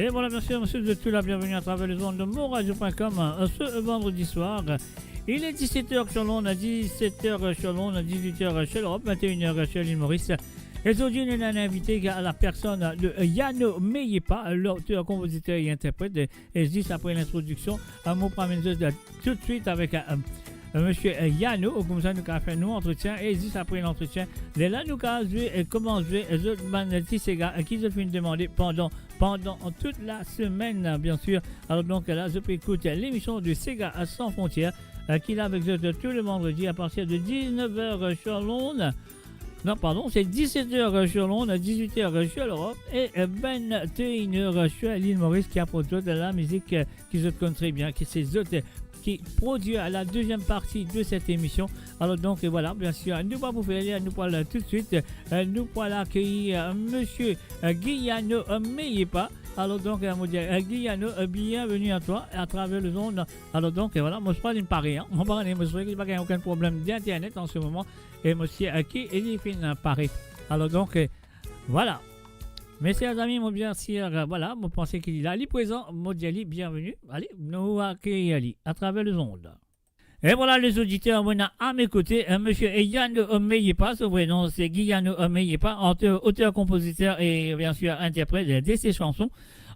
Et voilà, bien sûr, monsieur, vous êtes tous là, bienvenue à travers les ondes de monradio.com ce vendredi soir. Il est 17h sur l'onde, 17h sur l'onde, 18h sur l'Europe, 21h sur l'île Maurice. Et aujourd'hui, on a invité à la personne de Yano Meyepa, l'auteur, compositeur et interprète. Et juste après l'introduction, un mot promène tout de suite avec monsieur Yano, comme ça nous avons fait nous entretien. Et juste après l'entretien, là nous avons vu comment jouer les autres bandes qui se font demander pendant toute la semaine, bien sûr. Alors donc là, je peux écouter l'émission de Sega sans frontières, qui est avec vous tous les vendredis à partir de 19h sur l'onde. Non, pardon, c'est 17h sur l'onde, 18h sur l'Europe et 21h sur l'île Maurice qui a produit de la musique qui se connaît très bien, qui produit à la deuxième partie de cette émission. Alors donc voilà, bien sûr, nous allons vous faire nous parlons tout de suite, nous allons accueillir monsieur Guillano Meyepa. Alors donc, Guillano, bienvenue à toi à travers le monde. Alors donc, voilà, moi je parle d'une pareille. Moi je parle qu'il n'y a aucun problème d'internet en ce moment. Et monsieur qui est fin pareil. Alors donc, voilà. Mes chers amis, mon bien sûr, voilà, moi pensez qu'il est là. Ali présent, Modiali, bienvenue. Allez, nous accueillons Ali à travers les ondes. Et voilà les auditeurs, on a à mes côtés monsieur Guillano Meyepa, son vrai nom c'est Guillano Meyepa, auteur, compositeur et bien sûr interprète de ses chansons.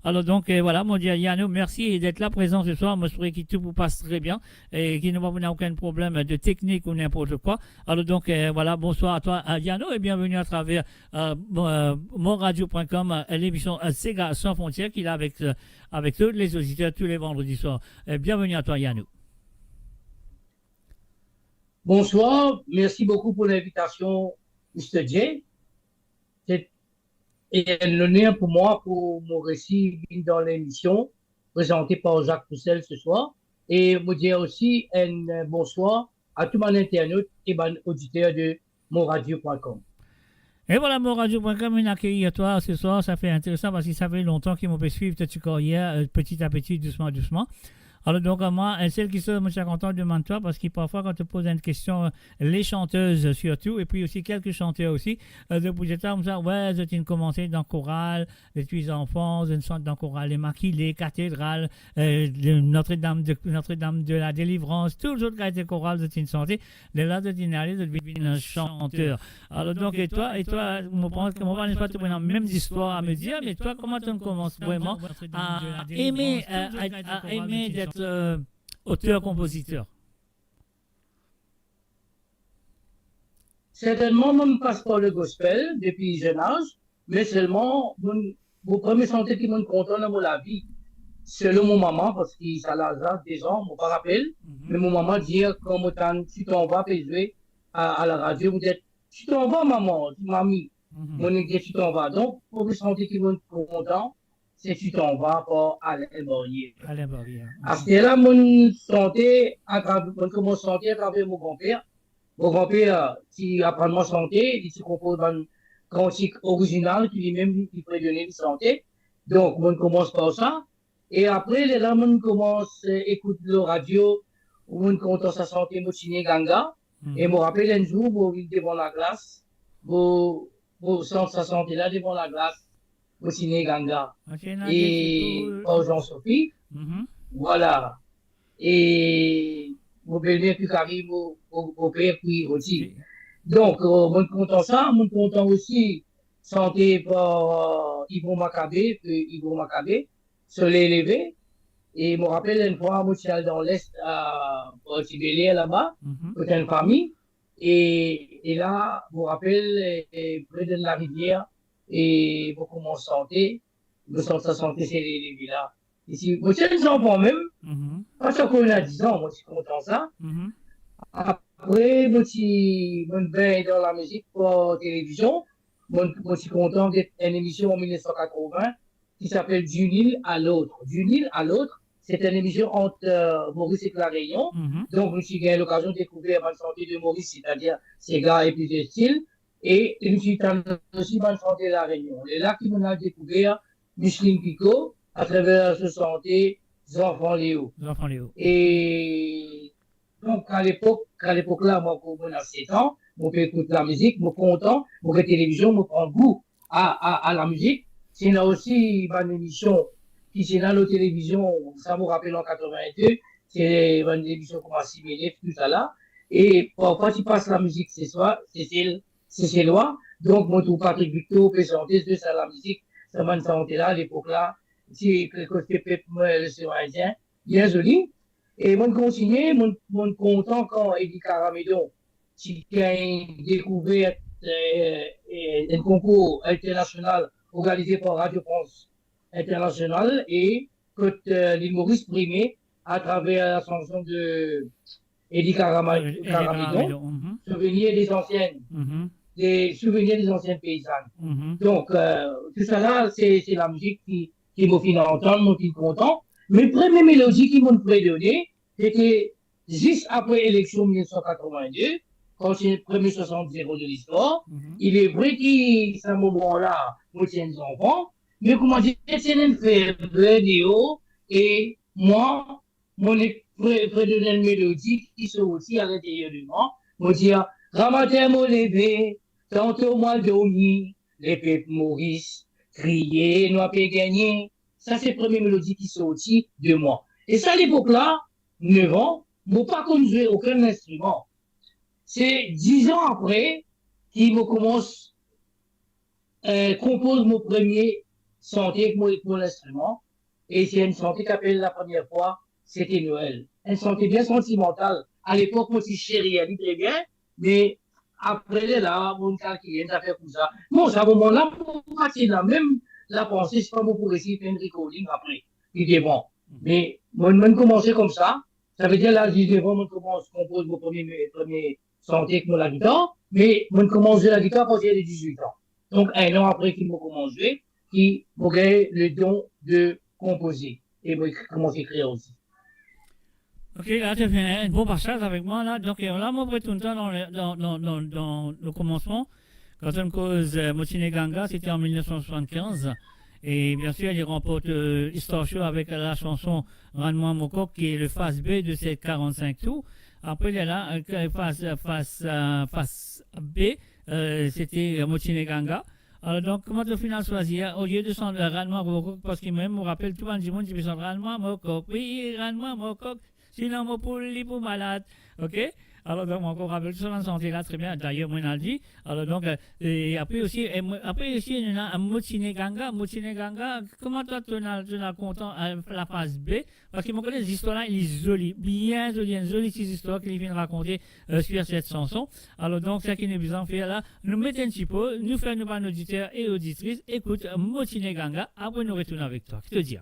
Alors donc voilà, mon dieu Yano, merci d'être là présent ce soir. Moi je souhaite que tout vous passe très bien et qu'il n'y a aucun problème de technique ou n'importe quoi. Alors donc voilà, bonsoir à toi Yano et bienvenue à travers monradio.com, l'émission Sega sans frontières qu'il a avec tous les auditeurs tous les vendredis soirs. Bienvenue à toi Yano. Bonsoir, merci beaucoup pour l'invitation, Mr. J. C'est un honneur pour moi, pour mon récit dans l'émission, présenté par Jacques Poussel ce soir. Et vous dire aussi un bonsoir à tout mon internaute et mon auditeur de monradio.com. Et voilà, monradio.com, on accueille à toi ce soir. Ça fait intéressant parce que ça fait longtemps qu'ils m'ont fait suivre cette carrière, petit à petit, doucement, doucement. Alors donc moi, celle qui sont, je suis content de toi parce que parfois quand tu poses une question, les chanteuses surtout, et puis aussi quelques chanteurs aussi, de bouger comme ça, ouais, j'ai commencé dans chorale, les petits enfants, je chante dans chorale, les maquillés, cathédrale, Notre-Dame de la Délivrance, tous les autres qui étaient chorales, j'ai chanté, de là, j'ai allé, j'ai devenu un chanteur. Alors donc, et toi, on pense que moi, je pas te prendre même histoire à me dire, mais toi, comment tu commences vraiment à aimer d'être auteur-compositeur? Certainement, moi, je passe par le gospel depuis jeune âge, mais seulement, mon premier chanteur qui me content dans la vie, c'est mon maman, parce qu'il ça l'a des ans, je ne me rappelle, mais mon maman dit, quand tu t'en vas, puis jouer à la radio, vous dites, tu t'en vas, maman, mamie, mon dit, tu t'en vas. Donc, pour me chanteur qui me content, c'est tu t'en vas pour Alain Borrier. Alain Borrier. À ce là, mon santé, mon commence santé à travers mon grand-père. Mon grand-père, qui apprend ma santé, il se compose d'un cantique original qui lui-même qui prédonne de santé. Donc, on commence par ça. Et après, là, on commence à écouter la radio, on compte sa santé, mon ciné ganga. Et je me rappelle un jour, où il devant la glace, où sent sa santé là devant la glace. Au ciné Ganga et au Jean-Sophie. Voilà. Et mon belle-mère puis Karim au père puis aussi. Donc, mon content ça, mon content aussi santé par Yvon Maccabé, Soleil levé. Et je me rappelle une fois, moi je suis allé dans l'Est à Tibélier là-bas, avec une famille. Et là, je me rappelle, près de la rivière, et beaucoup mon santé, me sens sa santé, c'est les villas. Ici, moi, j'ai des enfants même, parce qu'on a 10 ans, moi, je suis content de ça. Après, moi, je suis dans la musique pour télévision, moi, je suis content d'être une émission en 1980 qui s'appelle D'une île à l'autre. D'une île à l'autre, c'est une émission entre Maurice et La Réunion. Donc, je me suis eu l'occasion de découvrir la santé de Maurice, c'est-à-dire ses gars et plusieurs styles. Et je me suis aussi bonne santé de La Réunion. Et là, qui m'a découvert Micheline Picot à travers ce santé Jean-François Léo. Et donc, à l'époque là, moi, quand on a 7 ans, on peut écouter la musique, moi, content, moi, la télévision, moi, prend goût à la musique. C'est là aussi une émission qui c'est là la télévision, ça me rappelle en 82, c'est une émission comme assimilée, tout ça là. Et parfois, tu passes la musique, c'est loin. Donc, moi, tout Patrick Victor peut chanter de ça, la musique, ça m'a chanté là, à l'époque là. C'est quelque chose que peut le Séraphin, bien joli. Et moi, continue, moi, content quand Eddie Caramédon, qui a découvert un concours international organisé par Radio France International et que l'île Maurice primé à travers la chanson de Eddie Caramédon, des souvenirs des anciennes paysannes. Donc, tout ça là, c'est la musique qui m'a fait entendre, moi qui suis content. Mais première mélodie qui m'a prédonné, c'était juste après l'élection 1982, quand c'est le premier 60 de l'histoire. Il est vrai qu'à ce moment-là, moi, j'ai des enfants, mais comment dire, c'est une vidéo, et moi, mon prédonné une mélodie qui se aussi à l'intérieur de moi, moi dire, Ramatin m'a levé, tantôt moi dormi, les peuples Maurice, crier, nous avons gagné. Ça, c'est la première mélodie qui sortit de moi. Et ça, à l'époque-là, 9 ans, je n'ai pas connu aucun instrument. C'est 10 ans après qu'il me commence compose mon premier chantier avec mon instrument. Et c'est une chantier qui appelle la première fois, c'était Noël. Un chantier bien sentimental. À l'époque, moi, je chérie, elle dit très bien, mais après, là, mon calcul, ça fait comme ça. Bon, à ce moment-là, pour partir là, même la pensée, c'est pas bon pour essayer de faire une recording après. Il est bon. Mais, moi, je commençais comme ça. Ça veut dire, là, 19 ans, je commence, compose mon premier chantier avec la guitare. Mais, je commence la guitare quand j'ai 18 ans. Donc, un an après qu'il m'a commencé, qui m'a gagné le don de composer. Et moi, je commence à écrire aussi. Ok, là, tu as fait un bon passage avec moi, là. Donc, là, moi, après tout le temps, dans le commencement, quand on cause Motine Ganga, c'était en 1975. Et bien sûr, il remporte Histoire Show avec la chanson Rends-moi mon coq, qui est le face B de ces 45 tours. Après, il y a là, face B, c'était Motine Ganga. Alors, donc, comment le final choisir? Au lieu de chanter Rends-moi mon coq, parce qu'il me rappelle tout le monde qui veut chanter Rends-moi mon coq. Oui, Rends-moi mon coq. Sinon, mon poule, il est malade. OK? Alors, donc, on rappelle tout ça dans santé là, très bien. D'ailleurs, moi, on a dit. Alors, donc, et après aussi, il y a un Motine Ganga. Motine Ganga, comment toi, tu as content à la phase B? Parce que, mon collègue, les histoires là, il est joli, bien joli, une jolie petite histoire qu'il vient de raconter sur cette chanson. Alors, donc, ça qui nous besoin de faire là, nous mettons un petit peu, nous faisons nos auditeurs et auditrices, écoute, Motine Ganga, après nous retournons avec toi. Qu'est-ce que tu dis?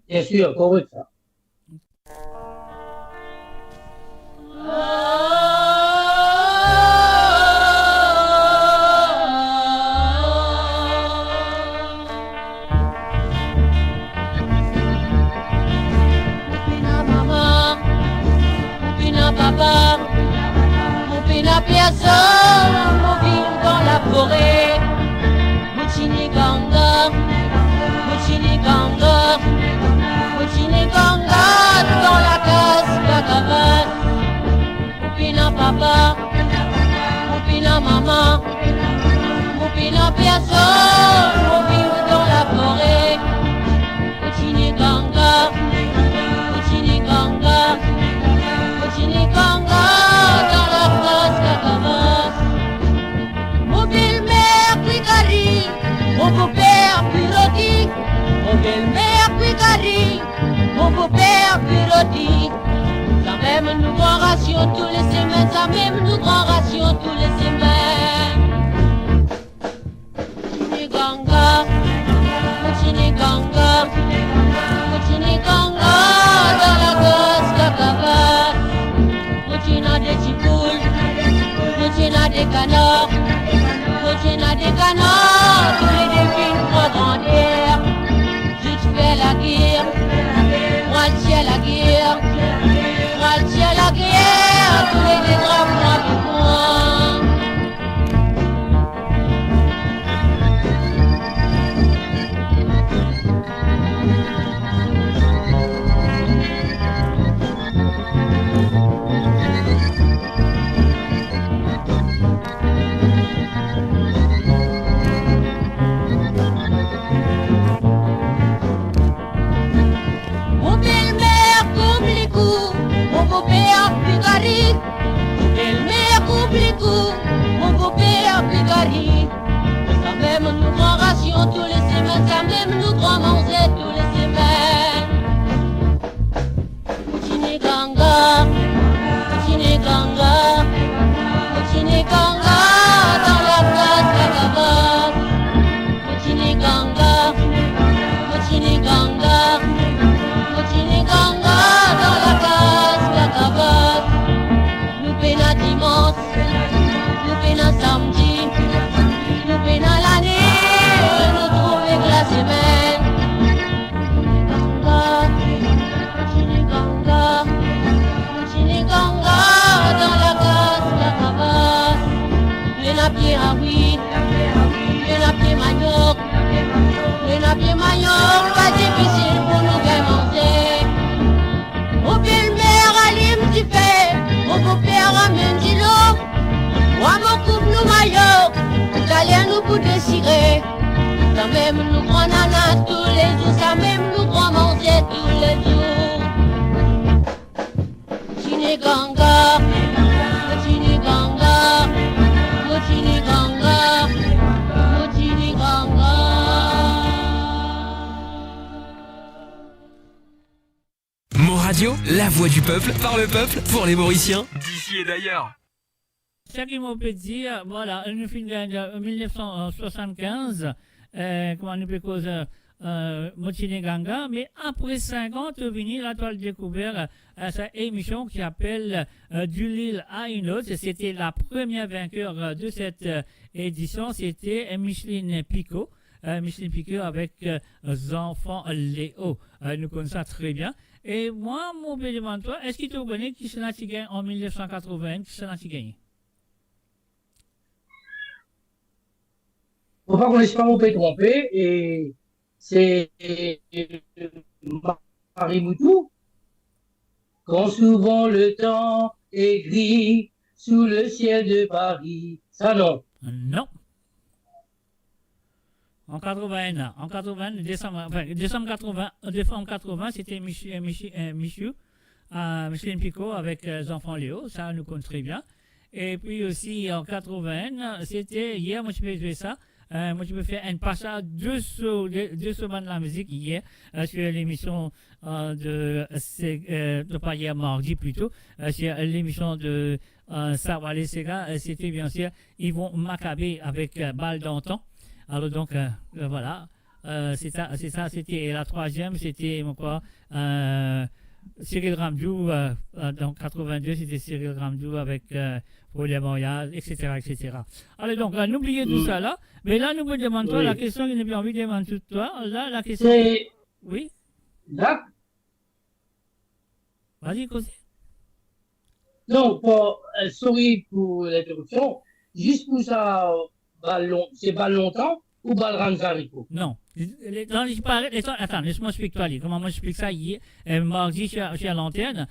Bien sûr, correct ça. Papa, mon pina personne, mon ville dans la forêt, mon chini ganga, dans la case, la cabane, mon pina papa, mon pina maman, mon pina personne, mon ville dans la forêt, mon chini ganga, dans la face la cavasse. Mon belle-mère puis Gary, mon beau-père puis Rodi, mon belle-mère puis Gary, mon beau-père puis Rodi. Ça même nous grand ration tous les semaines, ça même nous grand ration tous les semaines. Chini ganga, dans la gosse la cavasse. Motina des chipoules, motina des canards, tous les défis pour grandir. Juste fais la guerre, moi le ciel la guerre, tous les dédrames moi du coin. Picari. Ça même nous prend ration tous les semaines, ça même nous prend manger tous les semaines. Moutine Ganga, Moutine Ganga, Moutine Ganga, dans la place Kakavas. Moutine Ganga, Moutine Ganga, Moutine Ganga, dans la place Kakavas. Nous pénons dimanche, nous pénons samedi, nous pénons l'année, nous trouvons que la semaine. Ganga, Moutine Ganga, Moutine Ganga, dans la place Kakavas. Les napiers à oui, les napiers manioc, les napiers manioc, pas difficile pour nous faire manger. Mon belle-mère allume du pain, mon beau-père amène du lot. Moi, mon couple nous maillot, j'allais nous pour désirer. Ça même nous prend nana tous les jours, ça même nous prend manger tous les jours. Moutine Ganga, Moutine Ganga, Moutine Ganga, Moutine Ganga. Mon Radio, la voix du peuple, par le peuple, pour les Mauriciens, d'ici et d'ailleurs. Ce qui m'a peut dire, voilà, nous finissons en 1975, comment nous peut causer Moutine Ganga, mais après 50, venu la toile découverte cette émission qui s'appelle Du Lille à une autre. C'était la première vainqueur de cette édition, c'était Micheline Picot. Micheline Picot avec enfants Léo. Nous connaissons ça très bien. Et moi, mon bébé devant toi, est-ce que tu connais qui s'en a gagné en 1980, qui s'en a gagné? Faut pas qu'on laisse pas mon pays tromper, et c'est Marie Moutou. Quand souvent le temps est gris sous le ciel de Paris. Ça non. Non. En 80, décembre 80, c'était Micheline Picot avec les enfants Léo, ça nous compte très bien. Et puis aussi en 80, c'était hier, moi je peux jouer ça. Moi, je peux faire un passage de semaines de la musique hier sur l'émission de pas hier, mardi plutôt, sur l'émission de Sawale Sega. C'était bien sûr Yvon Maccabé avec Balle d'antan. Alors donc, voilà, c'est ça, c'était la troisième, c'était quoi Cyril Ramdou, donc 82, c'était Cyril Ramdou avec Pauline Montréal, etc., etc. Allez, donc, n'oubliez tout ça là. Mais là, nous me demandons toi, la question que j'ai envie de demander toi. Là, la question. C'est. Oui? Là. Vas-y, Cosé. Non, sorry pour l'interruption. Juste pour ça, c'est balle longtemps ou balle Ranzarico? Non. Attends, laisse-moi expliquer comment moi j'explique ça hier, mardi, je suis à l'antenne.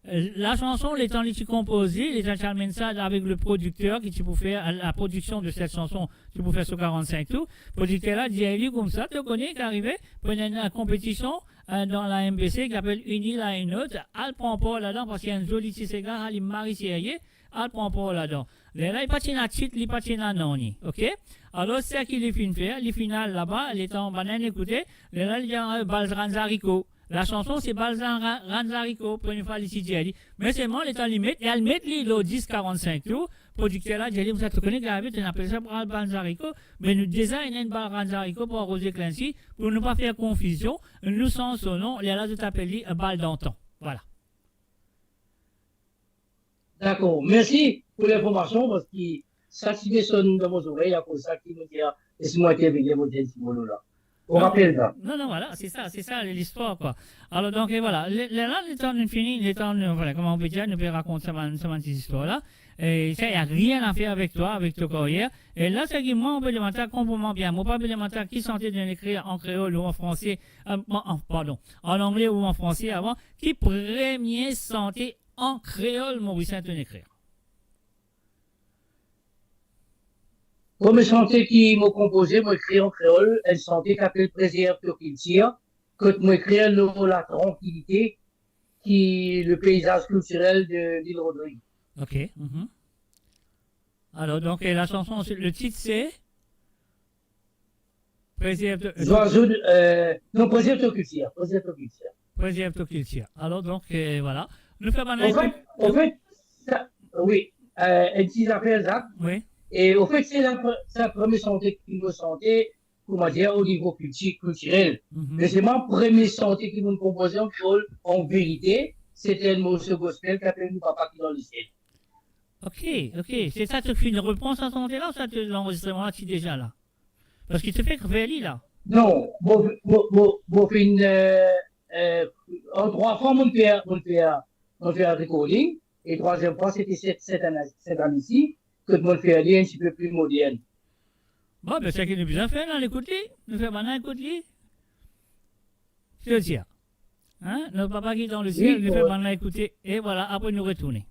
La chanson, les temps les composés, les gens ça avec le producteur qui peut faire la production de cette chanson, tu peux faire sur 45 tours. Le producteur là dit lui comme ça, tu connais qui arrivait pour une compétition dans la MBC qui s'appelle Uni la une autre, elle prend pas là-dedans parce qu'il y a une jolie petite gars, elle est mariée sérieux, elle prend pas là-dedans. Là, il patine à titre, il patine à non, ok? Alors, c'est ce qu'il est fin faire, les finales là-bas, les temps banane écoutez, là, il y a un Balzranzarico. La chanson, c'est Balzranzarico, pour une fois, ici, Jerry. Mais c'est moi, les temps limite, et elle met les 10-45 tours, producteur là, Jerry, vous te connaissez, on appelle ça Balzranzarico, mais nous designons une Balzranzarico pour arroser Clancy, pour ne pas faire confusion, nous sans son nom, les là, je t'appelle balle d'antan. Voilà. D'accord. Merci pour l'information parce que ça sonne dans vos oreilles à cause de ça qui me dit, laissez-moi intervenir mon petit boulot là. On rappelle ça. Non, voilà, c'est ça l'histoire, quoi. Alors, donc, et voilà. Là, le temps de finir, le temps de, voilà, comment on peut dire, nous peut raconter cette petite histoire-là. Et ça, il n'y a rien à faire avec toi, avec ton carrière. Et là, c'est que moi, on peut demander complètement bien. Moi, pas demander qui sentait de l'écrire en créole ou en français, en anglais ou en français avant, qui premier sentait en créole Mauricien de l'écrire. Comme chanter qui m'a composé, moi écrit en créole, elle chantait qu'appelle préserve qu'il tire, que moi écrit la tranquillité, qui le paysage culturel de l'île Rodrigue. Ok. Alors, donc, et la chanson, le titre, c'est Préserve Non, préserve ton culture. Préserve ton culture. Préserve ton culture. Alors, donc, voilà. Nous faisons En fait, oui, elle dit affaires ça. Oui. Et au fait, c'est la première santé qui nous santé, comment dire, au niveau culturel. Mais c'est ma première santé qui nous compose en vérité. C'était le mot ce gospel qui appelle nous papa qui dans le ciel. Ok. C'est ça, tu fais une réponse à santé là ou ça, l'enregistrement là, tu es déjà là? Parce qu'il te fait créer là. Non, bon, fait une, en 3 fois, on fait un recording. Et 3e fois, c'était cette année-ci, que on fait un petit peu plus moderne. Bon, ben, c'est ce qu'il nous a fait, là, l'écoute-lui. Nous faisons maintenant écoute-lui. C'est le ciel. Hein? Notre papa qui est dans le ciel, nous faisons maintenant écouter. Et voilà, après nous retourner.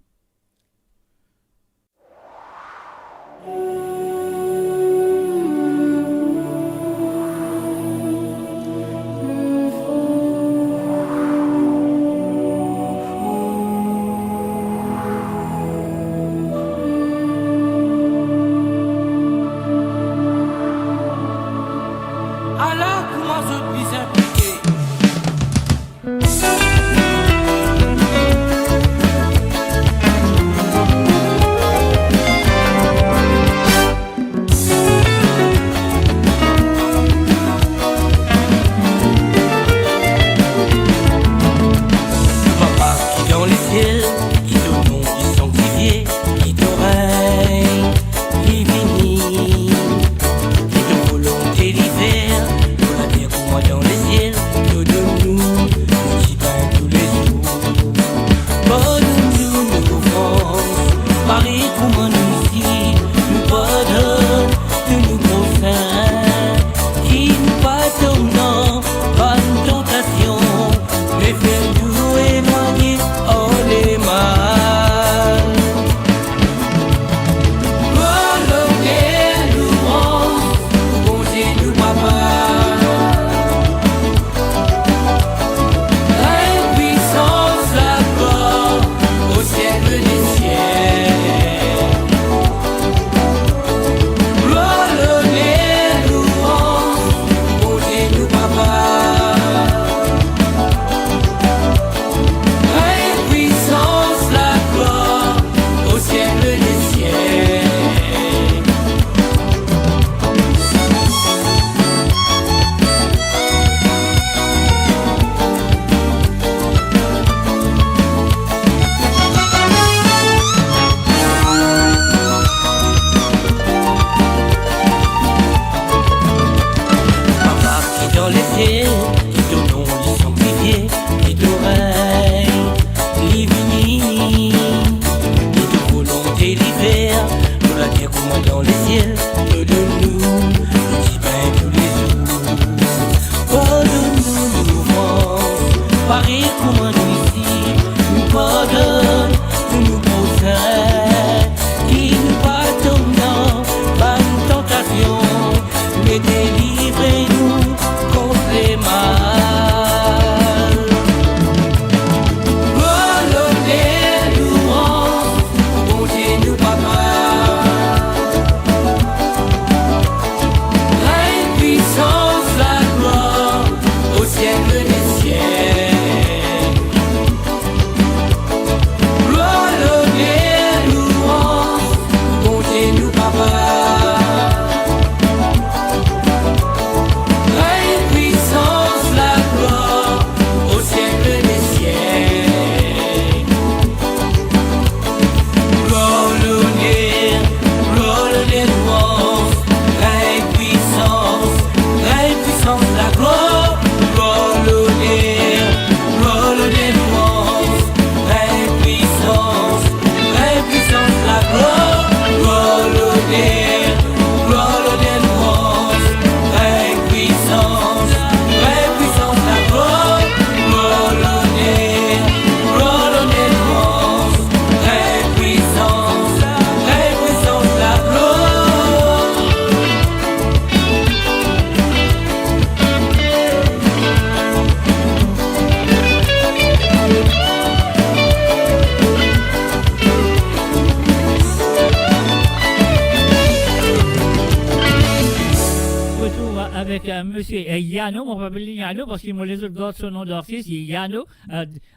monsieur Yano, on va appeler Yano parce que moi les autres gars son nom d'artiste, Yano,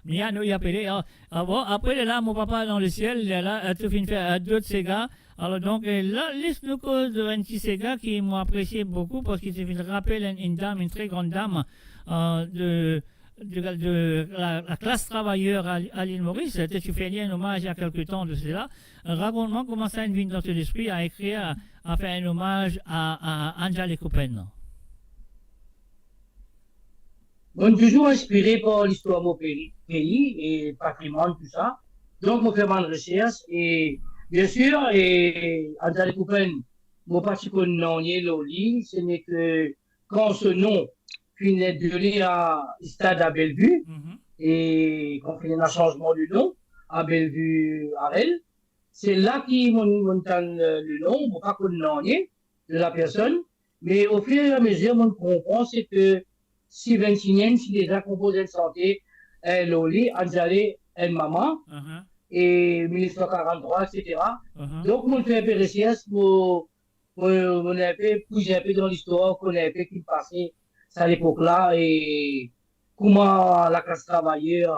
Yano il appelé. Bon, après là, mon papa dans le ciel, là, tu finis faire d'autres ces gars. Alors donc là, laisse-nous cause de 26 ces gars qui m'ont apprécié beaucoup parce qu'il se rappelle une dame, une très grande dame de la classe travailleur à l'île Maurice. Tu fais un hommage il y a quelque temps de cela. Raconte-moi comment ça une vient dans ton esprit à écrire, à faire un hommage à Angela Coupen. On est toujours inspiré par l'histoire de mon pays et patrimoine, tout ça. Donc, on fait ma recherche et, bien sûr, et Angela Coupen, mon parti qu'on Loli, ce n'est que quand ce nom finit de lire à Stade à Bellevue, et qu'on fait un changement du nom à Bellevue Arel, c'est là qu'ils m'entendent le nom, bon, pas qu'on de la personne, mais au fur et à mesure, on comprend, c'est que si 21e, si déjà composé de santé, Loli, Angela, elle maman, et 1943, etc. Donc, on fait un peu de recherche pour on a un peu poussé un peu dans l'histoire, qu'on a un peu qui passait à l'époque-là, et comment la classe travailleuse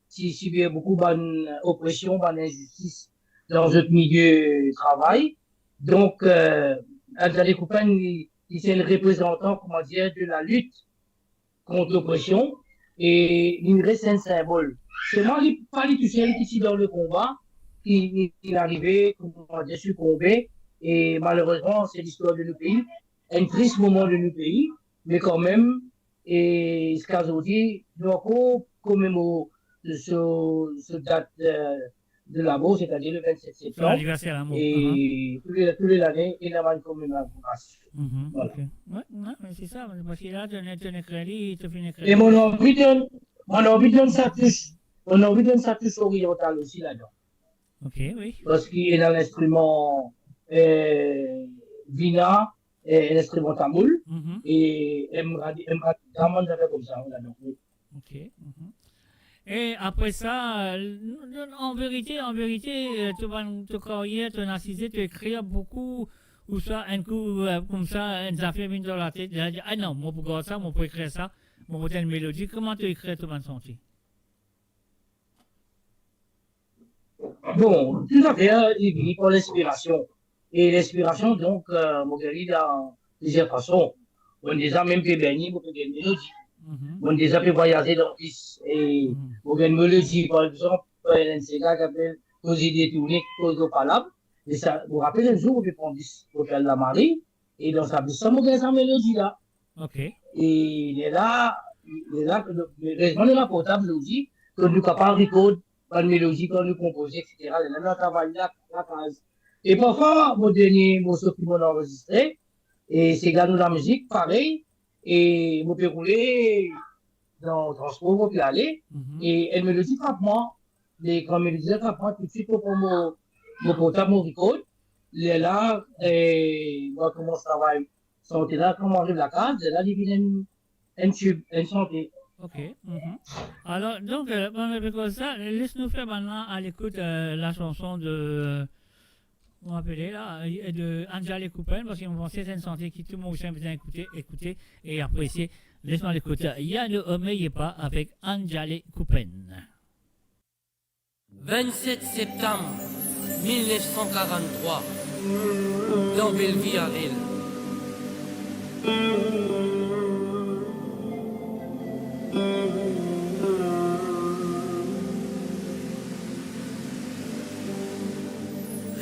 subit beaucoup d'oppression, d'injustice dans notre milieu de travail. Donc, Angela Coupen, il est le représentant, comment dire, de la lutte contre l'oppression, et il reste un symbole. C'est moi, pas tout seul qui est dans le combat, qui est arrivé, comment dire, succombé, et malheureusement, c'est l'histoire de nos pays, un triste moment de nos pays, mais quand même, et ce qu'aujourd'hui, nous avons commémoré ce date de l'amour, c'est-à-dire le 27 septembre. L'anniversaire l'amour. Et tous les années, il y a une commémoration. Voilà. Okay. Ouais, mais c'est ça, parce que là, tu es crédit, tu finis crédit. Et mon envie donne sa touche orientale aussi là-dedans. Ok, oui. Parce qu'il est dans l'instrument Vina, et l'instrument tamoul, et vraiment comme ça, là-dedans. Ok. Et après ça, en vérité, tu vas te carrière, tu as tu écris beaucoup, ou ça, un coup, comme ça, une affaire vient dans la tête, tu dis, ah non, moi pour faire ça, moi pour écrire ça, moi pour une mélodie, comment tu écris, tu vas te sentir? Bon, tout à fait, il vient pour l'inspiration. Et l'inspiration, donc, mon gars, dans plusieurs façons. On déjà même fait baigner, on peut gagner une mélodie. On déjà fait voyager dans l'Is. Et on gagne une mélodie, par exemple, un gars qui appelle aux idées tournées, aux palabres. Et ça, vous vous rappelez un jour, on peut prendre pour faire la Marie. Et dans sa bouche, on gagne sa mélodie là. Ok. Et il est là, on est là portable, je vous dis, que nous sommes capables de recorder une mélodie, quand nous composons, etc. Et là, on travaille là, la case. Et parfois, mon dernier morceau qui m'a enregistré, et c'est gars de la musique, pareil, et je peux rouler dans le transport, je peux aller, et elle me le dit frappement, et quand elle me le dit frappement, tout de suite, pour mon portable, mon record, il est là, et moi, comment je travaille, santé là, comment arrive la case, et là, il vient un tube, un santé. Ok. Alors, donc, comme ça, laisse-nous faire maintenant à l'écoute la chanson de. On va appeler là, de Angela Coupen, parce qu'on pensait que c'est une santé qui tout le monde vient écouter et apprécier. Laisse-moi l'écouter. Il y a le Omeyez pas avec Angela Coupen. 27 septembre 1943, dans Bellevue à Lille.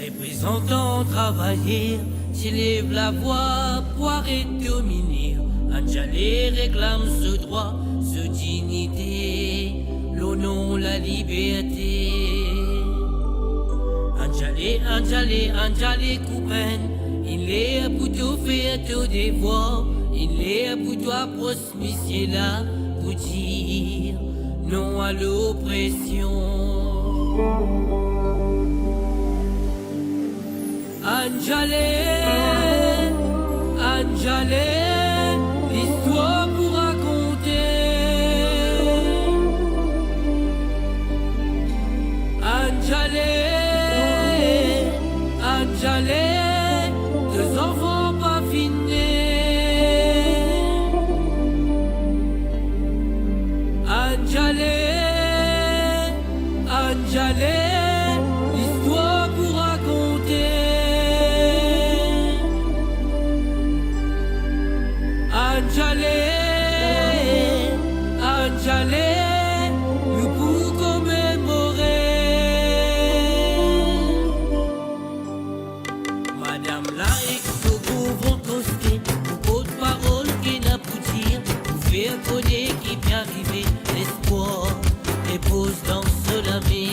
Représentant travailler, s'élève la voix pour arrêter dominer. Angela réclame ce droit, ce dignité, l'honneur, la liberté. Angela Coupen, il est pour tout faire tout devoir, il est pour toi prospicier là, pour dire non à l'oppression. Angela, l'histoire pour raconter. Angela, deux enfants pas finis. Anjalé, l'histoire pour raconter. Anjalé, Anjalé, nous pour commémorer. Madame la ex-coco vont coster, pour porte-parole qui n'a pour dire, pour faire connaître qui vient arriver, l'espoir dépose dans ce lami.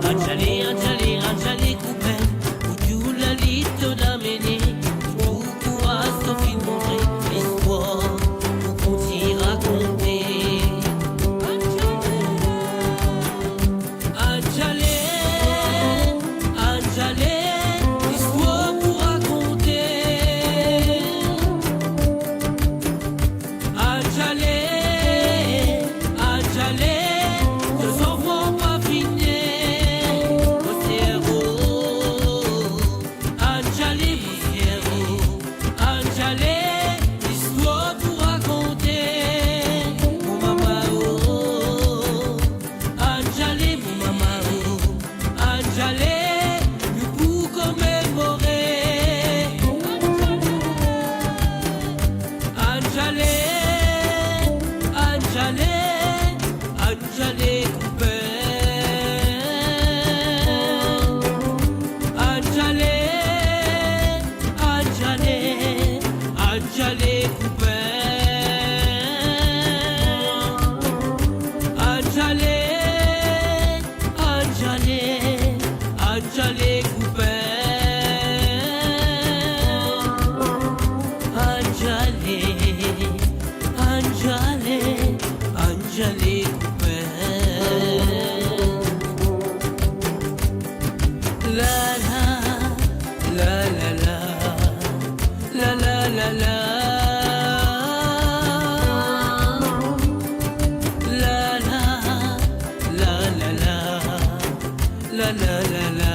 Anjalé, Anjalé, Anjalé coupé, pour tout la liste d'amener, pour tout courage sans fin montrer, l'espoir pour continuer raconter. Anjalé, Anjalé, l'histoire pour raconter. Anjalé, Anjalé, nos enfants pas finis au cerveau. Anjalé, mon cerveau. Anjalé, l'histoire pour raconter. Mon maman, oh. Anjalé, mon maman, oh. Anjalé, nous pour commémorer. Anjalé, Anjalé, Anjalé coupé. Anjalé, Anjalé, Anjalé coupé. Anjalé, Anjalé, Anjalé coupé. Anjalé, Anjalé, Anjalé coupé. La la, la la la, la la la la. La la, la la la, la la la la.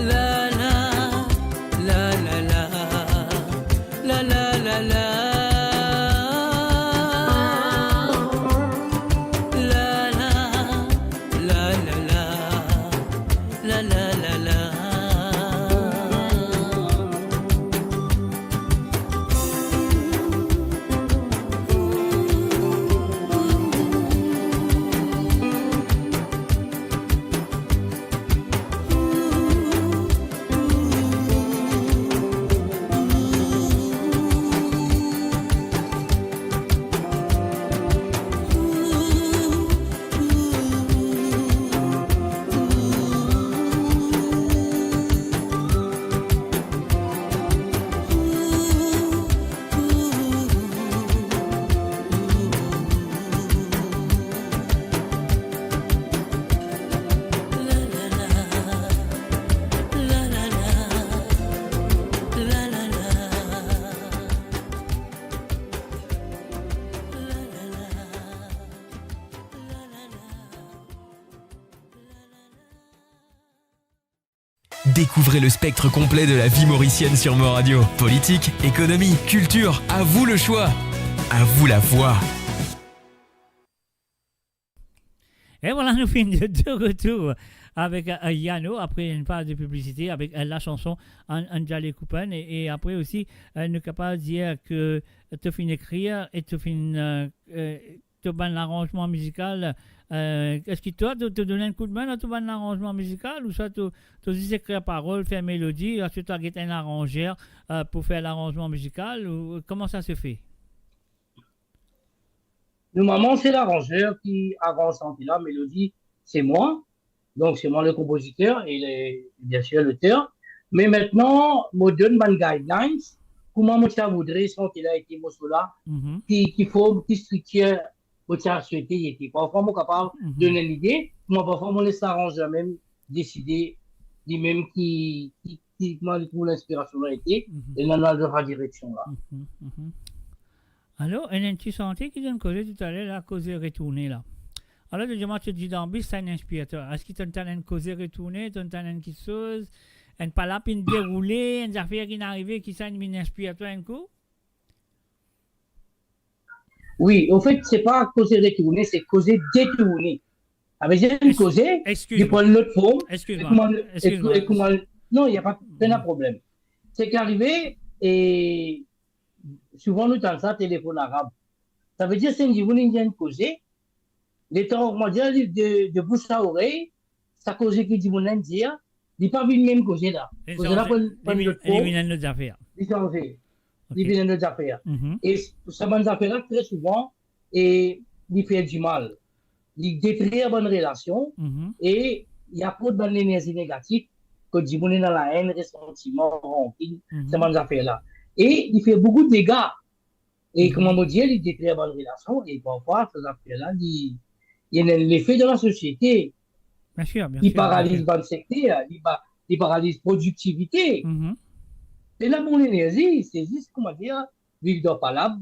La la, la la la, la la la la. La la, la la la, la la la la. Découvrez le spectre complet de la vie mauricienne sur Mo Radio. Politique, économie, culture, à vous le choix. À vous la voix. Et voilà, nous finissons de retour avec Yano, après une phase de publicité, avec la chanson Anjalé Coupin. Et après aussi, nous sommes capables de dire que tu finis d'écrire et tu finis l'arrangement musical. Est-ce que toi, tu te donnes un coup de main à tout l'arrangement musical ou soit tu dis écrire parole, faire mélodie, ensuite tu as un arrangeur pour faire l'arrangement musical ou comment ça se fait? Normalement, c'est l'arrangeur qui arrange la mélodie, c'est moi. Donc, c'est moi le compositeur et bien sûr l'auteur. Mais maintenant, je donne mes guidelines. Comment moi, ça voudrait sentir là, et là, qui faut, qui structure, qui a souhaité, et parfois, moi, capable de donner une idée. Moi, parfois, moi, laisse l'arrangeur même décider, lui-même qui m'a trouvé l'inspiration là, et dans la direction là. Alors, un petit santé qui donne causer tout à l'heure, la cause retournée là. Alors, je te dis d'emblée, c'est un inspirateur. Est-ce qu'il t'entend une cause retournée, t'entend une quelque chose, une palapre, une déroulée, une affaire qui n'arrive, qui s'est une inspirateur un coup? Oui, au fait, c'est pas causer retourner, c'est causer détourner. Avec une causer, il Excuse-moi. prend l'autre forme. Excuse-moi. Non, il n'y a pas de problème. C'est qu'arrivé, et souvent nous entendons ça, téléphone arabe. Ça veut dire, c'est une indienne causée. Les temps, on dire, de bouche à oreille, ça cause qui dit mon dire, il n'est pas vu le même causer là. Causer là, pas de Éliminer nos affaires. il s'en fait. Ok. Il vient nos affaires. Mhm. Et ça bonnes affaires là, très souvent, et il fait du mal. Il détruit bonne relation, Mhm. et il y a trop de bonne énergie négative que du monde dans la haine, ressentiment, rancune, ces bonnes affaires là. Et il fait beaucoup de dégâts. Et comment me dire, il détruit bonne relation, et parfois, ces affaires là, il y a l'effet de la société. Bien sûr, bien Il sûr. paralyse bonne secteur, il paralyse productivité. Mhm. Et là, mon énergie, c'est juste, comment dire, vivre pas là,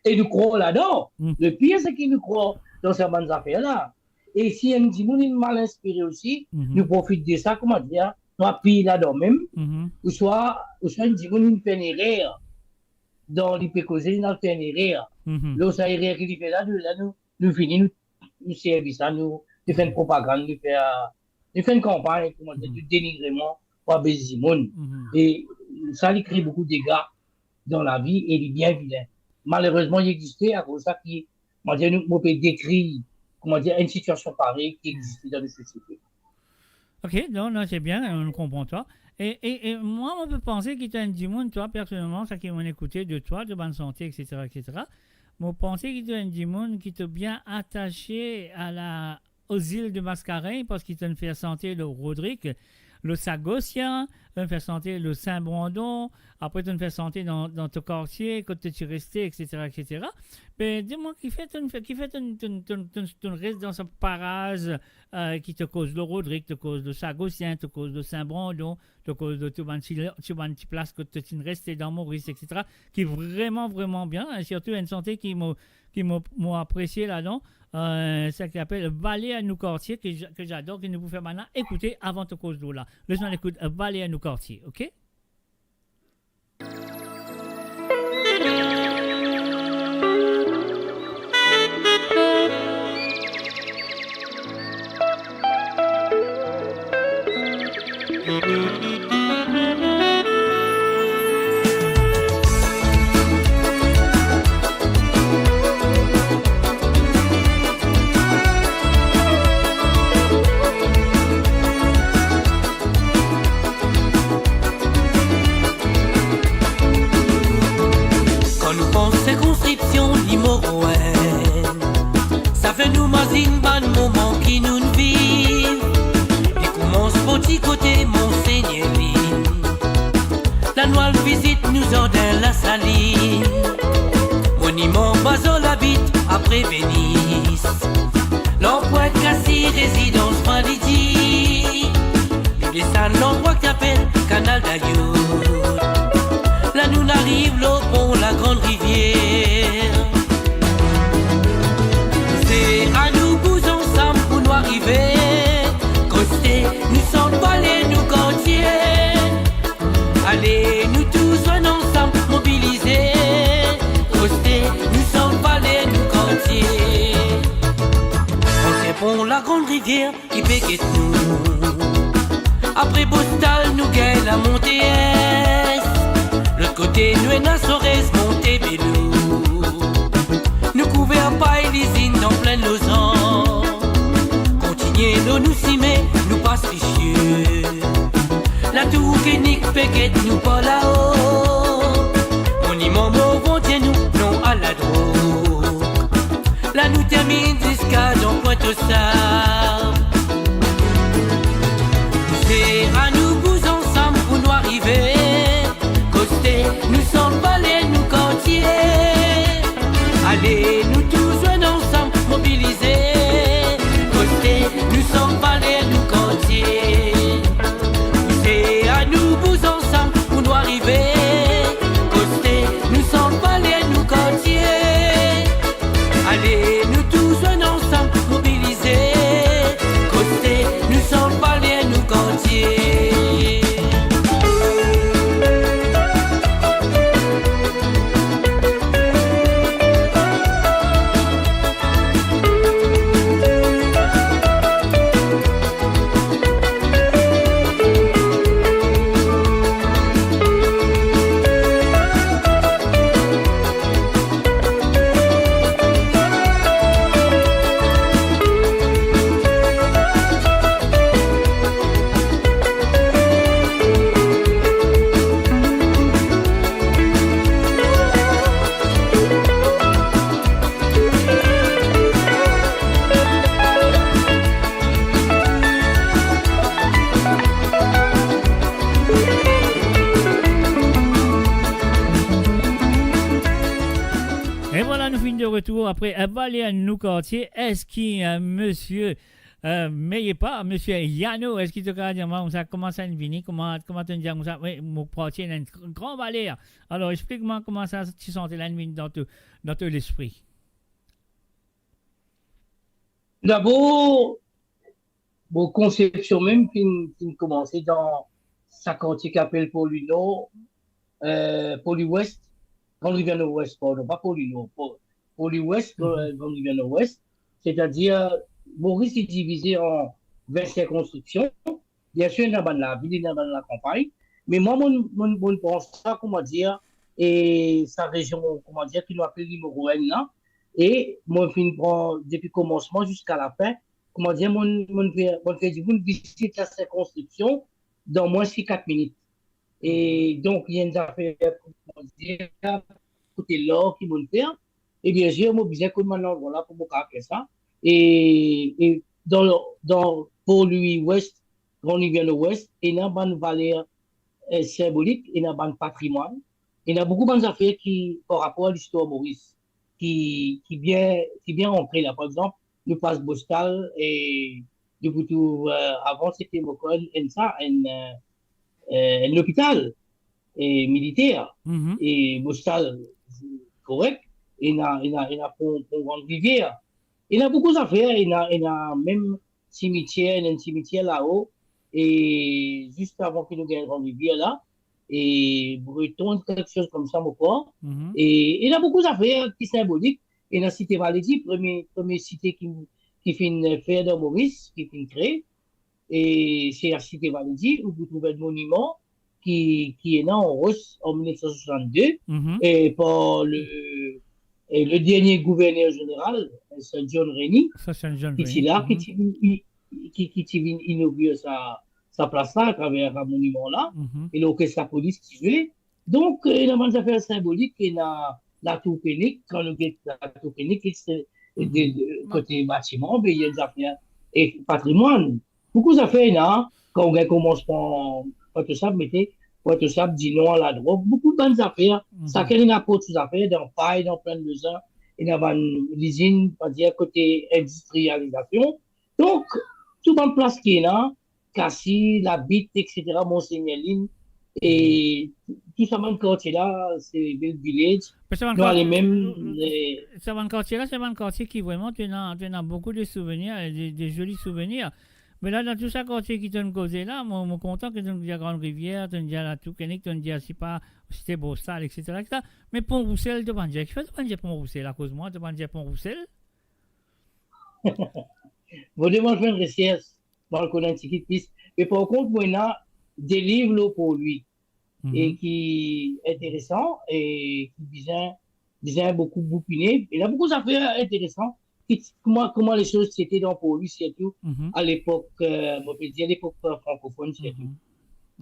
et nous croire là-dedans. Mm. Le pire, c'est qu'il nous croit dans ces bonnes affaires-là. Et si un petit monde est mal inspiré aussi, Mhm. nous profitons de ça, comment dire, nous appuyons là-dedans même, Mhm. ou soit un petit monde qui fait une erreur, dans l'hypocausie, il fait une erreur. Mhm. Là, ça erreur qu'il fait là, nous finissons, nous servons ça, nous faisons une propagande, nous faisons une campagne, comment dire, du dénigrement pour abaisser le monde. Mhm. Et ça, il crée beaucoup de dégâts dans la vie et il est bien vilain. Malheureusement, il existait à cause de ça qui, comment dire, nous peut décrire, comment dire, une situation pareille qui existait dans la société. Ok, non, non, c'est bien, on comprend toi. Et moi, on peut penser qu'il y a un du monde, toi, personnellement, ça qui m'ont écouté de toi, de bonne santé, etc., etc. Moi, penser qu'il y a un du monde qui t'a bien attaché aux îles de Mascareignes parce qu'il t'a fait sentir le Rodrigue, le Sagosien, il t'a fait sentir le Saint-Brandon, après il t'a fait sentir dans ton quartier, quand tu es resté, etc., etc. Mais dis-moi, qui fait ton reste dans ce parage qui te cause le Rodrigue, te cause le Sagosien, te cause le Saint-Brandon, te cause de tout petit place que tu es resté dans Maurice, etc., qui est vraiment, vraiment bien, et surtout une santé qui m'a apprécié là-dedans. Ça qui appelle Valet à nous quartier que j'adore, que nous vous faire maintenant écouter avant de cause d'eau là. Laissons l'écoute Valet à nous quartier, ok? Quand nous pensons circonscription limorouenne, ça fait nous mazine ban moment qui nous vivent. Et commence petit côté Monseigneur Lille. La noire visite nous ordonne la saline. Monument Basol habite après Venise. L'emploi de Cassis, résidence Malidi. Nous descendons l'endroit qui s'appelle Canal d'Ayoud. Là nous arrive l'eau pont, la grande rivière. C'est à nous tous ensemble pour nous arriver. Costé, nous sommes balais, nous gantiers. Allez, nous tous ensemble mobilisés. Costé, nous sommes balais, nous gantiers. On répond la grande rivière qui péquette nous. Après Bostal, nous gagne la montée est. L'autre côté, nous et Nassorès, monté Bélou. Nous couverts paille l'usine dans plein Lausanne. Continuez de nous cimer, nous passe richeux. La tour Kénique, Péquette, nous pas là-haut. Monument Morvan, tiens nous, non à la drogue. Là nous termine jusqu'à dans Pointe-au-Sable. C'est à nous tous ensemble pour nous arriver. Costé, nous sommes balais, nous gantiers. Allez, nous tous ensemble mobilisés. Costé, nous sommes balais, nous gantiers. C'est à nous tous ensemble pour nous arriver. Costé, nous sommes balais, nous gantiers. Allez, nous tous ensemble mobilisés. Costé, nous sommes balais, nous gantiers. après, aller à nous quartier, est-ce qu'il monsieur, mais pas, monsieur Yano, est-ce qu'il te dit, ça commence à venir, comment tu dis, ça, oui, mon quartier, il y a un grand balai. Alors, explique-moi comment ça, tu sentais la nuit dans tout l'esprit. D'abord, mon conception même qui commençait dans sa quartier qui appelle Paulino, Poli-Ouest, Grande Rivière Nord-Ouest, pardon, pas Paulino, Poli-Ouest, Grande Rivière Nord-Ouest, c'est-à-dire, Maurice est divisé en 20 circonscriptions. Bien sûr, il y a la ville, il y a la campagne, mais moi, mon pense ça, comment dire, et sa région, comment dire, qui nous appelle l'Imorouenne, là, et moi, je prends depuis le commencement jusqu'à la fin, comment dire, mon visite la circonscription dans moins de 4 minutes. Et donc, il y a une affaire, comment dire, côté l'or qui m'ont fait. Et bien sûr, moi, je suis là pour me faire ça. Et pour l'Ouest, Grande Rivière Nord-Ouest, il y a une valeur symbolique, il y a un patrimoine. Il y a beaucoup d'affaires qui, par rapport à l'histoire Maurice, qui bien ancré là. Par exemple, le passe Bostal et depuis tout, avant c'était un hôpital militaire et Bostal correct. Il y a pour Grande Rivière. Il y a beaucoup d'affaires. Il y a même un cimetière là-haut et juste avant que nous gagnions Grande Rivière là. Et Breton, quelque chose comme ça, mon corps. Et il y a beaucoup d'affaires qui sont symboliques. Et dans la cité Valédi, première cité qui fait faire de Maurice, qui fait créer. Et c'est la cité Valédi où vous trouvez le monument qui est né en Ross en 1962 et par le dernier gouverneur général, c'est John Rennie, qui est là, qui inaugure sa place là à travers un monument là, et l'orchestre la police qui jouait. Donc, il y a des affaires symboliques, il y a la tour pénique, quand on dit la tour pénique, c'est côté bâtiment, mais il y a des affaires et patrimoine. Beaucoup d'affaires là, quand on commence par Pointe-Sable, dit non à la drogue, beaucoup de bonnes affaires, ça qu'il y a pour toutes affaires, dans paille, dans plein de besoins, il y a une usine, pas dire côté industrialisation. Donc, tout dans place qui est là, Cassis, la Bite, etc., Monseigneur-Line, et tout ça, même quartier là, c'est Belle Village. Nous, les mêmes. C'est un quartier là, c'est un quartier qui vraiment, tu as beaucoup de souvenirs, des jolis souvenirs. Mais là, dans tout ça, quartier qui t'ont causé là, moi, je suis content que tu aies dit la Grande Rivière, tu aies dit la Touquenique, tu aies dit si pas, c'était Bostal, etc. Mais Pont-Roussel, tu vas dire, qui fait tu vas dire Pont-Roussel à cause de moi, tu vas dire Pont-Roussel? Vous devez faire une recherche dans le code antiquité. Mais par contre, moi, il y a des livres pour lui et qui est intéressant et qui vient beaucoup bouquiner. Il y a beaucoup d'affaires intéressantes. Comment les choses c'était dans pour lui, surtout à l'époque, on peut dire l'époque francophone, surtout.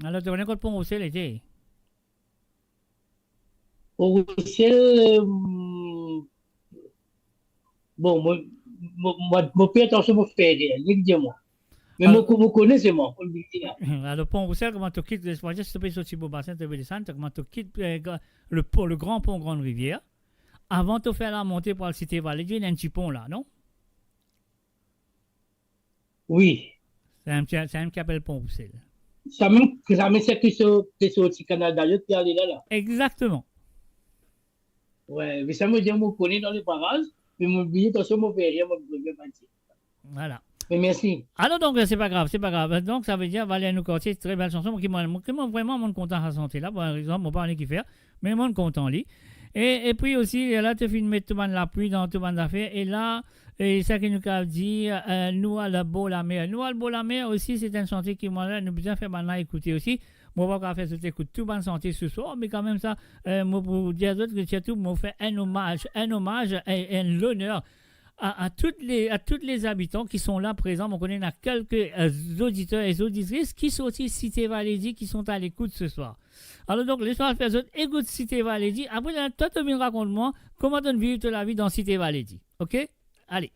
Alors, tu connais quoi Pont-Roussel était? Pont-Roussel, bon, mon père, attention, mon frère, dis-moi. Mais vous connaissez, moi, pour le dire. Alors, Pont-Roussel, comment tu quittes, je te paye sur Thibaut Bassin, tu veux descendre, comment tu quittes le grand pont Grande Rivière, avant de faire la montée pour la cité Valédi, il y a un petit pont là, non? Oui. C'est un qui appelle Pont-Roussel. Ça même c'est que sur le petit canal d'ailleurs qui est allé là. Exactement. Ouais, mais ça me dit, je connais dans les parages, mais mon billet, attention, mon père, je ne pas dire. Voilà. Mais merci. Alors donc, c'est pas grave. Donc, ça veut dire, Valérie Nous-Quartier, très belle chanson, qui m'a vraiment mon content à santé là, par exemple, mon parent qui fait, mais mon content lui. Et puis aussi, là, tu fais mettre tout le monde l'appui dans tout le monde d'affaires. Et là, et ça qui nous a dit, nous à la Beau-la-Mer. Nous à la Beau-la-Mer aussi, c'est un chantier qui, moi, là, nous besoin faire maintenant écouter aussi. Moi, pas faire cette écoute tout le santé ce soir, mais quand même ça, moi, pour dire d'autres que surtout, moi, fait un hommage et l'honneur à toutes les habitants qui sont là présents. On connaît quelques auditeurs et auditrices qui sont aussi Cité Valédi, qui sont à l'écoute ce soir. Alors donc, laisse-moi faire autres, écoute Cité Valédi. Après, toi, tu viens raconte-moi comment tu vis la vie dans Cité Valédi. OK? Allez.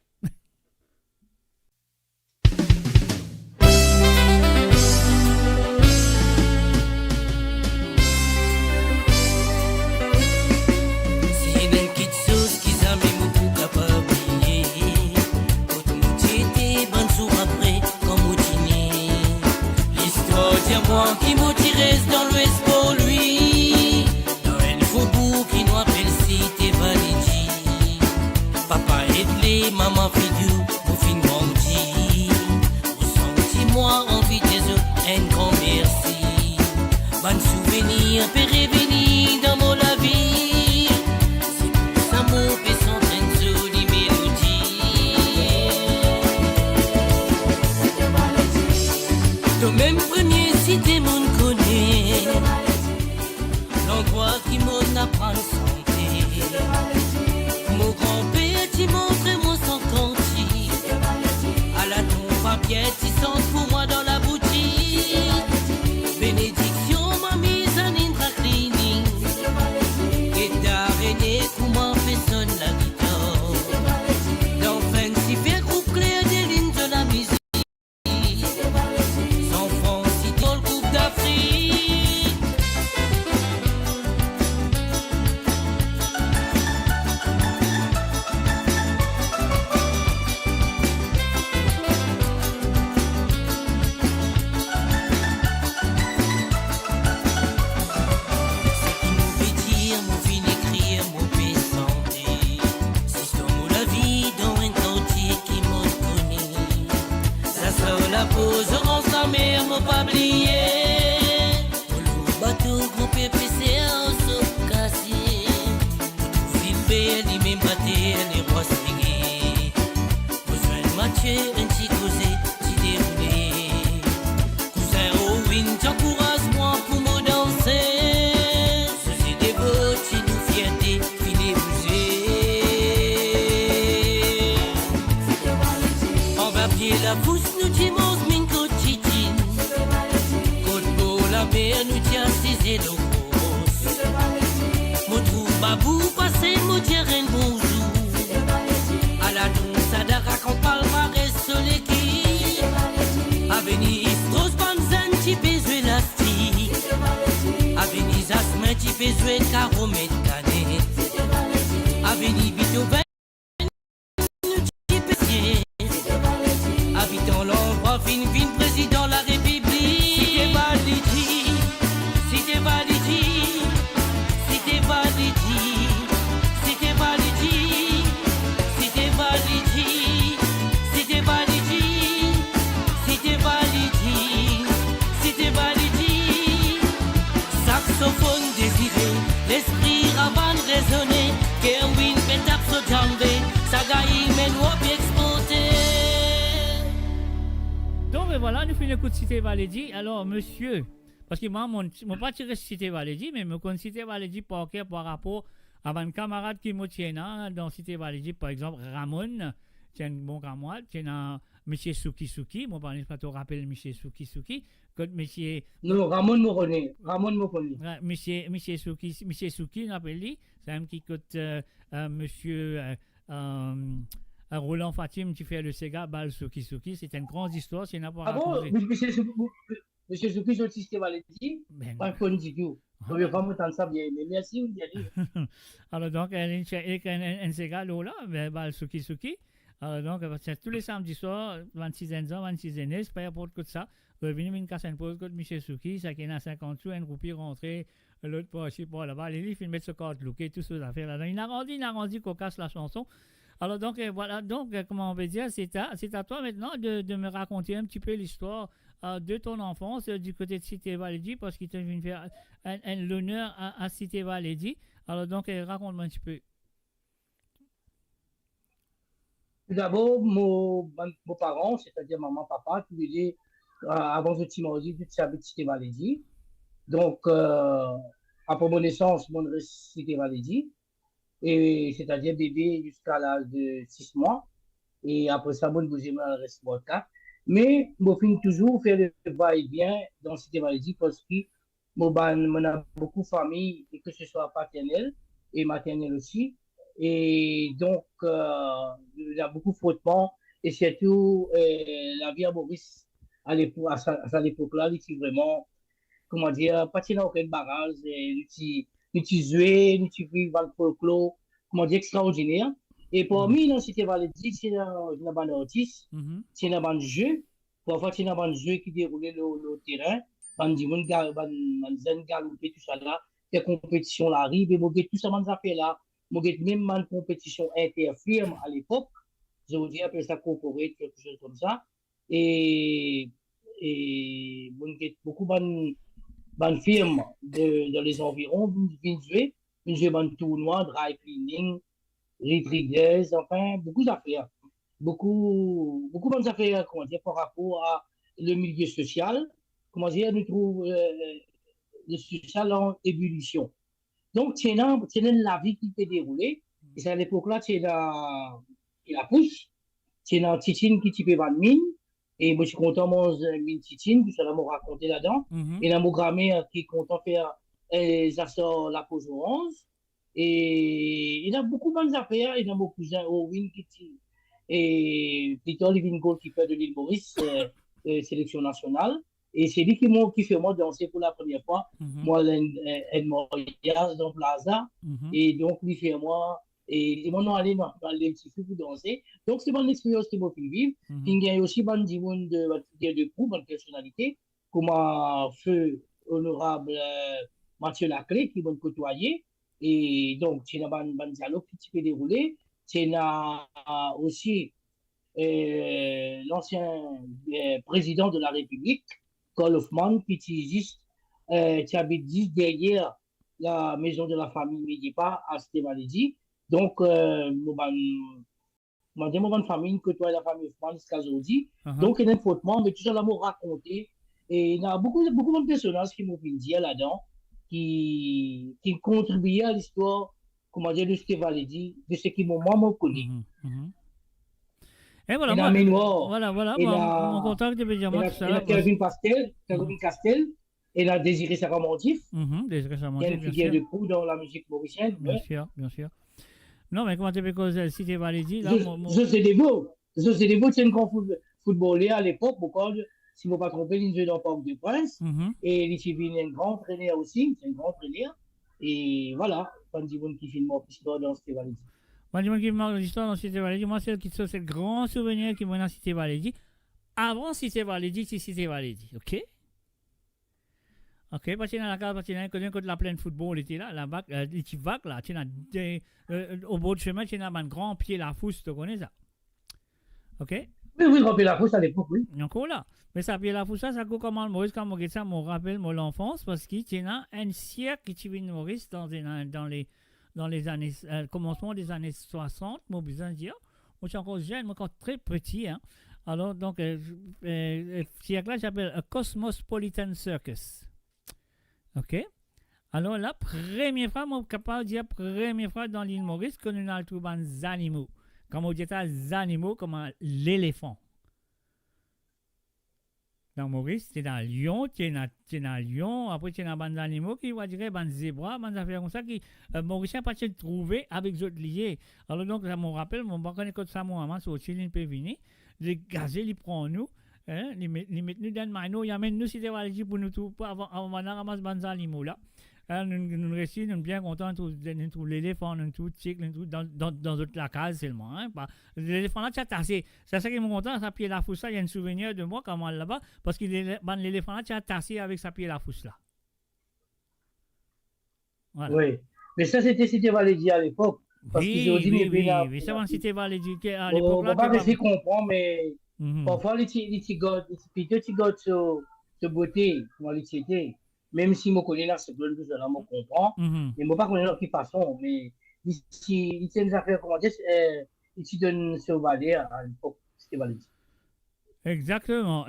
Si une petite chose qui s'amène beaucoup capable. Maman qui m'outirait dans l'ouest pour lui. Dans un faubourg qui nous appelle Cité Validi. Papa aide-les, maman figure, mon fin grandi. Vous sentez-moi envie des autres, un grand merci. Bon souvenir, peut revenir dans mon la vie. C'est pour ça mon père s'entraîne sur les mélodies. Dans même premier cité, mon connaît. L'endroit qui m'en apprend santé. Mon grand-père t'y montre moi sans compter. À la tombe papier t'y sens pour moi dans la boutique. Bénédiction m'a mise en intraclining. Et d'araignée comment fait sonne la guitare. D'enfin si fait groupe clair des lignes de la musique. Sans France si dans le groupe d'Afrique. Pas oublier le bateau gros PPC en saut cassé. Philippe dit même batté les rois swingés. Besoin de Mathieu un petit causé petit déroulé. Cousin Owen t'encourage-moi pour me danser. Ceci des beaux qui nous fierté filet bougé. On va pied la pousse nous dimos mine quotidien. Nous tient ces éloquos. Mon trou babou passé, mon terrain bonjour. À la tonsada raconte palmarès sur l'équipe. Avenue Istros Banzan, tu peux jouer l'élastique. Avenue Zasmin, tu peux jouer caromètre canette. Avenue Beethoven, tu peux jouer. Habitant l'endroit, fin président de la République. Cité Validi. Cité Validi, Cité Validi, Cité Validi, Cité Validi, Cité Validi, Cité Validi, Cité Validi. Saxophone désiré, l'esprit avant de résonner. Kerwin Petap so jambé, Sagaï Menwop exporté. Donc voilà, nous finissons le coup de Cité Validi. Alors monsieur, parce que moi, je ne pas tiré Cité Validi, mais je connais Cité Validi par rapport à un camarade qui me tient dans Cité Validi, par exemple, Ramon, c'est un bon camarade, c'est un monsieur Souki Souki, moi, je ne sais pas te rappeler monsieur Souki Souki, que monsieur... Non, Ramon me connaît. Ramon me connaît. Monsieur Souki, on appelle lui, c'est un qui coûte monsieur... Roland Fatim qui fait le Sega Bal Souki Souki, c'est une grande histoire, c'est n'a pas raconté. Monsieur Souki, je suis Validi, pas connu du tout. Je vais vraiment entendre ça bien, mais merci, vous y allez. Alors donc, un Sega Lola, Bal Souki Souki. Alors donc, c'est tous les samedis soirs, 26 ans, 26 années, c'est pas n'importe quoi de ça. Revenez une casse, une pause, comme Michel Souki, ça qui est à 50 sous, une roupie rentrée, l'autre pas aussi, pas là-bas, les livres, il met ce carte looké, tout ces affaires là. Il a rendu qu'on casse la chanson. Alors donc, voilà, donc, comment on peut dire, c'est à toi maintenant de me raconter un petit peu l'histoire de ton enfance du côté de Cité Validi, parce qu'il t'a venu faire l'honneur à Cité Validi. Alors donc, raconte-moi un petit peu. Tout d'abord, mes parents, c'est-à-dire maman, papa, tous les deux, avant de Timordi, tout habite Cité Validi. Donc, après mon naissance, mon Cité Validi. Et c'est-à-dire bébé jusqu'à l'âge de 6 mois. Et après ça, bon, j'ai mal reste pour 4. Mais, je finis toujours faire le va-et-vient dans Cité Validi parce que mon a beaucoup de famille, et que ce soit paternelle et maternelle aussi. Et donc, il y a beaucoup de frottements. Et surtout, la vie à Maurice, à cette époque-là, il était vraiment, comment dire, pas dans aucun barrage, nous jouer, nous vivre dans le folklore, comment dire, extraordinaire. Et parmi nous, Cité Validi, c'est une bande artiste, c'est une bande jeu. Parfois, c'est une bande jeu qui déroulait le terrain, Bandi moun zen galoupé tout ça là, des compétitions là arrivent et moi tout ça man ça fait là, moi même man compétition interfirme à l'époque, je vous dis après ça corporate quelque chose comme ça et moi beaucoup ban firme dans les environs viennent jouer ban tournoi dry cleaning, retriggers, enfin beaucoup d'affaires. Beaucoup bonnes affaires, comment dire, par rapport à le milieu social, comment dire, nous trouvons le social en ébullition. Donc, c'est la vie qui s'est déroulée, et c'est à l'époque-là, c'est la pousse, c'est dans Titine qui type van mine, et moi, je suis content, mon mine Titine, tout ça, là, m'a raconté là-dedans, et dans mon grammaire qui est content de faire, ça sort la pause orange, et il y a beaucoup de bonnes affaires, et dans mon cousin Owen qui et plutôt Living Goalkeeper de l'île Maurice, sélection nationale. Et c'est lui qui fait moi danser pour la première fois. Moi, Edmond Diaz dans Plaza. Et donc, lui fait moi. Et moi, non, aller dans les petits fous pour danser. Donc, c'est mon expérience qui m'a fait vivre. Il y a aussi bon dimanche de proue, bonne personnalité, comme feu honorable Mathieu Laclé, qui m'a côtoyé. Et donc, c'est un bon dialogue qui peut dérouler. C'est aussi l'ancien président de la République, Karl Hoffmann, qui habite juste derrière la maison de la famille Médépa à Stévalidi. Donc, moi, bonne famille, que toi, la famille Hoffmann jusqu'à aujourd'hui. Donc, il y a un frottement, mais tout ça, là, m'a raconté. Et il y a beaucoup de personnages qui m'ont dit là-dedans, qui contribuaient à l'histoire, comment dire, de Stévalidi, de ce qui moi connu. Et voilà, mon contact de dire moi tout ça. Il y a Kelvin Castel, et la Désiré Saramondif. Désiré Il y a une figure de proue dans la musique mauricienne. Bien sûr. Non, mais comment tu peux causer le cité Validi là José Deveau, c'est un grand footballeur à l'époque, si je ne me pas trompé, il jouait dans le Parc du Prince. Et il est un grand entraîneur aussi, c'est un grand entraîneur. Et voilà, quand il y a qui filme l'histoire dans Cité Validi. Quand il y a qui marque l'histoire dans Cité Validi, moi, c'est le grand souvenir qui m'a dans Cité Validi. Avant Cité Validi, c'est Cité Validi, ok? Ok, parce que dans la case, parce que quand la pleine football était là, là-bas, les petits vagues là, au bord du chemin, tu as un grand pied la fousse, tu connais ça? Ok? Oui, grand pied la fousse à l'époque, oui. Encore là. Mais ça pied la fousse, ça coûte comment le Maurice, quand on regarde ça, me rappelle l'enfance, parce qu'il y a un siècle qui vient de Maurice dans les années, commencement des années 60, moi, besoin de dire. Moi, je suis encore jeune, moi, encore très petit, hein. Alors, donc, ce siècle-là, j'appelle un Cosmopolitan Circus. OK? Alors là, première fois, moi, capable de dire première fois dans l'île Maurice, que nous avons trouvé des animaux. Comme on dit, des animaux comme l'éléphant. Dans Maurice, c'est dans Lyon, c'est dans Lyon, après c'est dans des animaux qui vont dire des zébras, des affaires comme ça qui Mauriciens pas trouvé avec les autres liés. Alors donc ça me rappelle, mon banque connaît comme ça mon maman sur Chili peut venir, les gazés ils prennent nous, les mettent nous dans le maino, ils amènent nous si des validés pour nous tout pour avant ramasser des animaux là. Nous réussissons, nous sommes bien contents de trouver l'éléphant, nous tout dans toute la case seulement. Hein. L'éléphant là, c'est ça qui est content, sa pied la fousse là, il y a un souvenir de moi comment là-bas, parce que l'éléphant là, tu as tassé avec sa pied la fousse là. Voilà. Oui, mais ça c'était Validi à l'époque. Oui, ça va c'était Validi à l'époque là. On va pas essayer de comprendre, mais parfois les petits gars de beauté, comment les c'était. Même si je connais là, c'est plein de choses là, je comprends. Mais je ne pas connaître de façon. Mais ici, il y a des affaires, comment dire, ici, donne ce valet à l'époque, c'était Validi. Exactement.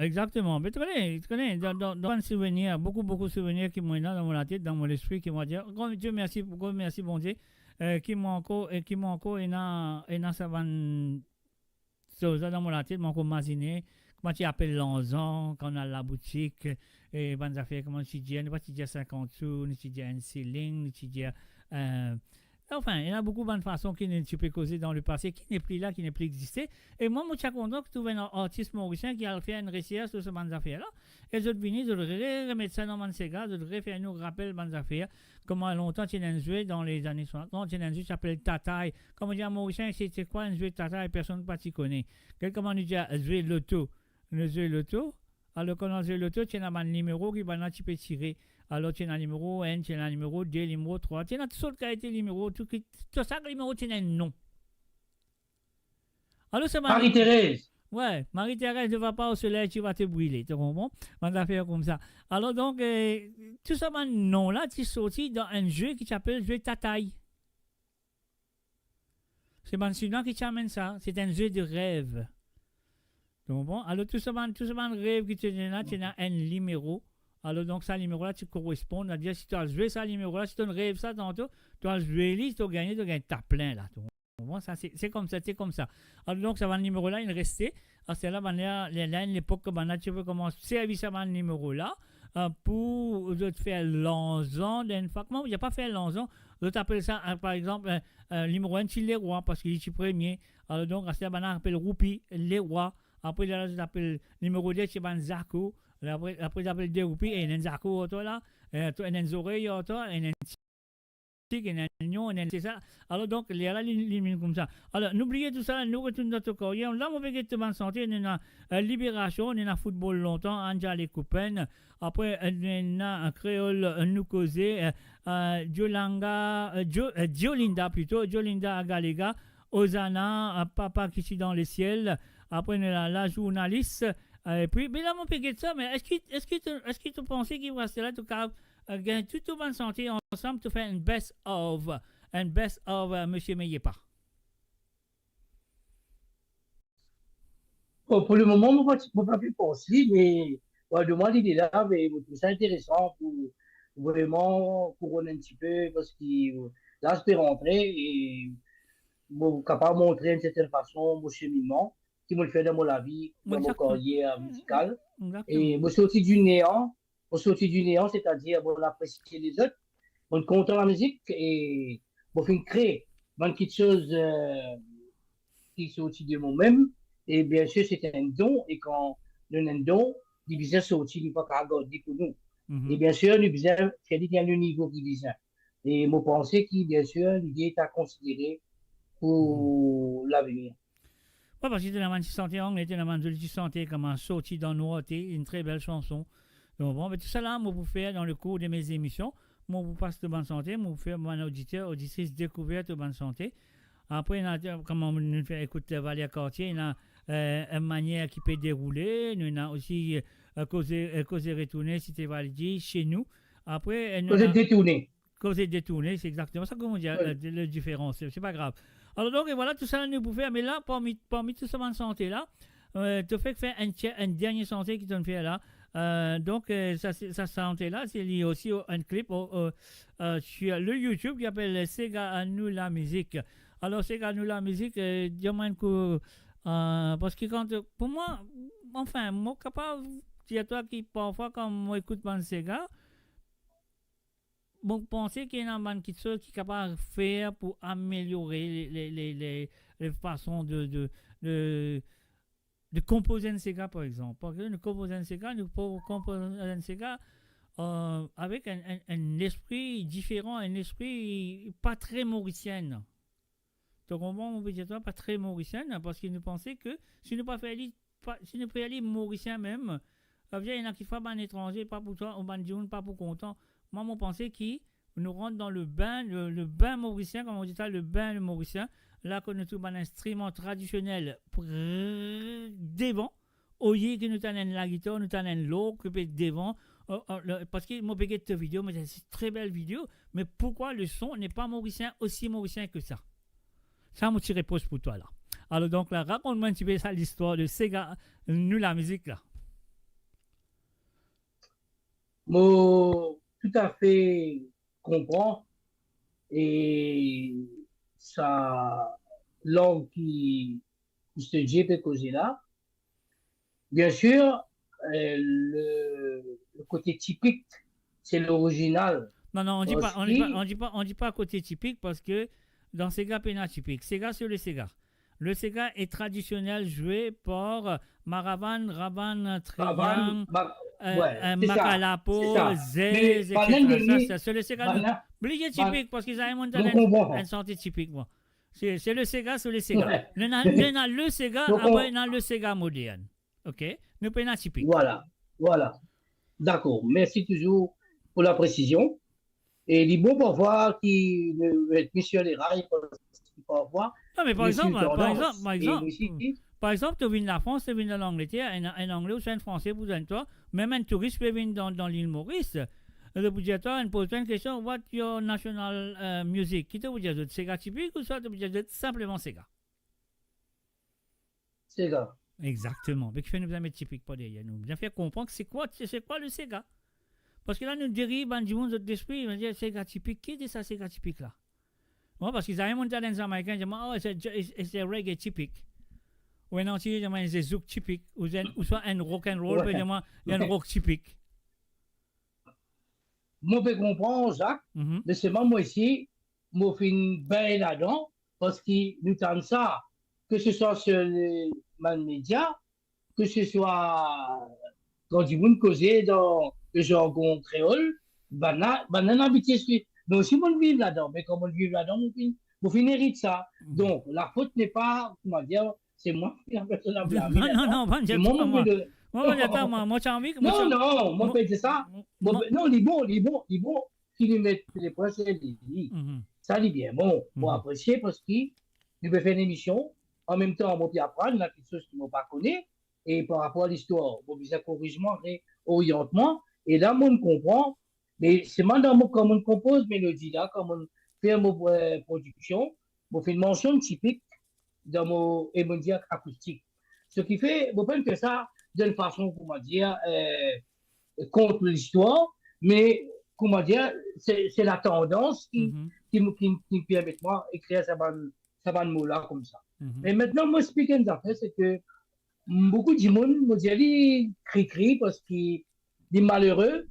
Mais tu connais, dans un souvenir, beaucoup de souvenirs qui m'ont dans mon tête, dans mon esprit, qui m'ont dit, grand Dieu, merci, bon Dieu, qui m'ont encore, et dans sa bonne chose dans mon tête, m'ont encore imaginé. Comment tu appelles l'anzan quand on a la boutique et bonnes affaires, comment tu dis, pas tu dis 50 sous, tu dis un ceiling, tu dis enfin, il y a beaucoup de bonnes façons qui tu peux causer dans le passé, qui n'est plus là, qui n'est plus existé. Et moi, je suis content que tu trouves un artiste mauricien qui a fait une recherche sur ces bonnes affaires-là. Et je venir, je remettre ça dans mon Sega, je refaire nous rappeler bonnes affaires. Comment longtemps tu as joué dans les années 60, tu as un jeu qui s'appelle Tataï. Comme on dit en mauricien, c'est quoi un jeu de Tataï, personne ne connaît. Comment on dit jouer l'auto? Le jeu loto, Alors, quand on joue l'auto, tu as un numéro qui va tu peux tirer. Alors, tu as un numéro 1, tu as un numéro 2, numéro 3. Tu as toutes sortes de numéros. Tout ça, numéro, tu as un nom. Alors, c'est Marie-Thérèse. Ouais, Marie-Thérèse ne va pas au soleil, tu vas te brûler. Tu comprends? On va faire comme ça. Alors, donc, tout ça, nom là, tu es sorti dans un jeu qui s'appelle jeu Tataï. C'est celui-là qui t'amène ça. C'est un jeu de rêve. Tu comprends? Alors, tout ça, rêve qui te donne là, tu as un numéro. Alors, donc, ça, numéro-là, tu corresponds. C'est-à-dire, si tu as joué ça, numéro-là, si tu as un rêve ça tantôt, tu as joué liste, tu as gagné, ta plein là. Ça, c'est comme ça, c'est comme ça. Alors, donc, ça va le numéro-là, il restait. À c'est là, l'époque, tu peux commencer à servir ça, le numéro-là, pour te faire l'anzon d'une fois. Moi, il n'y a pas fait l'anzon. Je t'appelle ça, par exemple, numéro 1, c'est les rois, parce qu'il est premier. Alors, donc, à ce là, on appelle Roupi, les rois. Après, là, je t'appelle numéro 2, c'est Zako. Après, j'appelle deux roupies, et il y a un Zako, là. Il y a un oreille, il y a un c'est ça. Alors donc, il y a là comme ça. Alors, n'oubliez tout ça, nous retournons notre carrière. Là, on va de bonne santé, on a Libération, on a football longtemps, Anja les copains. Après, on a un créole, nous causer, Diolinda plutôt, Diolinda Agalega, Osana, Papa qui est dans les ciels. Après, on a la journaliste. Et puis, mais là, mon pégué de ça, mais est-ce que tu pensais qu'il va rester là, tout cas, gagner toute bonne santé ensemble, tu fais un best of Monsieur Meyepa? Bon, pour le moment, je ne peux pas plus penser, mais ouais, de moi, l'idée là, mais je trouve ça intéressant pour vraiment couronner un petit peu, parce que là, je peux rentrer et capable de montrer d'une certaine façon mon cheminement, qui me le fait dans mon vie, dans mon carrière musicale. Et je suis sorti du néant. On sortit du néant, c'est-à-dire on apprécie les autres, on compte la musique et on fait créer quelque chose qui sortit de moi-même. Et bien sûr, c'est un don. Et quand on a un don, il besoin sortir, il ne pas qu'à garder pour nous. Et bien sûr, il besoin faire le niveau qui besoin. Et je pense que bien sûr, l'idée est à considérer pour l'avenir. Oui, parce que tu as santé, on était dans la santé comme un sorti dans nos une très belle chanson. Donc, bon, mais tout ça là, moi, vous faire dans le cours de mes émissions. Moi, vous passe de bonne santé, moi, vous faire mon auditeur, auditrice découverte de bonne santé. Après, comme on nous fait écouter Valérie Cartier, il y a une manière qui peut dérouler. Nous avons aussi causé retourner, si tu vas le dire, chez nous. Après, causé détourner. Causé détourner, c'est exactement ça qu'on dit, la différence. C'est pas grave. Alors, donc, et voilà, tout ça, nous pouvons faire. Mais là, parmi tout ça, bonne santé là, tu fais faire un dernier santé qui te fait là. Donc, ça santé là, c'est lié aussi à un clip sur le YouTube qui s'appelle Sega à nous la musique. Alors, Sega à nous la musique, dis-moi que parce que quand, pour moi, enfin, moi, capable, il y a toi qui, parfois, quand moi écoute mon Sega, bon, penser qu'il y a une petite chose qui est capable de faire pour améliorer les façons de composer un Sega, par exemple. Parce que nous composons un Sega, nous pouvons composer un Sega avec un esprit différent, un esprit pas très mauricien. Donc, au moment où on peut pas très mauricien, parce que nous pensons que si nous ne pouvons pas aller mauricien même, il y en a qui font un étranger, pas pour toi, ou un pas pour content. Moi, je pensais qu'ils nous rentrent dans le bain mauricien, comme on dit ça, le bain mauricien. Là, qu'on a tout un instrument traditionnel devant. Au lieu que nous avons la guitare, nous avons l'eau qui peut être devant. Parce que moi, j'ai cette vidéo, mais c'est une très belle vidéo. Mais pourquoi le son n'est pas mauricien, aussi mauricien que ça? Ça, moi, je réponse pour toi, là. Alors, donc, là, raconte-moi un petit peu ça, l'histoire de Sega, nous, la musique, là. Moi, tout à fait comprends. Et sa langue qui se dit peut causer là. Bien sûr, le côté typique, c'est l'original. Non, on dit pas côté typique parce que dans Sega, pénal typique. Sega sur le Sega. Le Sega est traditionnel joué par Maravan, Ravan, Trian, Makalapo, Zez, etc. C'est le Sega. Oubliez typique parce qu'ils ont un santé typique. Moi. C'est le Sega sur le Sega. On a le Sega, après on a le Sega moderne. OK? Nous prenons typique. Voilà. Voilà. D'accord. Merci toujours pour la précision. Et il est bon pour voir qui est monsieur les rails, pour voir Non, mais par monsieur exemple, tendance. Et nous par exemple, tu viens de la France, tu viens de l'Angleterre, un Anglais ou un Français, vous êtes toi, même un touriste peut venir dans l'île Maurice. Le budgétaire, il pose une question, what your national music? Qui te vous dit, Sega typique ou soit tu vous dit simplement Sega? Sega. Exactement. Mais qui fait nous mettre typique pas derrière nous. Bien fait comprendre que c'est quoi le Sega? Parce que là, nous dérive du monde d'esprit, on dit Sega typique. Qui dit ça, Sega typique là? Bon, parce qu'ils arrivent à monter dans les Américains, ils disent, oh, c'est reggae typique. Ou un entier, ils disent, c'est zouk typique. Ou soit un rock and roll, ils disent, il y a un rock typique. Moi, je comprends, Jacques, mais c'est moi ici, moi, je suis bien là-dedans, parce que nous avons ça, que ce soit sur les médias, que ce soit quand du monde causé dans le jargon créole, ben, on habitué, mais aussi, on vit là-dedans, mais comme on vit là-dedans, on hérite ça. Donc, la faute n'est pas, comment dire, c'est moi qui ai fait la blâme. Non, pas c'est moi. Moi, moi, je ça. Non, il est bon, qui lui met les procès, ça, il est bien bon, pour apprécier, parce qu'il peut faire une émission, en même temps, on peut apprendre, il y a quelque chose qu'il ne pas connaît, et par rapport à l'histoire, on peut faire corrigement, orientement, et là, on comprend, mais c'est maintenant comme on compose mélodie, là, comme on fait une production, on fait une mention typique dans mon émotion acoustique. Ce qui fait, on peut faire ça d'une façon, comment dire, contre l'histoire, mais, comment dire, c'est la tendance qui me permet moi d'écrire ça va mot-là comme ça. Mais maintenant, moi, expliquer une affaire, c'est que beaucoup de monde me dit, cri parce qu'il est malheureux,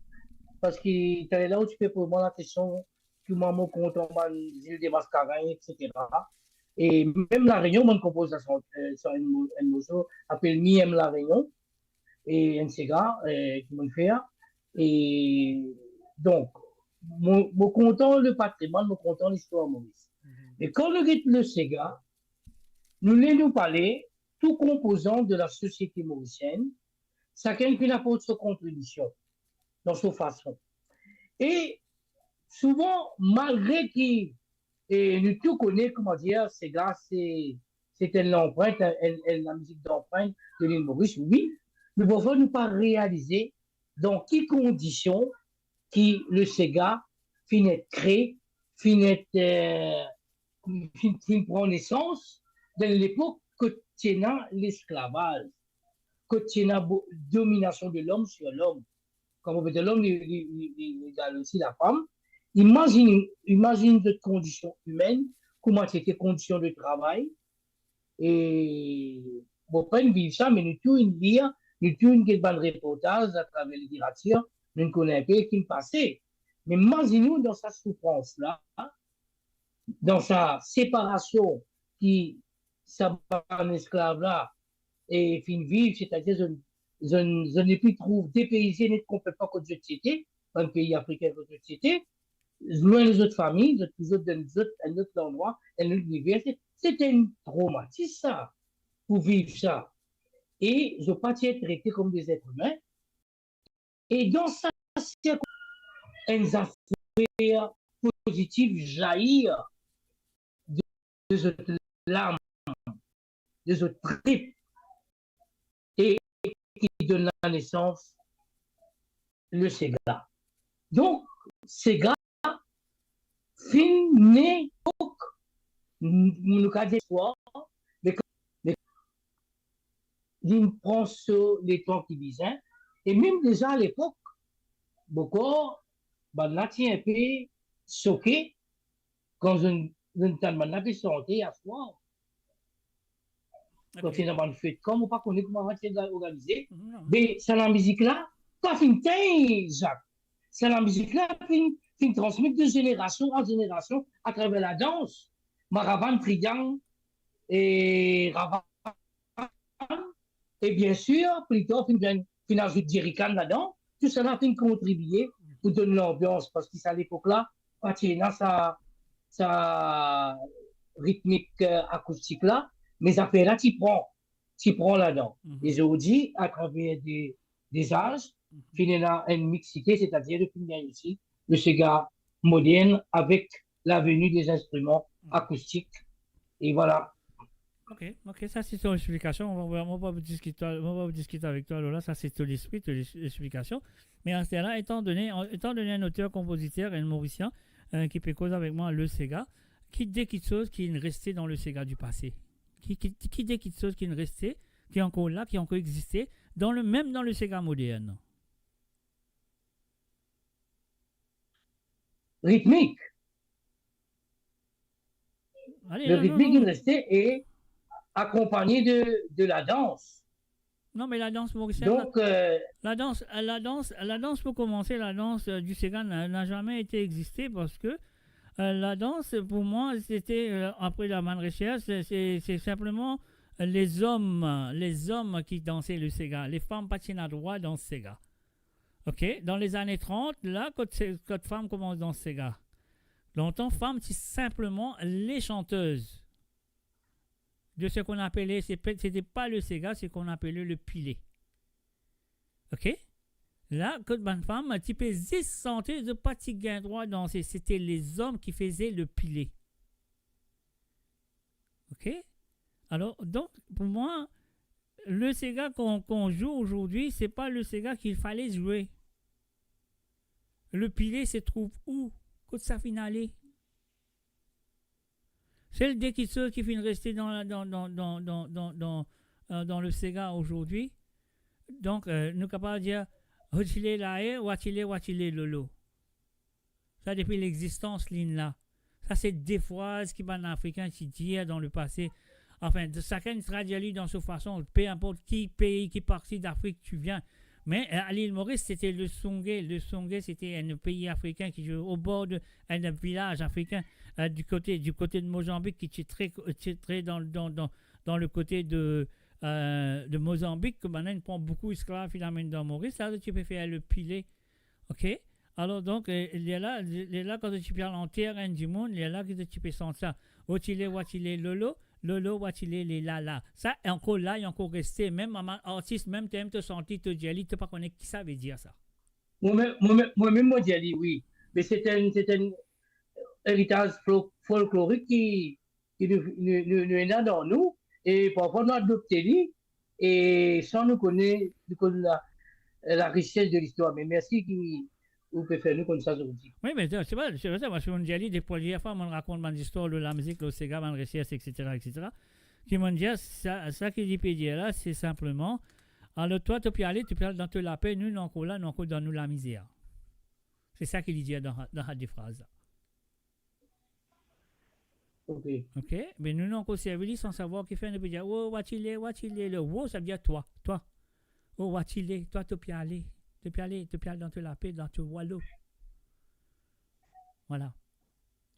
parce qu'il est là où tu fais pour moi la question, tout le monde compte en île des Mascarins, etc. Et même la Réunion, on compose sur un morceau appelé Miem la Réunion, et un Sega, qui m'ont fait. Et donc, mon content le patrimoine, mon content l'histoire Maurice. Et quand on regarde le Sega, nous allons parler tout composant de la société mauricienne, chacun qui apporte sa contribution dans sa façon. Et souvent, malgré que nous tous connaissons, comment dire, Sega, c'est une empreinte, la musique d'empreinte de l'île Maurice, oui, mais parfois nous pas réaliser dans quelles conditions qui le Sega finit créé, finit prend naissance dans l'époque que tient l'esclavage, que tient la domination de l'homme sur l'homme. Comme on veut dire l'homme, il a aussi la femme. Imagine cette condition humaine, comment c'était conditions de travail. Et bon, pas une vivre ça, mais nous tous une lire, nous tous une bonne reportage à travers les littératures, nous ne connaissons pas qui me passait. Mais imaginez-nous dans sa souffrance-là, dans sa séparation qui s'abat un esclave là et fin vivre, c'est-à-dire je n'ai plus trouvé dépaysé, n'est complètement comme société, dans le pays africain comme société, loin des autres familles, toujours dans un autre endroit, un autre univers. C'était un traumatisme, ça, pour vivre ça. Et je ne pas être traité comme des êtres humains. Et dans ça, une affaire positive jaillir de cette larme, de ce trip, et qui donne la naissance le Sega. Donc, Sega fin né nous cas d'espoir, mais il prend sur les temps qui disaient, et même déjà à l'époque, beaucoup, là, tient un peu choqué quand je ne pas santé à soi. Quand il y a un fait comme on pas connaît comment on va organiser, mais c'est la musique là, pas fin Jacques. C'est la musique là qui transmet de génération en génération à travers la danse. Maravan, Triang et Ravan. Et bien sûr, plutôt, fin ajoute Jerrycan là-dedans. Tout cela a contribué pour donner l'ambiance parce qu'à l'époque-là, Patina, sa rythmique acoustique là, mais après là, tu prends là-dedans. Et je vous dis, à travers des âges, finir une mixité, c'est-à-dire de finir ici le Sega moderne avec la venue des instruments acoustiques. Et voilà. Ok, ça c'est ton explication. On va pas discuter avec toi, Lola. Ça c'est ton esprit, ton explication. Mais en ce là étant donné un auteur, compositeur et un mauricien qui peut causer avec moi le Sega, qui dit quelque chose qui est resté dans le Sega du passé, qui dit quelque chose qui est resté, qui est encore là, qui a encore existé, même dans le Sega moderne. Rythmique. Allez, Le non, rythmique non. est resté et accompagné de la danse. Non, mais la danse mauricienne, Donc, la danse pour commencer, la danse du Sega n'a jamais été existée parce que la danse, pour moi, c'était, après la manne recherche, c'est simplement les hommes qui dansaient le Sega. Les femmes patinaient à droite dans le Sega. OK? Dans les années 30, là, quand femmes commencent dans le Sega, longtemps, femmes, c'est simplement les chanteuses de ce qu'on appelait, c'était pas le Sega, c'est qu'on appelait le pilé. OK? Là, quand une femme, tu peux sentir de pas gain droit danser. C'était les hommes qui faisaient le pilé. OK? Alors, donc, pour moi, le Sega qu'on joue aujourd'hui, c'est pas le Sega qu'il fallait jouer. Le pilé se trouve où? Quand ça finale? C'est le déquisseur qui finit rester dans le Sega aujourd'hui. Donc, nous sommes capables de dire Hotile là, Watile lolo. Ça, depuis l'existence, ligne là. Ça, c'est des phrases qui sont africains qui disent dans le passé. Enfin, chacun traduit dans sa façon, peu importe qui pays, qui partie d'Afrique tu viens. Mais à l'île Maurice, c'était le Songé. Le Songé, c'était un pays africain qui joue au bord d'un village africain du côté de Mozambique, qui est très dans le côté de Mozambique, que maintenant prend beaucoup d'esclaves, il amène dans Maurice. Là, tu peux faire le pilé. OK? Alors, donc, il y a là quand tu parles en terrain du monde, il y a là que tu peux sentir ça. Watile, lolo. Lolo, Watile, les lala. Ça, encore là, il est encore resté. Même un artiste, même tu aimes te sentir, te dire, tu ne pas connaître qui ça veut dire ça. Moi-même, moi, j'ai dit oui. Mais c'est un héritage folklorique qui nous est là dans nous. Et parfois, nous adoptons et sans nous connaître la richesse de l'histoire. Mais merci qui vous pouvez faire nous comme ça aujourd'hui. Oui, mais c'est pas ça. Parce qu'on dit des premières fois, on raconte des histoires de la musique, le Sega, la recherche, etc. Qui m'ont dit, ça qui dit dire là, c'est simplement, alors toi, tu peux aller dans la paix, nous, encore là, nous, encore dans nous la misère. C'est ça qu'il dit dans la phrase. OK. Mais nous, encore servi sans savoir qui fait, on peut dire, oh, Watile, le oh, ça veut dire toi. Oh, Watile, toi, tu peux aller. Tu peux aller dans la paix, dans ton wallo. Voilà.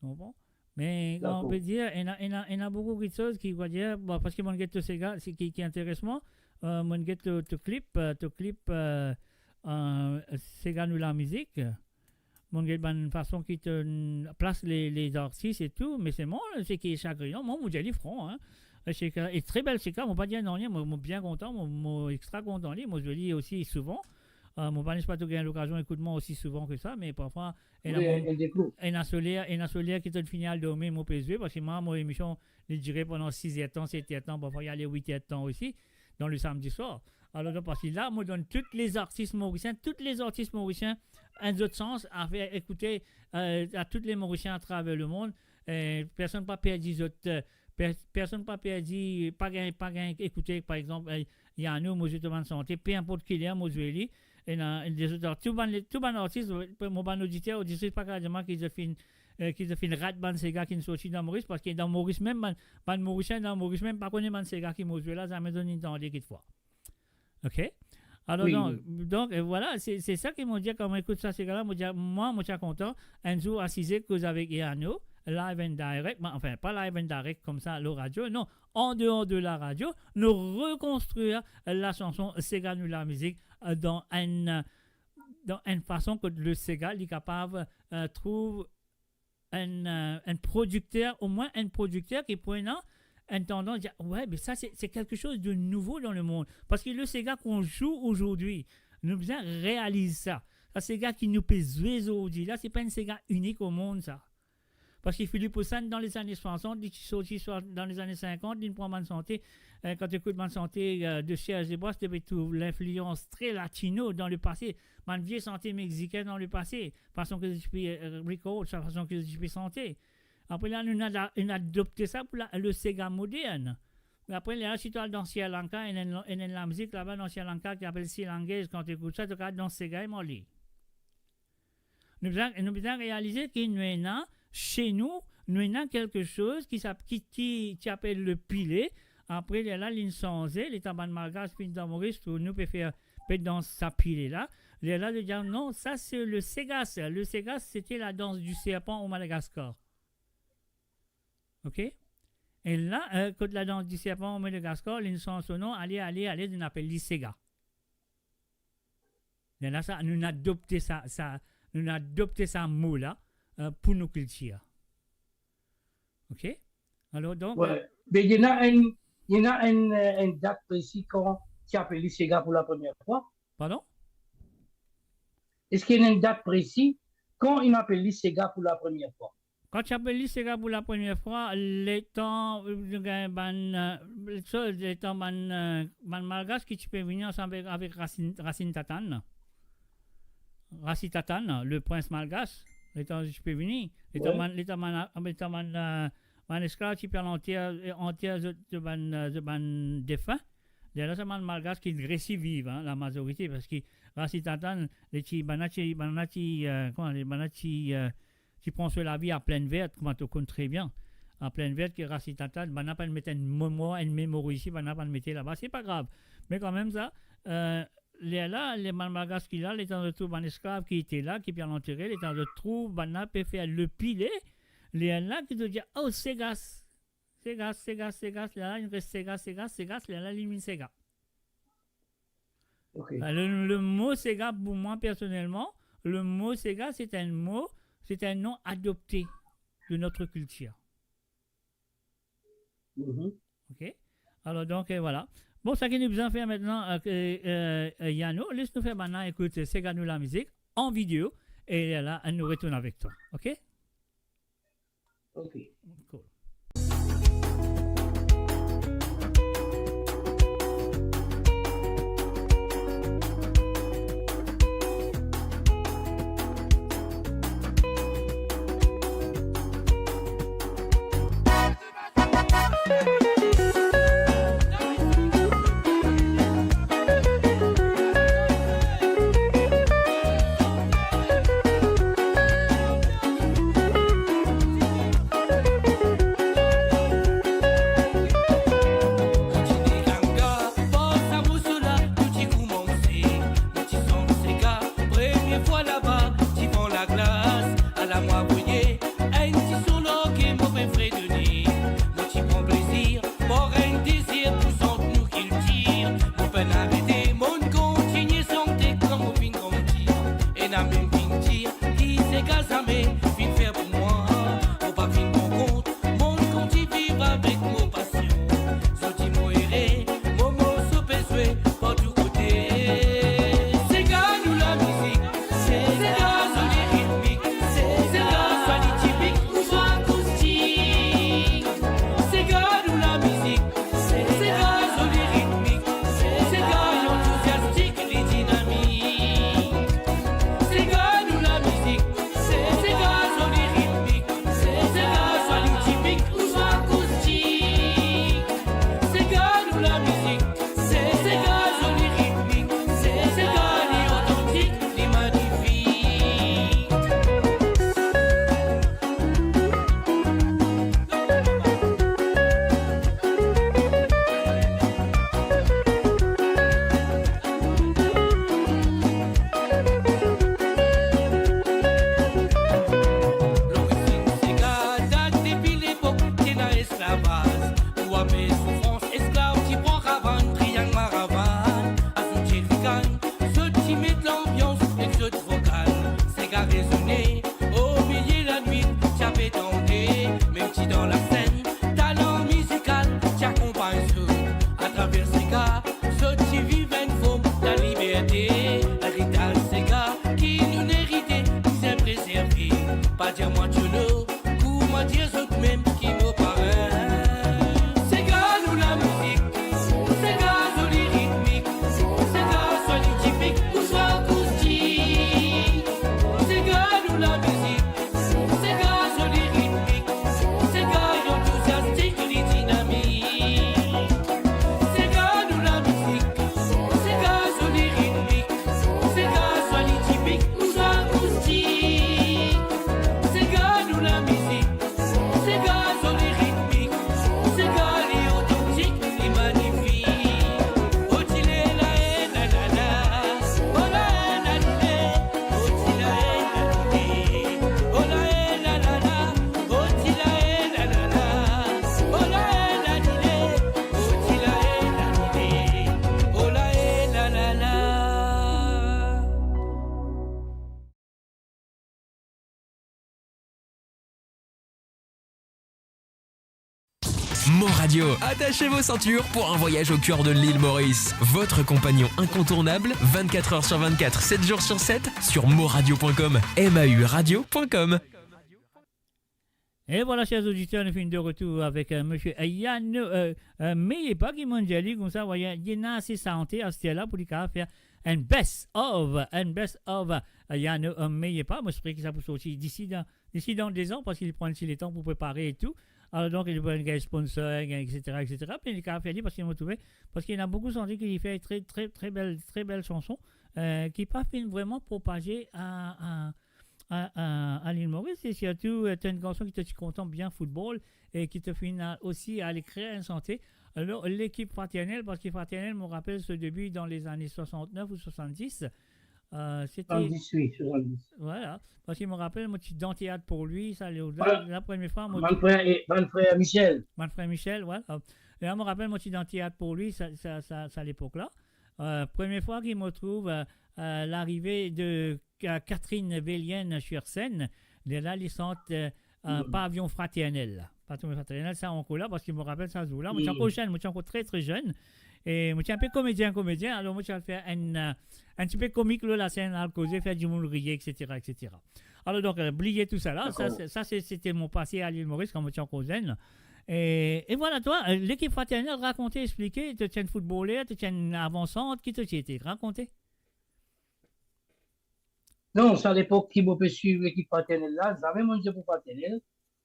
Bon. Mais on peut dire, il y a beaucoup de choses qui vont dire, bon, parce que mon get Sega, qui intéresse moi, mon get te clip, Sega nous la musique. Mon get une façon qui te place les artistes et tout, mais c'est moi, c'est qui est chagrinant. Moi, j'ai dit franc, hein. Et très belle Sega, moi pas dire non, moi bien content, moi extra content, moi je le lis aussi souvent. Mon panier pas tout gagner l'occasion écoute-moi aussi souvent que ça, mais parfois il y a solaire qui te finit à dormir mon PSV parce que moi mon émission je dirais pendant 6 temps 7 temps parfois il y a les 8 temps aussi dans le samedi soir. Alors parce que là moi donne tous les artistes mauriciens un autre sens à faire écouter à tous les Mauriciens à travers le monde. Personne pas perdu personne pas perdu pas gain écouter par exemple il y a nous moi je demande santé peu importe qui est moi je vais et des autres tout ban artistes mon ban auditeur pas carrément qu'ils ont fait une rate ban Sega qui ne sorti dans Maurice parce que dans Maurice même ban Mauricien dans Maurice même pas connaît ban Sega qui m'ont là ça me donne une temps quelquefois. OK? Alors donc voilà, c'est ça qu'ils m'ont dit quand on écoute ça ces gars-là, moi je suis content un jour assisé que vous avec Iano live and direct, enfin pas live and direct comme ça, la radio, non, en dehors de la radio, nous reconstruire la chanson Sega nous la musique dans une façon que le Sega est capable de trouver un producteur, au moins un producteur qui pourrait une tendance à dire ouais, mais ça c'est quelque chose de nouveau dans le monde. Parce que le Sega qu'on joue aujourd'hui, Nous besoin réaliser ça. Ça, c'est gars qui nous pèse aujourd'hui. Là, c'est pas une Sega unique au monde, ça. Parce que Philippe Poussin, dans les années 60, il sorti dans les années 50, il prend bonne santé. Quand tu écoutes bonne santé de Serge Desbois, tu tout l'influence très latino dans le passé. Ma vieille santé mexicaine dans le passé. Façon que je peux record, façon que je peux santé. Après là, on a adopté ça pour le Sega moderne. Après, là, si tu es dans Sri Lanka, il y a la musique là-bas dans Sri Lanka qui s'appelle Sri Lankaise. Quand tu écoutes ça, tu regardes dans Sega et Molly. Nous devons réaliser qu'il y a chez nous, nous avons quelque chose qui s'appelle le pilet. Après, là, l'insensé, les tabacs de malgache, puis dans Maurice, nous pouvons faire dans sa pile là. Là, de dire non, ça c'est le Segas. Le Segas, c'était la danse du serpent au Madagascar. OK? Et là, quand la danse du serpent au Madagascar, l'insensé, non, allez, on appelle les Sega. Et là, ça, nous avons adopté ça mot là. Pour nos cultures. OK? Alors, donc. Ouais. Mais il y a une date précise quand tu appelles le Sega pour la première fois. Pardon? Est-ce qu'il y a une date précise quand il appelle le Sega pour la première fois? Quand tu appelles le Sega pour la première fois, les temps malgaches qui tu peux venir ensemble avec Racine Tatane. Racine Tatane, le prince malgache. Les temps je peux venir. Les temps man esclave qui perd entière de ban défunt. Là, c'est man malgache qui réussit vivre, la majorité, parce que Racine Tatane, les banati qui prend sur la vie à pleine verte, comme tu connais très bien. À pleine verte, que Racine Tatane, n'a pas de mettre une mémoire ici, n'a pas de mettre là-bas, c'est pas grave. Mais quand même, ça. Les malgaches qui là, les temps de trouver un esclave qui était là, qui est bien enterré, les temps de trouver un peut faire le pilet, les là qui te disent oh Segas, là il reste Segas, là il Sega. Okay. Le mot Sega pour moi personnellement, le mot Sega c'est un nom adopté de notre culture. OK? Alors donc voilà. Bon, ça qui nous besoin faire maintenant, Yano, laisse-nous faire maintenant, écoute, Sega nous la musique en vidéo, et là, elle nous retourne avec toi. OK? OK. Cool. Mon Radio. Attachez vos ceintures pour un voyage au cœur de l'île Maurice. Votre compagnon incontournable, 24 heures sur 24, 7 jours sur 7, sur moradio.com, mauradio.com. Et voilà, chers auditeurs, nous finissons de retour avec monsieur Yann Meyepa qui m'a dit comme ça, voyez, il y a assez santé à ce là pour lui faire un best of Yann Meyepa. Moi, je prie que ça peut sortir d'ici dans 2 ans parce qu'il prend aussi le temps pour préparer et tout. Alors donc, il prend un sponsor, etc., etc. Puis il a fait parce qu'il m'a trouvé, parce qu'il y en a beaucoup senti qu'il fait très belles chansons qui pas vraiment propagées à l'île Maurice, et surtout tu as une chanson qui te contente bien football et qui te fait aussi à l'écrire en santé. Alors l'équipe fraternelle, parce que fraternelle me rappelle ce début dans les années 69 ou 70, c'était 70, oui, 70. voilà, parce qu'il me rappelle mon petit dans théâtre pour lui, ça Voilà. la première fois Mon frère Michel. mon frère Michel, voilà. Et là, je me rappelle mon petit dans théâtre pour lui, ça à l'époque-là. Première fois qu'il me trouve l'arrivée de Catherine Vélienne sur scène, de la licence Pavillon Fraternel. Pavillon Fraternel, ça encore là, parce qu'il me rappelle ça jour-là. Moi, je suis encore jeune, moi, je suis encore très jeune. Et moi, je suis un peu comédien. Alors, moi, je vais faire un petit peu comique, là, la scène, à causer, faire du monde rire, etc., etc. Alors, donc, oubliez tout ça là. C'était mon passé à l'île Maurice quand moi, je suis encore jeune. Et voilà, toi, l'équipe fraternelle, raconter, expliquer, tu tiens footballeur, tu tiens avançante, qui te été raconté? Non, c'est à l'époque qui m'a pu suivre l'équipe fraternelle là. J'avais mon jeu pour fraternelle.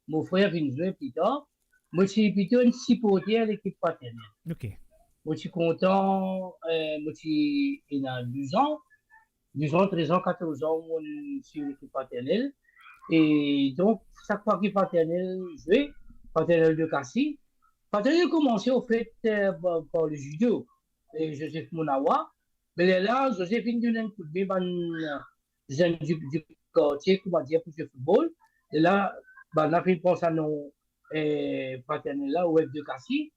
Mon frère vient jouer plus tard. Moi, je suis plutôt une supporter à l'équipe fraternelle. Ok. Moi, je suis content. Moi, je suis il y a 12 ans. 12 ans, 13 ans, 14 ans, moi, je suis l'équipe fraternelle. Et donc, chaque fois que fraternelle jouait, fraternelle de Cassis, fraternelle a commencé au fait par le judo. Et Joseph Mounawa. Mais là, Joseph vient de donner un coup de main jeunes du quartier, comment dire, pour le football. Et là, on a fait une pense à nos partenaires là, au F de Cassis.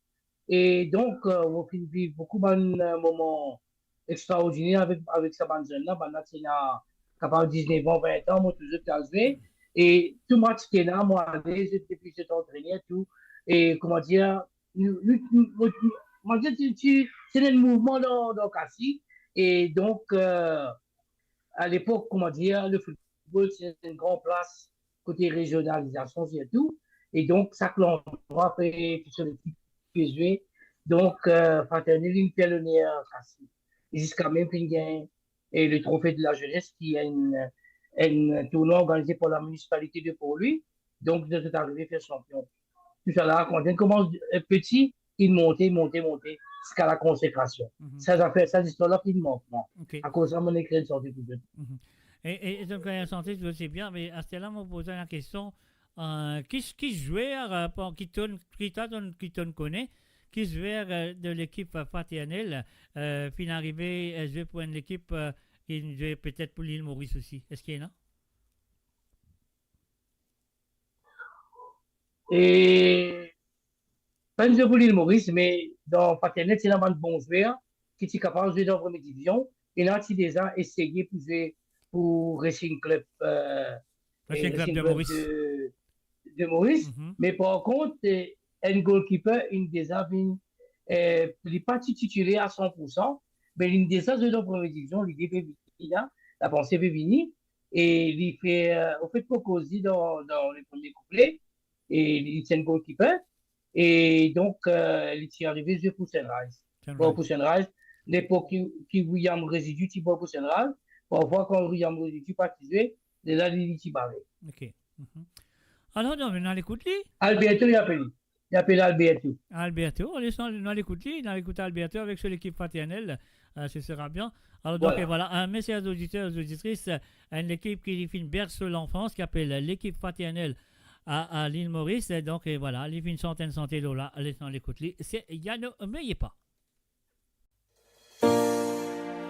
Et donc, on a vécu beaucoup de moments extraordinaires avec sa bande jeune là. On a capable de 19 ans, 20 ans, moi, toujours joué. Et tout match qui est là, moi, j'étais depuis cet entraîneur, tout. Et comment dire, c'est un mouvement dans Cassis. Et donc, à l'époque, comment dire, le football, c'est une grande place côté régionalisation et tout. Et donc, ça que l'endroit fait sur l'équipe qui jouait. Donc, Fraternel, il fait l'honneur jusqu'à même qu'il gagne le trophée de la jeunesse qui est un tournoi organisé par la municipalité de Port-Louis. Donc, de tout arrivé à faire champion. Tout ça là, quand il commence petit, il montait jusqu'à la consécration. Ça fait ça, l'histoire-là, il manque. Okay. À cause de mon écrit de sortie tout de suite. Et donc, la santé, je sais bien, mais à ce là, je me posais la question qui joueur qui te connaît, qui joueur de l'équipe fraternelle, puis arrivé jouer pour une équipe qui jouait peut-être pour l'île Maurice aussi. Est-ce qu'il y en a? Et pas une pour l'île Maurice, mais dans Fraternelle, c'est un bon joueur qui est capable de jouer dans la première division. Et là, il a déjà essayé pour jouer pour Racing Club, de Maurice. De Maurice. Mais par contre, un goalkeeper, il déjà il n'est pas titulaire à 100%, mais il déjà joué dans la première division, l'idée fait venir, la pensée fait venir, et il fait, au fait, Pocosi dans les premiers couplets, et il est un goalkeeper, et donc, il est arrivé jouer pour Sunrise. Pour Sunrise, l'époque qui William Résidu, tu vois pour Sunrise, pour voir quand William Résidu participait, déjà, il est barré. Ok. Alors, non, mais dans l'écoute, Alberto, il appelle Alberto. Alberto, dans l'écoute, Alberto avec sur l'équipe fraternelle, ce sera bien. Alors, donc, voilà, messieurs les auditeurs et auditrices, une équipe qui fait une berceau l'enfance, qui appelle l'équipe fraternelle à l'île Maurice. Donc, voilà, il fait une centaine santé là, dans l'écoute, c'est Yann Meyepa.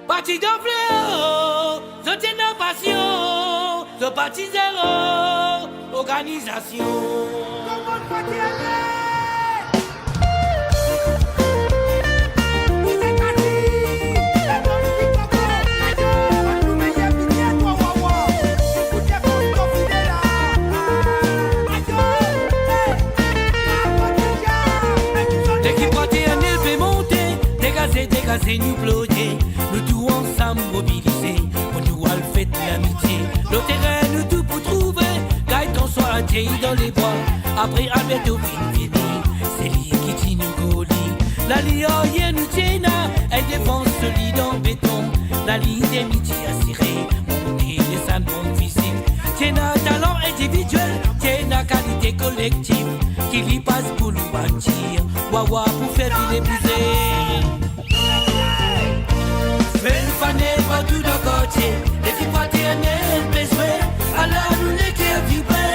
Parti de fléau, je tiens nos passions, je parti zéro, organisation. Comment faut-il ployer, nous tous ensemble mobilisés, pour nous à le fait de l'amitié. Le terrain, nous tout pour trouver, Gaëtan soit atterri dans les bois, après Alberto fini, c'est lui qui tient nous goli. La ligne nous tient, elle défense solide en béton, la ligne d'amitié assurée, mon nez et sa bonne physique. Tiens un talent individuel, tiens un qualité collective, qui lui passe pour nous bâtir, wawa pour faire du l'épouser. Fais le fané partout dans le quartier, les filles paternelles, besoin, alors nous les qui a vibré.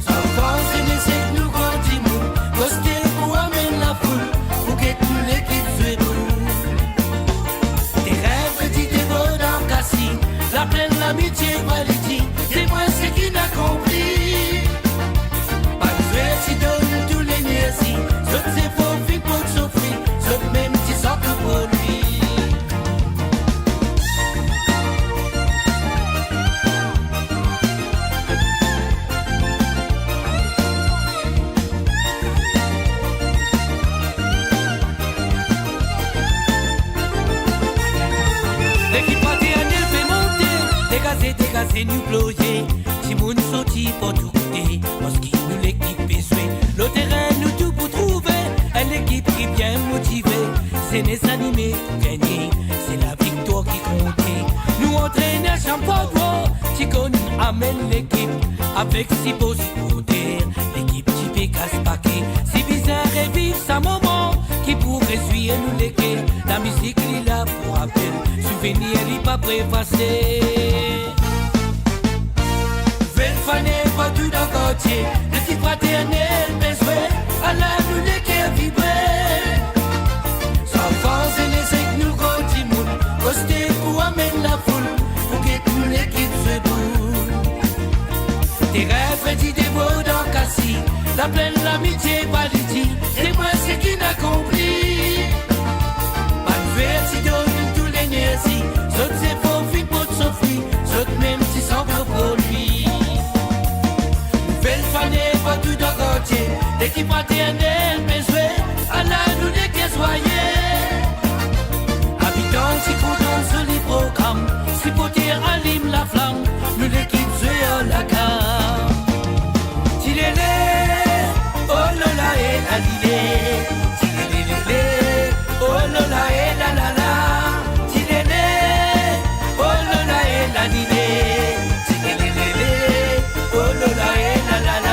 Sans force, c'est que nous continuons, coster pour amener la foule, pour que tous l'équipe soit nous. Tes rêves, petits dévots dans Cassis, la pleine l'amitié, qualité, c'est moi ce qui n'a compris. Pas de fait, si donne tous les niaisis, sauf c'est faux, fit pour souffrir, sauf même si sans que pour lui. Dégazer nous ployer, si moun sorti pour tout goûter, parce qu'il nous l'équipe besoin. Le terrain nous tout pour trouver, une équipe qui est bien motivée. C'est les animés pour gagner, c'est la victoire qui compte. Nous entraîneurs champagne, si qu'on amène l'équipe, avec si beau supporter, l'équipe typée casse-paquet. Si bizarre et vive sa moment, qui pourrait suivre nous l'équipe. La musique il est là pour rappel, souvenir il pas préfacé. Fané partout dans le quartier, les filles fraternelles, besoin, alors nous les qui a vibré. Sans force, c'est que nous continuons, coster pour amener la foule, pour que toute l'équipe se boule. Tes rêves, petits dévots dans Cassis, la pleine l'amitié, qualité, c'est moi ce qui n'a compris. Pas de faire si donne tous les niaisis, saute c'est faux, fit pour te souffrir, saute même si sans pour lui. Partout dans le quartier, l'équipe maternelle, besoin, Allah nous les soyez. Habitants, si contents sur les programmes, si potier allume la flamme, nous l'équipe soit la gamme. Tilélé, oh là là et la lilé, tilélé, oh là là et la la la, tilélé, oh là là et la lilé, tilélé, oh là là et la la la.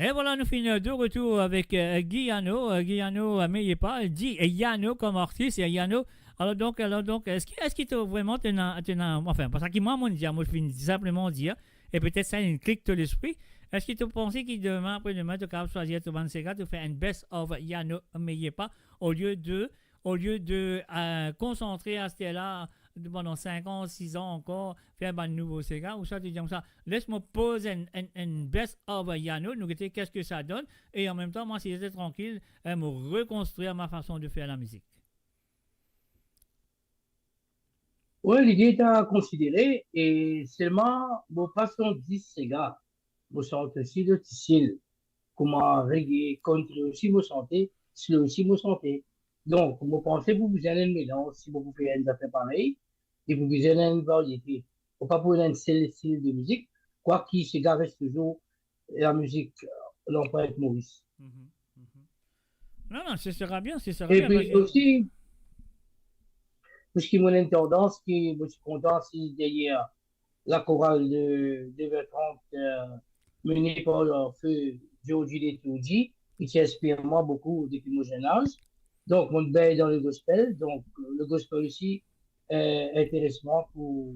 Et voilà, nous finissons de retour avec Guyano. Guyano, mais il n'est pas, il dit Yano comme artiste, et Yano. Alors donc, est-ce qu'il t'a vraiment enfin, parce que moi, je finis simplement dire, et peut-être ça, une clique de l'esprit. Est-ce qu'il t'a pensé qu'il demain, après-demain, tu vas choisir ton 25 tu fais un best of Yano, mais il n'est pas, au lieu de concentrer à ce là pendant 5 ans, 6 ans encore, faire un nouveau Sega, ou ça, tu dis comme ça, laisse-moi poser un best of Yano, nous regarder qu'est-ce que ça donne, et en même temps, moi, si j'étais tranquille, me reconstruire ma façon de faire la musique. Oui, l'idée est à considérer, et seulement, vos façons de dire Sega, vous sentez aussi de style, comment reggae, country aussi vous sentez, slow aussi vous sentez. Donc, vous pensez que vous avez un mélange, si vous pouvez faire une affaire pareille, et vous avez une variété. Faut pas pour un seul style de musique, quoi qu'il se reste toujours la musique, l'emploi avec Maurice. Non, ce sera bien, ce sera Et bien. puis aussi, pour ce qui est mon intendance, qui je suis content, si derrière la chorale de 9h30 menée par le feu Georgie Letouji, qui inspire moi beaucoup depuis mon jeune âge. Donc, mon bail dans le gospel. Donc, le gospel aussi intéressant pour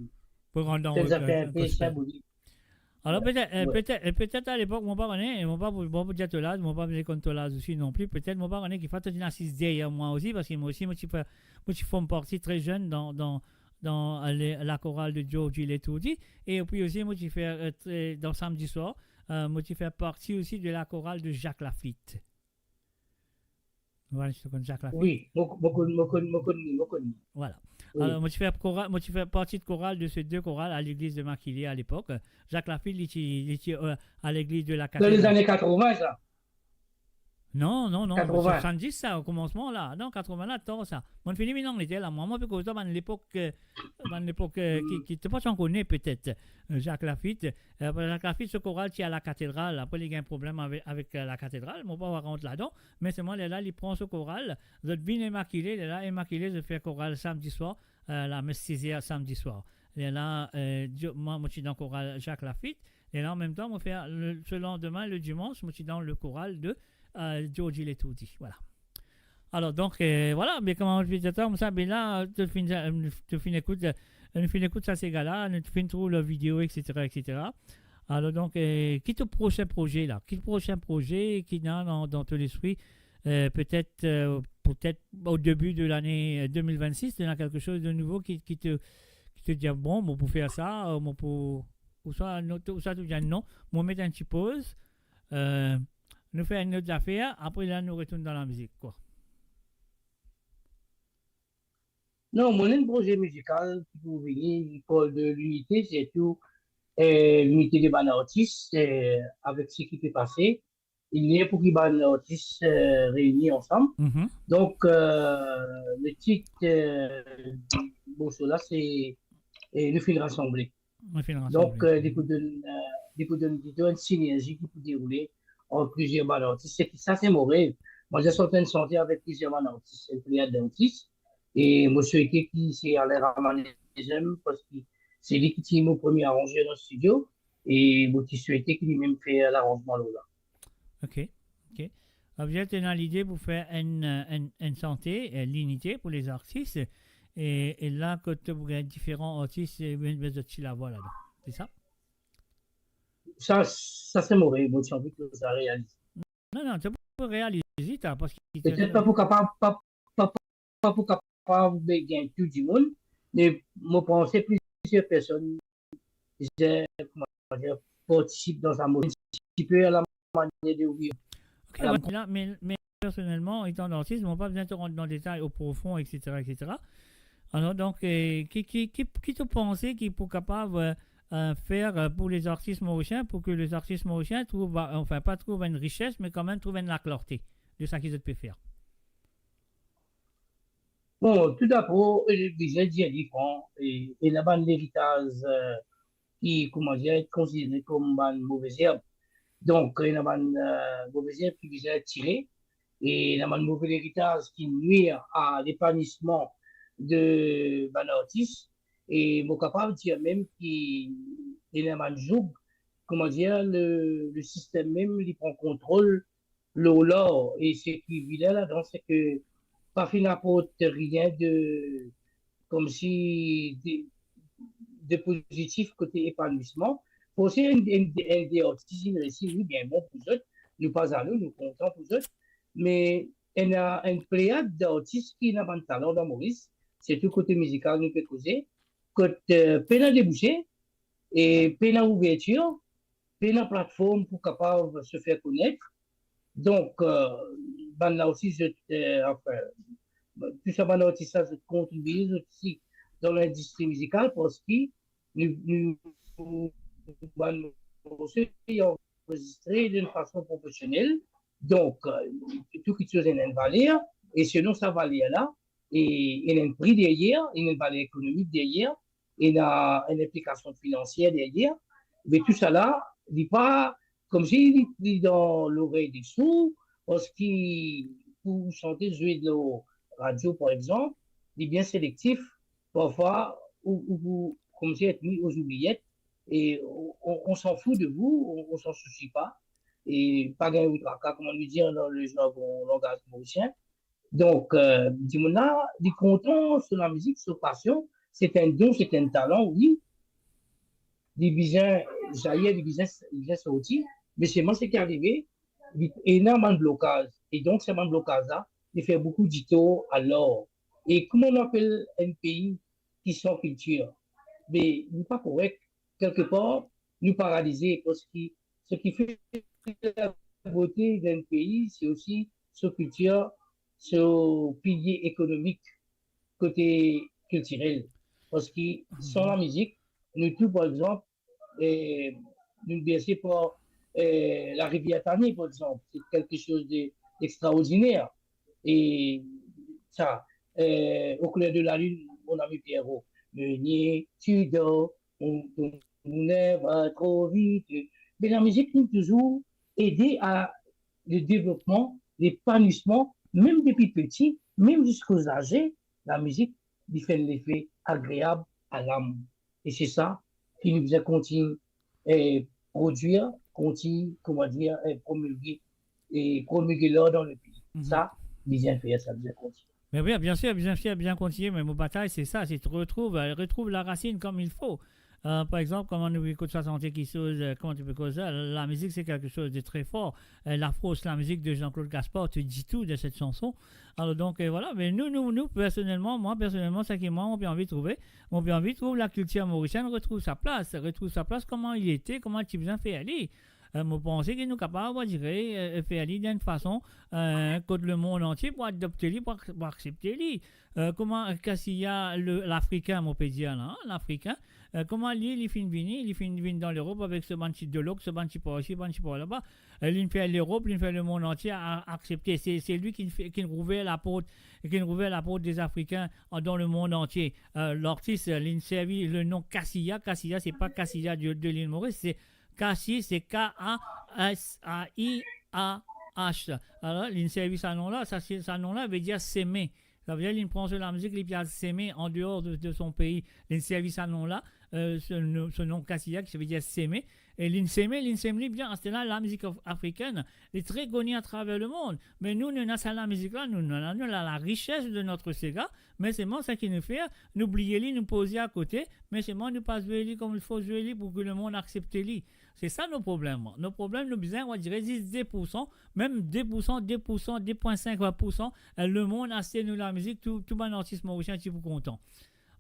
Pour rendre dans Ça fait un peu gospel. symbolique. Alors Ouais. peut-être à l'époque, mon parent, mon papa, bon, pour dire là, mon papa faisait contre là aussi non plus. Peut-être mon parent qui fait une assise derrière moi aussi, parce que moi aussi, moi, je fais partie très jeune dans la chorale de George Letourdi. Et puis aussi, moi, je fais dans samedi soir, moi, je fais partie aussi de la chorale de Jacques Lafitte. Voilà, je connais Jacques Lafitte. Oui, beaucoup. Voilà. Oui. Alors, moi, je fais partie de chorale de ces deux chorales à l'église de Maquilé à l'époque. Jacques Lafitte, il était à l'église de la Dans les cathédrale. années 80, ça. Non, 80. 70 ça, au commencement là. Non, 80 là, tant ça. Mon fini, maintenant, on était là. Moi, parce que dans l'époque, qui te pas qu'on connaît peut-être, Jacques Lafitte. Jacques Lafitte, ce choral qui est à la cathédrale. Après, il y a un problème avec la cathédrale. Mon papa rentre là-dedans. Mais c'est moi, là, il prend ce choral. Je viens immaculé, là, immaculé, je fais choral samedi soir, la messe 6 samedi soir. Et là, moi, je suis dans le choral Jacques Lafitte. Et là, en même temps, on fait ce lendemain, le dimanche, je suis dans le choral de George Letourdi, voilà. Alors donc voilà, mais comment je vais dire comme ça, mais là tu finis écoute ça ces gars-là, tu finis trouver la vidéo, etc. Alors donc qui est le prochain projet là, qui est le prochain projet qui est dans ton esprit, peut-être au début de l'année 2026, il y a quelque chose de nouveau qui te dit bon, pour faire ça, pour ou soit tu dis non, on met un petit pause. Nous faisons une autre affaire, après là, nous retournons dans la musique, quoi. Non, mon projet musical, qui vous venir, il parle de l'unité, c'est tout, l'unité des bandes artistes, avec ce qui s'est passé. Il y a pour les bandes artistes réunis ensemble. Mhm. Donc, le titre du morceau là, c'est Le fil rassemblé. On fait une Donc, rassemblée. des coups d'une synergie qui peut dérouler en plusieurs bandes artistes. Ça, c'est mon rêve. Moi, j'ai sorti une santé avec plusieurs bandes artistes, une pléiade d'artistes. Et moi, je souhaitais qu'il s'est allé ramener les jeunes parce que c'est lui qui est mon premier arrangeur dans le studio. Et moi, je souhaitais qu'il lui-même fait l'arrangement là. Ok. Alors, vous êtes dans l'idée pour faire une santé, l'unité pour les artistes. Et là, quand vous avez différents artistes, vous avez la voix là-dedans. C'est ça? Ça c'est mon rêve. Moi, j'ai envie que ça réalise. Non, tu peux réaliser ça parce qu'il Peut-être pas pour capable, pas pour capable de gagner tout du monde, mais moi, pensais plusieurs personnes participent dans un mode un petit peu à la manière de vivre. Ok, là, mais personnellement, étant artiste, on n'a pas besoin de rentrer dans le détail au profond, etc. Alors donc, qui te pensait qu'il est capable faire pour les artistes mauriciens, pour que les artistes mauriciens trouvent, enfin pas trouvent une richesse, mais quand même trouvent une la clarté de ce qu'ils peuvent faire. Bon, tout d'abord, j'ai dit différent, et la bande d'héritage qui, comment dire, est considérée comme une mauvaise herbe. Donc, il y a une mauvaise herbe qui vise à tirer, et il y a un mauvais héritage qui nuit à l'épanouissement de l'artiste. Et je suis capable de dire même qu'il y a un joug, comment dire, le système même, il prend contrôle, là, et ce qui est évident là-dedans, c'est que pas fait n'importe rien de, comme si, de positif côté épanouissement. Pour aussi, un des artistes, oui, bien bon pour eux, nous pas à nous contents pour eux, mais il y a une pléiade d'artistes qui n'ont pas de talent dans Maurice, c'est tout côté musical, nous peut causer, côté peine à déboucher, et peine à ouverture, peine à plateforme pour capable de se faire connaître. Donc, ben là aussi, enfin, tout ça, ben là aussi, ça, je contribue aussi dans l'industrie musicale parce que nous enregistré d'une façon professionnelle. Donc, tout quelque chose est une valeur, et selon sa valeur-là, et il y a un prix derrière, il y a une valeur économique derrière, il y a une implication financière derrière, mais tout ça là, il n'est pas, comme j'ai dit dans l'oreille des sourds, parce que pour chanter, jouer de la radio, par exemple, il est bien sélectif, parfois, ou comme j'ai été mis aux oubliettes, et on s'en fout de vous, on s'en soucie pas, et pas gagner ou tracas, comment lui dire dans le jargon langage mauricien. Donc, dis-moi là, du content sur la musique, sur passion, c'est un don, c'est un talent, oui, des business, j'allais des business sortis, mais c'est moi ce qui est arrivé, il y a énormément de blocage. Et donc, ces blocages-là, il fait beaucoup d'ito alors. Et comment on appelle un pays qui sans culture? Mais il n'est pas correct. Quelque part, nous paralyser parce que ce qui fait la beauté d'un pays, c'est aussi sa culture, ce pilier économique côté culturel. Parce que sans la musique, nous tous, par exemple, nous bercer par la rivière Tani, par exemple, c'est quelque chose d'extraordinaire. Et ça, au clair de la lune, mon ami Pierrot, Meunier, tu dors, on va trop vite. Mais la musique nous toujours aider à le développement, l'épanouissement, même depuis petit, même jusqu'aux âgés, la musique lui fait l'effet agréable à l'âme. Et c'est ça qui nous faisait continuer et produire, continuer, comment dire, et promulguer l'ordre dans le pays. Ça, bien fait, ça nous a continué. Mais oui, bien sûr, bien continuer, mais mon bataille, c'est ça, c'est retrouve la racine comme il faut. Par exemple, comment nous écoute sa santé qui chose, comment tu peux causer ça? La musique, c'est quelque chose de très fort. La musique de Jean-Claude Gaspard te dit tout de cette chanson. Alors donc, voilà, mais nous, personnellement, c'est qui moi, on a envie de trouver. On a envie de trouver la culture mauricienne, retrouve sa place, comment il était, comment tu bien fait aller. Je pense qu'il nous capable de faire d'une façon contre le monde entier pour adopter lui, pour accepter lui. Comment Cassia, l'Africain, mon peut dire là, l'Africain, comment lui, il finit dans l'Europe avec ce banchi de l'eau, ce banchi par ici, banchi par là-bas. Il fait l'Europe, il fait le monde entier à accepter. C'est lui qui rouvrait la porte des Africains dans le monde entier. L'artiste, il servi le nom Cassia. Cassia, c'est pas Cassia de l'île Maurice, c'est Cassis, c'est K-A-S-A-I-A-H. Alors, l'inservice à nom-là, ça nom-là veut dire s'aimer. Ça veut dire qu'il prend sur la musique, il a s'aimer en dehors de son pays. L'inservice à nom-là, ce nom Cassia, qui veut dire s'aimer. Et l'insemi, bien, c'est là la musique africaine est très connue à travers le monde. Mais nous avons la musique-là, nous avons la richesse de notre Sega, mais c'est moi ça qui nous fait, nous oublier, nous poser à côté, mais c'est moi nous pas jouer comme il faut jouer pour que le monde accepte lui. C'est ça nos problèmes. Nos problèmes, nous besoin, on dirait 10%, même 2%, 2,5%, le monde a nous la musique, tout bon artiste mauricien qui est content.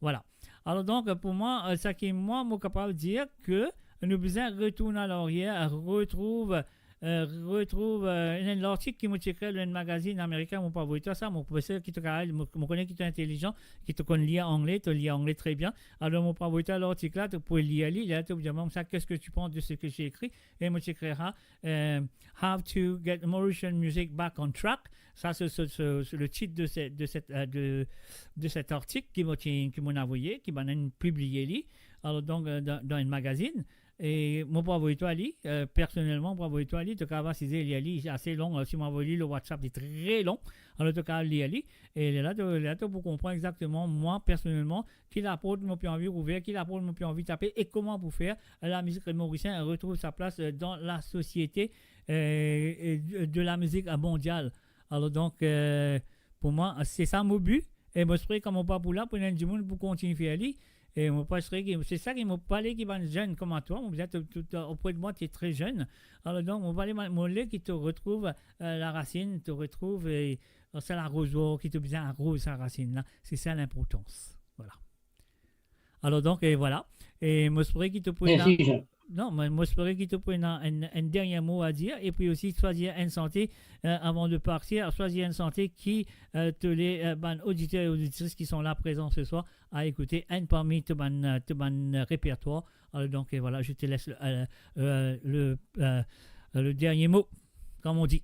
Voilà. Alors donc, pour moi, ça qui est moi, je suis capable de dire que nous besoin retourner à l'arrière, retrouve l'article qui m'a écrit dans un magazine américain, mon pas voir ça, mon professeur qui te connaît qui est intelligent, qui te connaît lire anglais, te lit anglais très bien. Alors mon pas voir l'article là, tu peux lire il y a tout dire ça, qu'est-ce que tu penses de ce que j'ai écrit et moi t'écrira How to get Mauritian music back on track. Ça c'est le titre de cet article qui m'a envoyé, qui m'a publié lui. Alors donc dans un magazine. Et mon bravo Ali, personnellement, bravo Ali, tu as c'est assez long. Si moi le WhatsApp est très long, alors tu as Ali, et là tu pour comprendre exactement, moi personnellement, qui apporte mon pied envie ouvert, qui apporte mon pied envie taper, et comment pour faire la musique mauricienne retrouve sa place dans la société de la musique mondiale. Alors donc, pour moi, c'est ça mon but, et moi je ferai comme mon papa là pour du monde pour continuer à faire ali. Et c'est ça qui m'a parlé qui est jeune comme toi. Auprès de moi, tu es très jeune. Alors donc, on va aller qui te retrouve la racine, te retrouve, et c'est la roseau qui te bien arrose sa racine là. C'est ça l'importance. Voilà. Alors donc, et voilà. Et moi, je qui te pourrait non, mais moi, je qu'il te prenne un dernier mot à dire et puis aussi choisir une santé avant de partir, choisir une santé qui te les auditeurs et auditrices qui sont là présents ce soir à écouter un parmi tout ban répertoire. Alors donc, et voilà, je te laisse le dernier mot, comme on dit.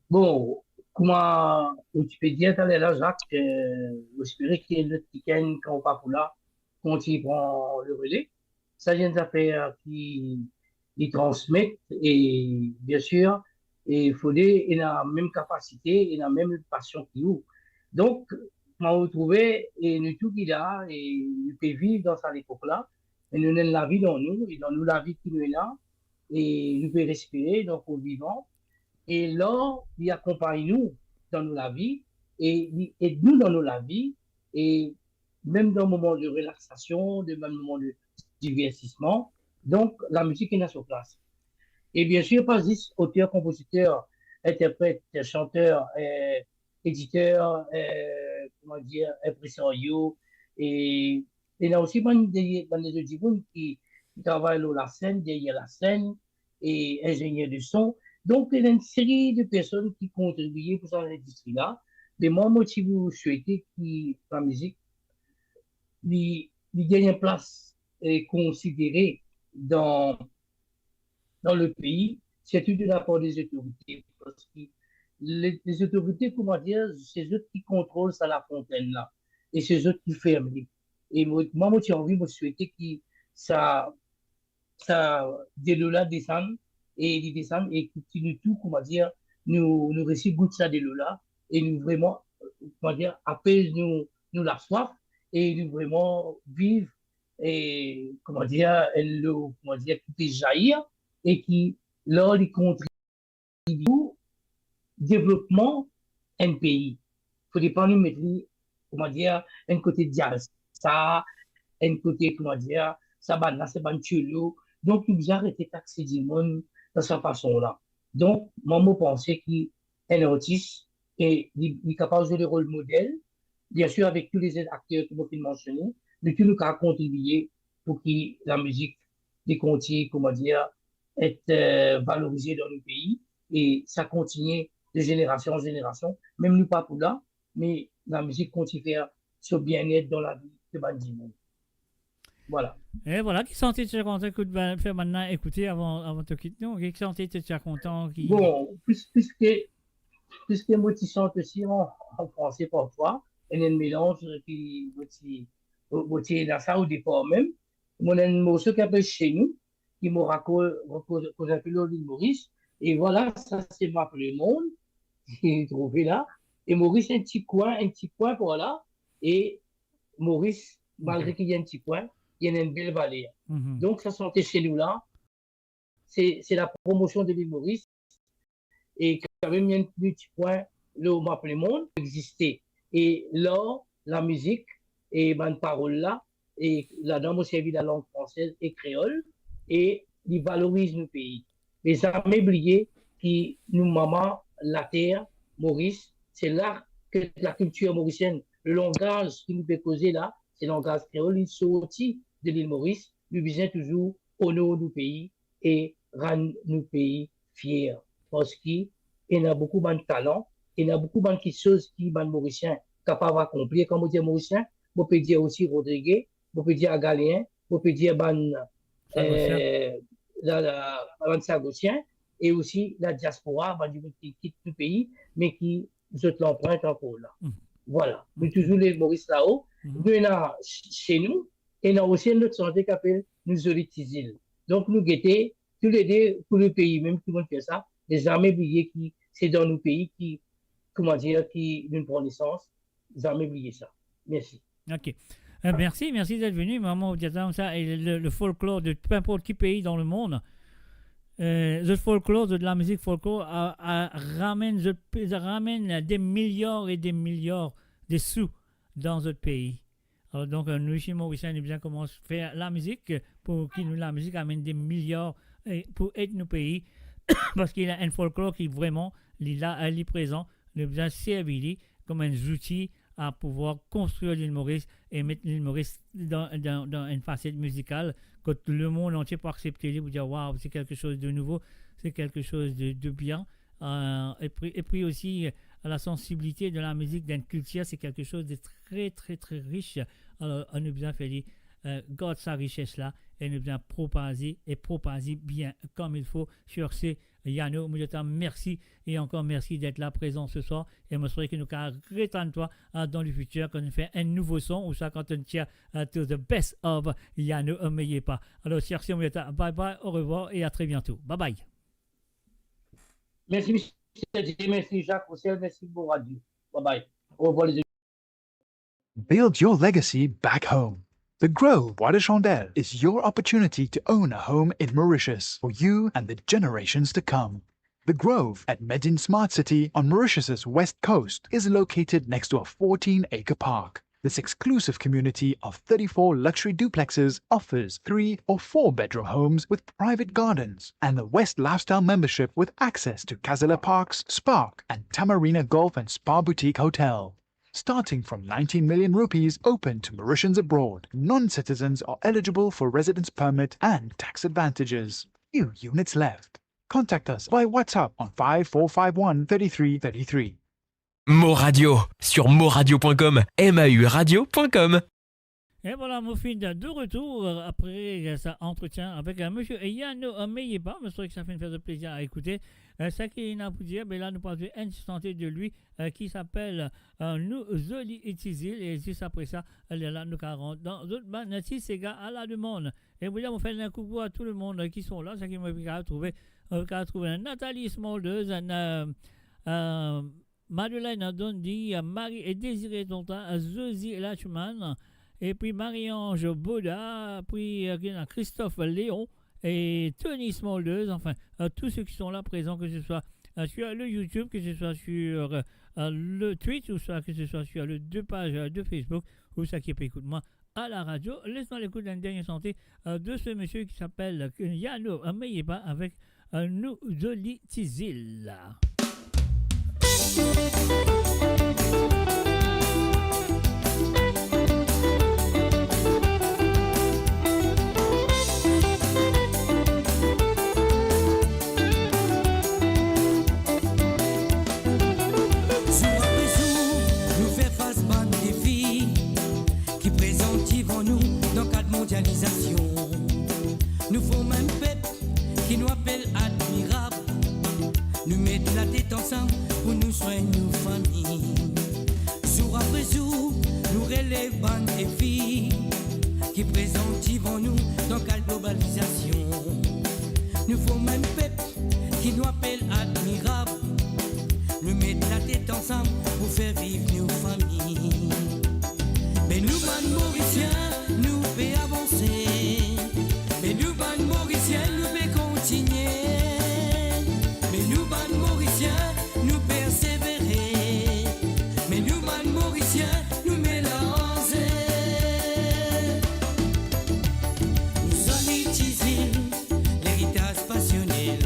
Bon, comment tu peux dire, là, Jacques, j'espère que le week-end, quand on part pour là, quand il prend le relais, ça vient d'affaires qui transmettent, et bien sûr, et il faut il a la même capacité, il a la même passion qu'il nous. Donc, m'a retrouvé, et nous tout qu'il a, et il peut vivre dans cette époque-là, et nous avons la vie dans nous, et dans nous la vie qui nous est là, et nous peut respirer, donc au vivant. Et là, il accompagne nous dans la vie et il aide nous dans la vie. Et même dans le moment de relaxation, de même moment de divertissement. Donc, la musique est là sur place. Et bien sûr, pas juste auteur, compositeur, interprète, chanteur, éditeur, comment dire, impresario. Et il y a aussi des gens qui travaillent sur la scène, derrière la scène, et ingénieurs de son. Donc, il y a une série de personnes qui contribuent pour cette industrie-là. Mais moi, si vous souhaitez que la musique gagne une place considérée dans le pays, c'est tout de la part des autorités. Parce que les autorités, comment dire, c'est eux qui contrôlent ça, la fontaine là. Et c'est eux qui ferment. Et moi, j'ai envie de souhaiter que ça, des là descendent et ils descendent et continuent tout, comment dire, nous réussissons goûter ça des là et nous vraiment, comment dire, apaisent nous la soif et nous vraiment vivre et, comment dire, comment dire, qui peut jaillir et qui, là, ils contribuent au développement d'un pays. Il ne faut pas nous mettre, comment dire, un côté diaspora, ça, un côté, comment dire, ça va là, c'est bantulo. Donc, nous arrêter de taxer du monde de cette façon-là. Donc, moi, je pense qu'un artiste est capable de jouer le rôle modèle, bien sûr, avec tous les acteurs que vous avez mentionnés, mais qui nous a contribué pour que la musique des continue, comment dire, être valorisée dans le pays et ça continue de génération en génération, même nous pas pour là, mais la musique continue à faire ce bien-être dans la vie de Bandimon. Voilà. Et voilà, qui sentait te content de faire maintenant écouter avant de te quitter, non? Qui sentait te content qui... Bon, puisque moi qui chante aussi en français parfois, il y a un mélange qui est dans ça au départ même. Mon a un morceau qui appelle Chez nous, qui m'a raconté l'île Maurice. Et voilà, ça c'est ma le monde, qui est trouvé là. Et Maurice, un petit coin pour là. Et Maurice, malgré qu'il y ait un petit coin, il y a une belle vallée. Donc, ça sentait chez nous là. C'est la promotion de l'île Maurice. Et quand même, il y a un petit point, là où le monde existait. Et là, la musique et ma parole là, et là-dedans, moi, servi la langue française et créole, et ils valorisent nos pays. Les jamais oublié qui nous, maman, la terre, Maurice, c'est là que la culture mauricienne, le langage qui nous peut causer là, c'est le langage créole, il sortit de l'île Maurice, nous visons toujours honorer nos pays et rendre nos pays fiers. Parce qu'il y a beaucoup de talent, il y a beaucoup de choses qui sont mauriciens capables d'accomplir. Comme on dit mauricien, on peut dire aussi Rodriguez, on peut dire Galien, on peut dire Sagossien, et aussi la diaspora, qui quitte le pays, mais qui jette l'empreinte encore là. Voilà. Mais toujours les Maurice là-haut. Nous, on a chez nous, et on a aussi une autre santé qui s'appelle nous Olitisil. Donc, nous guettons tous les deux pour le pays, même qui vont faire ça, les armées oubliées qui, c'est dans nos pays qui, comment dire, qui nous prend naissance, les armées oubliées ça. Merci. Ok. Merci d'être venu. Maman, ça, et le folklore de peu importe quel pays dans le monde. Le folklore de la musique folklore ramène des milliards et des milliards de sous dans notre pays. Alors donc, nous, chez Mauricien, nous bien commencer à faire la musique pour que la musique amène des milliards pour aider nos pays. Parce qu'il y a un folklore qui vraiment est présent, nous bien servi comme un outil à pouvoir construire l'île Maurice et mettre l'île Maurice dans une facette musicale que le monde entier peut accepter pour dire waouh, c'est quelque chose de nouveau, c'est quelque chose de bien. Et puis aussi la sensibilité de la musique d'une culture, c'est quelque chose de très très très riche. Alors on a bien fait garde sa richesse là et nous bien propager bien comme il faut sur ces Yano. Merci et encore merci d'être là présent ce soir et je souhaite que nous retenons toi dans le futur quand on fait un nouveau son ou ça quand on tient to the best of Yano n'oubliez pas. Alors cherchez bye bye, au revoir et à très bientôt. Bye bye. Merci Michel, merci Jacques Roussel, merci pour Radio. Bye bye. Au revoir les amis. Build your legacy back home. The Grove Bois de Chandelle is your opportunity to own a home in Mauritius for you and the generations to come. The Grove at Medin Smart City on Mauritius's west coast is located next to a 14-acre park. This exclusive community of 34 luxury duplexes offers 3 or 4 bedroom homes with private gardens and the West Lifestyle membership with access to Casella Parks, Spark and Tamarina Golf and Spa Boutique Hotel. Starting from 19 million rupees, open to Mauritians abroad. Non-citizens are eligible for residence permit and tax advantages. Few units left. Contact us by WhatsApp on 5451 3333. Mo Radio sur moradio.com, MAU radio.com. Et voilà, Moufine de retour après cet entretien avec monsieur Yanno Meyepa. Je trouve que ça fait une faire de plaisir à écouter. Ça qui n'a pas dire, mais là, nous parlons d'une santé de lui qui s'appelle Nous Zoli Itizil. Et juste après ça, elle est là, nous 40 dans d'autres bandes, c'est gars à la demande. Et vous dire, on fait un coucou à tout le monde qui sont là. Ça qui m'a trouvé Nathalie Smoldeuse, Madeleine Dondi, Marie et Désiré Tontin, Zozi Lachman. Et puis Marie-Ange Boda, puis Christophe Léon et Tony Smoldeuse, enfin tous ceux qui sont là présents, que ce soit sur le YouTube, que ce soit sur le Twitch, ou soit que ce soit sur les 2 pages de Facebook, ou ça qui peut écouter moi à la radio. Laisse-moi l'écoute d'une dernière santé de ce monsieur qui s'appelle Yanno Meyepa avec Nous Zoli Tizil. Nous faut même peuple qui nous appelle admirable. Nous mettons la tête ensemble pour nous soigner nos familles. Jour après jour, nous relèvons des filles qui présentent nous dans la globalisation. Nous faut même peuple qui nous appelle admirable. Nous mettons la tête ensemble pour faire vivre nos familles. Mais nous, ban Mauriciens, nous pouvons avancer. Mais nous, ban Mauriciens, nous pouvons continuer. Mais nous, ban Mauriciens, nous persévérer. Mais nous, ban Mauriciens, nous mélanger. Nous solitisons l'héritage passionnel.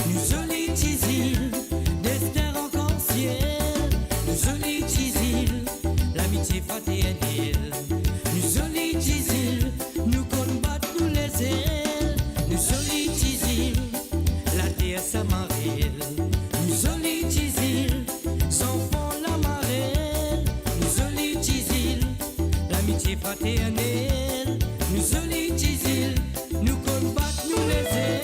Nous solitisons destin arc-en-ciel. Nous solitisons l'amitié fraternelle. Nous solitisons, nous combattons nous les ailes. Nous solitisons la terre samarelle. Nous solitisons, sans fond la marelle. Nous solitisons l'amitié fraternelle. Nous solitisons, nous combattons nous les ailes.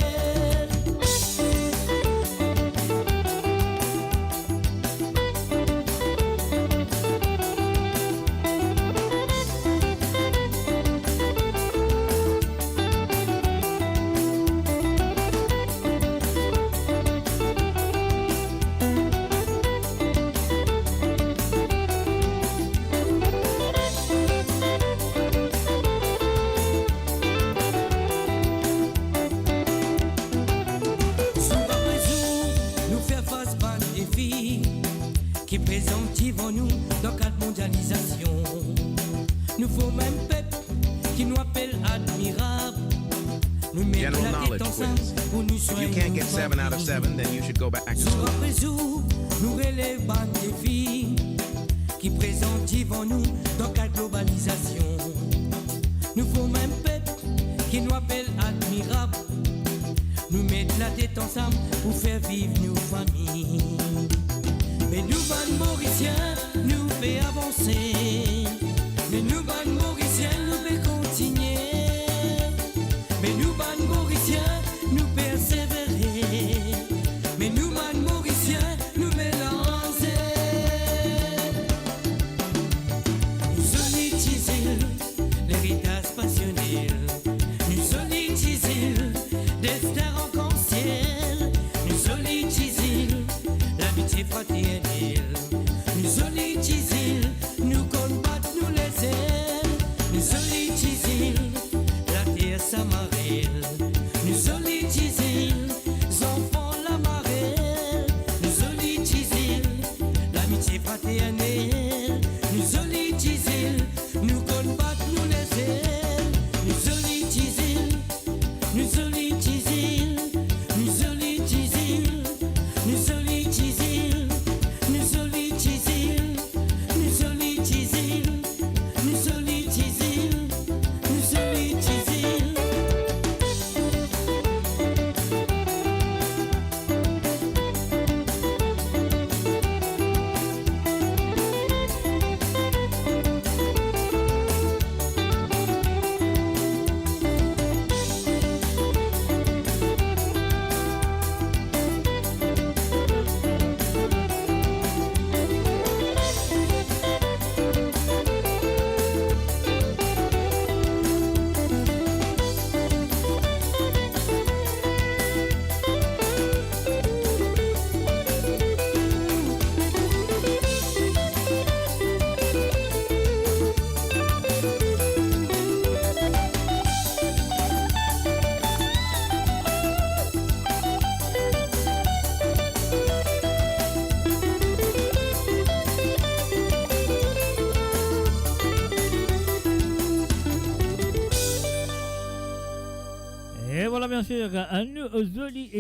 Qui présentent nous dans le cadre de mondialisation. Nous faut même peuple qui nous appelle admirable. Nous mettons General la tête knowledge ensemble quiz. pour nous If you soigner. can't get 7 out of 7, then you should go back to Jour school. après jour, nous relèvons des filles qui présentent nous dans le cadre de globalisation. Nous faut même peuple qui nous appelle admirable. Nous mettons la tête ensemble pour faire vivre nos familles. Mais nous, ban Mauriciens, nous fait avancer. Mais nous, ban Mauriciens, nous fait continuer. Mais nous, ban Mauriciens, nous persévérer. Mais nous, ban Mauriciens, nous mélanger. Nous solitisons l'héritage passionnel. Nous solitisons destin arc-en-ciel. Nous solitisons l'amitié fraternelle. Nous solitisons, nous combattons nous les ailes. Nous solitisons la terre samarelle. Nous solitisons, enfants la marelle. Nous solitisons l'amitié fraternelle. Nous solitisons Et voilà, bien sûr, un Nuzoli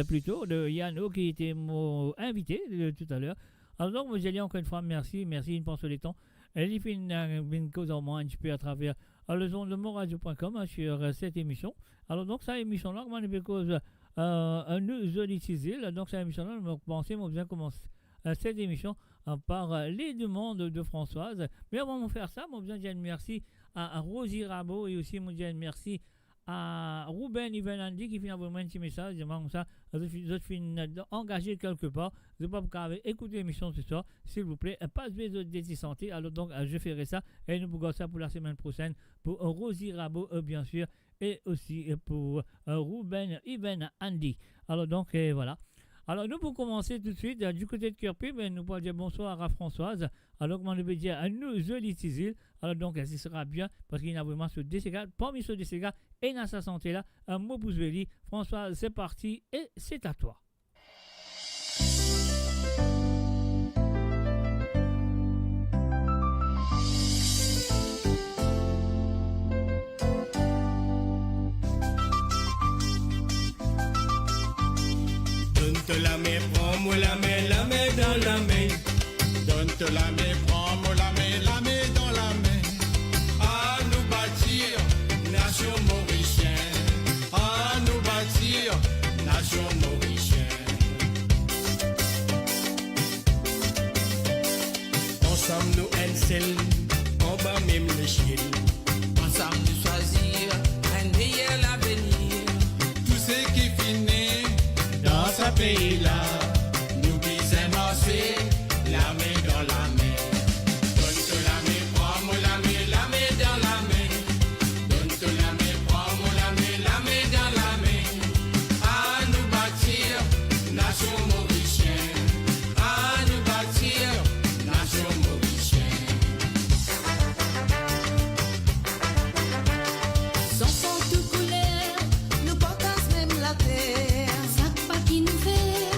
plutôt, de Yano, qui était mon invité tout à l'heure. Alors donc, vous allez encore une fois, merci, une pensée les temps. Elle y fait une cause en moins un petit peu à travers le zone de moradio.com sur cette émission. Alors donc, cette émission-là, comment on peut cause un Nuzoli donc cette émission-là, vous pensez, vous bien commencer cette émission par les demandes de Françoise. Mais avant de faire ça, moi, je dire merci à Rosie Rabot et aussi, moi, je merci à Ruben Ivanandi qui finit envoyer un petit message. Comme ça, je suis engagé quelque part. Je ne sais pas écouter l'émission ce soir. S'il vous plaît, pas de déti santé. Alors donc, je ferai ça et nous pouvons ça pour la semaine prochaine pour Rosie Rabot, bien sûr, et aussi pour Ruben Ivanandi. Alors donc, voilà. Alors, nous, pour commencer tout de suite, du côté de Kirpi, nous pouvons dire bonsoir à Françoise. Alors, comment on peut dire à nous, Zolitizil. Alors, donc, ce sera bien, parce qu'il y a vraiment ce DCK. Parmi ce DCK, et dans sa santé là, un mot pour Zveli. Françoise, c'est parti, et c'est à toi. Donne-te la main, prends-moi la main dans la main. Donne-te la main, prends-moi la main dans la main. À nous bâtir, nation mauricienne. À nous bâtir, nation mauricienne. Ensemble nous encel, en bas même le chien. Ensemble nous choisir un meilleur avenir. Tout ce qui finit dans ce pays-là, nous disons marcher, la main dans la main. Donne-te la main, prends-moi la main dans la main. Donne-te la main, prends-moi la main dans la main. À nous bâtir, nation mauricienne. À nous bâtir, nation mauricienne. Sans fond de couleur, nous partageons même la terre. Ça pas qui nous fait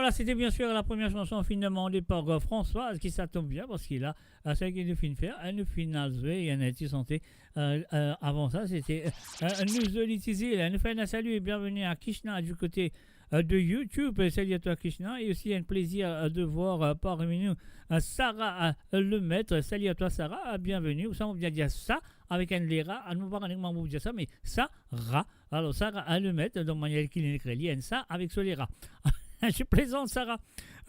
Voilà, c'était bien sûr la première chanson finement demandée par Françoise, qui ça tombe bien parce qu'il a celle qui nous finit faire, elle nous finit jouer, et elle a été santé. Avant ça, c'était nous l'utiliser. Elle nous fait un salut et bienvenue à Krishna du côté de YouTube. Salut à toi Krishna, et aussi un plaisir de voir parmi nous Sarah le maître. Salut à toi Sarah, bienvenue. Ça on vient dire ça avec un lera, on ne va pas dire ça, mais Sarah. Alors Sarah le maître, donc manière qu'il écrit ça avec ce lera. Je plaisante Sarah.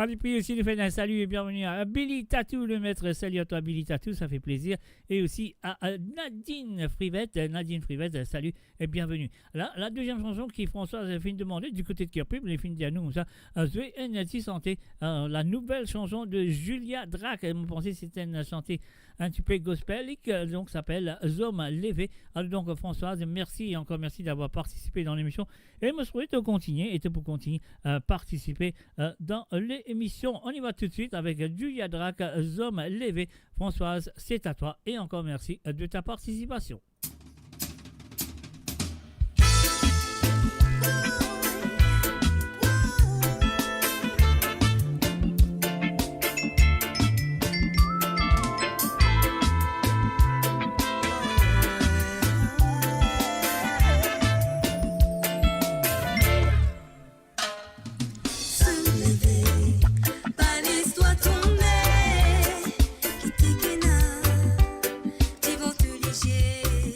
Et puis aussi nous fait un salut et bienvenue à Billy Tatou le maître. Salut à toi Billy Tatou, ça fait plaisir. Et aussi à Nadine Frivette. Nadine Frivette, salut et bienvenue. Là, la deuxième chanson qui Françoise a fait demander du côté de Kerpub, les films d'Anou, ça, Zoé Nati Santé, la nouvelle chanson de Julia Drac. Je pensais que c'était une santé un petit peu gospelique, donc s'appelle Zom Levé. Alors donc Françoise, merci et encore merci d'avoir participé dans l'émission. Et je me souhaite continuer et pour continuer à participer dans l'émission. On y va tout de suite avec Julia Drac, Zom Levé. Françoise, c'est à toi et encore merci de ta participation. Devant tous les yeux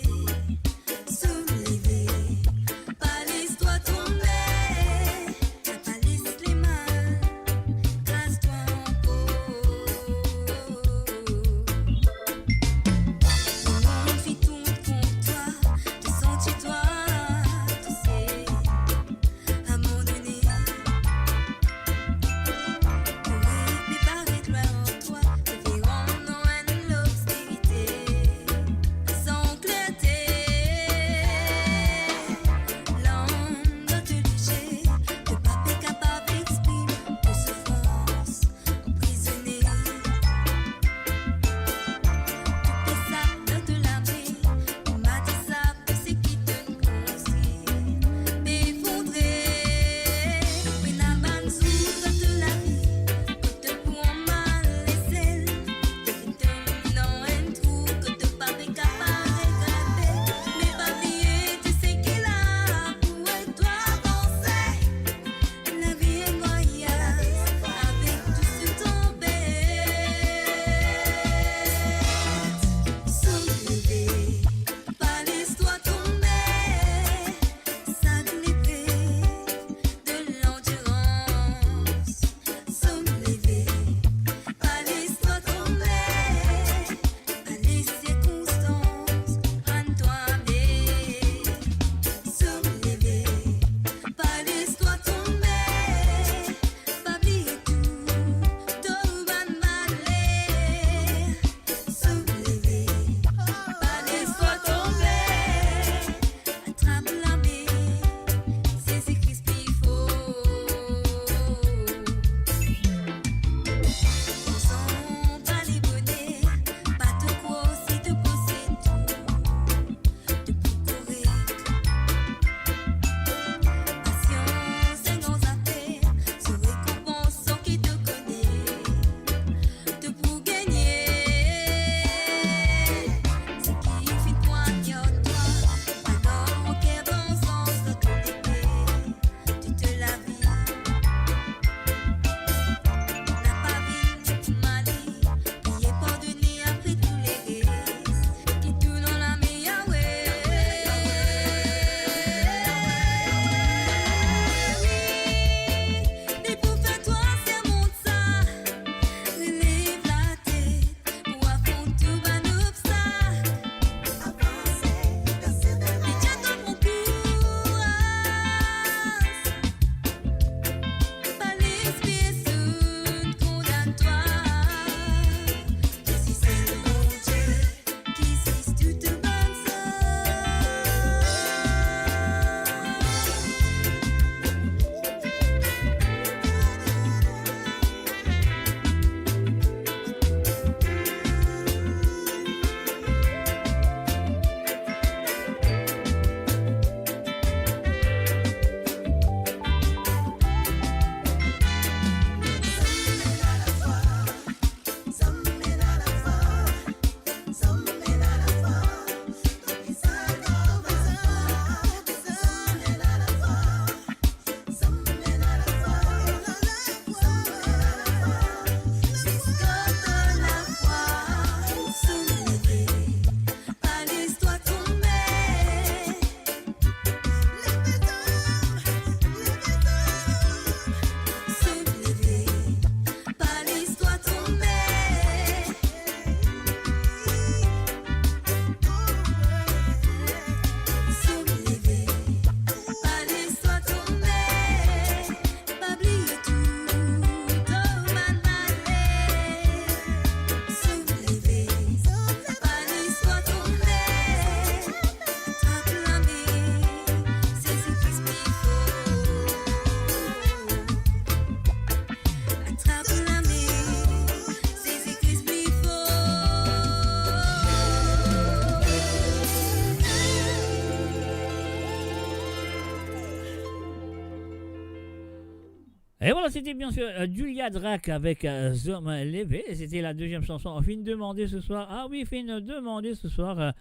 Et voilà, c'était bien sûr Julia Drac avec Zoom Levé. C'était la deuxième chanson. Fin demandée ce soir. Ah oui, fin demandée ce soir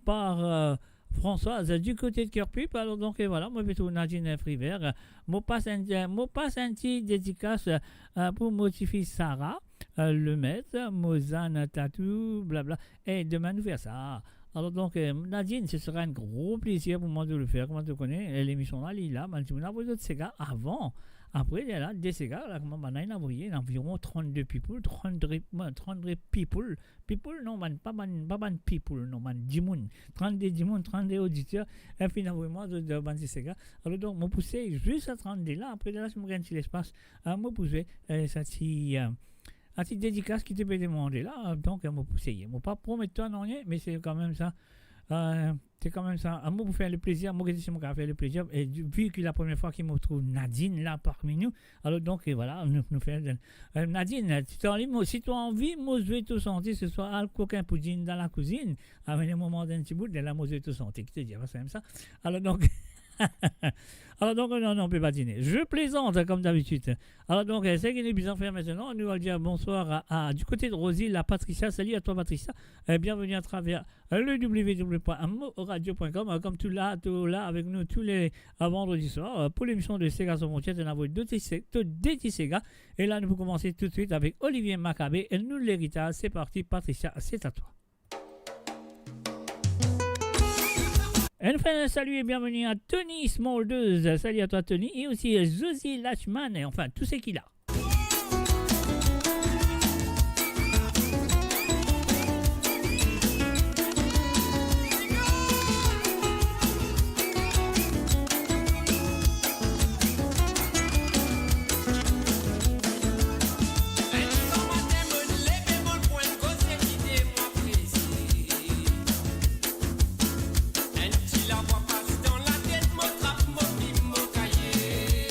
par Françoise du côté de Cœur-Pup. Alors donc, et voilà, moi, je vais Nadine Frivert. Moi, passe un petit dédicace pour motiver Sarah, le maître, Mozane Tatou, blabla. Et demain, nous faire ça. Alors donc, Nadine, ce sera un gros plaisir pour moi de le faire. Comment tu connais l'émission là, Lila, on a besoin de ces gars avant. Après, il y a là des ces gars, là, comment on a envoyé environ 32 people, 32 people. People, non, man, pas man people, non, man, 10 moun. 32 10 32 auditeurs. Et finalement, moi, de ces gars. Alors donc, mon poussé juste à 32 là. Après, là, je me gagne sur l'espace. Mon poussé, ça, c'est. Un petit dédicace qui te peut demander là, donc je vais pousser. Je ne vais pas promettre toi non rien, mais c'est quand même ça. C'est quand même ça. Moi, pour faire le plaisir, moi, je vais faire le plaisir. Et vu que la première fois qu'il me trouve Nadine là parmi nous, alors donc voilà, nous faisons. Nadine, si tu as envie, moi, je vais te sentir ce soir à coquin poudine dans la cuisine, avec un moment d'un petit bout, de la moi, je vais te sentir. Qui te dit, c'est même ça. Alors donc. Alors donc, non, on ne peut pas dîner. Je plaisante, comme d'habitude. Alors donc, c'est qu'il est bizarre faire maintenant. Nous allons dire bonsoir du côté de Rosie, la Patricia. Salut à toi, Patricia. Bienvenue à travers le www.moradio.com. Comme tu l'as avec nous tous les vendredis soirs pour l'émission de Sega sur Frontière. On a vu deux Sega. Et là, nous pouvons commencer tout de suite avec Olivier Maccabé et nous l'héritage. C'est parti, Patricia, c'est à toi. Enfin, salut et bienvenue à Tony Smoldeuse. Salut à toi, Tony. Et aussi Josie Lachman. Et enfin, tout ce qu'il a. La voix passe dans la tête, mon trappe, mon cahier.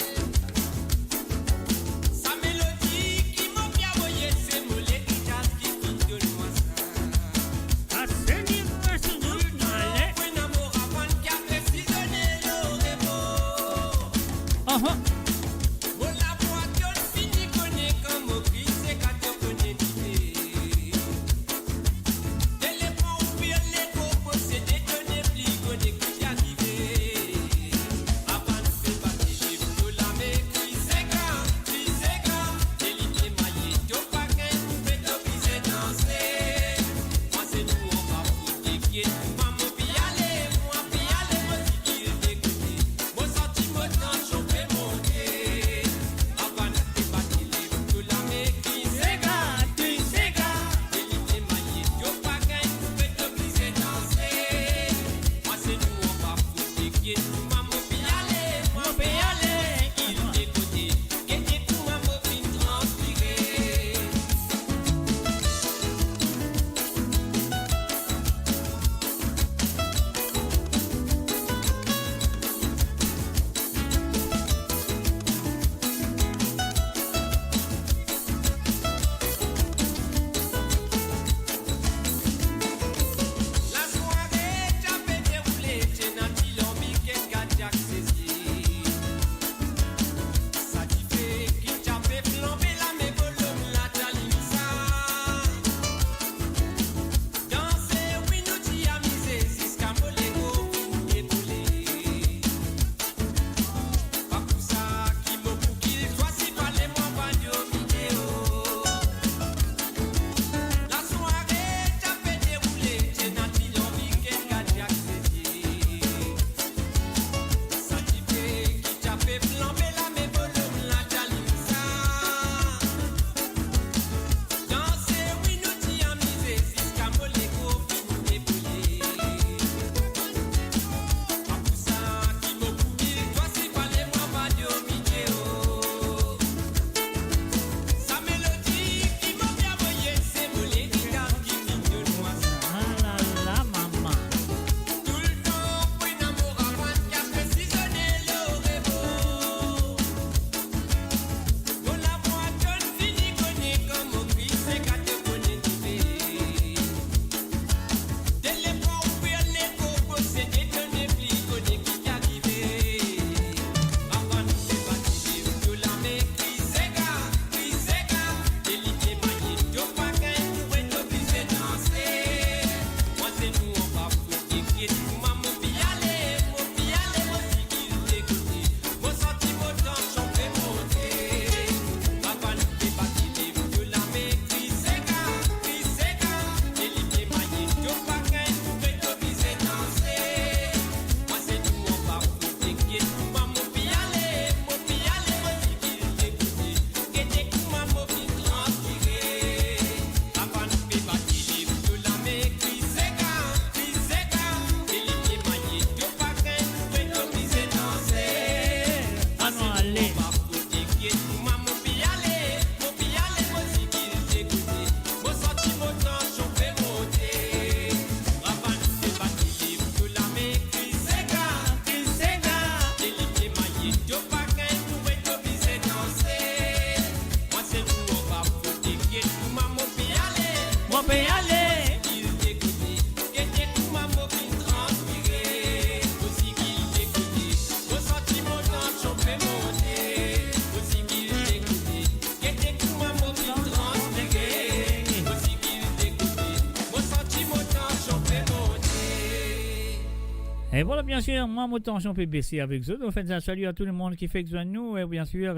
Et voilà, bien sûr, moi, mon tension peut baisser avec eux. Donc, faites un salut à tout le monde qui fait que de nous. Et bien sûr,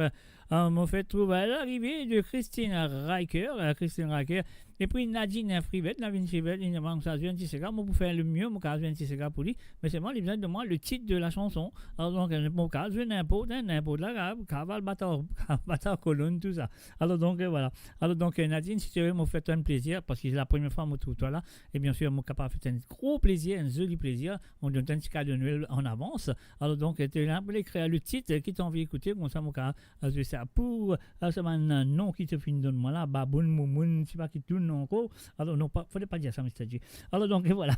on fait trouver l'arrivée de Christine Riker. Et puis Nadine Frivet, Nadine Frivet, il manque ça, 26 secondes. Moi, pour faire le mieux, mon cas, 26 secondes pour lui. Mais c'est moi, il besoin de moi le titre de la chanson. Alors, donc, mon cas, je n'importe l'arabe, cavale, bâtard, colonne, tout ça. Alors, donc, voilà. Alors, donc, Nadine, si tu veux, me fait un plaisir, parce que c'est la première fois que je trouve toi là. Et bien sûr, mon capable fait un gros plaisir, un joli plaisir. On donne un petit cadeau de Noël en avance. Alors, donc, tu es là pour écrire le titre qui t'as envie d'écouter. Comme ça, mon cas, c'est ça. Pour, c'est un nom qui te finit, donne-moi là, Baboun, Moumoun, je sais pas qui tourne encore. Alors, non, faudrait pas dire ça, Mr. G. Alors, donc, voilà.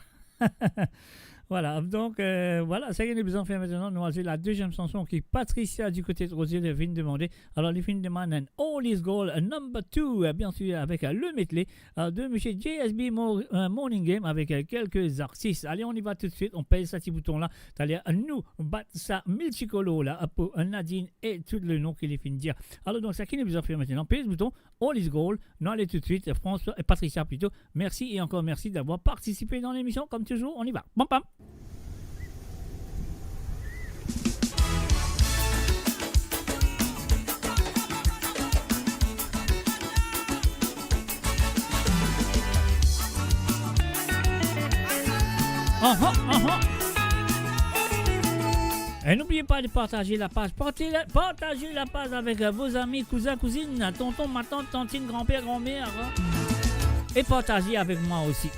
Voilà, donc voilà, ça y est, nous besoin de faire maintenant. Nous avons la deuxième chanson qui est Patricia du côté de Rosier de Vin demander. Alors, les films demandent un All is Gold number 2, bien sûr, avec le medley de M. JSB Morning Game avec quelques artistes. Allez, on y va tout de suite. On pèse ce petit bouton-là. C'est-à-dire, nous, battre ça multicolore là pour Nadine et tout le nom qu'il est fin de dire. Alors, donc, ça qui nous besoin de faire maintenant. Pèse le bouton All is Gold. Nous allons tout de suite. François et Patricia plutôt. Merci et encore merci d'avoir participé dans l'émission. Comme toujours, on y va. Bam, bam. Et n'oubliez pas de partager la page. Partagez la page avec vos amis, cousins, cousines, tonton, ma tante, tantine, grand-père, grand-mère. Et partagez avec moi aussi.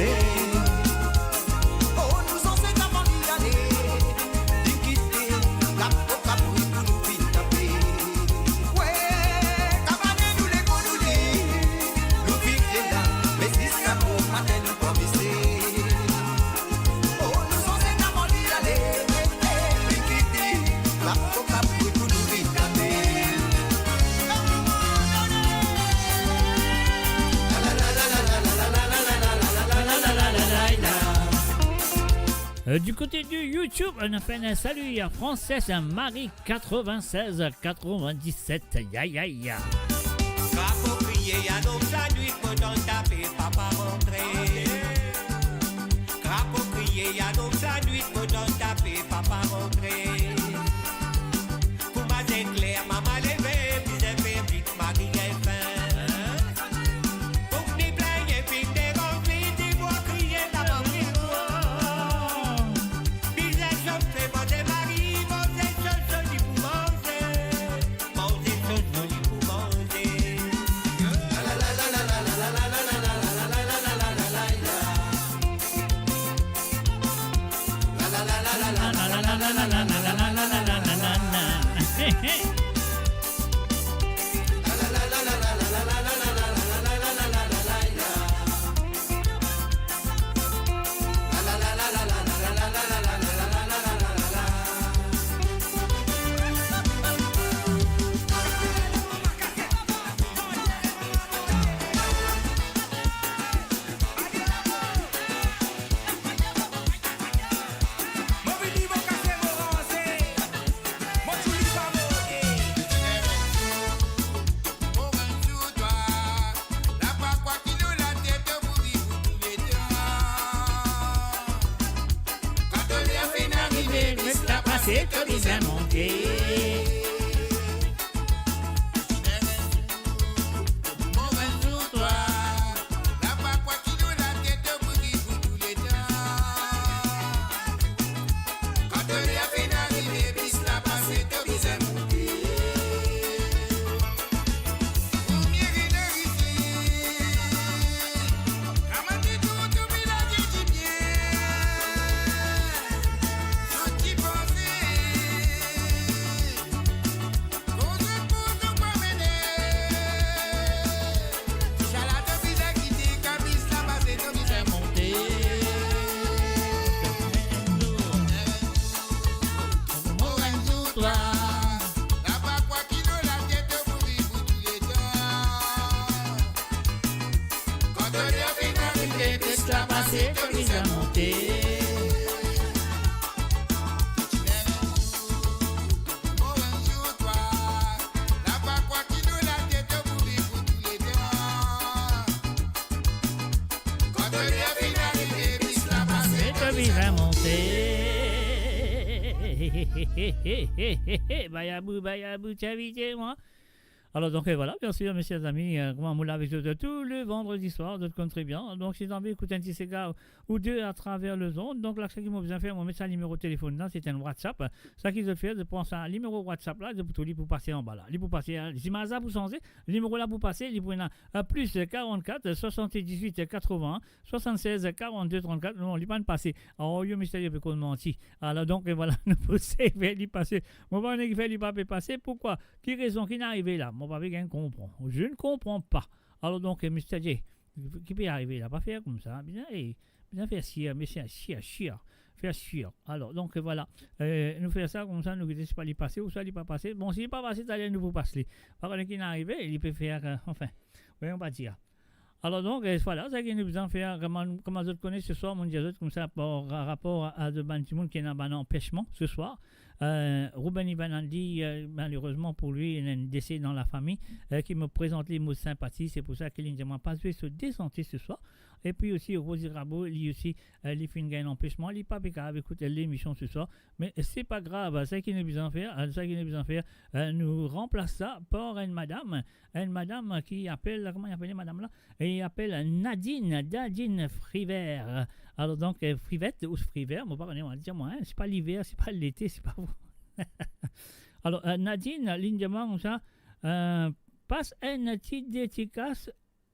passer. Oh, nous on s'est avant d'y aller, d'y quitter, la poca pour nous vite taper. Ouais, cabane nous les conduits, nous vivons là, mais si ça pour matin nous promiser. Oh, nous on s'est avant d'y aller, d'y quitter, la poca pour nous vite taper. Du côté du YouTube, on a fait un salut à Française Marie 96 97. Aïe aïe. Crapaud crié à nos nuit pour t'en taper, papa rentrer. Crapaud crié à nos nuit pour t'en taper, papa rentrer. Pour ma clair, maman levé, puis j'ai fait vite, Marie est fin. Pour que ni blague et puis des renvies, dis moi crier la maman. Puis j'ai chauffé, bon j'ai Marie, bon j'ai chauffé, dis pour manger. Bon j'ai chauffé, dis pour manger. C'est que bien monté. C'est que bien monté. Bayabou, bayabou, t'invitez moi. Alors donc voilà, bien sûr, mes chers amis, comment on l'a avec eux tout le vendredi soir, d'autres comme très bien. Donc si vous avez envie d'écouter un petit cigare ou deux à travers le zone, donc là, ce qu'ils m'ont besoin de faire, on met ça numéro de téléphone là, c'est un WhatsApp. Ça qu'ils veulent faire, de prendre un numéro WhatsApp là, de tout pour passer en bas là. Pour passer, si Maza pour changer, le numéro là pour passer, il prend plus 44 78 80 76 42 34. Non, il pas passer. Alors, il mystérieux peut qu'on mentit. Alors donc voilà, nous pouvons faire passer. Mon papa ne fait pas passer. Pourquoi? Qui raison qui n'est arrivé là? Mon papa ne comprend. Je ne comprends pas. Alors donc, mystérieux, qui peut arriver là? Pas faire comme ça. Bien faire chier, mais c'est chier. Faire chier. Alors donc voilà, nous faisons ça comme ça, nous ne sais pas l'y passer ou ça l'y pas passer. Bon, s'il n'est pas passé, ça nous vous passer. Par contre, qui n'est arrivé, il peut faire, enfin, on va dire. Alors donc, voilà, ça qui nous besoin de faire, comme vous connaissez ce soir, mon Dieu, comme ça, par rapport à de monde qui est dans un empêchement ce soir. Ruben Ivanandi, malheureusement pour lui, il y a un décès dans la famille qui me présente les mots de sympathie. C'est pour ça qu'il ne m'a pas pu se désentir ce soir. Et puis aussi, Rosie Rabot, lui aussi, il fait un empêchement. Il n'est pas grave écouter l'émission ce soir. Mais c'est pas grave. Ça qui nous besoin de faire, nous remplace ça par une madame qui appelle, comment il appelle madame là? Et il appelle Nadine Frivert. Alors donc, Frivette ou Frivert, on va dire moi, c'est pas l'hiver, c'est pas l'été, c'est pas vous. Alors, Nadine, ligne de ça, passe une petite dédicace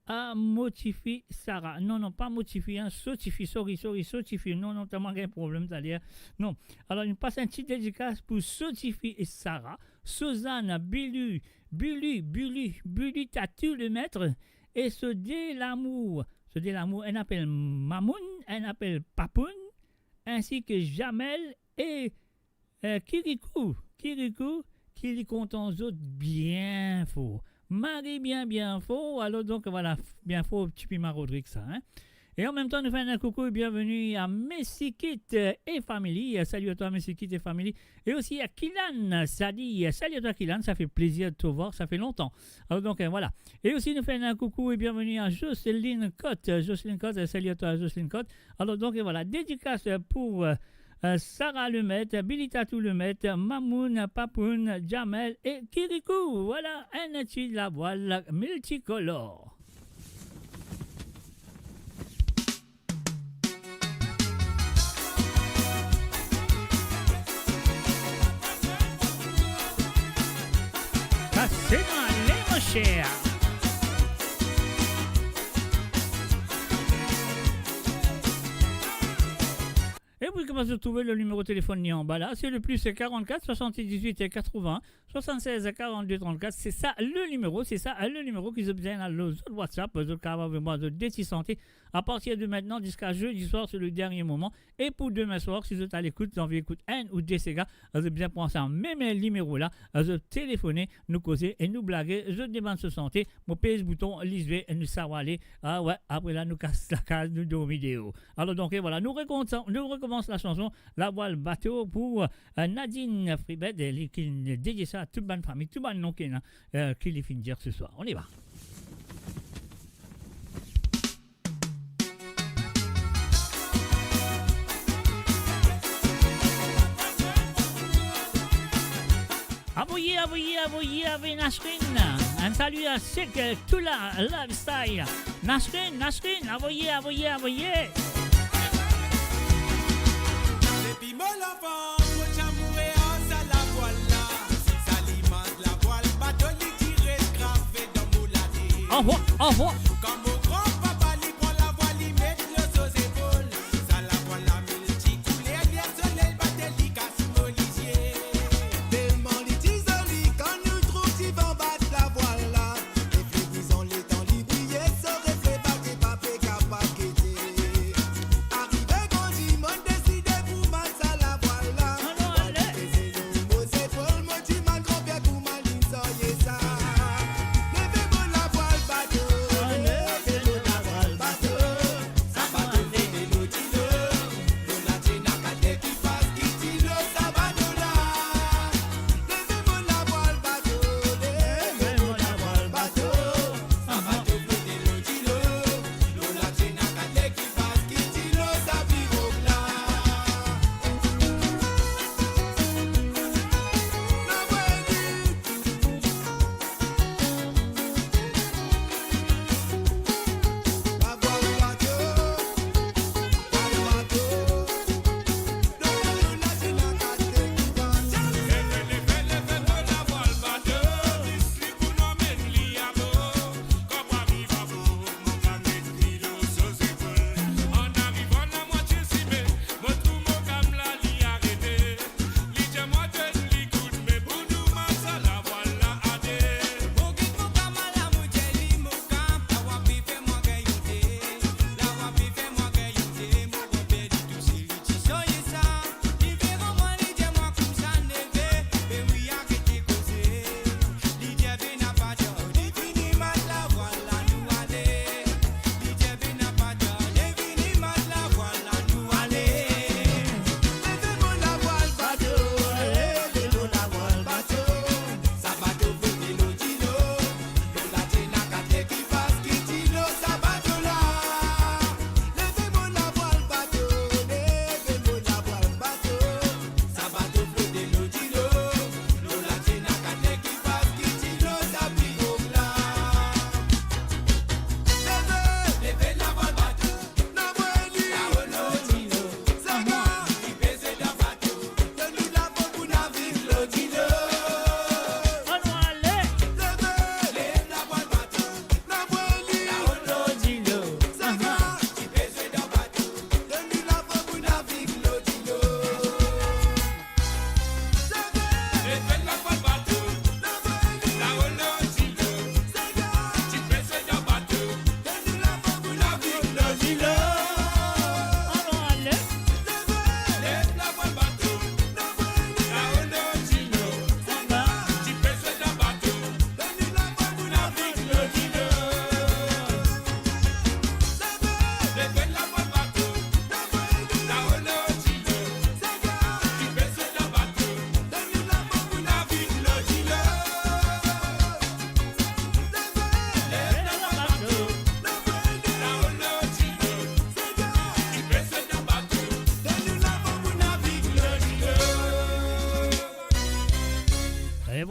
à Motifi Sarah. Non, non, pas Motifi, hein, Sotifi, sorry, Sotifi. Non, non, t'as manqué un problème, c'est-à-dire. Non. Alors, il passe un petit dédicace pour Sotifi et Sarah, Suzanne, Billy, t'as tout le maître, et ce dé l'amour, elle appelle Mamoun, elle appelle Papoun, ainsi que Jamel et Kirikou, qui lui content aux autres bien faux. Marie bien faux, alors donc voilà, bien faux, petit Pima Rodrigue ça. Hein? Et en même temps, nous faisons un coucou et bienvenue à Messikit et Family. Salut à toi Messikit et Family. Et aussi à Kilan, salut à toi Kilan, ça fait plaisir de te voir, ça fait longtemps. Alors donc voilà. Et aussi nous faisons un coucou et bienvenue à Jocelyne Cotte, salut à toi Jocelyne Cotte. Alors donc voilà, dédicace pour... Sarah Lemaitre, Billy Tatou Lemaitre, Mamoun, Papoun, Jamel et Kirikou. Voilà un étui de la voile multicolore. Cassez-moi les mon cher. Et puis, comment se trouver le numéro de téléphone ni en bas là? C'est le plus 44 78 et 80 76 42 34. C'est ça le numéro qui se obtient à le WhatsApp, le cas vraiment de déti santé. À partir de maintenant jusqu'à jeudi soir, c'est le dernier moment. Et pour demain soir, si vous êtes à l'écoute, vous avez écoute un ou des gars, vous avez bien pensé à même numéro là, vous téléphoner, nous causer et nous blaguer. Je demande ce santé, mon pèse bouton, lisez et nous savoir aller. Ah ouais, après là, nous casse la case, nous deux vidéos. Alors donc, et voilà, nous recommençons la chanson La Voile Bateau pour Nadine Fribed, qui dédie ça à toute bonne famille, tout bon nom qui les finit dire ce soir. On y va. Aboyez, Nasrin. Un salut à Sek, Tula, Lifestyle. Nasrin, aboyez. Depuis mon enfant, mon chamoué, ça la voilà. Ça l'image la voile, bateau li tiré, gravé dans mon ladé. Au revoir. Comme mon grand-papa, li prend la voile, li met le aux épaules. Ça la voile, la multicoulée, hier soleil, battait li casse mon lisier. Tellement li tisoli, quand nous trouve si vent battre la voile là. Et puis disons les temps li briller, se reflet battait papé capable qu'était. Arrivé quand Jimon décide pour man ça la voile là. C'est nous, moi c'est Paul, moi tu m'as grand-père pour ma ligne, soyez ça. Levez bon la voile bateau.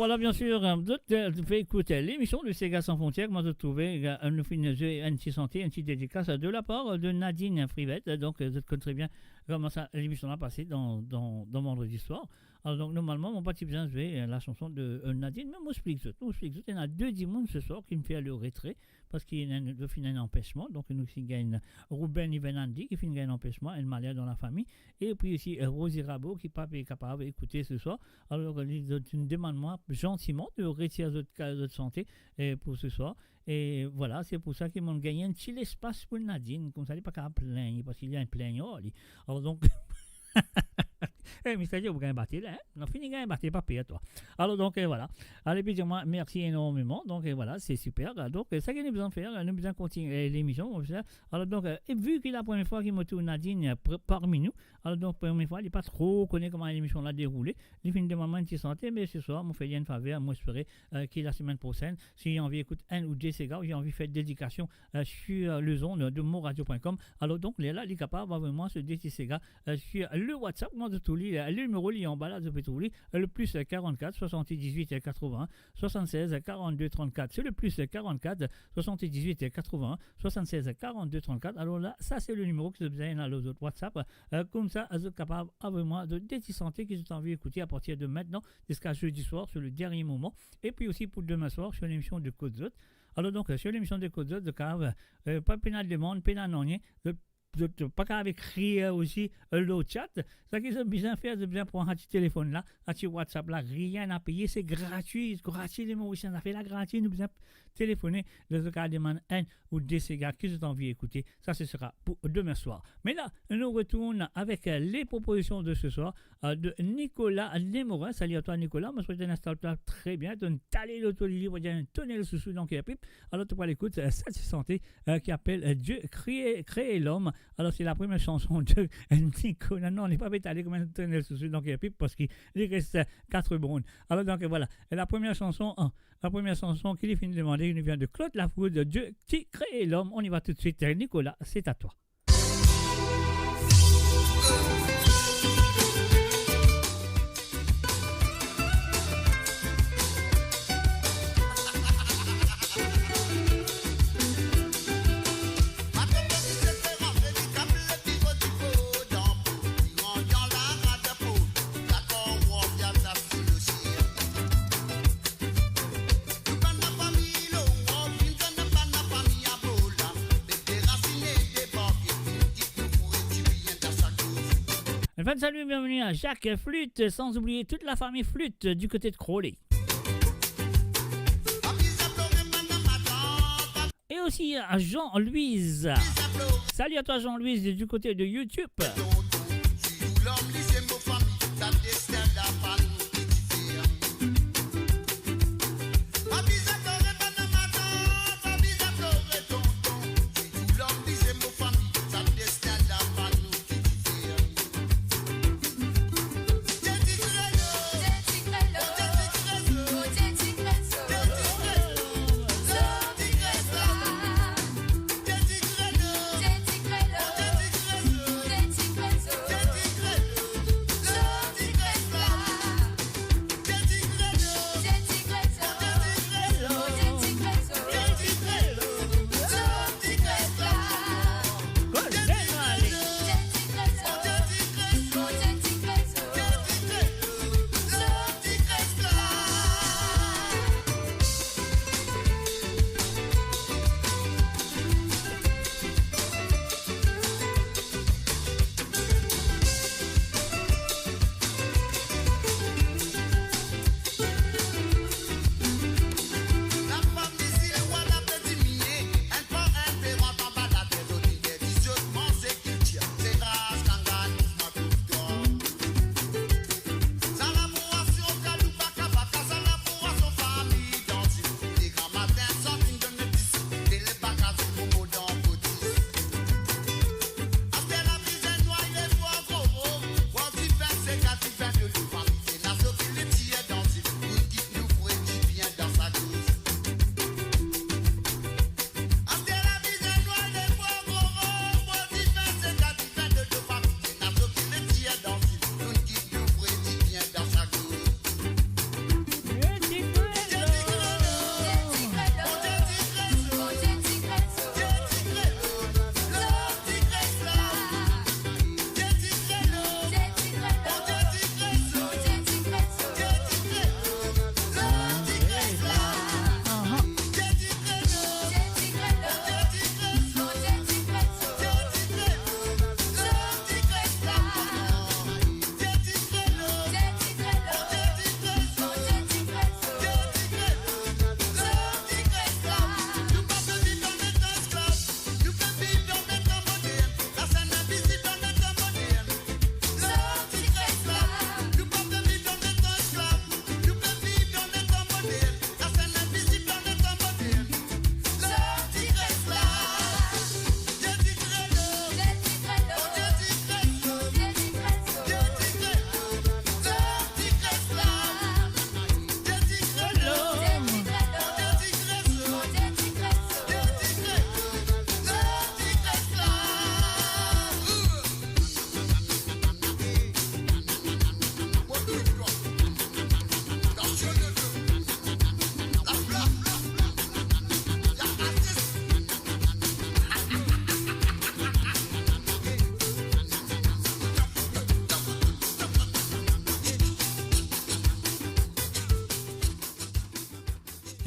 voilà, bien sûr, vous pouvez écouter l'émission de Sega Sans Frontières. Moi, je trouvais une petite santé, une petite dédicace de la part de Nadine Frivette. Donc, je connais très bien comment ça l'émission a passé dans vendredi soir. Alors, donc, normalement, mon petit besoin de jouer la chanson de Nadine, mais moi, je explique tout. Il y en a deux dimanches ce soir qui me fait le retrait parce qu'il y a un empêchement. Donc, nous gagnons Ruben Ivenandi qui finit un empêchement, un malheur dans la famille. Et puis aussi Rosie Rabot qui n'est pas capable d'écouter ce soir. Alors, tu me demandes moi gentiment de retirer votre santé pour ce soir. Et voilà, c'est pour ça qu'ils m'ont gagné un petit espace pour Nadine. Comme ça, il n'est pas capable de plaindre parce qu'il y a un plaignant. Alors, donc. Mais c'est-à-dire, vous gagnez battre là, hein? On finit gagner battre, pas pire, toi. Alors, donc, voilà. Allez, puis, moi, merci énormément. Donc, voilà, c'est super. Donc, ça qu'on a besoin de faire, on a besoin de continuer l'émission. Alors, donc, vu que la première fois qu'il me tourne Nadine parmi nous, alors, donc, première fois, il n'est pas trop connu comment l'émission l'a déroulé. Il finit de moment de santé, mais ce soir, je me fais une faveur. Moi, j'espérais qu'il la semaine prochaine, si j'ai envie d'écouter un ou deux Sega, j'ai envie de faire une dédication sur le zone de moradio.com. Alors, donc, là, il est capable d'avoir vraiment ce dédié Sega sur le WhatsApp, moi, de tout le numéro lié en bas là, de Pétrouli, le plus 44 78 81 76 42 34. C'est le plus 44 78 81 76 42 34. Alors là, ça c'est le numéro que vous avez dans les autres WhatsApp. Comme ça, vous êtes capable vraiment de santé qui vous envie d'écouter à partir de maintenant jusqu'à jeudi soir sur le dernier moment. Et puis aussi pour demain soir sur l'émission de Côte Zot. Alors donc, sur l'émission de Côte Zot, de cave, pas pénal de monde, pénal non rien. Pas qu'à écrire aussi le chat. Ça qui est bien faire, c'est bien prendre un petit téléphone là, un petit WhatsApp là, rien à payer, c'est gratuit, les Mauriciens, ça fait la gratuit, nous besoin téléphoner, le cas demande un ou deux Sega qui sont envie d'écouter, ça ce sera pour demain soir. Mais là, nous retournons avec les propositions de ce soir de Nicolas Nemorin. Salut à toi Nicolas, moi je souhaite un instant très bien, tu as un talé l'autolivre, il y a un tonnet sous donc il y a pipe. Alors tu vas l'écouter, ça c'est santé qui appelle Dieu créer l'homme. Alors c'est la première chanson de Nicolas, non on n'est pas étalé comme un tonnet sous donc il y a pipe parce qu'il reste 4 bonnes. Alors donc voilà, la première chanson qui est finie de demander, il vient de Claude Lafoude, Dieu qui crée l'homme. On y va tout de suite. Nicolas, c'est à toi. Enfin, salut et bienvenue à Jacques Flûte, sans oublier toute la famille Flûte du côté de Crowley. Et aussi à Jean-Louise. Salut à toi Jean-Louise du côté de YouTube.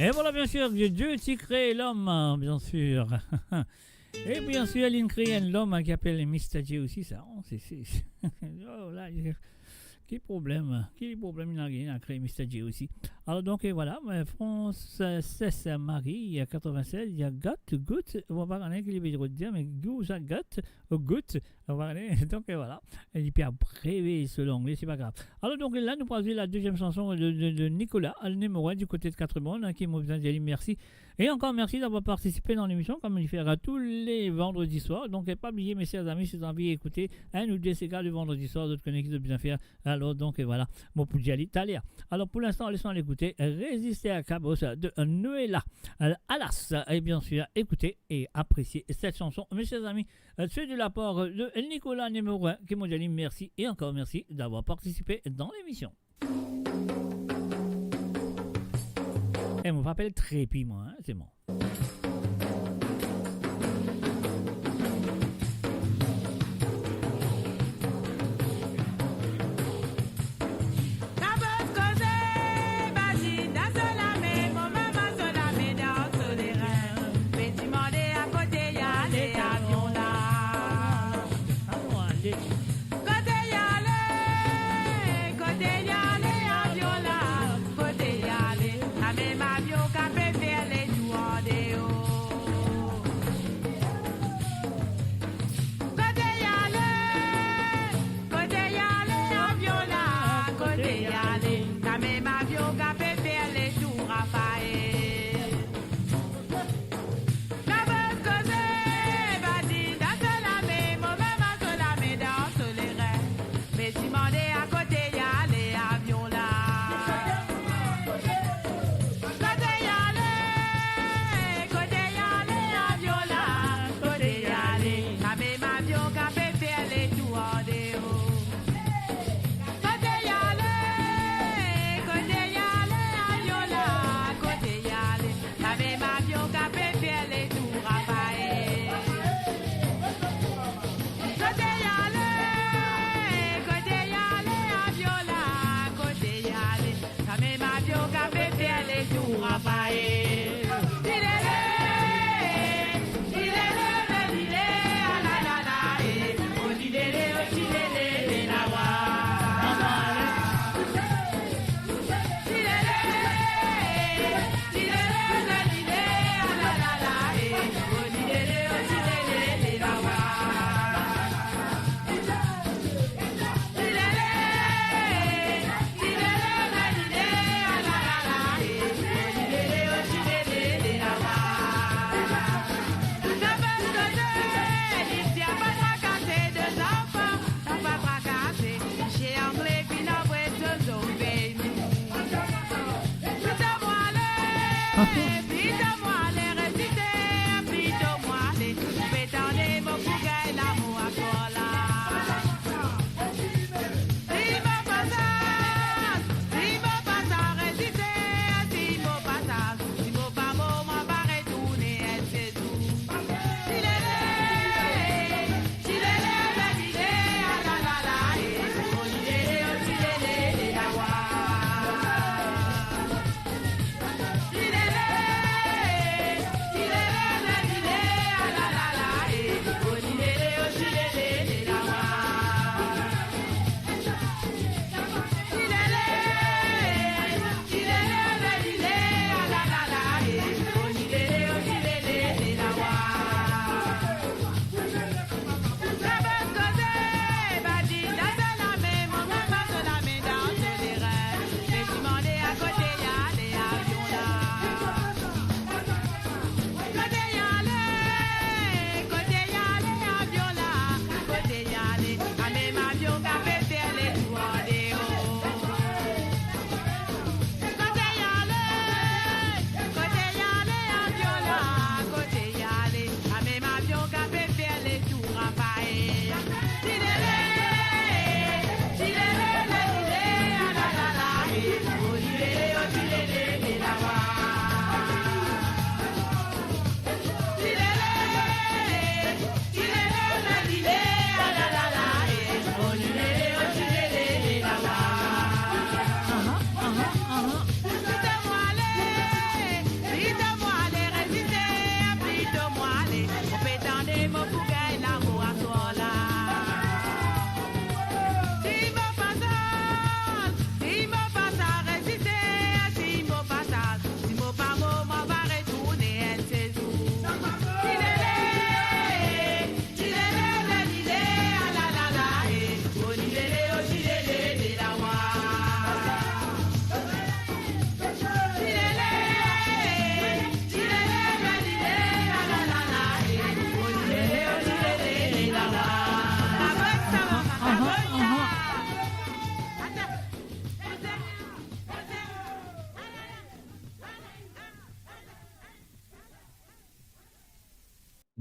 Et voilà, bien sûr, Dieu qui crée l'homme, bien sûr. Et bien sûr, il crée l'homme qui appelle Mr. J aussi, ça. Oh là, quel problème il a créé Mr. J aussi. Alors donc, et voilà, Frances Marie, 96, il y a Gut, on va voir un qui veut dire, mais Gut, on va aller, donc et voilà. Et puis après, selon l'anglais, c'est pas grave. Alors donc là, nous passons la deuxième chanson de Nicolas, le numéro 1 du côté de 4 bonnes, qui m'a besoin de dire merci. Et encore merci d'avoir participé dans l'émission, comme il fera tous les vendredis soirs. Donc, pas oublier, mes chers amis, si vous avez envie d'écouter un ou deux séquelles le vendredi soir, d'autres connaissent qui doivent bien faire. Alors, donc, et voilà, mon Poudjali Talia. Alors, pour l'instant, laissons l'écouter. Résister à Cabos de Noëlla Alas. Et bien sûr, écoutez et appréciez cette chanson. Mes chers amis, c'est de l'apport de Nicolas numéro 1, qui m'a dit merci et encore merci d'avoir participé dans l'émission. Et mon rappelle trépi, moi, hein, c'est bon. Même avion qu'a fait faire les joueurs des hauts.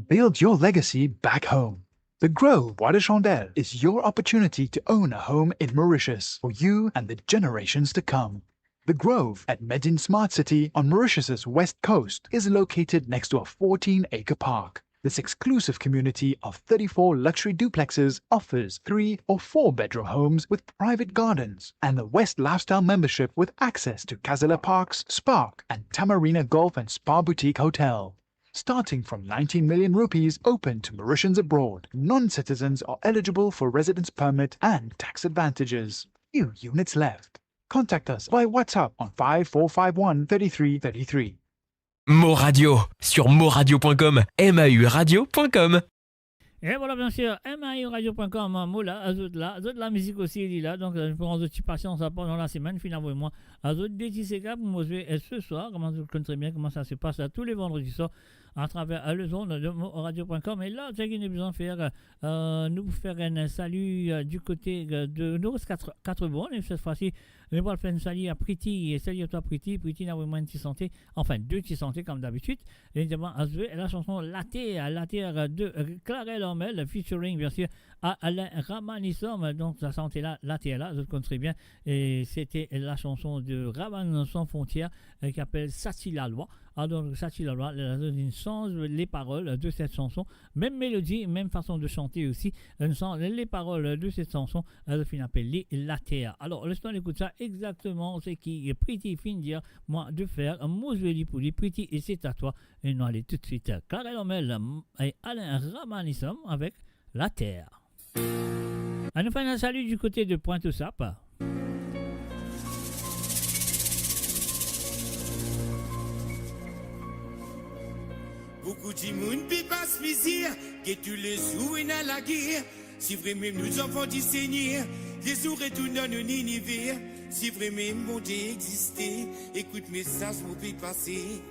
Build your legacy back home. The Grove Bois de Chandelle is your opportunity to own a home in Mauritius for you and the generations to come. The Grove at Medin Smart City on Mauritius's west coast is located next to a 14-acre park. This exclusive community of 34 luxury duplexes offers 3 or 4 bedroom homes with private gardens and the West Lifestyle membership with access to Casella Parks, Spark and Tamarina Golf and Spa Boutique Hotel. Starting from 19 million rupees open to Mauritians abroad, non-citizens are eligible for residence permit and tax advantages. Few units left. Contact us via WhatsApp on 5451 3333. Mo Radio sur moradio.com, mauradio.com. Et voilà, bien sûr, mauradio.com, Moula, Azot la musique aussi, il est là. Donc, pour un petit patience pendant la semaine, finalement, moi, Azot DTCK pour moi, ce soir, comment vous connaissez bien comment ça se passe là, tous les vendredis soirs, à travers le zone de radio.com. Et là, j'ai besoin de faire, nous faire un salut du côté de Nouris 4 bonnes. Et cette fois-ci, nous allons faire un salut à Priti. Et salut à toi, Priti. Priti n'a vraiment une santé, enfin 2 santé comme d'habitude. Et évidemment, à la chanson La Terre de Clarel Ormel, featuring bien sûr à Alain Ramanissom. Donc, sa santé là, La Terre là, je le connais très bien. Et c'était la chanson de Raman Sans Frontières qui s'appelle Sachi la Loi. Alors, Sachi la Loi, il change les paroles de cette chanson, même mélodie, même façon de chanter aussi. Les paroles de cette chanson, elles finissent appelées La Terre. Alors, laisse-moi écouter ça exactement, c'est qui est Priti fin dire, moi, de faire un mousveli pour lui, Priti, et c'est à toi. Et nous allons tout de suite, Clarel Ormel et Alain Ramanissom avec La Terre. À nous faire un salut du côté de Pointe-aux-Sapes. Beaucoup de monde peut pas se plaisir, que tu les joues dans la guerre. Si vraiment nous enfants du Seigneur, les jours retournent dans un univers. Si vraiment mon Dieu existait, écoute message mon peut passer,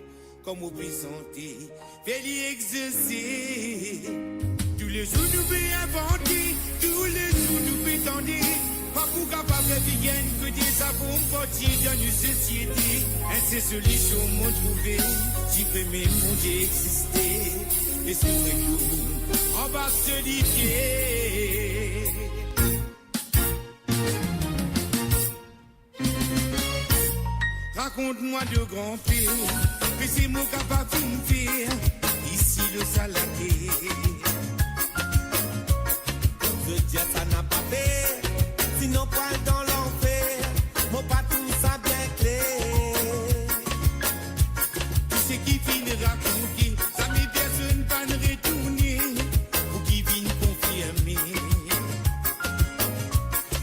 comme on peut santé, fais-lui exercer. Tous les jours nous peut inventer, tous les jours nous peut tendre. Pas pour capable de bien que des savons portier dans une société. Ainsi solution m'ont trouvé, si vraiment mon Dieu existait. Et c'est vrai que on va se lier. Raconte-moi de grand-père, mais c'est mon capable de me faire. Ici le salaké. Je dis ça n'a pas fait. Sinon pas dans l'enfer, mon pas tout ça bien clair. Tout ce qui finit raconter, ça m'est personne pas de retourner, ou qui viennent confirmer.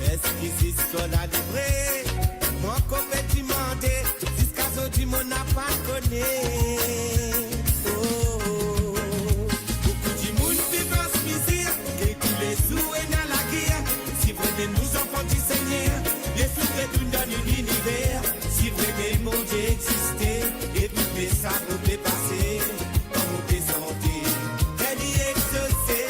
Est-ce que c'est ce qu'on a livré? Mon copain tu mentais, jusqu'à ce que mon n'a pas connu. Beaucoup de monde fait pas se misère, et tous les sous est dans la guerre. Si vraiment nous enfants du Seigneur, les souffres tout dans l'univers. Si vraiment mon Dieu existait, et tout les sables nous fait passer, comme on peut santé, elle y exaucer.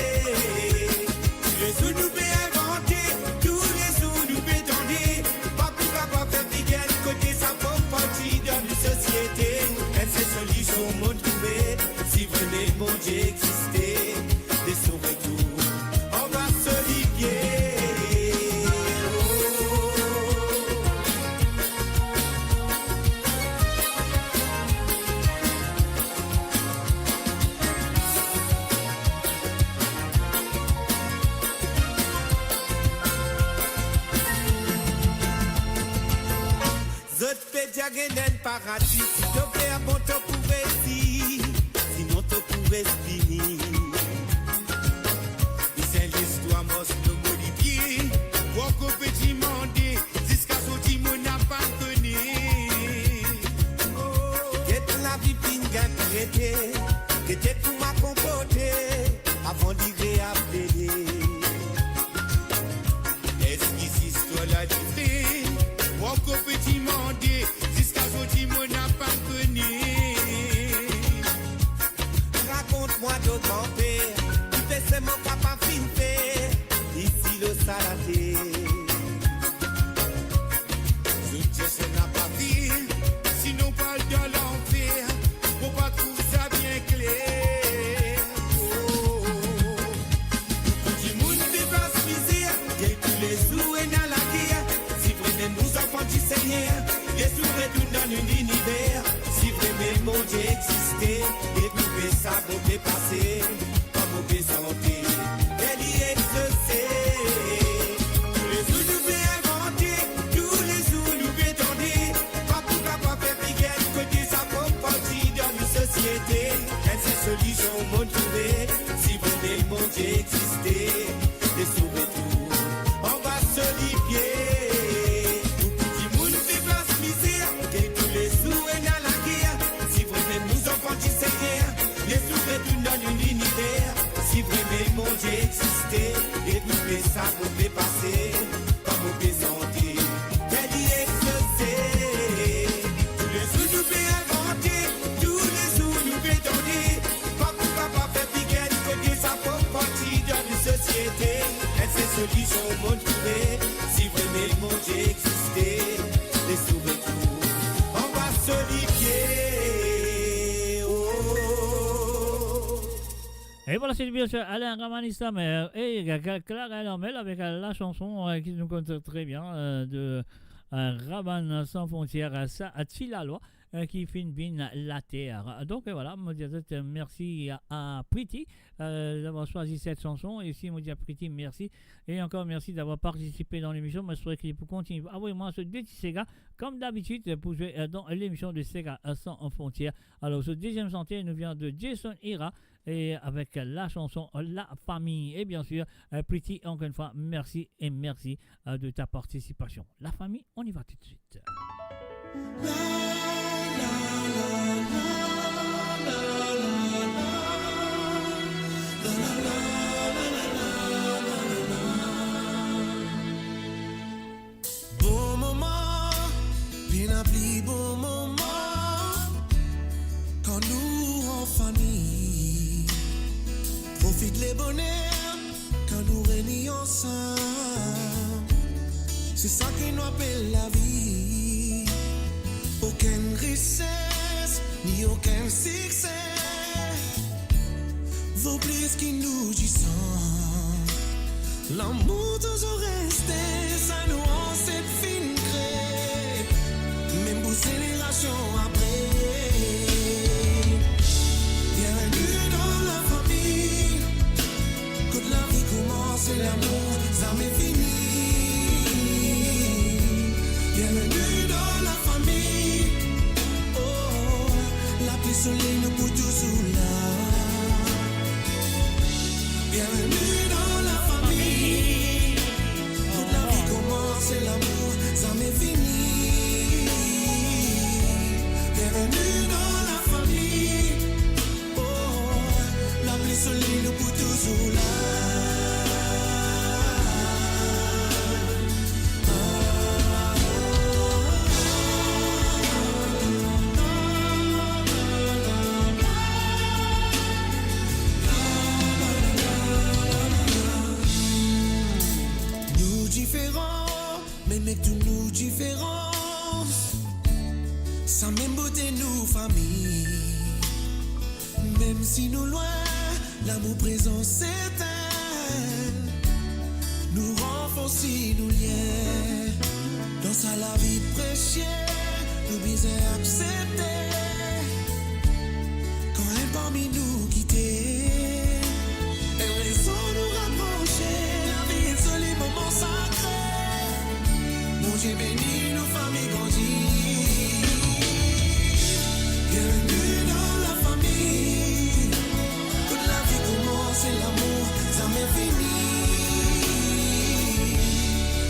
Tous les jours nous fait inventer, tous les jours nous fait tendre. Pas pour capable faire bigel, côté sa propre partie dans une société. Elle s'est solution m'ont trouvé, si vraiment mon Dieu existait, les sauver tout, on va se lier. Diagenen paradis, si te plaît à bon te pourrais dire, sinon te pourrais finir. C'est l'histoire, moi, c'est le modifié. Pourquoi petit mandé, jusqu'à ce que mon n'a pas connu. Qu'est-ce la vie pinga traité, qu'est-ce pour ma comporter, avant d'y réappeler. Est-ce qu'ici, histoire la livrée? Pourquoi petit mandé, jusqu'à ce que mon n'a pas connu. Raconte-moi de grand-père, tu fais seulement papa finté, ici le salaté. Je dis ce n'a pas vu, sinon parle de l'enfer, pour pas trouver ça bien clair. peut passer, pas mauvaise santé. Elle y est exaucée. Tous les jours nous pouvons inventer, tous les jours nous pouvons tendre. Pas pour capable faire piquer, côté sa propre partie dans nos sociétés. Elle c'est solution au monde trouvé, si vous voulez le monde exister. Les sauver tout, on va se lier. Si vraiment le monde existait, et tout les sables peut passer, pas mauvaise santé. Elle y est exaucée. Tous les jours nous pouvons inventer, tous les jours nous pouvons tendre. Pas pour papa faire piquer, côté sa propre partie dans une société. Elle fait solution au monde trouvé, si vraiment le monde existait, les sauver tout, on va se lier. Et voilà, c'est bien sûr Alain Ramanissa, mais Clara Lamel avec la chanson qui nous compte très bien de Raban sans frontières, ça a-t-il la loi qui finit bien la terre. Donc voilà, moi dis merci à Priti d'avoir choisi cette chanson. Et ici, moi dis à Priti merci. Et encore merci d'avoir participé dans l'émission. Moi, je souhaite qu'il peut continuer. Ah oui, moi, ce petit Sega, comme d'habitude, pour jouer dans l'émission de Sega sans frontières. Alors, ce deuxième chantier nous vient de Jason Ira. Et avec la chanson La Famille. Et bien sûr, Priti, encore une fois, merci et merci de ta participation. La Famille, on y va tout de suite. Bon moment, bien appelé bon moment, quand nous en famille, profite les bonheurs, quand nous réunissons ensemble, c'est ça qui nous appelle la vie. Aucune richesse, ni aucun succès vaut plus qu'il nous disent. L'amour toujours resté, ça nous en cette fine crée, même pour génération après. Bienvenue dans la famille, quand la vie commence et l'amour, ça m'est fini. Bienvenue dans la famille, oh, la pluie soleil nous pour toujours là. Bienvenue dans la famille, toute la vie commence et l'amour, ça m'est fini. Bienvenue dans la famille, oh, la pluie soleil nous pour toujours là. Mais tous nous différences, sans même beauté nous famille. Même si nous loin, l'amour présent s'éteint, nous renforcer nous liens. Dans ça la vie prêchée, nous bien accepter. Quand un parmi nous quitter, elle raison nous rapprocher. La vie est seule les moments sacrés. Mon Dieu béni, nos familles grandissent. Bienvenue dans la famille. Quand la vie commence et l'amour, ça m'est fini.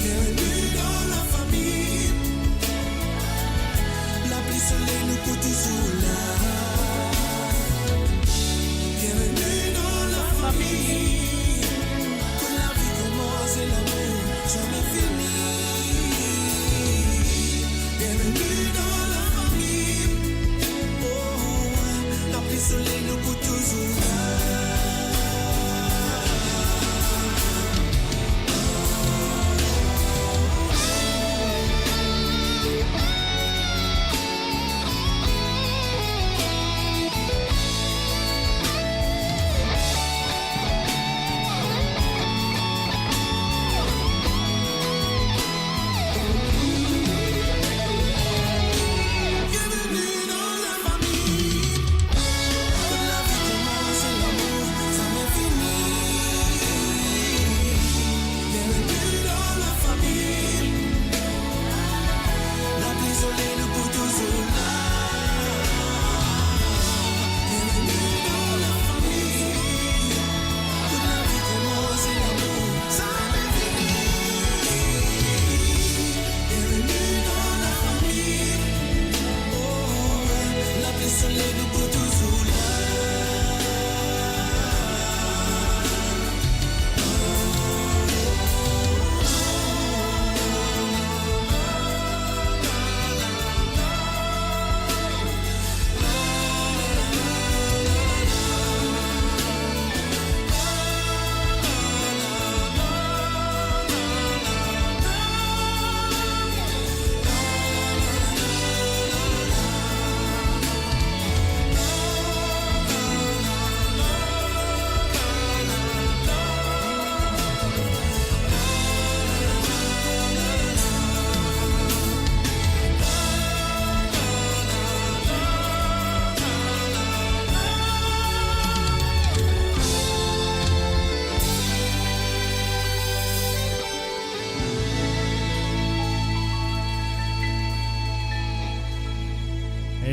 Bienvenue dans la famille. La pluie soleil nous pour toujours là. Bienvenue dans la famille. Quand la vie commence et l'amour, jamais fini.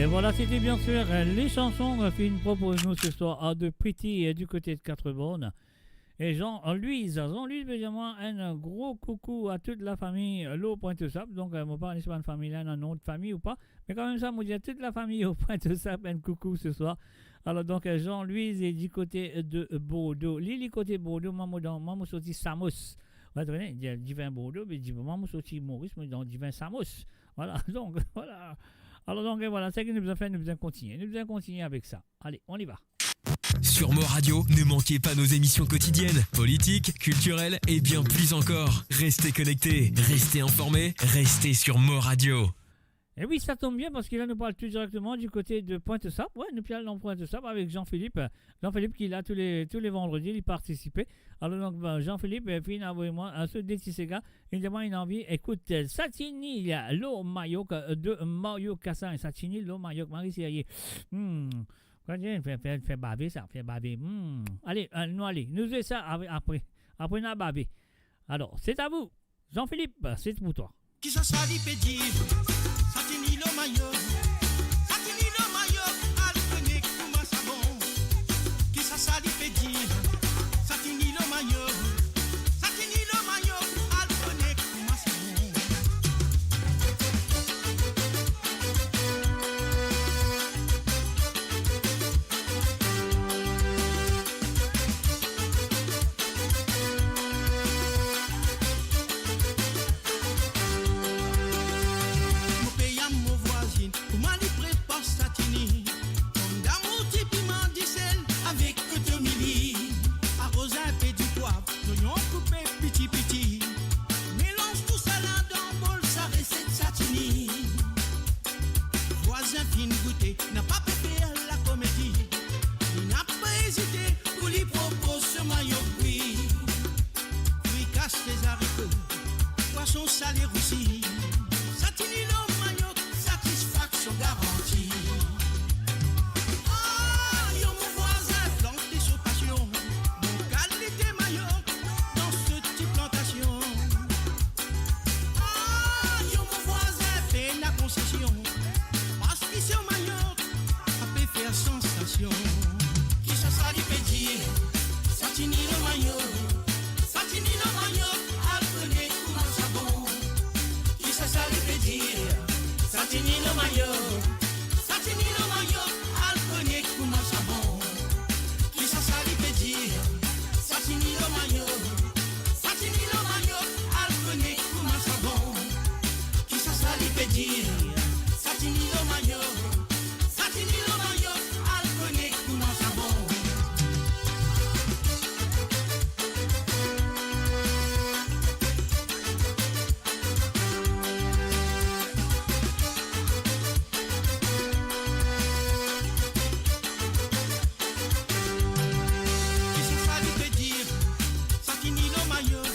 Et voilà, c'était bien sûr les chansons qu'Ine propose nous ce soir de Pretty du côté de Quatre-Bornes. Et Jean-Louise, évidemment, un gros coucou à toute la famille L'eau Pointe-Sable. Donc, je ne sais pas si c'est une famille là, un nom de famille ou pas. Mais quand même, ça, je dis à toute la famille au Pointe-Sable, un coucou ce soir. Alors, donc, Jean-Louise est du côté de Bordeaux. Lily, côté Bordeaux, maman sorti Samos. Ouais, il dit Bordeaux, mais il dit maman sorti Maurice, mais il dit Samos. Voilà, donc, voilà. Alors, donc, voilà, c'est ce que nous devons continuer. Nous devons continuer avec ça. Allez, on y va. Sur Mo Radio, ne manquez pas nos émissions quotidiennes, politiques, culturelles et bien plus encore. Restez connectés, restez informés, restez sur Mo Radio. Et oui, ça tombe bien parce que là, nous parle tout directement du côté de Pointe-Sable. Ouais, nous parlons de Pointe-Sable avec Jean-Philippe. Jean-Philippe qui est là tous les vendredis, il participait. Alors donc, Jean-Philippe, puis envoyez-moi un seul déti ces gars. Évidemment, il a envie. Écoute, Satini, l'eau Mayoc de Mario Cassin. Satini, l'eau Mayoc, Marie-Sérier. Fait baver ça, fait baver. Allez, nous faisons ça après on a bavé. Alors, c'est à vous. Jean-Philippe, c'est pour toi. Qui ça soit dit pédir, Satini le maillot, Satini le maillot, alpenique comme un savon. Qui ça soit dit pédir, Satini le maillot, Satini le maillot, alpenique comme un savon. N'a pas pu faire la comédie, il n'a pas hésité pour lui proposer ce maillot oui. Lui casse les haricots, poisson salé roussi. Satini le maillot, satisfaction garantie. Ah, yo mon voisin, planté sur passion, mon qualité maillot, dans ce type plantation. Ah, yo mon voisin, fait la concession. Sensation qui ça ça lui fait dire Satini le maillot, Satini le maillot, alpenique comme un savon. Qui ça ça lui fait dire Satini le maillot, Satini le maillot, alpenique comme un savon. Qui ça ça lui fait dire Satini le maillot, Satini le maillot, alpenique comme un savon. Qui ça ça lui fait dire Satini le maillot, Satini le maillot, alpenique comme un savon. Qui c'est ça lui fait dire Satini le maillot,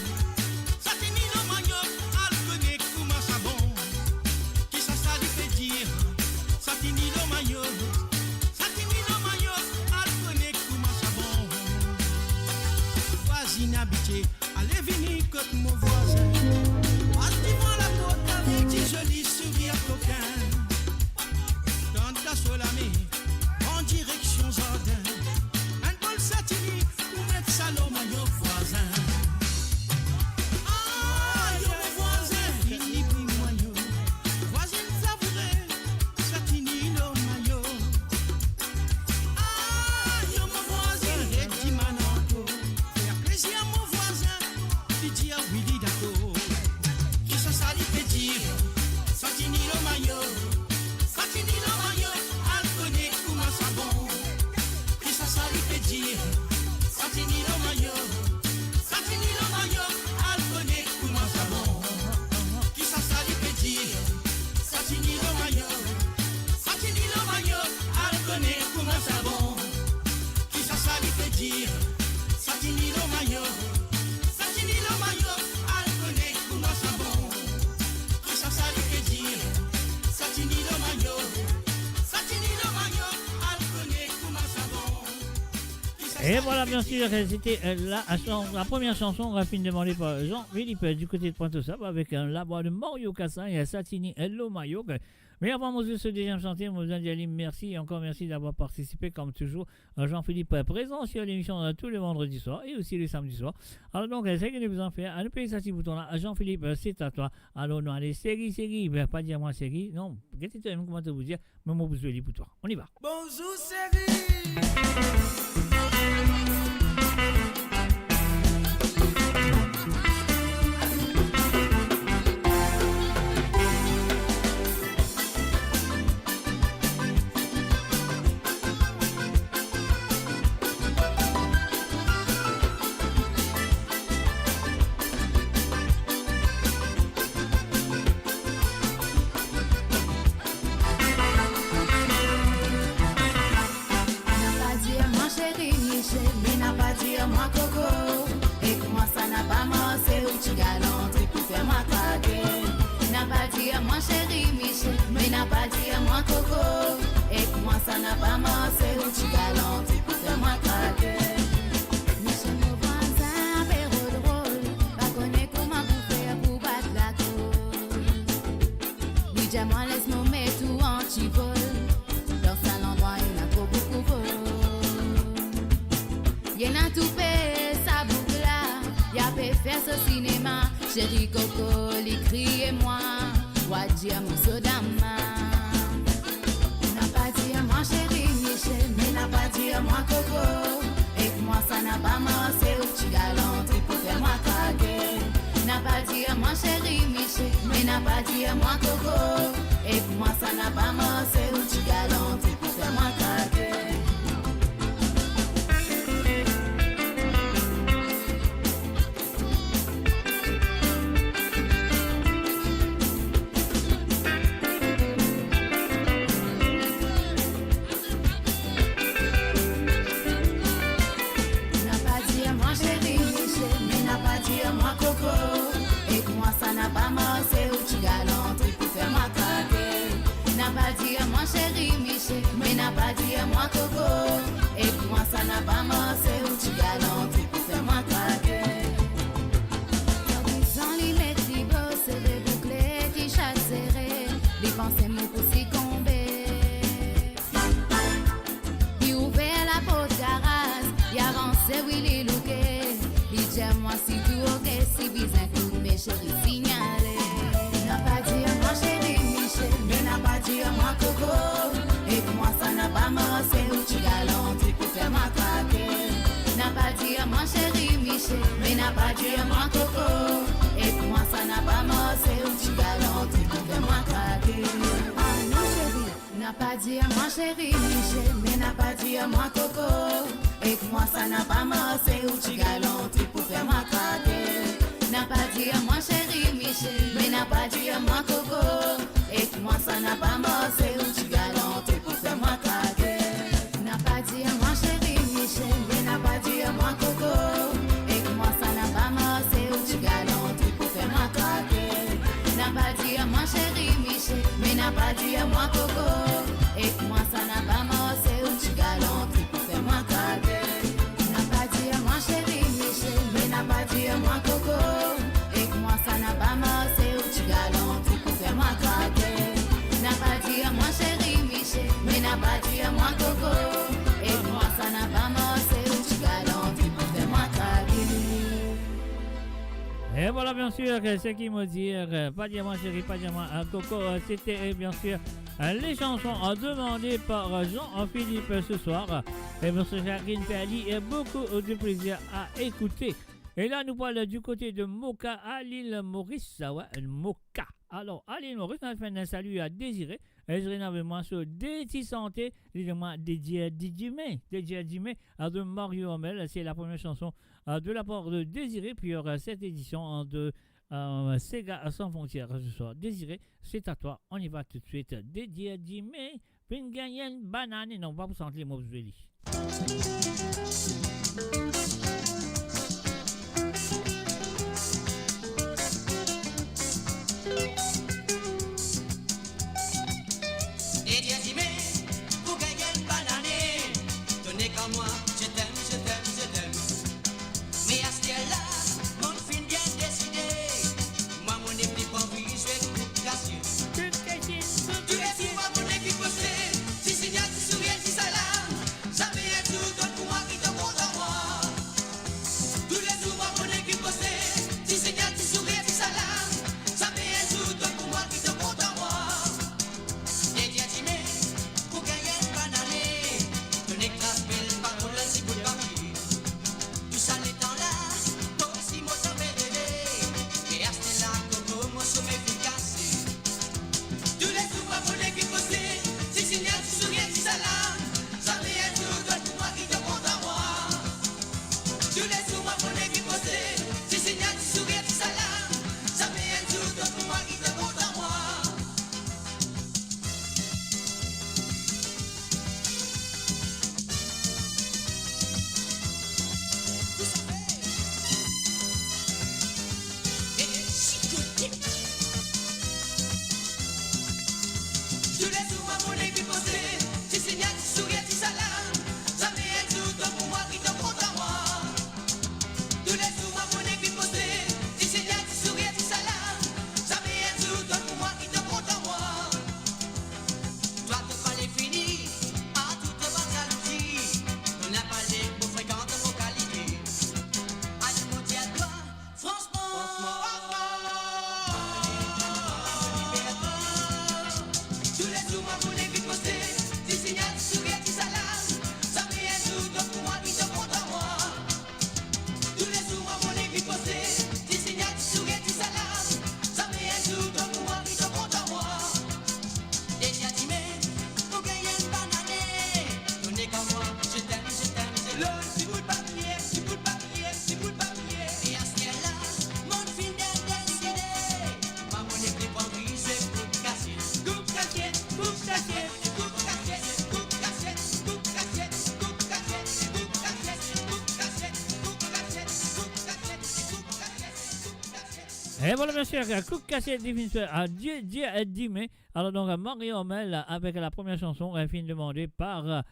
Satini le maillot, alpenique comme un savon. Qui c'est ça lui fait dire Satini le maillot, Satini le maillot, alpenique comme un savon. Voisine habituée, allez venir comme mon voisin. Passe-moi la porte avec des jolis sourires coquins. Quand la sur la mer, en direction jardin. Un bol satini pour mettre ça le maillot voisin. Ah, yo mon voisin, fini pour maillot. Voisine savourée, Satini le maillot. Ah, yo mon voisin, Reddy Mananko. Faire plaisir à mon voisin, Didi à Willy Daco. Qui ça ça lui fait dire Satini le maillot, Satini le maillot, alpenique comme un savon. Qui ça ça lui fait dire Satini le maillot, Satini le maillot, alpenique comme un savon. Qui ça ça lui fait dire Satini le maillot, Satini le maillot, alpenique comme un savon. Qui ça ça lui fait dire Satini le maillot, Satini le maillot, alpenique comme un savon. Qui ça ça lui fait dire Satini le maillot, Satini le maillot, alpenique comme un savon. Qui ça Et ça voilà, lui bien fait sûr, dire c'était la première chanson rapide demandée par Jean-Philippe du côté de Pointe-Sable avec la voix de Mario Cassin et Satini Hello Mayo. Mais avant de ce deuxième chantier, nous allons dire merci et encore merci d'avoir participé comme toujours. Jean-Philippe est présent sur l'émission tous les vendredis soirs et aussi les samedis soirs. Alors donc, c'est que nous vous en faire. À nous payer ça, petit bouton-là. Jean-Philippe, c'est à toi. Alors, nous allons série. Pas dire moi série. Non, regardez-toi comment te vous dire. Mais moi, vous suis pour toi. On y va. Bonjour série. Mais n'a pas dit moi coco. Et que moi ça n'a pas marché ou tu galantes pour faire moi craquer. N'a pas dit moi chérie Michel. Mais n'a pas dit moi coco. Et que moi ça n'a pas marché ou tu galantes pour faire moi craquer. Michel mon voisin apéro drôle. Pas connaître comment vous faire pour battre la colle. Lui dis moi laisse-moi mettre tout en chivol. Dans cet endroit il y a trop beaucoup de vol. Y'en a tout fait, ça boucle là. Y'a fait faire ce cinéma. Chérie Coco, les criez-moi. Quoi dire mon sodama. N'a pas dit moi chérie Michel. Mais n'a pas dit moi Coco. Et que moi ça n'a pas marché. Ou tu galantes pour faire moi craquer. N'a pas dit moi chérie Michel. Mais n'a pas dit moi Coco. Et que moi ça n'a pas marché. Ou tu galantes pour faire moi craquer. Et que moi ça n'a pas marché ou tu galantes pour faire moi craquer. N'a pas dit à moi chérie Michel. Mais n'a pas dit à moi Coco. Et que moi ça n'a pas marché ou tu galantes pour faire moi craquer. Sans limite, les beaux c'est des bouclés qui chassent serrés. Les pensées me poussent y tomber. Il ouvert la porte garage. Il avançait, oui, les louquets. Il dit à moi si tout ok, si bizarre que mes chéris signalés. N'a pas dit à moi chérie Michel. Mais n'a pas dit à moi Coco. Et que moi ça n'a pas marché ou tu galantes pour faire moi craquer. N'a pas dit à moi chérie Michel. Mais n'a pas dit à moi Coco. Et que moi ça n'a pas marché ou tu galantes pour faire moi craquer. Ah non chérie. N'a pas dit à moi chérie Michel. Mais n'a pas dit à moi Coco. Et que moi ça n'a pas marché ou tu galantes pour faire moi craquer. N'a pas dit à moi chérie Michel. Mais n'a pas dit à moi Coco. Et que moi ça n'a pas marché ou tu galantes pour faire moi craquer. N'a pas dit à moi chérie Michel. Mais n'a pas dit à moi Coco. Et que moi ça n'a pas marché ou tu galantes pour faire moi craquer. N'a pas dit à moi chérie Michel. Mais n'a pas dit à moi Coco. Et que moi ça n'a pas marché ou tu galantes pour faire moi craquer. N'a pas dit à moi chérie Michel. Mais n'a pas dit à moi Coco. Et que moi ça n'a pas marché ou tu galantes pour faire moi craquer. N'a pas dit à moi chérie Michel. Mais n'a pas dit à moi Coco. Et que moi ça n'a pas marché ou tu galantes pour faire moi craquer. Et voilà, bien sûr, ce qui me dit, pas diamant chéri, pas diamant Coco, c'était bien sûr les chansons demandées par Jean-Philippe ce soir. Et M. Jacqueline Perli a beaucoup de plaisir à écouter. Et là, nous parlons du côté de Moka à l'île Maurice. Ouais, Moka. Alors, à l'île Maurice, on a fait un salut à Désiré. Et je rénove moi sur Déti Santé, dédié à Didjimé, de Mario Hamel. C'est la première chanson de la part de Désiré. Puis il y aura cette édition de Sega sans frontières ce soir. Désiré, c'est à toi. On y va tout de suite. Dédié à Didjimé, puis une gagnante banane. Et non, pas pour sentir les mots de Moi, je t'aime, je t'aime, je t'aime. Mais à ce là, mon fin bien décidé. Moi, mon épée pas envie, je vais tout casser. Tu es Et voilà, bien sûr, coup de cassette définition à Dieu Dimé. Alors, donc, Mario Mel avec la première chanson, film demandée par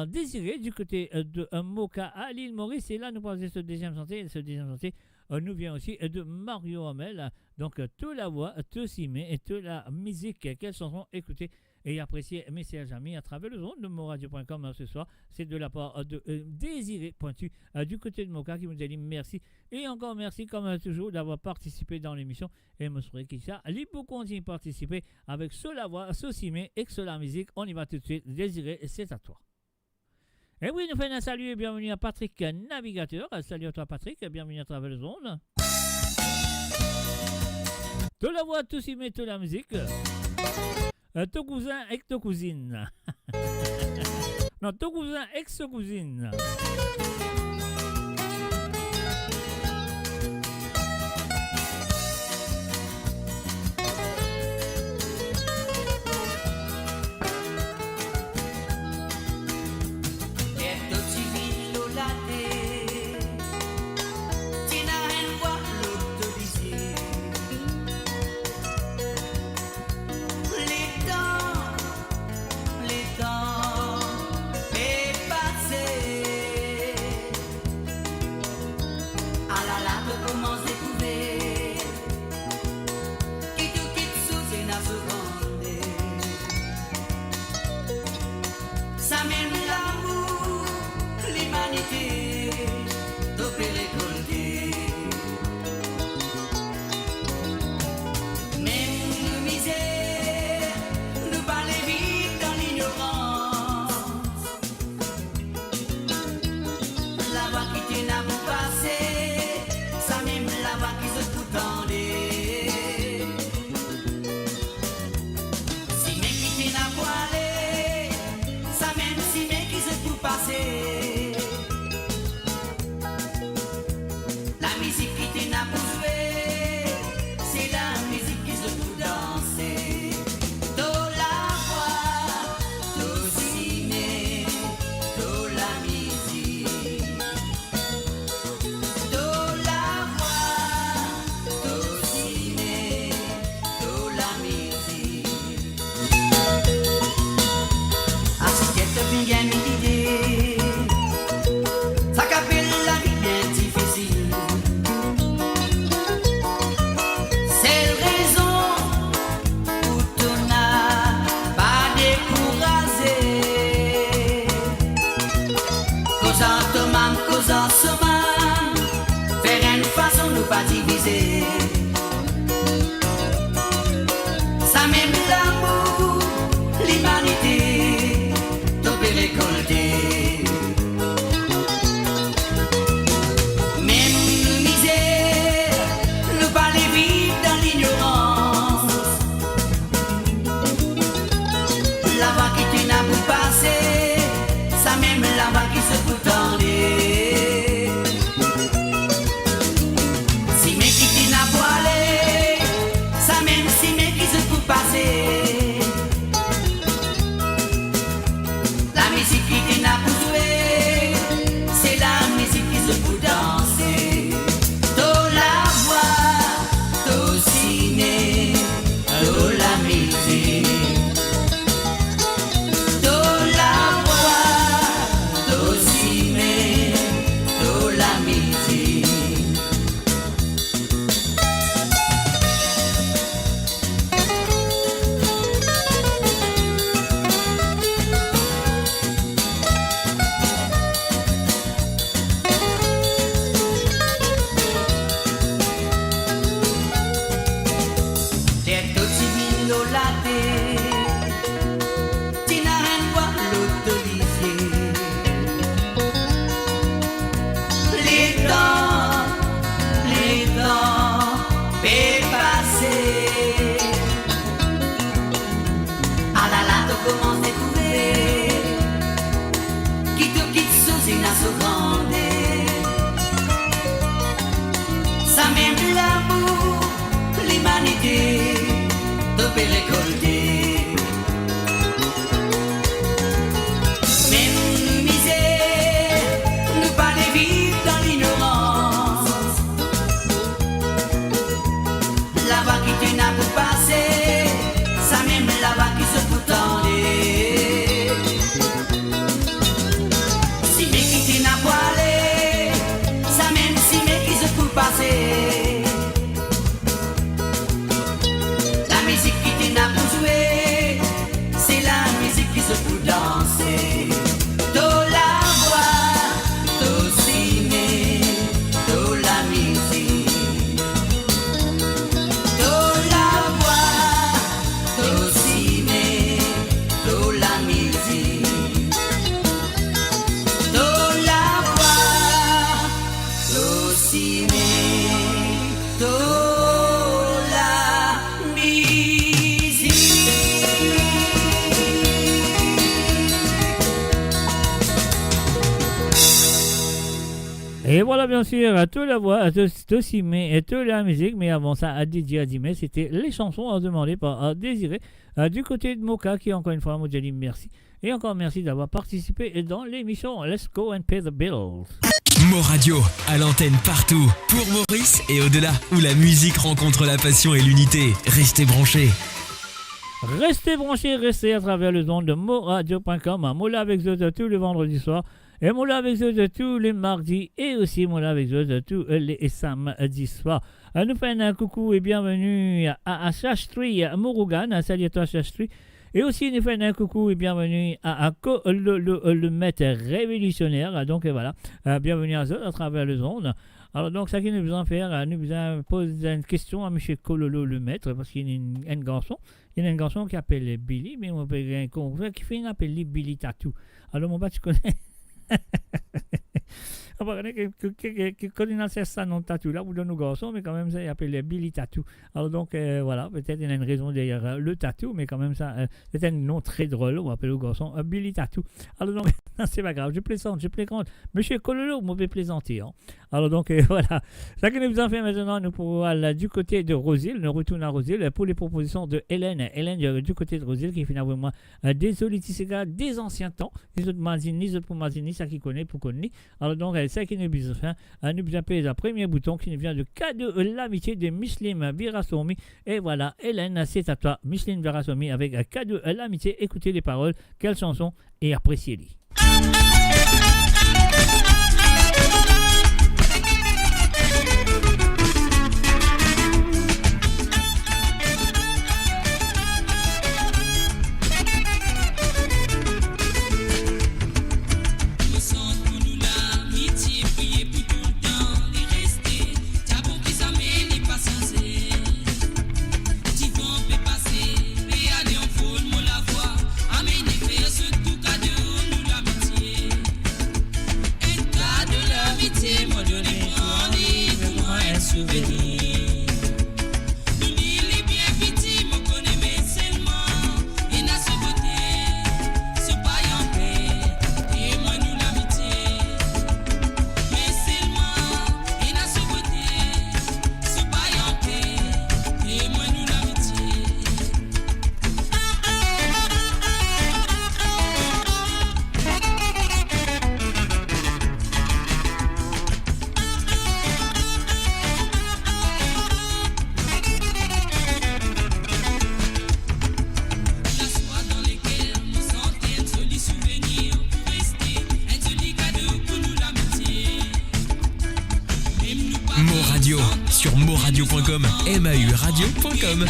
Désiré du côté de Moka à l'île Maurice. Et là, nous passons ce deuxième chantier. Ce deuxième chantier nous vient aussi de Mario Hamel. Donc, toute la voix, tout Simé et toute la musique. Quelle chanson écouter et apprécier mes chers amis à travers le zone de moradio.com ce soir. C'est de la part de Désiré Pointu du côté de Moka qui vous a dit merci. Et encore merci, comme toujours, d'avoir participé dans l'émission. Et me souhaite que ça, les beaucoup continuer à participer avec la voix, Simé et la musique. On y va tout de suite. Désiré, c'est à toi. Et oui, nous faisons un salut et bienvenue à Patrick Navigateur. Salut à toi Patrick, bienvenue à travers le zone. De la voix, tout s'y met, de la musique. Ton cousin et ton cousine. Non, ton cousin et sa cousine. là-bas qui t'es n'a pour passer, ça même là-bas qui se fout en l'air. Si mais qui t'es n'a pour aller, ça même si mais qui se fout passer. La musique qui t'es n'a pour jouer, c'est la musique qui se fout danser. Do la voix, do ciné, do la musique. Do la voix, do ciné, do la musique. Do la voix, do ciné, do la musique. Et voilà, bien sûr, toute la voix, tout Simé et toute la musique. Mais avant ça, à DJ Adimé, c'était les chansons demandées par Désiré du côté de Moka, qui encore une fois, moi, je dis merci. Et encore merci d'avoir participé dans l'émission Let's Go and Pay the Bills. Mo Radio, à l'antenne partout, pour Maurice et au-delà, où la musique rencontre la passion et l'unité. Restez branchés. Restez branchés, restez à travers le don de moradio.com. Moi là avec eux tous les vendredis soirs. Et moi là avec eux tous les mardis. Et aussi moi là avec eux tous les samedis soirs. Nous faisons un coucou et bienvenue à Shastri Murugan. Salut à toi Shastri. Et aussi nous faisons un coucou et bienvenue à le maître révolutionnaire. Donc voilà, bienvenue à eux à travers le zone. Alors donc ça qui nous besoin faire, nous besoin poser une question à M. Kololo le maître, parce qu'il y a un garçon. Il y a un garçon qui appelle Billy, mais on peut un confrère qui fait une appel Billy Tattoo. Alors mon bas tu connais. On va connaître ça non tatou là, vous donnez nos garçons, mais quand même ça il appelle Billy Tattoo. Alors donc voilà, peut-être il y a une raison derrière le tatou, mais quand même ça, c'est un nom très drôle, on va appeler le garçon Billy Tattoo. Alors donc, c'est pas grave, je plaisante. Monsieur Kololo, mauvais plaisanter. Hein. Alors donc voilà, ça que nous en fait maintenant, nous pourrons aller du côté de Rosil, nous retournons à Rosil pour les propositions de Hélène. Hélène du côté de Rosil qui finalement des Olitisega des anciens temps, des autres Mazini, des autres pour Mazini, ça qui connaît pour connaître. Alors donc ça qui nous besoin faire, nous besoin payer le premier bouton qui nous vient de cas de l'amitié de Micheline Birasomi. Et voilà, Hélène, c'est à toi, Micheline Birasomi avec cas de l'amitié. Écoutez les paroles, quelle chanson et appréciez-les. Sur moradio.com, mauradio.com.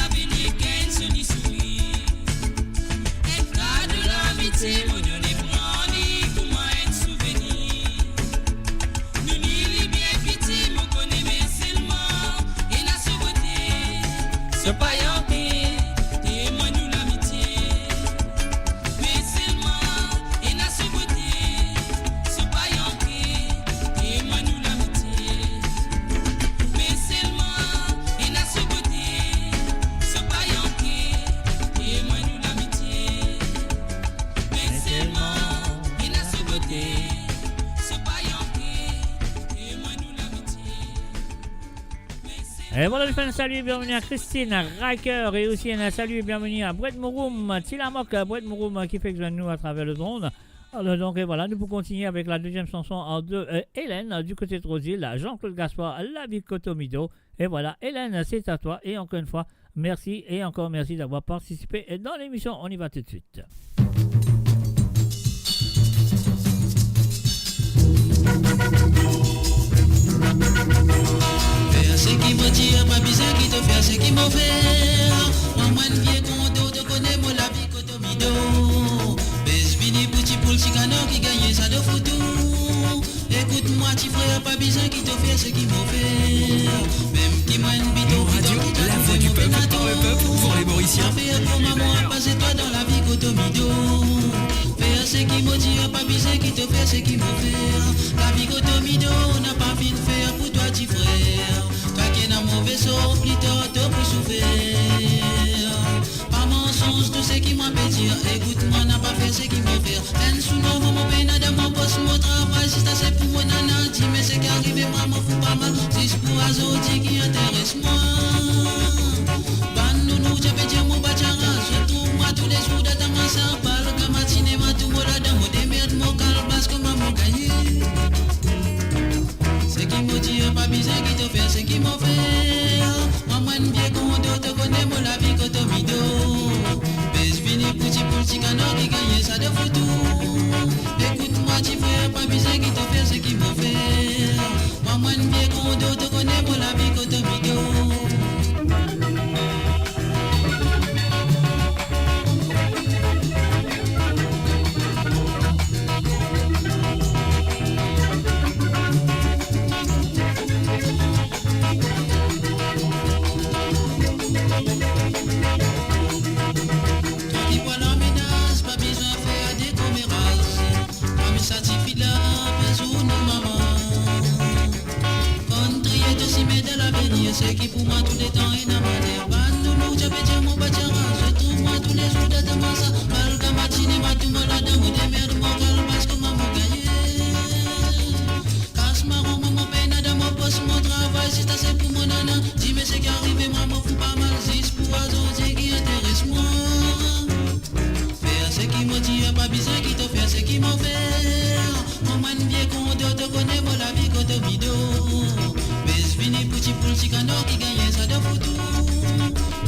Et voilà, je fais un salut et bienvenue à Christine Riker et aussi un salut et bienvenue à Brett Mouroum, Tilamok, Brett Mouroum qui fait que nous à travers le drone. Alors donc et voilà, nous pouvons continuer avec la deuxième chanson de Hélène du côté de Rosil, Jean-Claude Gaspard, La Vie Cotomido Et voilà, Hélène, c'est à toi. Et encore une fois, merci et encore merci d'avoir participé dans l'émission. On y va tout de suite. Faire ce qui me tire, pas besoin qui te fait ce qui me fait. Moi, je viens content, te connais mon la vie, cotomido. Bes vini, petit poule, chicano qui gagne ça de foutu. Écoute-moi, petit frère, pas besoin qui te fait ce qui me fait. Même qui m'a une bidon, Radio, la voix du peuple, par le peuple, pour les Mauriciens. Fais pour maman, passer toi dans la vie, cotomido. Fais ce qui me tire, pas besoin qui te fait ce qui me fait. La vie, cotomido, on n'a pas fini de faire pour toi, petit frère. Toi qui es dans mon vaisseau, plus tard, te pour souffrir. Pas mensonge, tout ce qui m'a fait dire. Écoute-moi, n'a pas fait ce qui m'a fait. Un sous nos moments, peine de mon poste, mon travail. Si t'as c'est pour mon nana, dis, mais c'est qu'arrivé, moi, m'en fous pas mal. Si c'est pour Azoti qui intéresse moi. Ban nounou, j'ai fait dire mon bachara. Je trouve moi tous les jours dans ma salle. Parle comme ma cinéma, tout mon là-dedans. Mon démerde, mon calbas, comme mon gagné. C'est qui me dit, pas bizarre qui te fait, c'est qui m'a fait. Moi, une vieille condo, te connais, moi, la vie, cotomido. Bes vini, petit canard qui gagne ça de foutu. Écoute-moi, tu fais pas bizarre qui te fait, c'est qui m'a fait. Moi, une vieille condo, te connais, moi, la vie, cotomido. C'est qui pour moi tous les temps est dans ma terre. Ban nounou, j'ai fait dire mon bachara. Je trouve moi tous les jours dans ma salle. Malgré ma cinéma, tout mon là-dedans. Ou des merdes, mon calbas, comment m'en gagner. Casse marron, mon peine dans mon poste, mon travail. Si t'as c'est pour mon nana. Dis mais c'est qui arrive, moi m'en fous pas mal. Si c'est pour oiseau, c'est qui intéresse moi. Faire ce qui me tire, pas bizarre qui te fait ce qui m'en fait. Moi, une vieille condo, te connais, moi la vie, cotomido. Fini petit poule chicano qui gagne ça de foutu.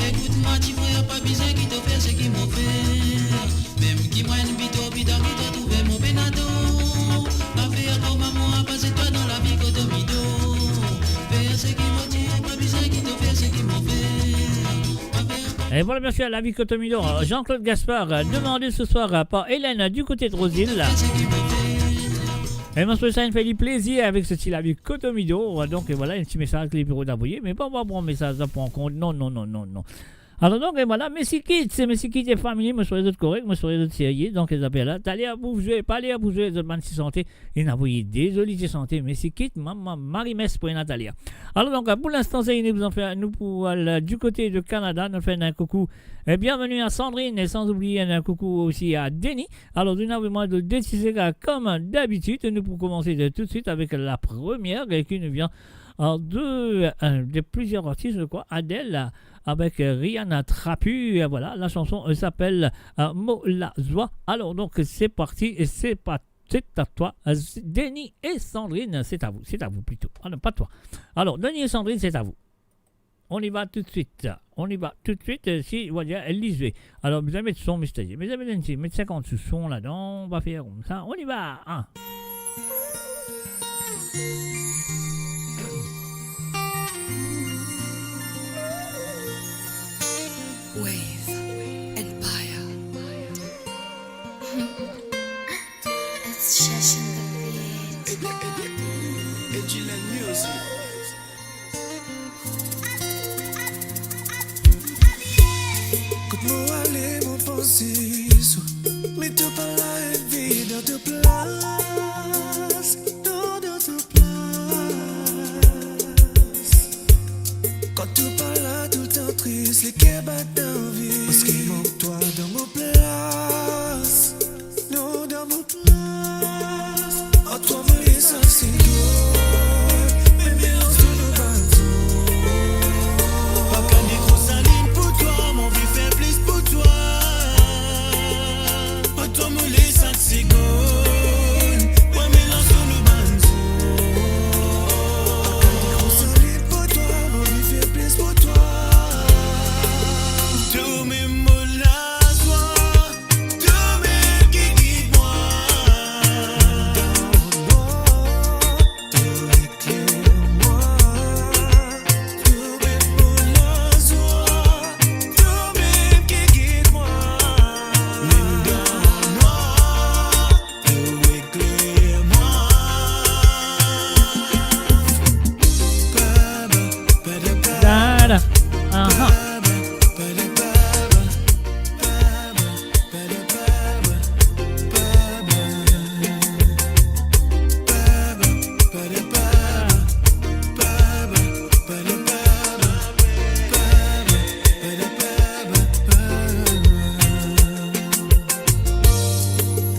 Écoute-moi, tu frère, pas bizarre qui te fait ce qui m'a fait. Même qui m'a une bito, bidon qui t'a trouvé mon penato. Pas faire comme maman, passer toi dans la vie cotomido. Faire ce qui m'a dit, pas bizarre qui te fait ce qui m'a fait. Et voilà, bien sûr, la vie cotomido. Jean-Claude Gaspard, demandé ce soir par Hélène du côté de Rosille. Et moi, ça me fait du plaisir avec ce style avec Cotomido. Donc, voilà, un petit message que les bureaux d'envoyer. Mais pas avoir un message à prendre en compte. Non. Alors, donc, et voilà, Messi Kids et famille, me soyez d'autres corrects, me soyez d'autres sérieux. Donc, ils appellent là. T'allez à bouger, pas aller à bouger, les autres si santé. Et n'envoyez désolé de santé. Messi Kids, maman, Marie-Messe pour Natalia. Alors, donc, pour l'instant, ça y est, nous pour du côté de Canada, nous faisons un coucou. Et bienvenue à Sandrine et sans oublier un coucou aussi à Denis. Alors, nous avons moins de décider comme d'habitude. Nous pour commencer tout de suite avec la première qui nous vient de plusieurs artistes, je crois. Adèle avec Rihanna Trapu. Voilà, la chanson s'appelle Molazoa. Alors, donc, c'est parti et c'est à toi, Denis et Sandrine. C'est à vous plutôt. Ah non, pas toi. Alors, Denis et Sandrine, c'est à vous. On y va tout de suite. Si, voilà, lisez. Alors, vous allez mettre son mystérieux. Vous allez mettre 50 sous son là-dedans. On va faire comme ça. On y va. Hein. Wave Empire. It's just in the beat. Edgy music. Como aller mon pensée, mais tout par la vie dans ta place, dans ta place. Quand tu parles tout le temps triste, les cœurs battent d'envie. Parce qu'il manque toi dans mon place, non dans mon place. En toi, moi, les sens, c'est toi, mais mélange de nos bateaux. Pas qu'un micro saline pour toi, mon vie fait plus pour toi. En toi, moi, les sens, c'est toi. Ouais, mélange de nos bateaux. Pas qu'un micro saline pour toi, mon vie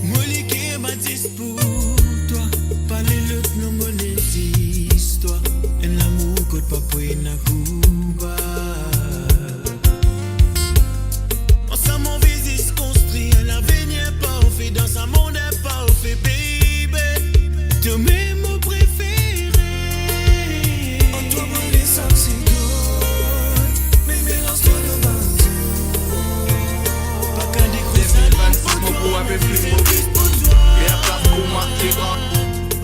Molike baptiste pour toi, parler le nom monétise toi, et l'amour que pas pour na Cuba. Ensemble on visite construit un avenir parfait dans un monde parfait, baby. Tu m'es mon préféré. En toi moi les oxygones, mais mélange-toi le banzo. Pas qu'à décrocher mon beau avec plus mauvais. Et à place pour marquer grand.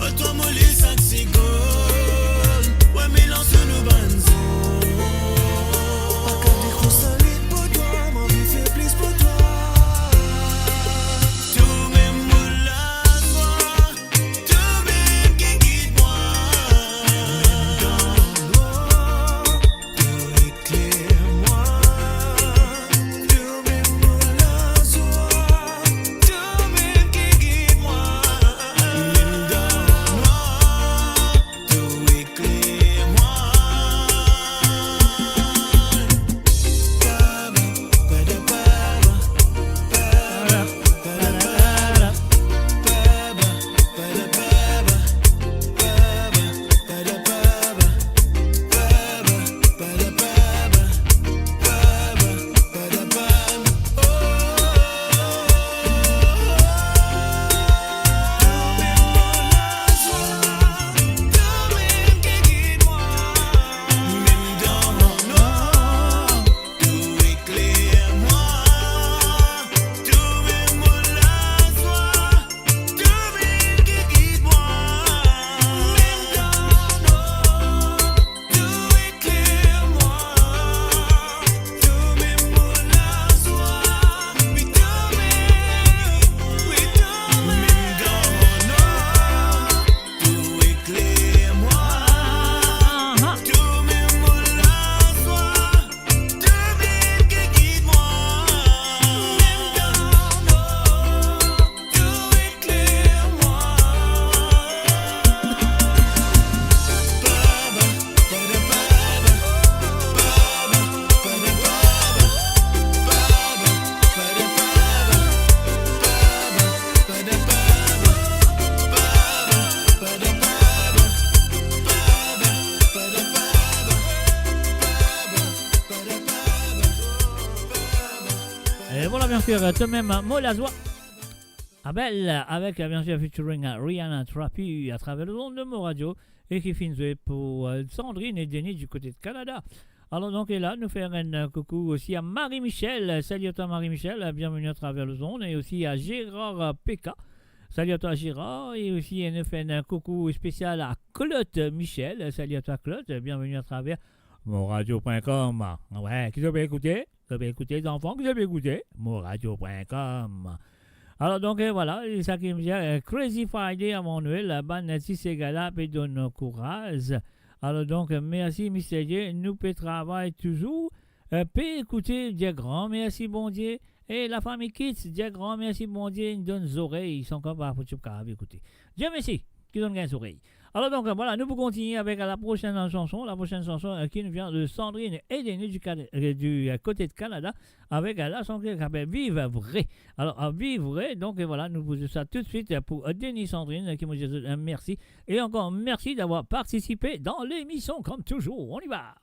En toi moi les oxygones, ouais mélange le banzo. Pas qu'à décrocher pour toi, mon vie fait plus pour toi. Tout même moula soir, tout même qui guide moi. Dans l'eau, tout éclaire-moi. Tout même moula soir, tout même qui guide moi. Même dans l'eau, tout éclaire-moi. Et voilà bien sûr tout de même Molazoa Abel avec bien sûr featuring Rihanna Trappy à travers le monde de Mo Radio et qui finit pour Sandrine et Denis du côté de Canada. Alors donc et là nous faisons un coucou aussi à Marie-Michel. Salut à toi Marie-Michel, bienvenue à travers le zone, et aussi à Gérard PK. Salut à toi Gérard, et aussi nous faisons un coucou spécial à Claude Michel. Salut à toi Claude, bienvenue à travers moradio.com. Ouais, qui doit bien écouter? Vous avez écouté les enfants, qui doivent écouter moradio.com. Alors donc voilà, c'est ça qui me dit Crazy Friday avant Noël, la bande Tissegala et donne courage. Alors donc merci Mr. Dieu, nous peut travailler toujours, peut écouter Dieu grand, merci bon Dieu. Et la famille Kids, Dieu grand, merci bon Dieu, ils donnent des oreilles, ils sont capables de écouter. Dieu merci, qui donne des oreilles. Alors donc voilà, nous pouvons continuer avec la prochaine chanson qui nous vient de Sandrine et Denis du côté de Canada, avec la chanson qui s'appelle Vive Vrai. Alors Vive Vrai, donc voilà, nous faisons ça tout de suite pour Denis Sandrine qui nous dit merci, et encore merci d'avoir participé dans l'émission comme toujours. On y va.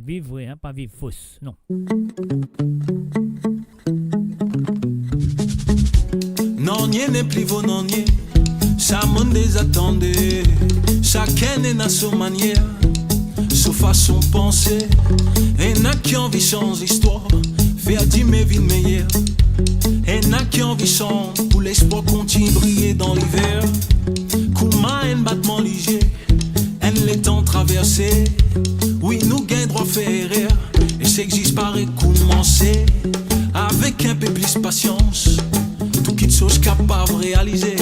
Vive Vrai, hein, pas Vive Fausse, non. Non, n'y n'est plus vos non, n'y. Ça m'en désattendait. Chacun est à son manière, sa façon de penser. Et n'a qui envie sans histoire, faire dire mes vies meilleures. Et n'a qui envie sans, pour l'espoir continue briller dans l'hiver. Comment un battement léger, un les temps traversés. Oui, nous gagnons droit faire rire. Et ça existe par commencer. Avec un peu plus de patience, tout qui chose capable de réaliser.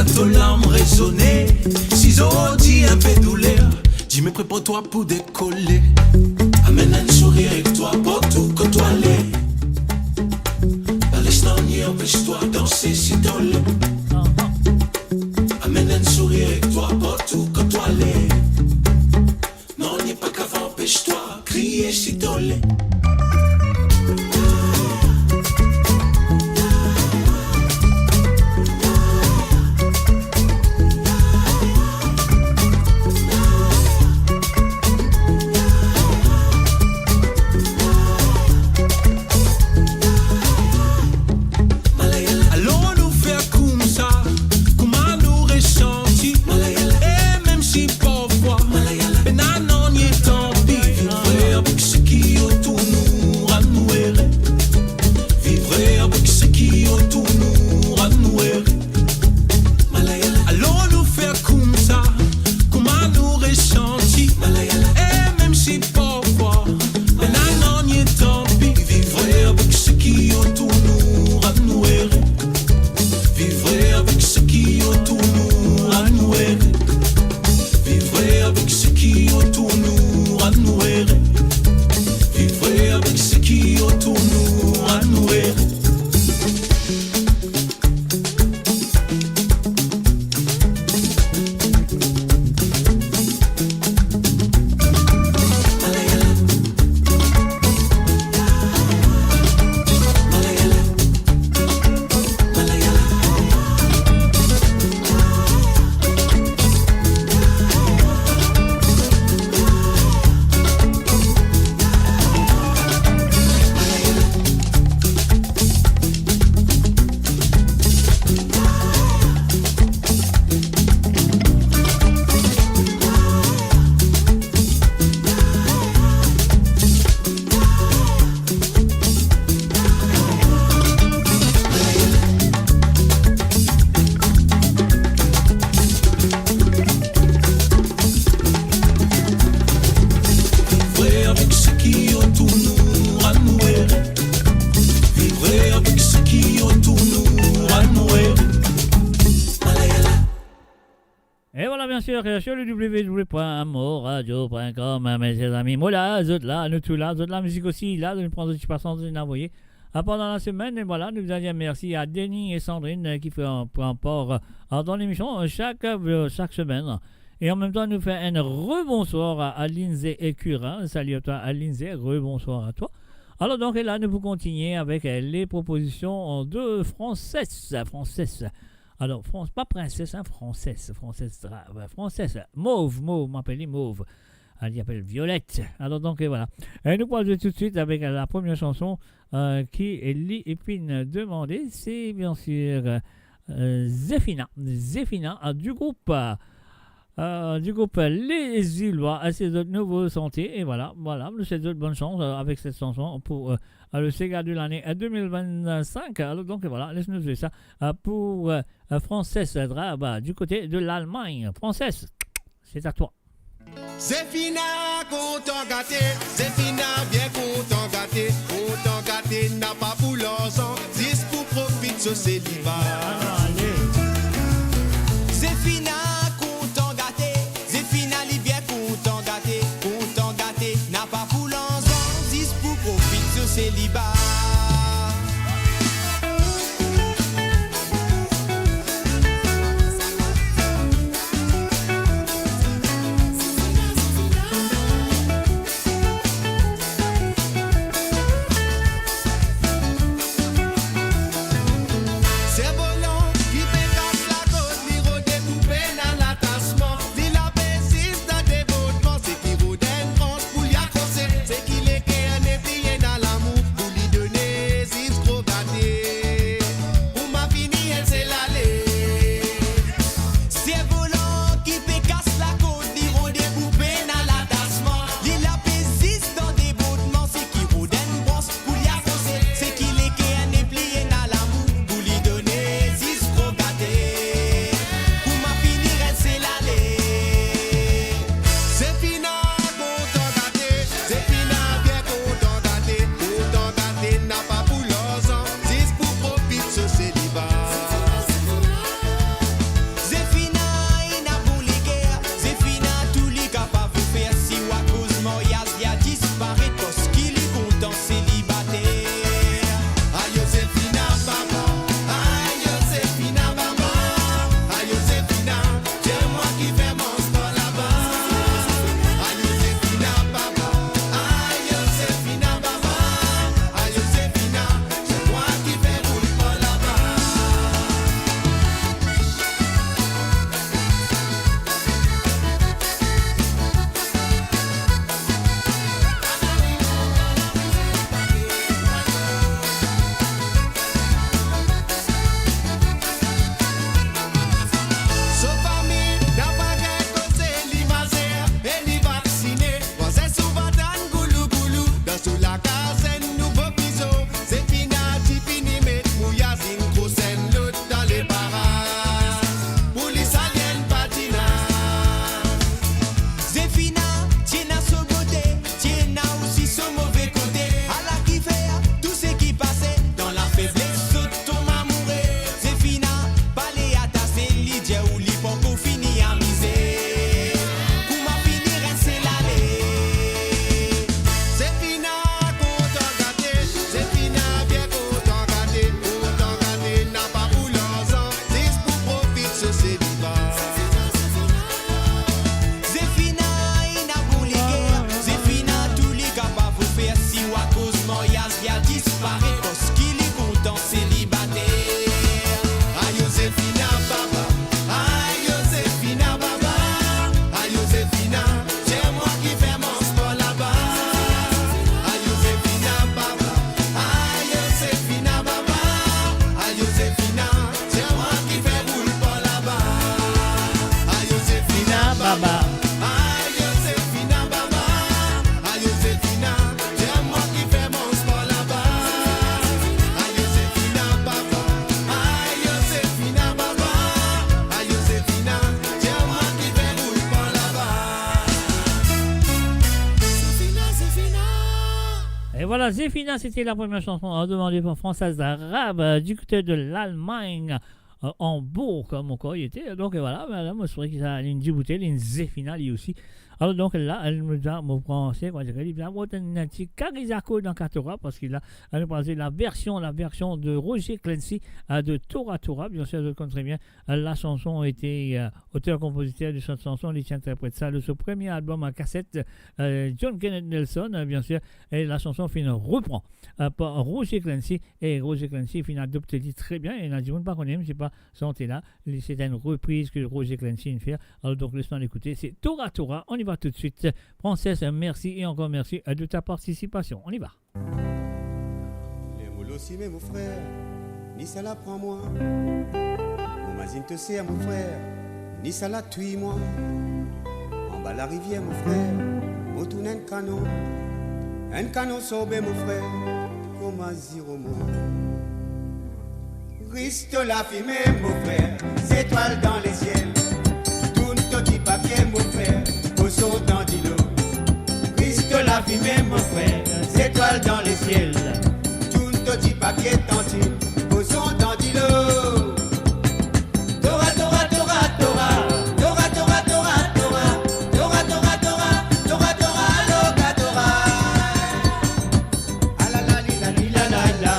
bientôt l'âme résonner. Si ont dit un peu douleur, dis-moi prépare-toi pour décoller. Amène un sourire avec toi pour tout que toi l'es. Pas l'instant ni empêche-toi danser si t'en l'es. Amène un sourire avec toi pour tout que toi l'es. Non, n'y a pas qu'avant empêche-toi crier si t'en l'es. Sur le www.moradio.com, mes chers amis. Moi là, vous êtes là, nous tous là, vous êtes la musique aussi, là, de nous prendre des passants, de nous envoyer. Pendant la semaine, et voilà, nous vous disons merci à Denis et Sandrine qui font port dans l'émission chaque semaine. Et en même temps, nous fait un rebonsoir à Lindsay et Curin. Salut à toi, à Lindsay, rebonsoir à toi. Alors donc, et là, nous vous continuons avec les propositions de Française. Alors, pas princesse, hein, française, Mauve, m'appelle Mauve. Elle appelle Violette. Alors, donc, et voilà. Et nous parlons tout de suite avec la première chanson qui est Lipine demandée. C'est bien sûr Zéphina du groupe Les Îlois à ses autres nouveaux sentiers. Et voilà, nous souhaitons de bonne chance avec cette chanson pour le Sega de l'année 2025. Alors donc voilà, laisse-nous jouer ça pour Française du côté de l'Allemagne. Française, c'est à toi. Zéphina, content gâté, Zéphina, bien content gâté, n'a pas pour l'ensemble, 10 pour profiter ce célibat. Zéphina, content gâté, Zéphina, bien content gâté, n'a pas pour l'ensemble, 10 pour profiter ce célibat. C'est volant paraît parce qu'il est content célibataire. Ah Joséphina baba, ah Joséphina baba, ah Joséphina, c'est moi qui fais mon sport là-bas. Ah Joséphina baba, ah Joséphina baba, ah Joséphina, c'est moi qui fais roule pas là-bas. Ah Joséphina baba. Et voilà, Zéphina, c'était la première chanson demandée par Françoise Arabe du côté de l'Allemagne. En beau comme encore il était. Donc voilà, madame, je trouvais qu'il y a une Djibouti, une Zéphina lui aussi. Alors donc là, elle me dit, mon français, quand elle dit, bien, moi, un petit Carizako dans Katora, parce qu'il a passé la version de Roger Clancy de Tora Tora. Bien sûr, je connais très bien. La chanson était auteur-compositeur de cette chanson, il interprète ça de son premier album à cassette, John Kenneth Nelson, bien sûr. Et la chanson reprend par Roger Clancy. Et Roger Clancy finit adopté très bien. Et il a dit, on ne pas connaître, c'est pas santé là. C'est une reprise que Roger Clancy fait. Alors donc, laisse-moi l'écouter. C'est Tora Tora. On y va tout de suite. Princesse, merci et encore merci de ta participation. On y va. Les moules aussi, mais mon frère, ni ça la prend moi. Mon mazine te sert, mon frère, ni ça la tue moi. En bas la rivière, mon frère, on tourne un canon sauvé, mon frère, comme un zéro mot. Riste la fumée, mon frère, étoiles dans les ciels. Tourne petit papier, mon frère, poisson dans l'îlot. Riste la fumée, mon frère, étoiles dans les ciels. Tourne petit papier, tantine, poisson dans l'îlot. Tora, Tora, Tora, Tora, Tora, Tora, Tora, Tora, Tora, Tora, Tora, Tora, Tora, Loca, Tora. Ah la la li la li la la la.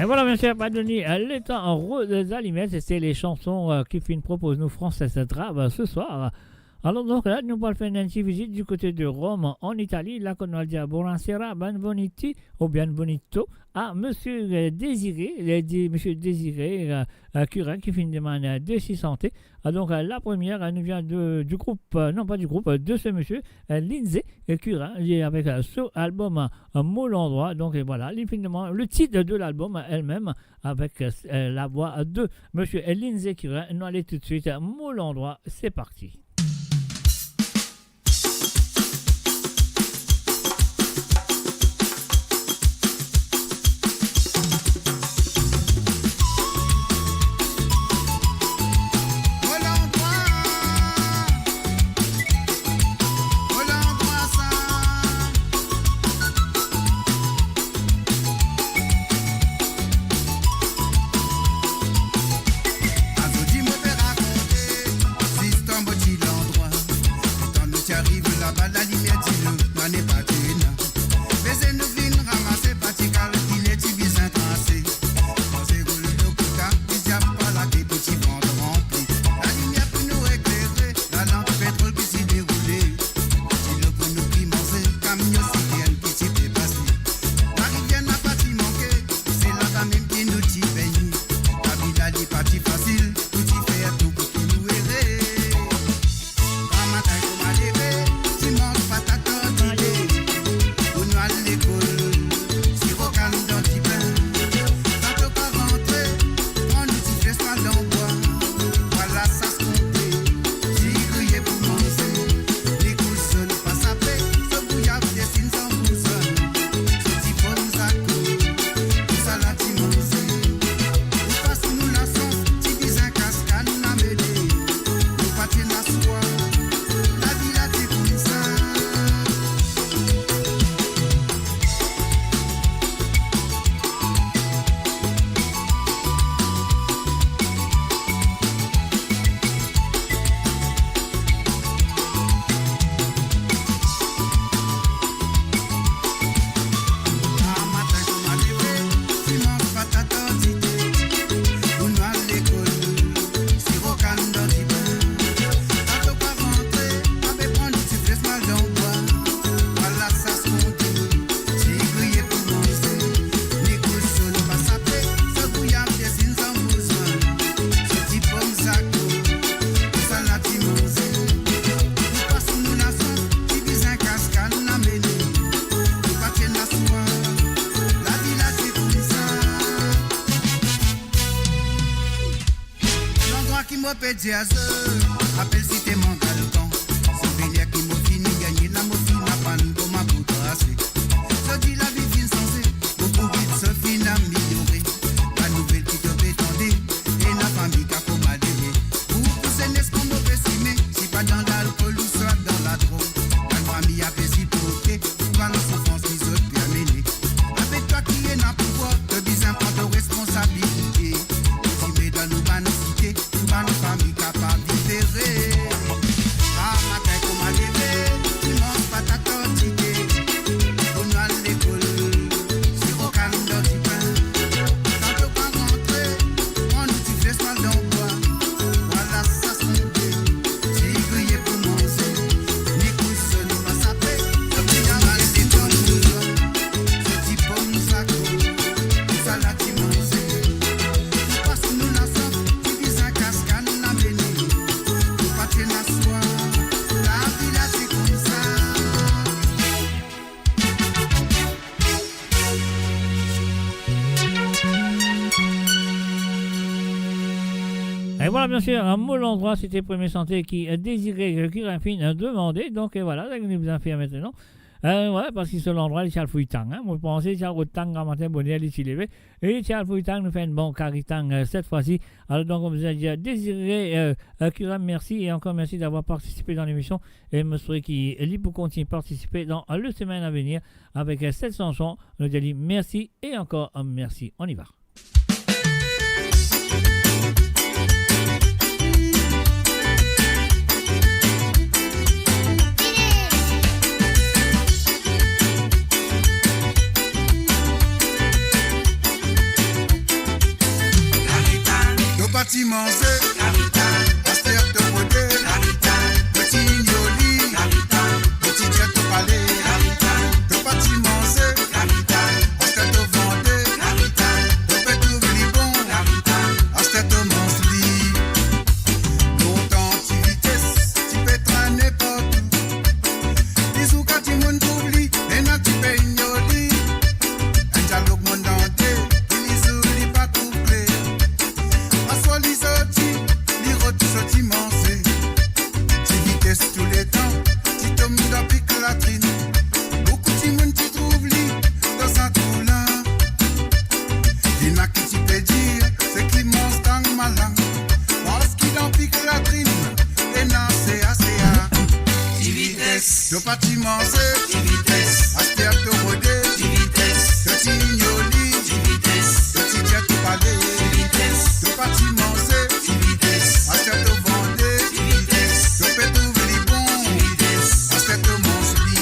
Et voilà, bien sûr, pas donné le temps rose des aliments, c'est les chansons qui fin propose nous Françaises Drave ce soir. Alors donc là, nous allons faire une petite visite du côté de Rome, en Italie. Là, qu'on va dire buonasera, benvenuti, ou bienvenuto, à Monsieur Désiré, Monsieur Désiré Curin, qui fait une demande de santé. Donc la première, elle nous vient du groupe, non pas du groupe, de ce monsieur Lindsay Curin, avec ce album Moule Endroit. Donc voilà, le titre de l'album elle-même, avec la voix de monsieur Lindsay Curin. Nous allons tout de suite, Moule Endroit, c'est parti. Appelle si t'es mon galcan. Souvenir qui m'a fini gagner la morphine à panne pour ma boutre assez. Je dis la vie fin sensée, beaucoup vite se fin améliorée. La nouvelle qui te fait tendre, et la famille qui a commandé. Pour pousser n'est-ce qu'on m'a pessimé, si pas dans l'alcool ou soit dans la drogue. La famille a réciproqué, pas la souffrance qui se peut amener. Avec toi qui est n'a pouvoir, te dis un point de responsabilité. Tu mets dans nos banicités, dans nos familles capables de différer. Ah, matin comme à lever, tu manges pas ta quantité. On a l'école, sur aucun d'ordi pain. Quand tu vas rentrer, on nous dit fais mal d'emploi. Voilà, ça se monte. Si grillé pour manger, ni couche, ni pas sapé. Le prix à mal des tonnes de joie. Ce type pomme, ça coule, ça l'a dit manger. Tu passes nous la sauce, tu vis un cascane, la bénie. Tu partais la soie, la vie là c'est comme ça. Et voilà, bien sûr, un mot l'endroit, c'était Premier Santé qui désirait Curin demandé. Donc voilà, là, nous vous en fait maintenant. Ouais, parce que sur l'endroit, il y a le fouilletang. Moi, je pensais qu'il y a le tang à matin, bonnet, il s'y levé. Et il y a le fouilletang, nous fait une bonne caritang cette fois-ci. Alors, donc, on vous a dit désiré Curin, merci. Et encore merci d'avoir participé dans l'émission. Et monsieur qui est libre pour continuer à participer dans le semaine à venir avec cette chanson. Nous dit merci et encore merci. On y va. Petit manger, Aster te modé, petit ignoli, petit jet te palais, te petit manger, Aster te vendé, te fait tout bon, Aster te mange lit. Longtemps tu vitesse, tu peux traîner partout. Disons quand tu m'en oublies, et non tu peux ignorer. Un dialogue monde entier, il oublie pas couplé. Assois les sorties, les routes sorties manger. Tu vitesse tous les temps, tu tombes dans pique latrine. Beaucoup de monde tu trouves lit dans un trou là. Il y en a qui tu peux dire, c'est qui mange dans ma langue. Parce qu'il en pique latrine, et non c'est assez. Tu vitesse, de pas tu manger. Tu vitesse, aspire te rodé. Tu vitesse, petit ignoli. Tu vitesse, petit jet te palais. Tu vitesse, de pas tu manger. Tu vitesse, aspire te vendre. Tu vitesse, de fait tout bon. Tu vitesse, aspire te mange lit.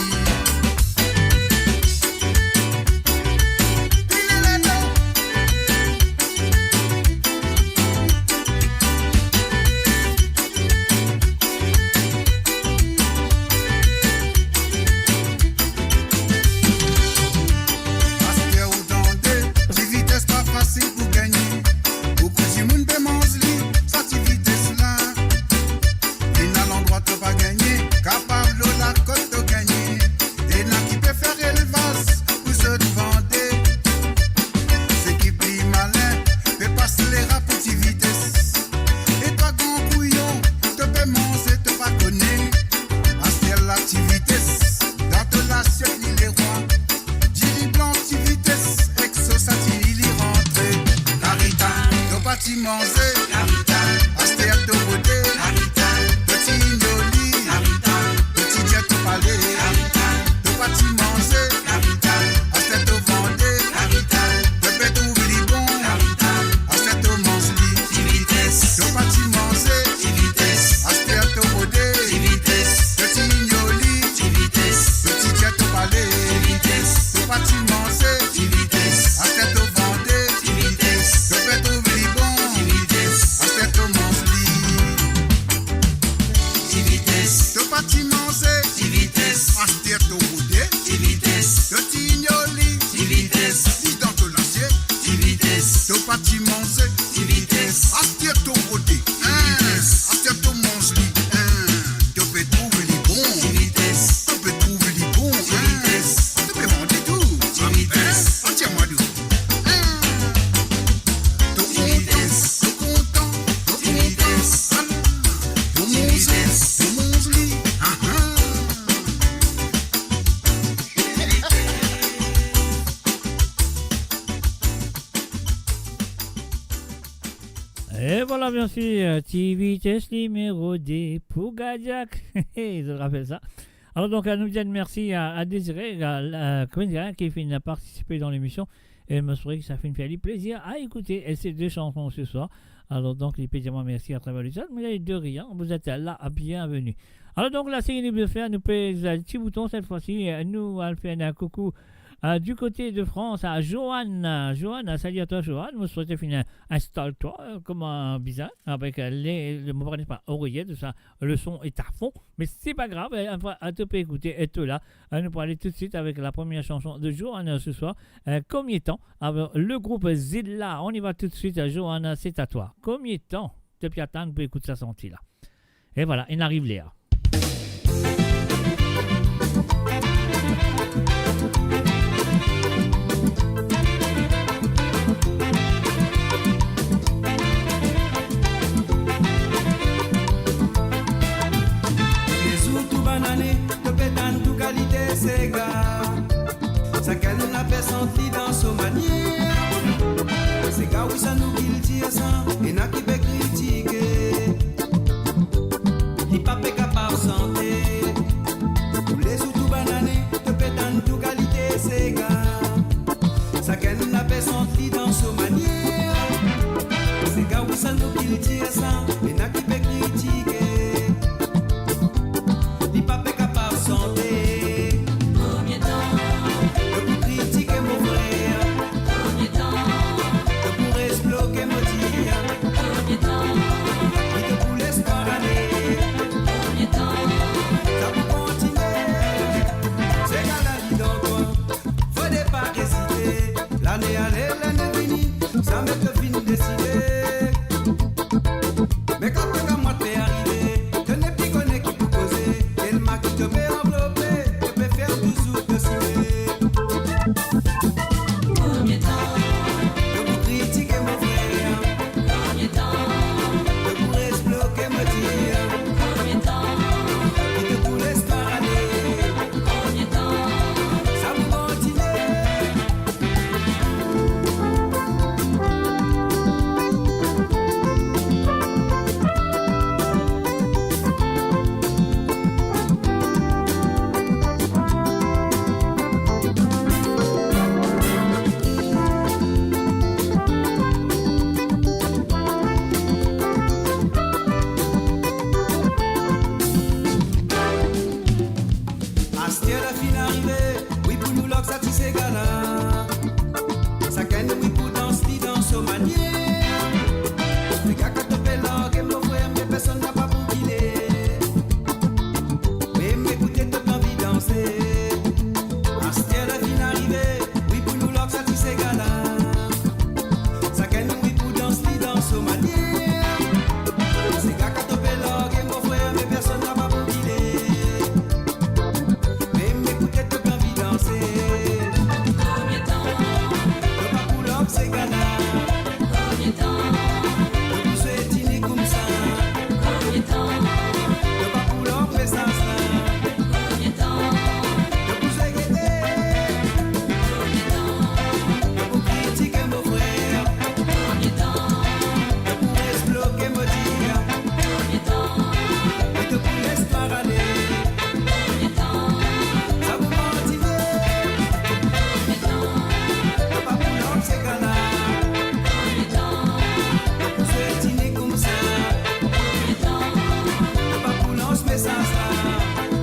Aspire ou tendez, tu vitesse pas facile pour gagner. Beaucoup de monde peut manger ça tu vitesse là. Il n'a l'endroit de pas gagner, capable de la côte de gagner. Et n'a qui peut faire élevage pour se vendre. C'est qui plus malin, peut passer les rats pour petite vitesse. Et toi grand couillon, te peux manger, te pas connaître. Aspire la petite vitesse, dans de l'assiette il est roi. Gilly blanc petite vitesse, exosati il y rentre. Carita, te pas t'y manger. Aspire te rodé. Petit ignoli. Petit jet te palais. Te pas t'y manger. Aspire te vendre. Te fait tout bon. Aspire te mange lit. Te pas t'y manger. Aspire te rodé. Petit ignoli. Petit jet te palais. Te pas t'y manger. Aspire te vendre. Te fait tout bon. Aspire te mange lit. Te pas t'y manger. Aspire te rodé. Petit ignoli. Lis dans ton assiette. Te pas t'y manger. Aspire te rodé. Aspire te mange lit. Te fait trouver les bons. Te fait trouver les bons. Te fait vendre tout. Entièrement du te content. Te mange lit. Et voilà, bien sûr, petit vitesse numéro D pour Gadiac. Je rappelle ça. Alors, donc, nous disons merci à Désiré, qui finit de participer dans l'émission. Et je me souviens que ça fait une plaisir à écouter et ces deux chansons ce soir. Alors, donc, il peut dire merci à travers le chat. Mais de rien, vous êtes là, bienvenue. Alors, donc, là, c'est une de faire. Nous pèse un petit bouton cette fois-ci. Nous, allons faire un coucou. Du côté de France, à Joanne. Joanne, salut à toi, Joanne. Vous souhaitez finir, installe-toi comme un bizarre avec le mot n'est pas oreiller, tout ça. Le son est à fond, mais c'est pas grave. On te peut écouter et tout là. Nous pourrons aller tout de suite avec la première chanson de Joanne ce soir. Combien de temps avec le groupe Zilla. On y va tout de suite, Joanne, c'est à toi. Combien de temps depuis attendre pour écouter sa sortie là. Et voilà, il arrive Léa. Ça qu'elle n'a pas senti dans son manière. C'est quand oui ça nous qu'il tire ça. Et n'a qui peut critiquer. Il pas capable santé. Tous les outils bananés te pétant tout qualité c'est gars. Ça qu'elle n'a pas senti dans son manière. C'est quand oui ça nous qu'il tire ça. Et n'a qui peut critiquer. Il pas capable santé. Combien de temps ça tu sais gala. Ça gagne oui pour danse, li danse au manier. Les gars quand on fait l'orgue, et mon frère, mais personne n'a pas pour qu'il est. Mais m'écoutez, t'as envie de danser. Astia la fin arrivée, oui pour nous l'orgue, ça tu sais gala. Ça gagne oui pour danse, li danse au manier. Les gars quand on fait l'orgue, et mon frère, mais personne n'a pas pour qu'il est. Mais m'écoutez, t'as envie de danser. Combien de temps? Le pas pour l'orgue, c'est gala. Combien de temps? Le pouce est dîné comme ça. Combien de temps? Le pas pour l'orgue, mais ça sera. Combien de temps? Le pouce est guetté. Combien de temps? Le pour critiquer mon frère. Combien de temps? Le pour exploquer me dire. Combien de temps? Et te pour l'espoir aller. Combien de temps? Ça vous motive. Combien de temps? Le pas pour l'orgue, c'est gala. Combien de temps? Le pouce est dîné comme ça. Combien de temps? Le pas pour l'orgue, mais ça sera.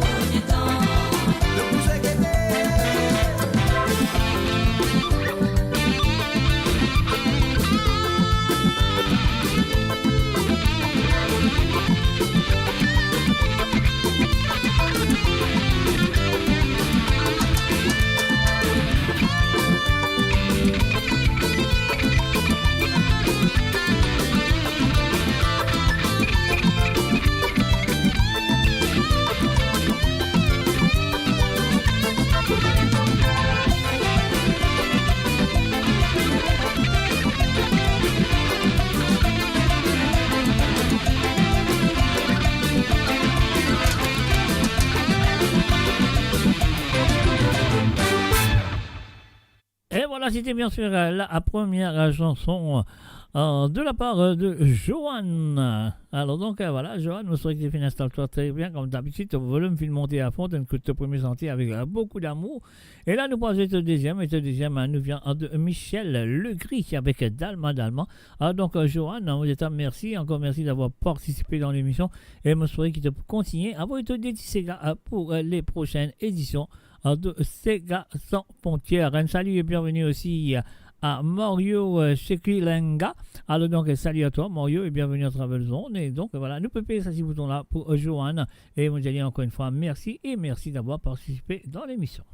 Combien de temps? Le pouce est guetté. Et voilà, c'était bien sûr la première chanson de la part de Johan. Alors donc voilà, Johan, nous souhaitons que tu finisses toi très bien comme d'habitude. Ton volume file monter à fond, tu écoutes le premier sentier avec beaucoup d'amour. Et là, nous passons au deuxième. Et le deuxième nous vient de Michel Legris avec Dalma Dalma. Alors donc Johan, vous êtes merci. Encore merci d'avoir participé dans l'émission. Et je souhaite qu'il te continue à vous aider pour les prochaines éditions de Sega sans frontières. Un salut et bienvenue aussi à Mario Shekilenga. Alors donc salut à toi Mario et bienvenue à Travel Zone. Et donc voilà, nous pépez ça, ces boutons là pour Johan. Et vous allez encore une fois merci et merci d'avoir participé dans l'émission.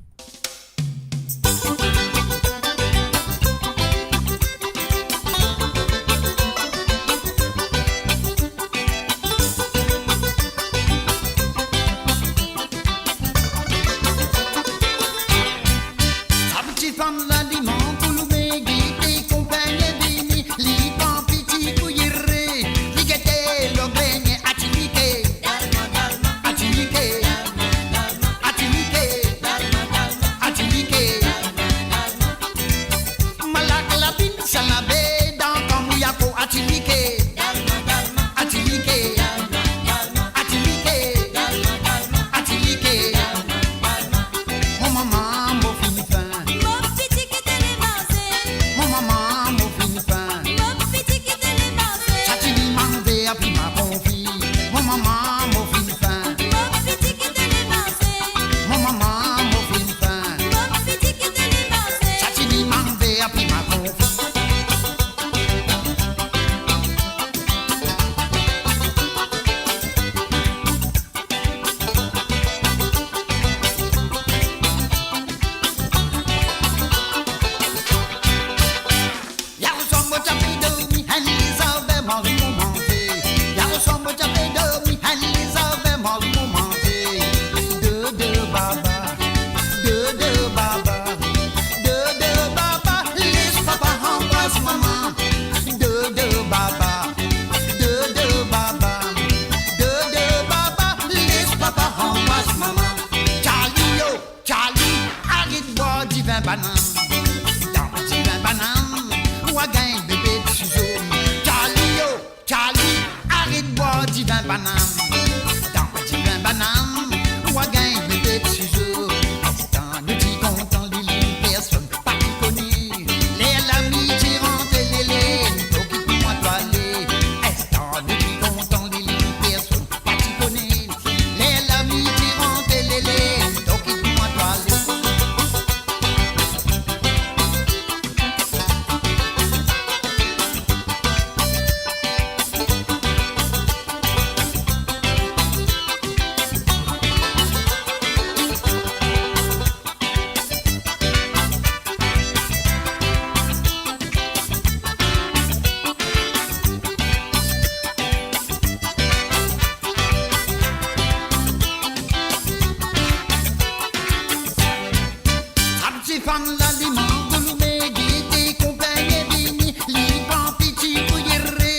petit fan l'aliment, goulumé, guité, compagnie, bini, liban, petit, bouilléré,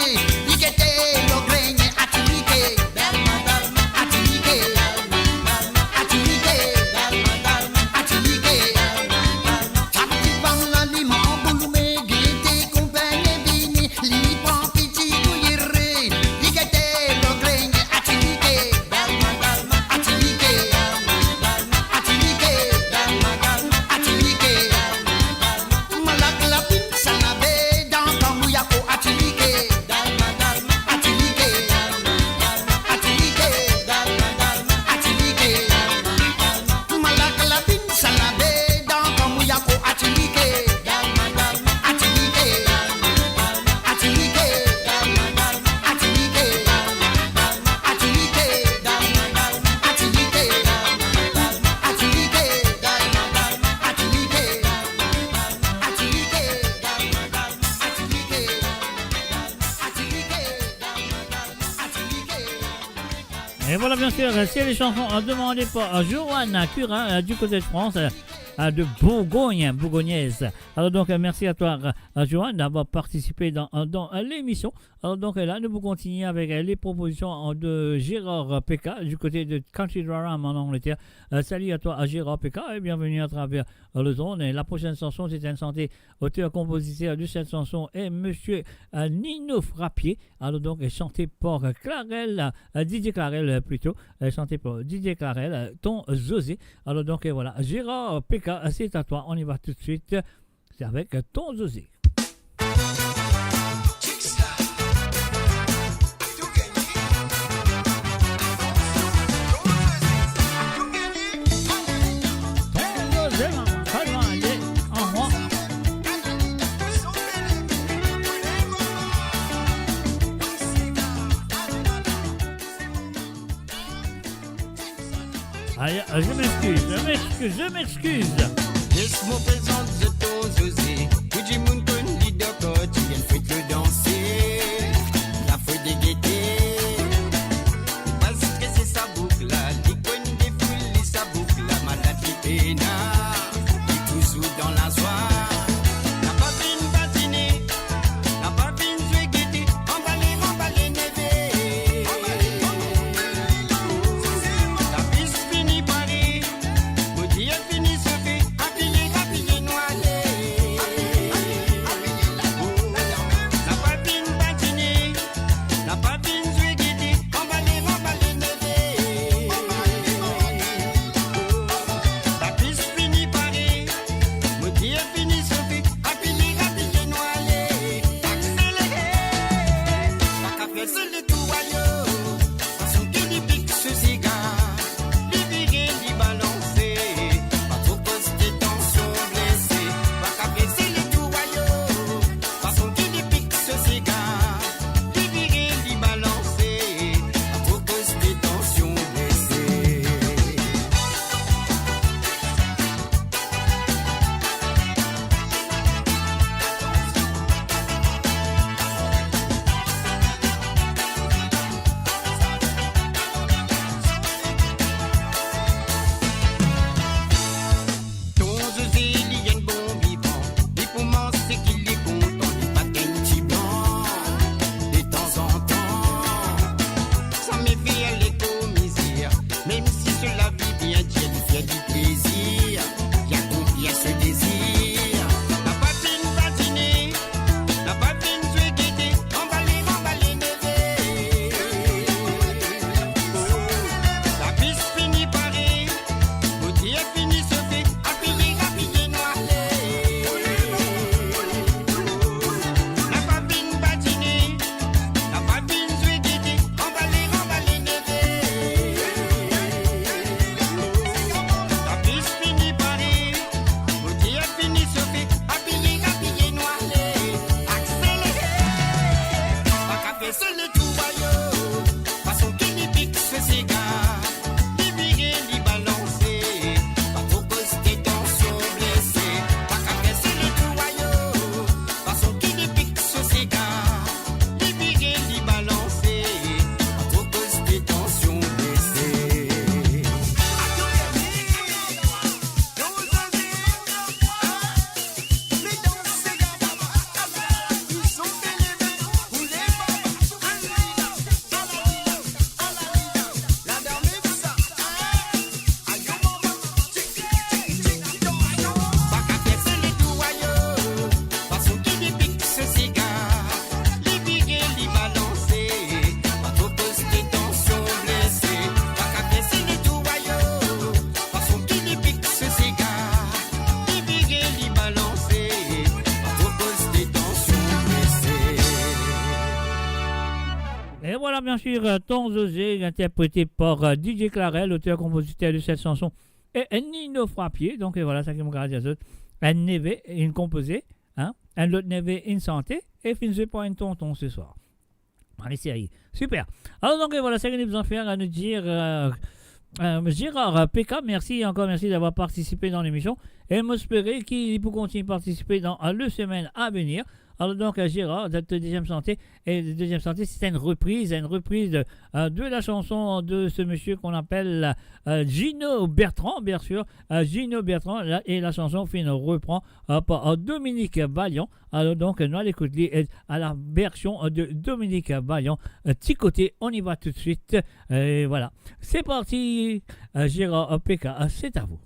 liquette, l'ogregne, atiliqué, atiliqué, atiliqué, atiliqué. Un petit fan l'aliment, goulumé, guité, compagnie, bini, liban, petit, bouilléré, liquette, l'ogregne, atiliqué, atiliqué, atiliqué. Malak la pin sanabe dans Kamuyako atiliqué, atiliqué, atiliqué, atiliqué. Malak la pin sanabe dans Kamuyako atiliqué, atiliqué, atiliqué, atiliqué, atiliqué, Et voilà, bien sûr, c'est les chansons demandées par Joanne Curin du côté de France, de Bourgogne, bourgognaise. Alors donc, merci à toi, Joanne, d'avoir participé dans l'émission. Alors donc là, nous allons continuer avec les propositions de Gérard Peka du côté de Country Durham en Angleterre. Salut à toi, Gérard Peka, et bienvenue à travers le zone. Et la prochaine chanson, c'est un chanté auteur-compositeur de cette chanson est Monsieur Nino Frappier. Alors donc, chanté par Clarel, DJ Clarel plutôt, chanté par DJ Clarel, ton Zosé. Alors donc, voilà, Gérard Peka, c'est à toi. On y va tout de suite. C'est avec ton Zosé. Allez, je m'excuse. Laisse-moi présenter ton José. Tout le monde connaît d'accord, tu viens de faire danser. La feuille de gaieté. Parce que c'est sa boucle là. L'icône des foules, sa boucle là. Malade qui péna. Qui toujours dans la soie. La papine patinée. La papine jouée gaieté. Emballé, nevé. La piste finie Paris. Maudit elle finit se fait. Appuyé, noyé. La papine patinée. La papine jouée gaieté. Emballé, nevé. La piste finie Paris. Maudit elle voilà, bien sûr, Ton Zosé, interprété par DJ Clarel, auteur-compositeur de cette chanson, et Nino Frappier. Donc voilà, ça qui me garde à ça. Un neve, une composée, hein, un autre neve, une santé, et finissez par un tonton ce soir. Allez, série. Super. Alors, donc voilà, ça que nous allons faire à nous dire. Gérard PK, merci encore, merci d'avoir participé dans l'émission. Et m'espérer qu'il peut continuer à participer dans la semaine à venir. Alors donc Gérard, de Deuxième Santé, et Deuxième Santé, c'est une reprise de la chanson de ce monsieur qu'on appelle Gino Bertrand, bien sûr. Gino Bertrand, et la chanson reprend par Dominique Vaillant. Alors donc, nous allons écouter à la version de Dominique Vaillant. Petit côté, on y va tout de suite. Et voilà, c'est parti, Gérard PK, c'est à vous.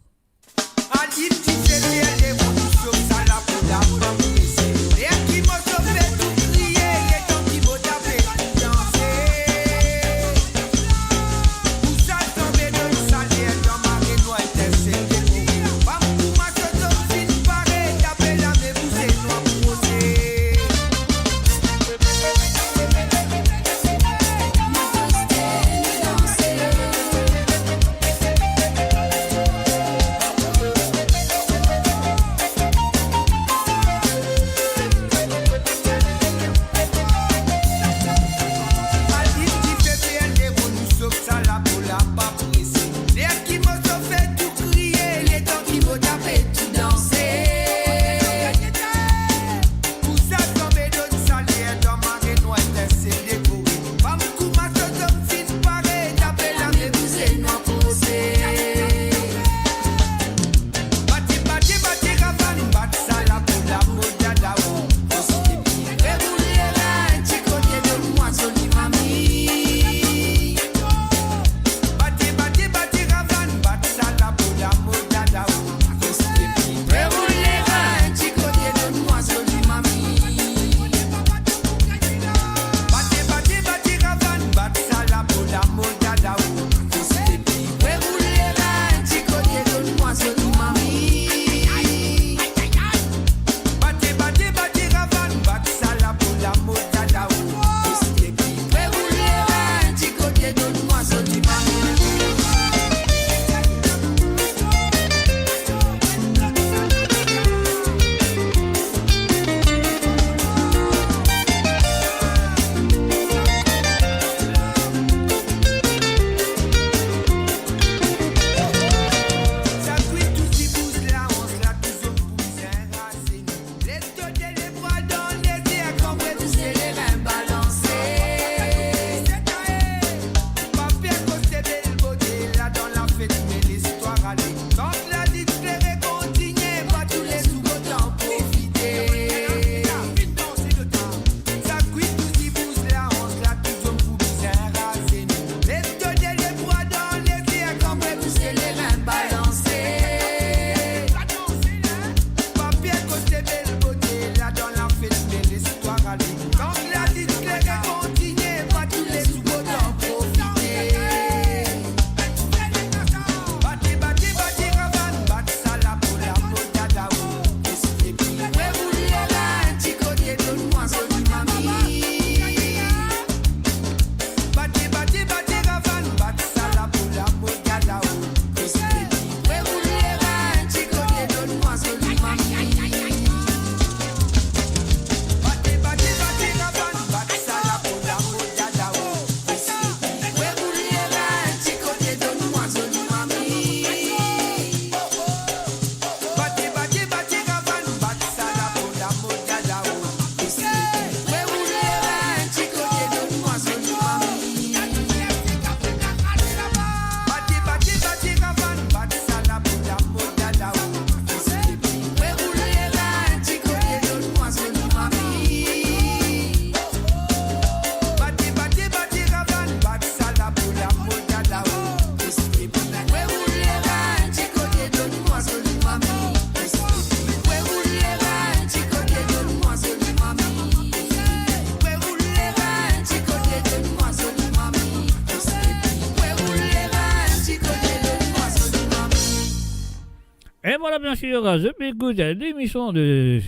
Et voilà, bien sûr, The Big Good, l'émission de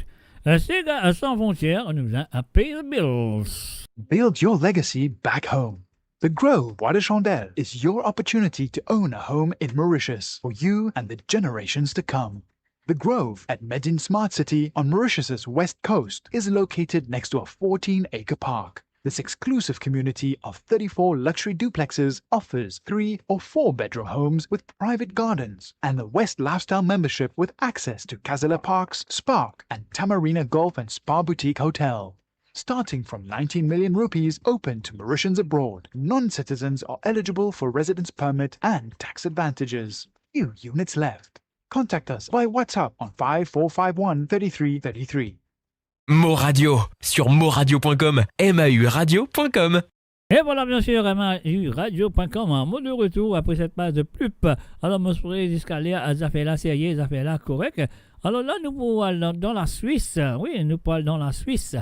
Sega sans frontières, nous a Pay the Bills. Build your legacy back home. The Grove Bois de Chandelle is your opportunity to own a home in Mauritius for you and the generations to come. The Grove at Medin Smart City on Mauritius's west coast is located next to a 14-acre park. This exclusive community of 34 luxury duplexes offers 3 or 4 bedroom homes with private gardens and the West Lifestyle membership with access to Casella Parks, Spark and Tamarina Golf and Spa Boutique Hotel. Starting from 19 million rupees open to Mauritians abroad, non-citizens are eligible for residence permit and tax advantages. Few units left. Contact us by WhatsApp on 5451 3333. Mo Radio sur moradio.com, MAUradio.com. Et voilà, bien sûr, MAUradio.com, un mot de retour après cette page de pub. Alors, je me suis jusqu'à là, ça fait là, sérieux, ça fait là, correct. Alors là, nous parlons dans la Suisse. Oui, nous parlons dans la Suisse.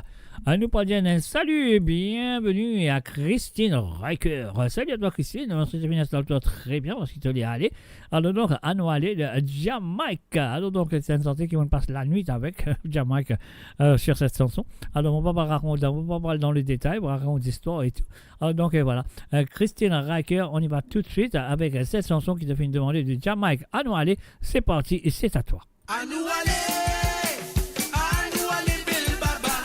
Nous parlons salut et bienvenue à Christine Riker. Salut à toi, Christine. Merci de venir installer très bien parce qu'il te l'est allé. Alors donc, à nous aller de Jamaïque. Alors donc, c'est une sortie qui va passer la nuit avec Jamaïque sur cette chanson. Alors, on va pas raconter, on va pas parler dans les détails, on va raconter l'histoire et tout. Alors donc, voilà. Christine Riker, on y va tout de suite avec cette chanson qui te fait une demande de Jamaïque. À nous aller, c'est parti et c'est à toi. À nous aller, belle baba.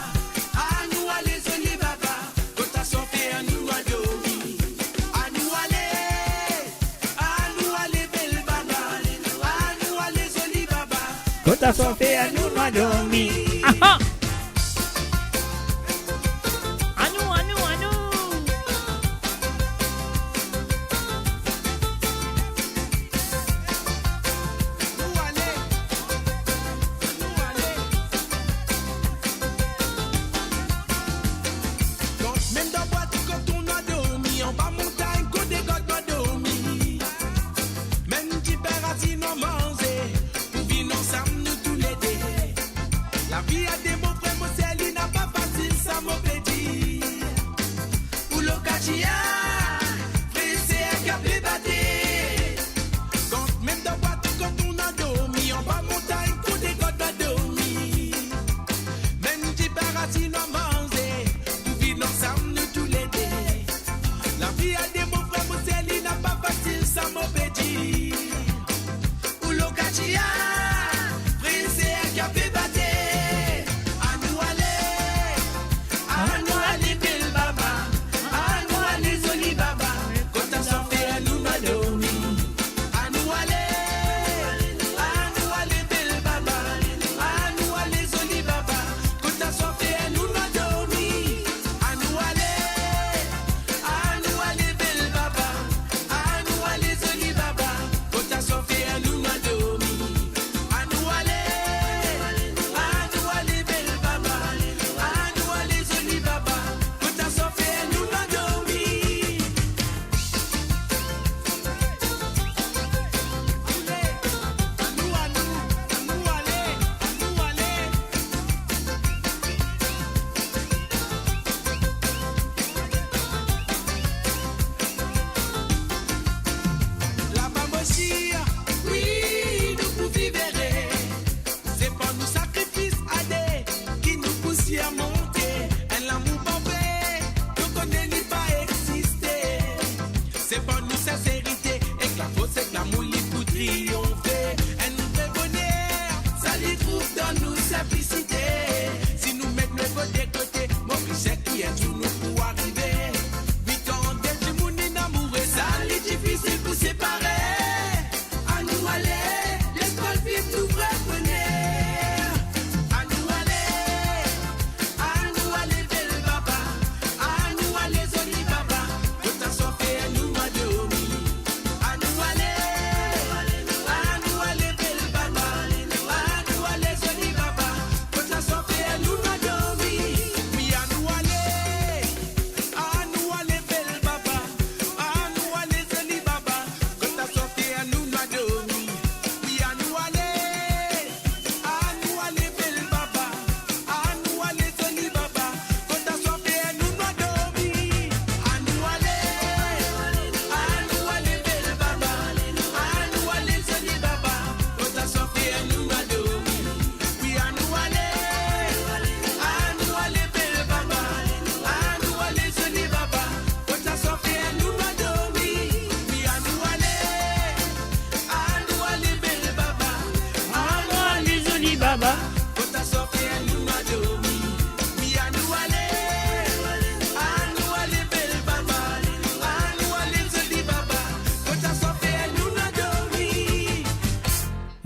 À nous aller, joli baba. Quand t'as sorti, à nous aller. À nous aller, belle baba. À nous aller, joli baba. Quand t'as sorti, à nous aller. Ah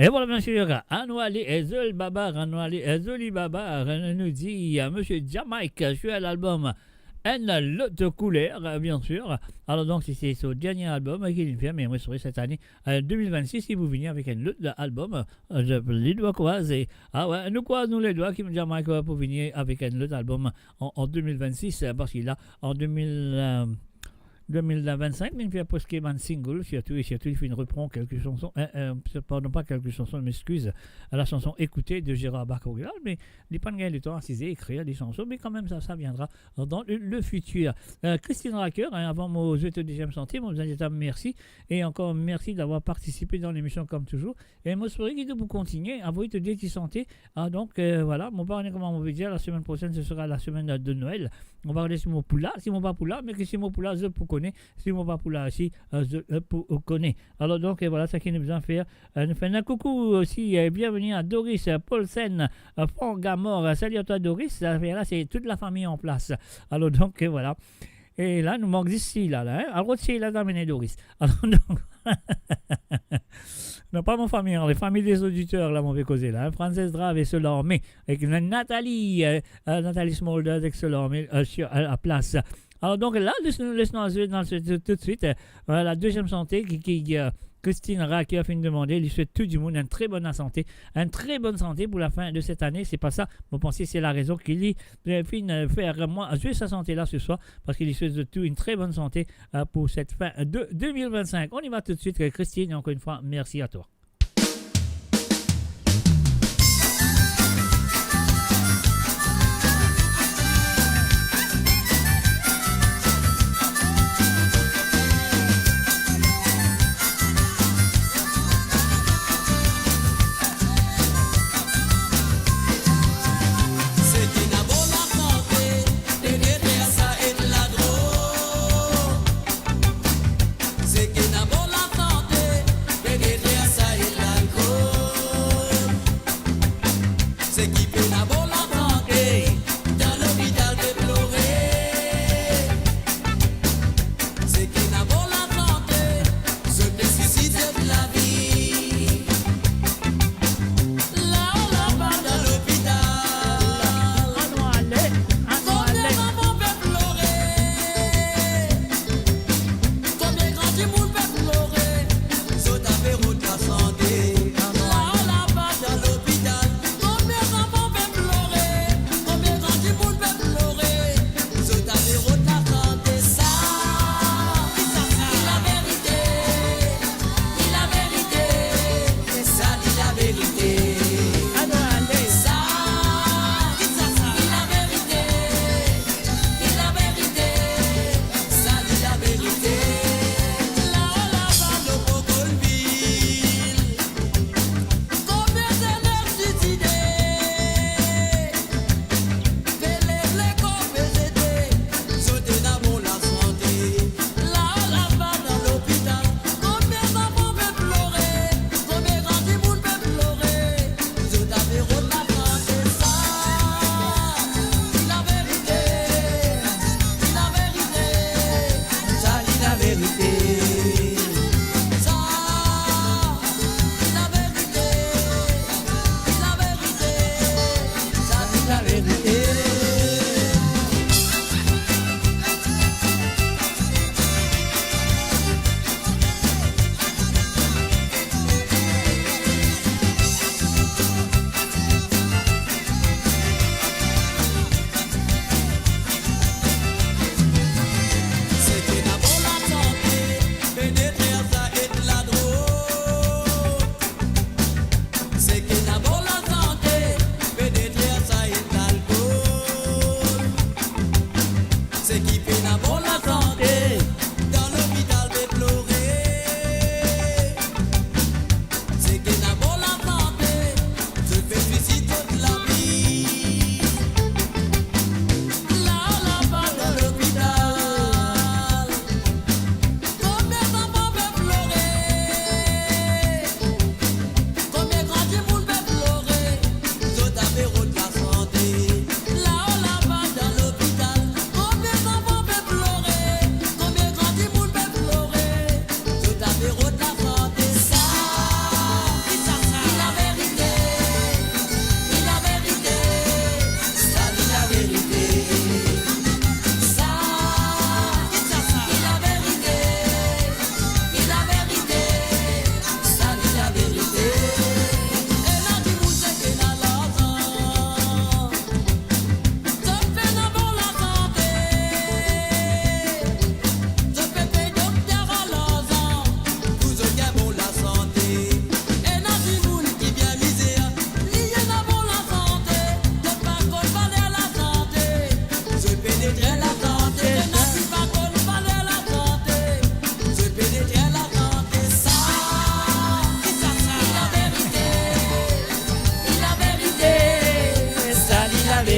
Et voilà, bien sûr, Anouali Ezel Babar, Anouali Ezeli Babar, nous dit Monsieur Jamaïque, je suis à l'album Un lot de couleurs, bien sûr. Alors, donc, c'est ce dernier album qu'il fait, mais moi, je cette année, 2026, si vous venez avec un autre album, les doigts croisés. Ah ouais, nous croisons les doigts qui me disent Jamaïque pour venir avec un autre album en 2026, parce qu'il a en 2025, il fait presque un single, surtout, il reprend quelques chansons, pardon, pas quelques chansons, je m'excuse, la chanson Écoutez de Gérard Bacurel, mais il n'est pas gagné du temps à écrire des chansons, mais quand même, ça viendra dans le futur. Christine Racker, avant mon jeu de deuxième santé, mon merci, et encore merci d'avoir participé dans l'émission comme toujours, et moi, je souhaite que vous continuez à vous te dire qui santé. Donc, voilà, mon parrain, comment on veut dire, la semaine prochaine, ce sera la semaine de Noël. On va regarder si mon poula, si mon pas poula, mais que si mon poula, je peux connaître. Si mon pas poula aussi, je connais. Alors donc voilà ce qu'il nous besoin de faire. Nous faisons un coucou aussi, bienvenue à Doris, Paulsen, Franck Gamor. Salut à toi Doris, là c'est toute la famille en place. Alors donc voilà. Et là nous manque d'ici là. Hein? Alors c'est là d'amener Doris. Alors donc non, pas mon famille, les familles des auditeurs, là, m'ont fait causer, là. Frances Drave et Solormé, avec Nathalie Smolder avec Solormé à place. Alors, donc là, laissons tout de suite la deuxième santé qui Christine Racker vient de demander. Il souhaite tout du monde une très bonne santé pour la fin de cette année. C'est pas ça, vous pensez c'est la raison qu'il vient faire moi jouer sa santé là ce soir, parce qu'il souhaite de tout une très bonne santé pour cette fin de 2025. On y va tout de suite, Christine, et encore une fois, merci à toi. Santé.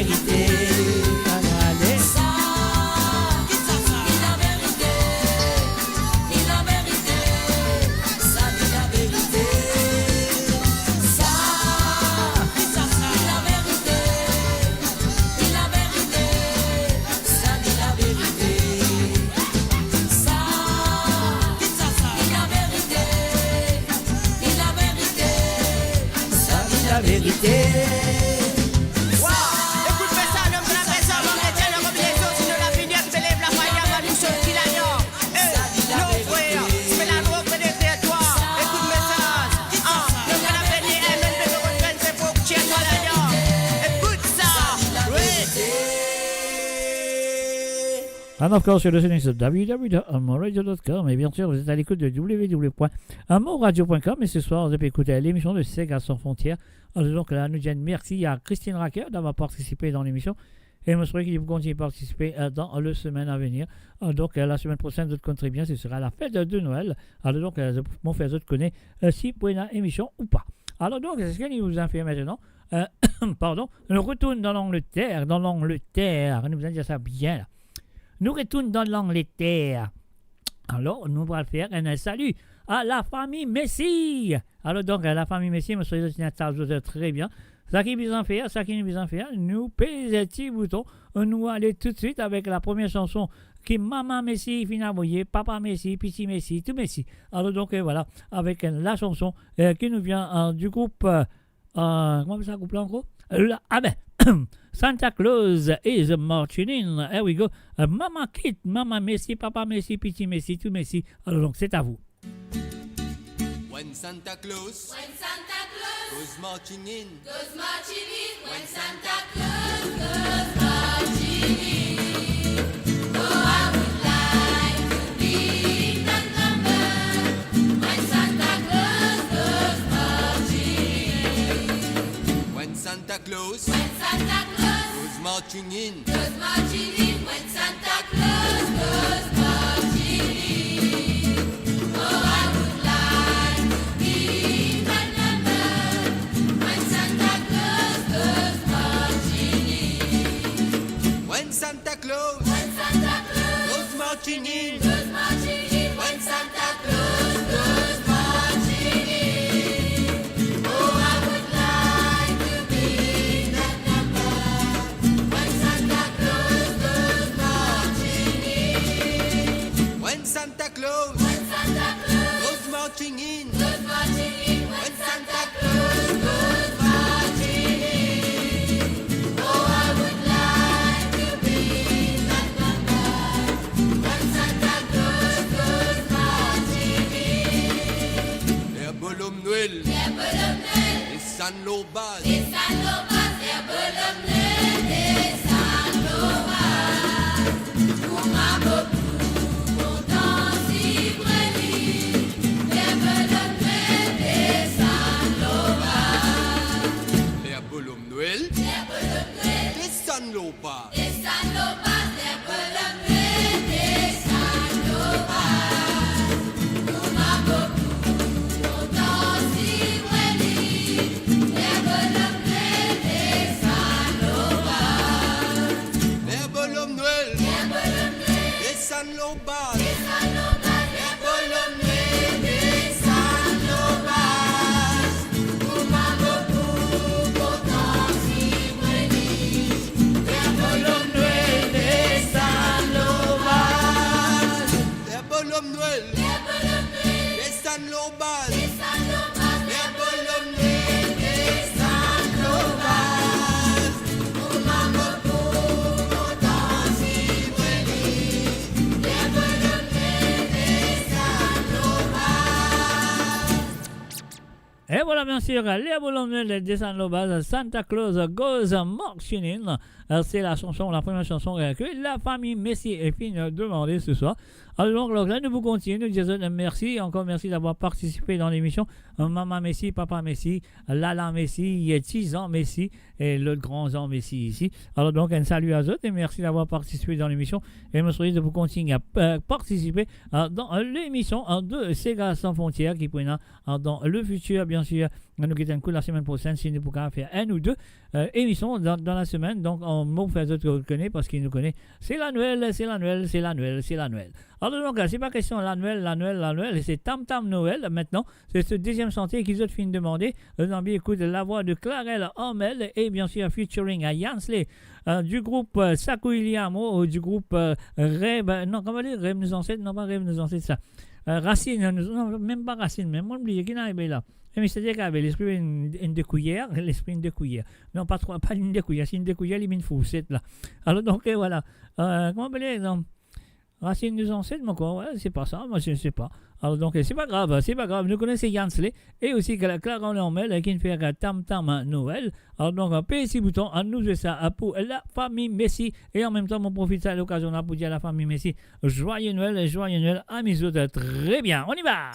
vérité. Ça, dit la vérité. Dit la vérité. Ça, dit la vérité. Ça, dit la vérité. Dit la vérité. Ça, dit la vérité. Ça, dit la vérité. Dit la vérité. Ça, dit la vérité. Écoute, fais ça, l'homme de la paix, ça va mettre la combinaison, sinon la filière se lève, la faille, la douce, qui la yor. Nos frères, c'est la drogue près des territoires. Écoute, message. L'homme de la paix, ni elle, mais le refrain, c'est pour que tu aies toi la yor. Écoute ça. Oui. And of course, you're listening to www.amoradio.com. Et bien sûr, vous êtes à l'écoute de www.amoradio.com. Et ce soir, vous avez écouté l'émission de Sega sans frontières. Donc là, nous disons merci à Christine Racker d'avoir participé dans l'émission. Et je me souhaite qu'il vous continue à participer dans la semaine à venir. Donc la semaine prochaine, vous compterez bien, ce sera la fête de Noël. Alors donc, mon frère, vous connaissez si pour une émission ou pas. Alors donc, c'est ce qu'il nous a fait maintenant. Pardon, nous retournons dans l'Angleterre. Nous allons dire ça bien là. Nous retournons dans l'Angleterre. Alors, nous allons faire un salut à la famille Messi. Alors, donc, à la famille Messi, je suis très bien. Ça qui nous en fait, nous pèsons petit bouton. Nous allons tout de suite avec la première chanson qui Maman Messi, Finaboyer, Papa Messi, Petit Messi, tout Messi. Alors, donc, voilà, avec la chanson qui nous vient du groupe. Comment ça, groupe là encore? Santa Claus is marching in. Here we go. Mama Kit, Mama Messi, Papa Messi, Petit Messi, tout Messi. Alors donc c'est à vous. When Santa Claus goes marching in, When Santa Claus goes marching in. Oh, I would like to be in that number. When Santa Claus goes marching in. when Santa Claus When Santa Claus goes marching in, goes marching in. When Santa Claus goes marching in. Oh, I would like to be in that number. When Santa Claus goes marching in. when Santa Claus Goes marching in, goes marching in. When Santa Claus goes marching in. Oh, I would like to be in that number. When Santa Claus goes marching in. when Santa Claus When Santa Claus goes marching in, goes marching in. When Santa Claus goes marching in. Oh, I would like to be in that number. When Santa Claus goes marching in. les bonhommes Noël, Les bonhommes Noël, les San Lobas, les salopes, les bonhommes Noël, les salopes. Pour ma beaucoup content si brûlé. Les bonhommes Noël, les salopes. les bonhommes Noël, Les bonhommes Noël, les San Lobas, les salopes, les bonhommes Noël, les salopes. Pour ma beaucoup content si brûlé. Les bonhommes Noël, les salopes. les bonhommes Noël, Les bonhommes Noël, les San Lobas, les salopes, les bonhommes Noël, les salopes. Pour ma beaucoup content si brûlé. Les bonhommes Noël, les salopes. les bonhommes Noël, Les bonhommes Noël, les San Lobas, les salopes, les bonhommes Noël, les salopes. Pour ma beaucoup content si brûlé. Les bonhommes Noël, les salopes. Et voilà, bien sûr, les bonhommes de San Lobas, Santa Claus Goes Marching In. C'est la chanson, la première chanson que la famille Messi et Fine demandait ce soir. Alors donc là, nous vous continuons, nous disons merci, encore merci d'avoir participé dans l'émission. Maman Messi, Papa Messi, Lala Messi, Tizan Messi et le grand Jean Messi ici. Alors donc un salut à eux et merci d'avoir participé dans l'émission. Et je me souhaite de vous continuer à participer dans l'émission de Sega sans frontières qui prendra dans le futur, bien sûr, Nous quittons un coup la semaine prochaine si nous pouvons faire un ou deux émissions dans la semaine. Donc, on m'a fait d'autres connaît parce qu'il nous connaît. C'est la Noël, c'est la Noël, c'est la Noël, c'est la Noël. Alors, donc, c'est pas question la Noël, c'est Tam Tam Noël maintenant. C'est ce deuxième chantier qu'ils ont fini de demander. Zambi écoute la voix de Clarel Hormel et bien sûr featuring à Yansley du groupe Sakou Iliamo, du groupe Rêve, non, comment dire, Rêve nos ancêtres, non pas Rêve nos ancêtres, ça. Racine, non, même pas Racine, mais moi, oublié qui n'arrive là. Mais c'est-à-dire qu'il avait l'esprit une de cuillère, l'esprit une de cuillère. Non, pas une de cuillère, c'est une de cuillère, il met une foussette là. Alors donc, voilà. Comment on peut dire, non? Racine des ancêtres, moi quoi, ouais, c'est pas ça, moi je ne sais pas. Alors donc, c'est pas grave. Nous connaissons Yansley et aussi que la Clara Lormel qui fait Tam Tam Noël. Alors donc, un petit bouton, à nous ça pour la famille Messi. Et en même temps, on profite de l'occasion là pour dire à la famille Messi, joyeux Noël, à mes autres. Très bien, on y va!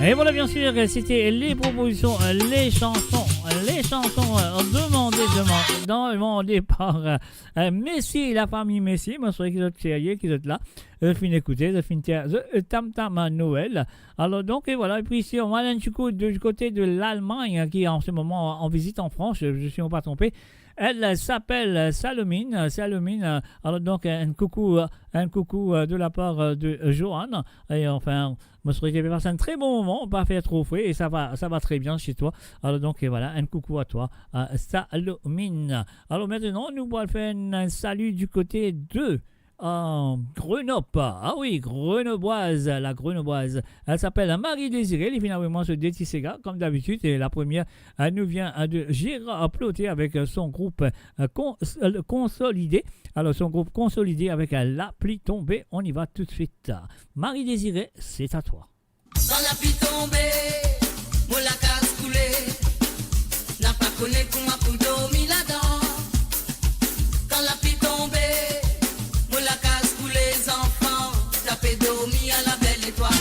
Et voilà, bien sûr, c'était les propositions, les chansons demandées par Messi, la famille Messi. Moi, c'est vrai qu'ils sont là. Je finis d'écouter, je finis de Tam Tam à Noël. Alors, donc, et voilà. Et puis ici, on va aller du côté de l'Allemagne, qui est en ce moment en visite en France, je ne suis pas trompé. Elle s'appelle Salomine. Salomine, alors donc un coucou de la part de Johan. Et enfin, je souhaite que tu passes un très bon moment, pas faire trop fouet et ça va très bien chez toi. Alors donc et voilà, un coucou à toi, Salomine. Alors maintenant, nous allons faire un salut du côté de Grenoble. Ah oui, Grenobloise, la Grenobloise. Elle s'appelle Marie-Désirée. Elle finalement se détissega comme d'habitude. Et la première, elle nous vient de Gérard Ploté avec son groupe consolidé. Alors son groupe consolidé avec la pluie tombée. On y va tout de suite. Marie-Désirée, c'est à toi. Dans la pluie tombée, moi la casse coulée, n'a pas connu comment pour dormir là-dedans. Dans la pluie tombée, moi la casse pour les enfants, tapé dormir à la belle étoile.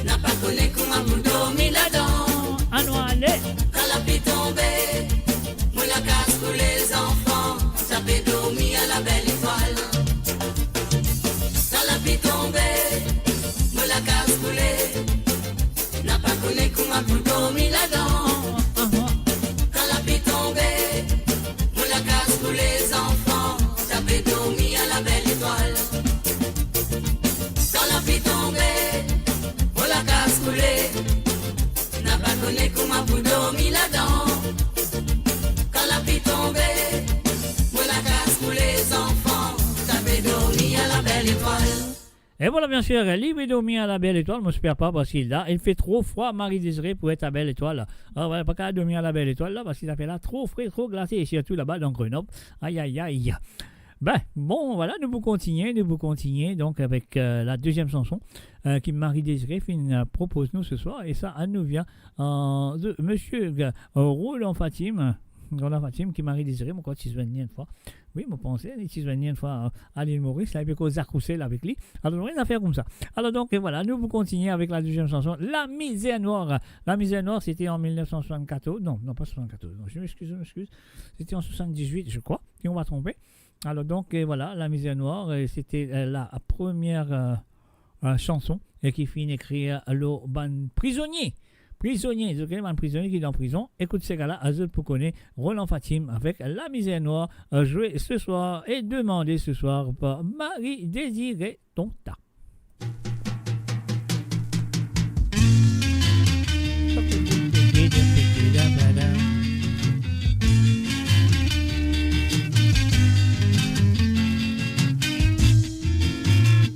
N'a pas connu comment pour dormir là-dedans. Anoua, allez. Quand la pluie tombait, moi la casse pour les enfants, ça fait dormir à la belle étoile. Quand la pluie tombait, moi la casse pour les, n'a pas connu comment pour dormir là-dedans. Quand la pluie tombait, moi la casse pour les enfants, ça fait dormir à la belle étoile. Quand la pluie tombait, moi la casse pour les, n'a pas connu comment pour dormir là-dedans. Quand la pluie tombait, moi la casse pour les enfants, ça fait dormir à la belle étoile. Et voilà, bien sûr, libre dormir à la belle étoile, je ne m'espère pas parce qu'il là, il fait trop froid, Marie-Désirée, pour être à belle étoile. Ah ouais, pas qu'à dormir à la belle étoile là, parce qu'il a fait là trop frais, trop glacé, et surtout là-bas dans Grenoble. Aïe, aïe, aïe. Ben, bon, voilà, nous vous continuons donc avec la deuxième chanson qui Marie-Désirée propose nous ce soir, et ça, elle nous vient de monsieur Roland Fatim qui Marie-Désirée, mon côté, une fois. Oui, je pensais, il s'est une fois à l'île Maurice, là, et puis qu'on a avec lui. Alors, rien à faire comme ça. Alors, donc, voilà, nous vous continuons avec la deuxième chanson, La Misère Noire. La Misère Noire, c'était en 1974. Non, pas 74. Non, je m'excuse. C'était en 78, je crois, si on va tromper. Alors, donc, voilà, La Misère Noire, c'était la première chanson qui finit d'écrire le ban prisonnier. Prisonnier, un prisonnier qui est en prison. Écoute ces gars-là, Azul pour connaître Roland Fatim avec La Misère Noire, joué ce soir et demandé ce soir par Marie-Désirée Tonta.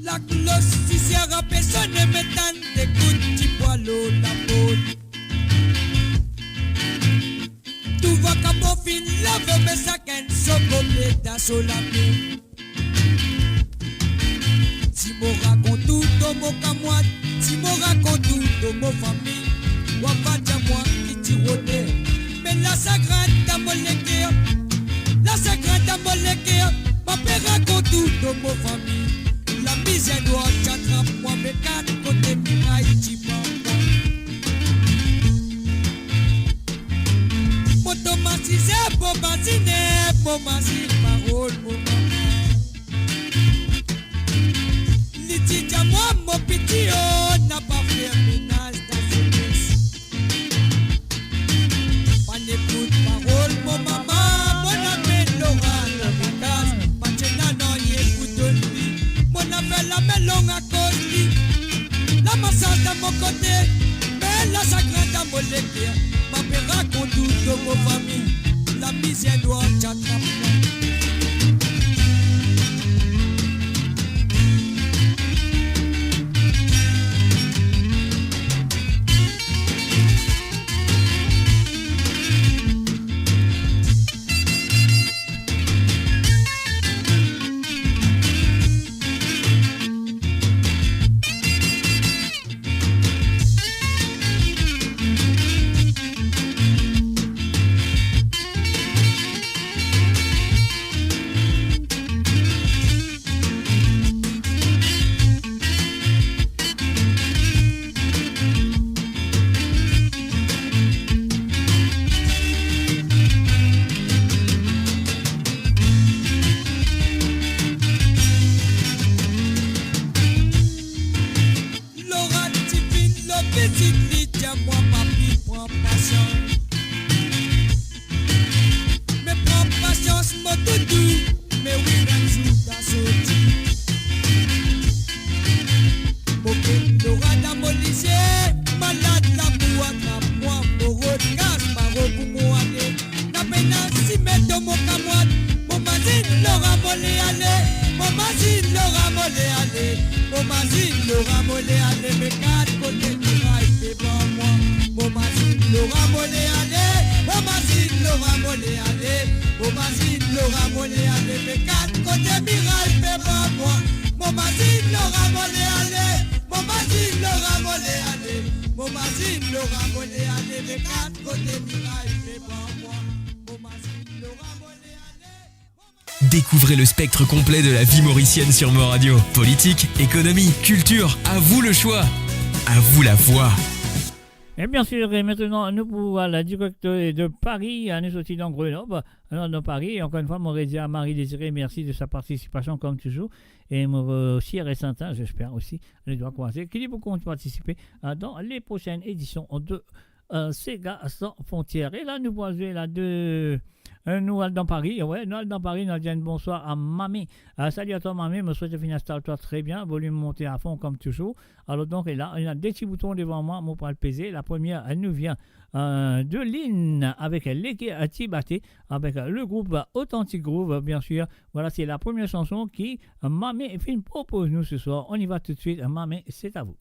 La cloche, si c'est à personne ne m'étonne, d'écoute, tu bois l'eau, la peau. Tu vois qu'à mon fin, la veut me saquer, son complet d'assaut la vie. Si mon raconte tout, dans mon camoine, si mon raconte tout, dans mon famille, moi, pas dire moi, qui tironne. Mais la sacrée, dans mon légué, la sacrée, dans mon légué, ma père raconte tout, dans mon famille. La misère noire, j'attrape moi mes quatre côtés mirailles, tu m'entends. Mon tomatisé, mon masiné, mon masine, parole, mon maman. L'itidia, moi, mon petit, oh, n'a pas fait ménage dans ce laisse. Pas n'écoute parole, mon maman, mon ami, Laura, la bagasse, pas de nanan, écoute lui. Mon appel la melon à cause la massage à mon côté, mais la sacrée à mon légué. Ma père raconte tout de mon famille, la misère doit t'attraper. Découvrez le spectre complet de la vie mauricienne sur Mo Radio. Politique, économie, culture, à vous le choix. À vous la voix. Et bien sûr, et maintenant, nous pouvons aller direct de Paris, nous sortis dans Grenoble, alors dans Paris. Et encore une fois, mon à Marie-Désirée, merci de sa participation comme toujours. Et mon Sierre et Saint-Tin, j'espère aussi, les doigts croisés, qui beaucoup participer dans les prochaines éditions de Sega sans frontières. Et là, nous voyons là Noël dans Paris, Noël dans Paris, nous disons bonsoir à Mamie. Salut à toi Mamie, je souhaite finir toi très bien, volume monté à fond comme toujours. Alors donc là, il y a des petits boutons devant moi, mon pas le peser. La première, elle nous vient de Lynn avec Légué Tibaté, avec le groupe Authentic Groove, bien sûr. Voilà, c'est la première chanson qui Mamie Film propose nous ce soir. On y va tout de suite, Mamie, c'est à vous.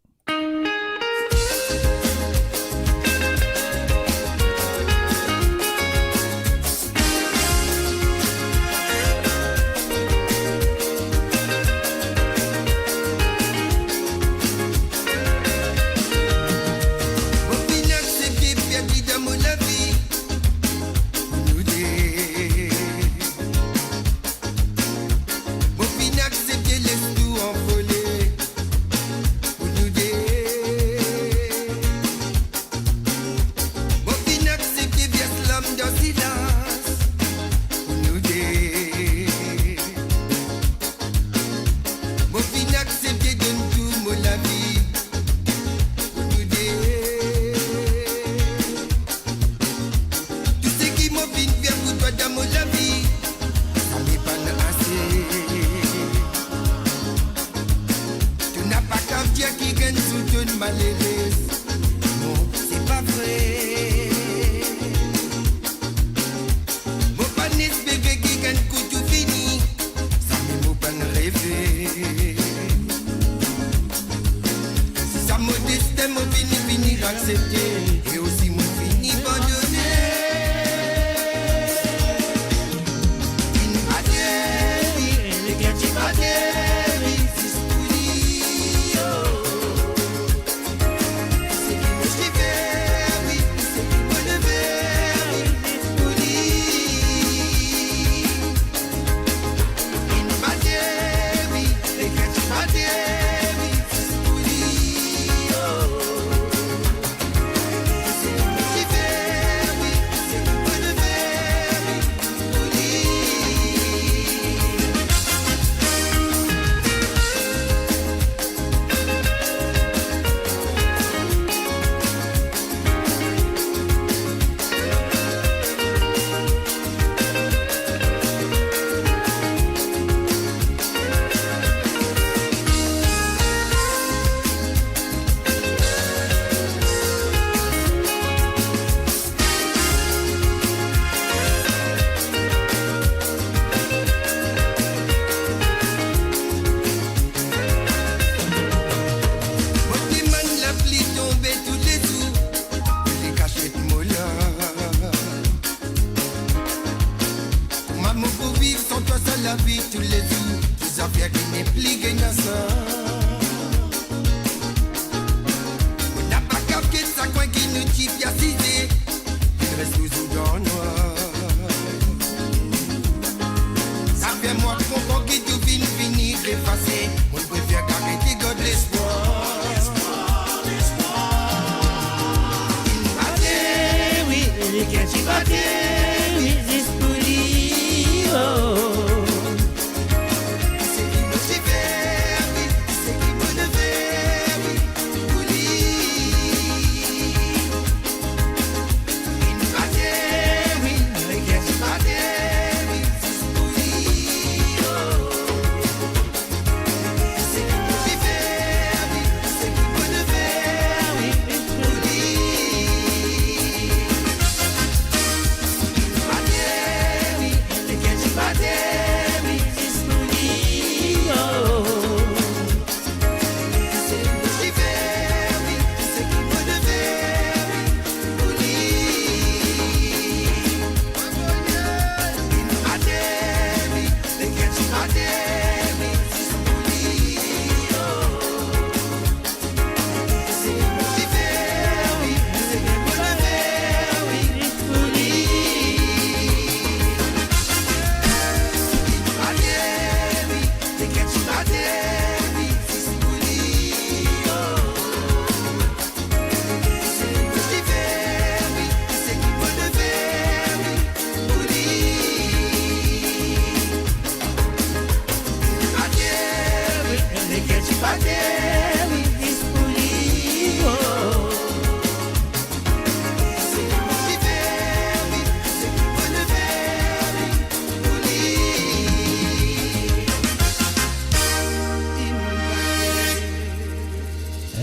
C'est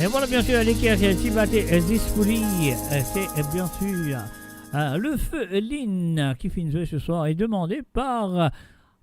Et voilà, bien sûr, l'équerre Tibaté Zispouli, c'est bien sûr le feu Lynn qui finit jouer ce soir est demandé par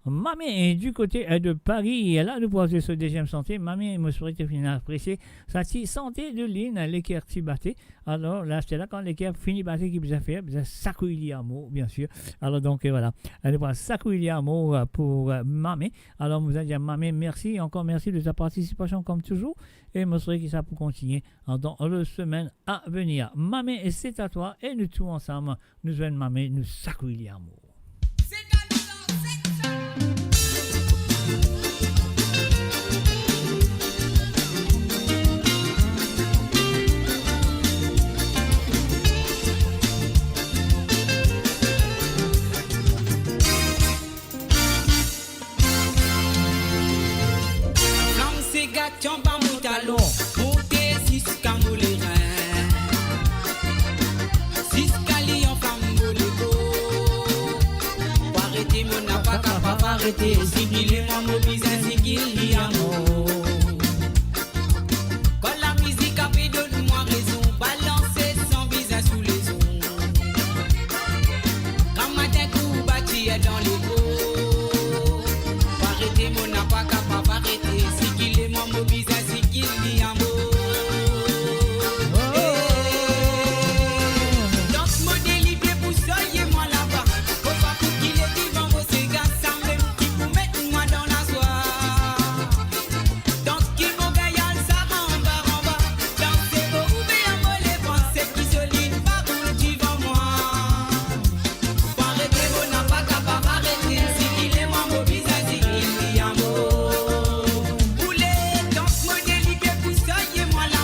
Mamé du côté de Paris. Et là, nous pouvons ce deuxième santé. Mamé, je souhaite finir apprécier sa santé de Lynn, l'équerre Tibaté. Alors là, c'est là quand l'équerre finit batté qui vous a fait, vous a sacouillé à mot, bien sûr. Alors donc voilà, elle va sacouillé à mot pour Mamé. Alors vous allez dire Mamé, merci, encore merci de ta participation comme toujours. Et je souhaite que ça pour continuer dans la semaine à venir. Mamé, c'est à toi et nous tous ensemble, nous venons Mamé, nous sacouillé à mot. Gâteau par mon talon, monter 6 camou les reins, 6 cali en femme bolego. Pour arrêter mon n'a pas arrêter, si qu'il est mon mobile, si qu'il y a mon. Quand la musique a fait de moi raison, balancer sans visage sous les ongles. Quand matin coup bâti dans les beaux, pour arrêter mon n'a pas arrêter. Mobile, c'est qu'il y a un mot. Donc, modèle, il est pour soyez-moi là-bas. Faut pas qu'il est vivant, vos ségas, ça même qui vous mettent moi dans la soie. Donc, qui m'ont gagné, ça en bas. Dansez vos ouvriers, moi les pensées qui se lignent pas pour devant moi. Pour arrêter, vous n'a pas capable d'arrêter. Si qu'il est moi, mobile, c'est qu'il y a un mot.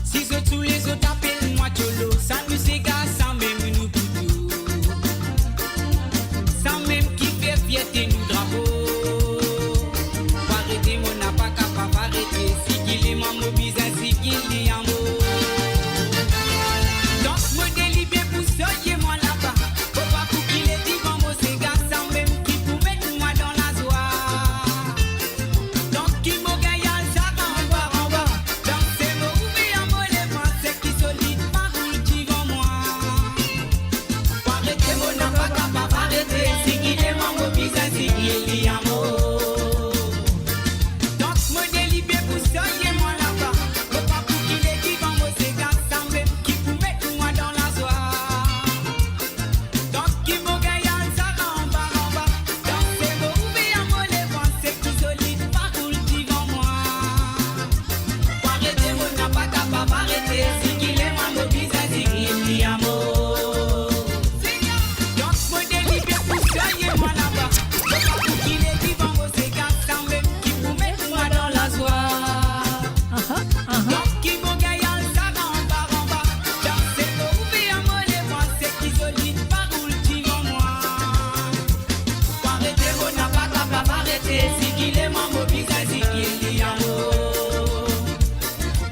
Si ce tous les autres appellent moi Cholo, ça nous égale sans même nous couteau, sans même qui fait fierté nous drapeau. Pour arrêter mon n'a pas capable d'arrêter, si qu'il est mon mobile, si qu'il y a un mot. Donc me délibère pour soyez-moi là-bas, faut pas pour qu'il est vivant vos égales sans même qui vous mettre moi dans la joie. Donc qui m'ont gagné ça en bas.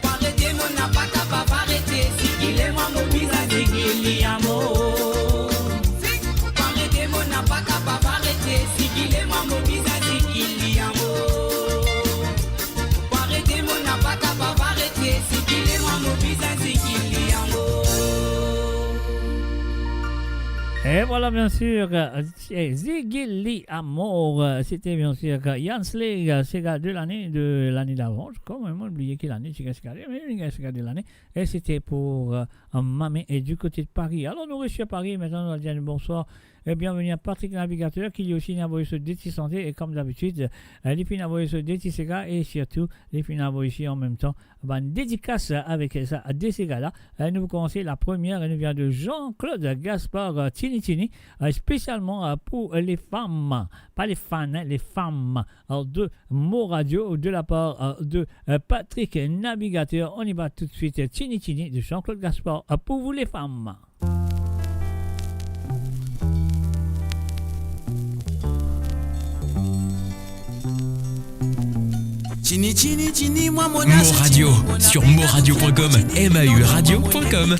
Arrêtez, mon n'a pas capable d'arrêter. Et voilà, bien sûr, Ziggy Amour, c'était bien sûr Jan Sleg, c'est de l'année d'avant, je crois, même oublié quelle année, c'est de l'année, et c'était pour Mamé et du côté de Paris. Alors, nous restons à Paris, maintenant, on va dire bonsoir. Et bienvenue à Patrick Navigateur qui est aussi une envoyé sur Déti Santé et comme d'habitude, les filles envoyées sur Déti Sega et surtout les filles envoyées ici en même temps. Une dédicace avec ça à des Sega là. Nous commençons la première, elle nous vient de Jean-Claude Gaspard Tini, spécialement pour les femmes, pas les fans, les femmes de Mo Radio de la part de Patrick Navigateur. On y va tout de suite, Tini de Jean-Claude Gaspard pour vous les femmes. Mo Radio sur moradio.com, MAU radio.com.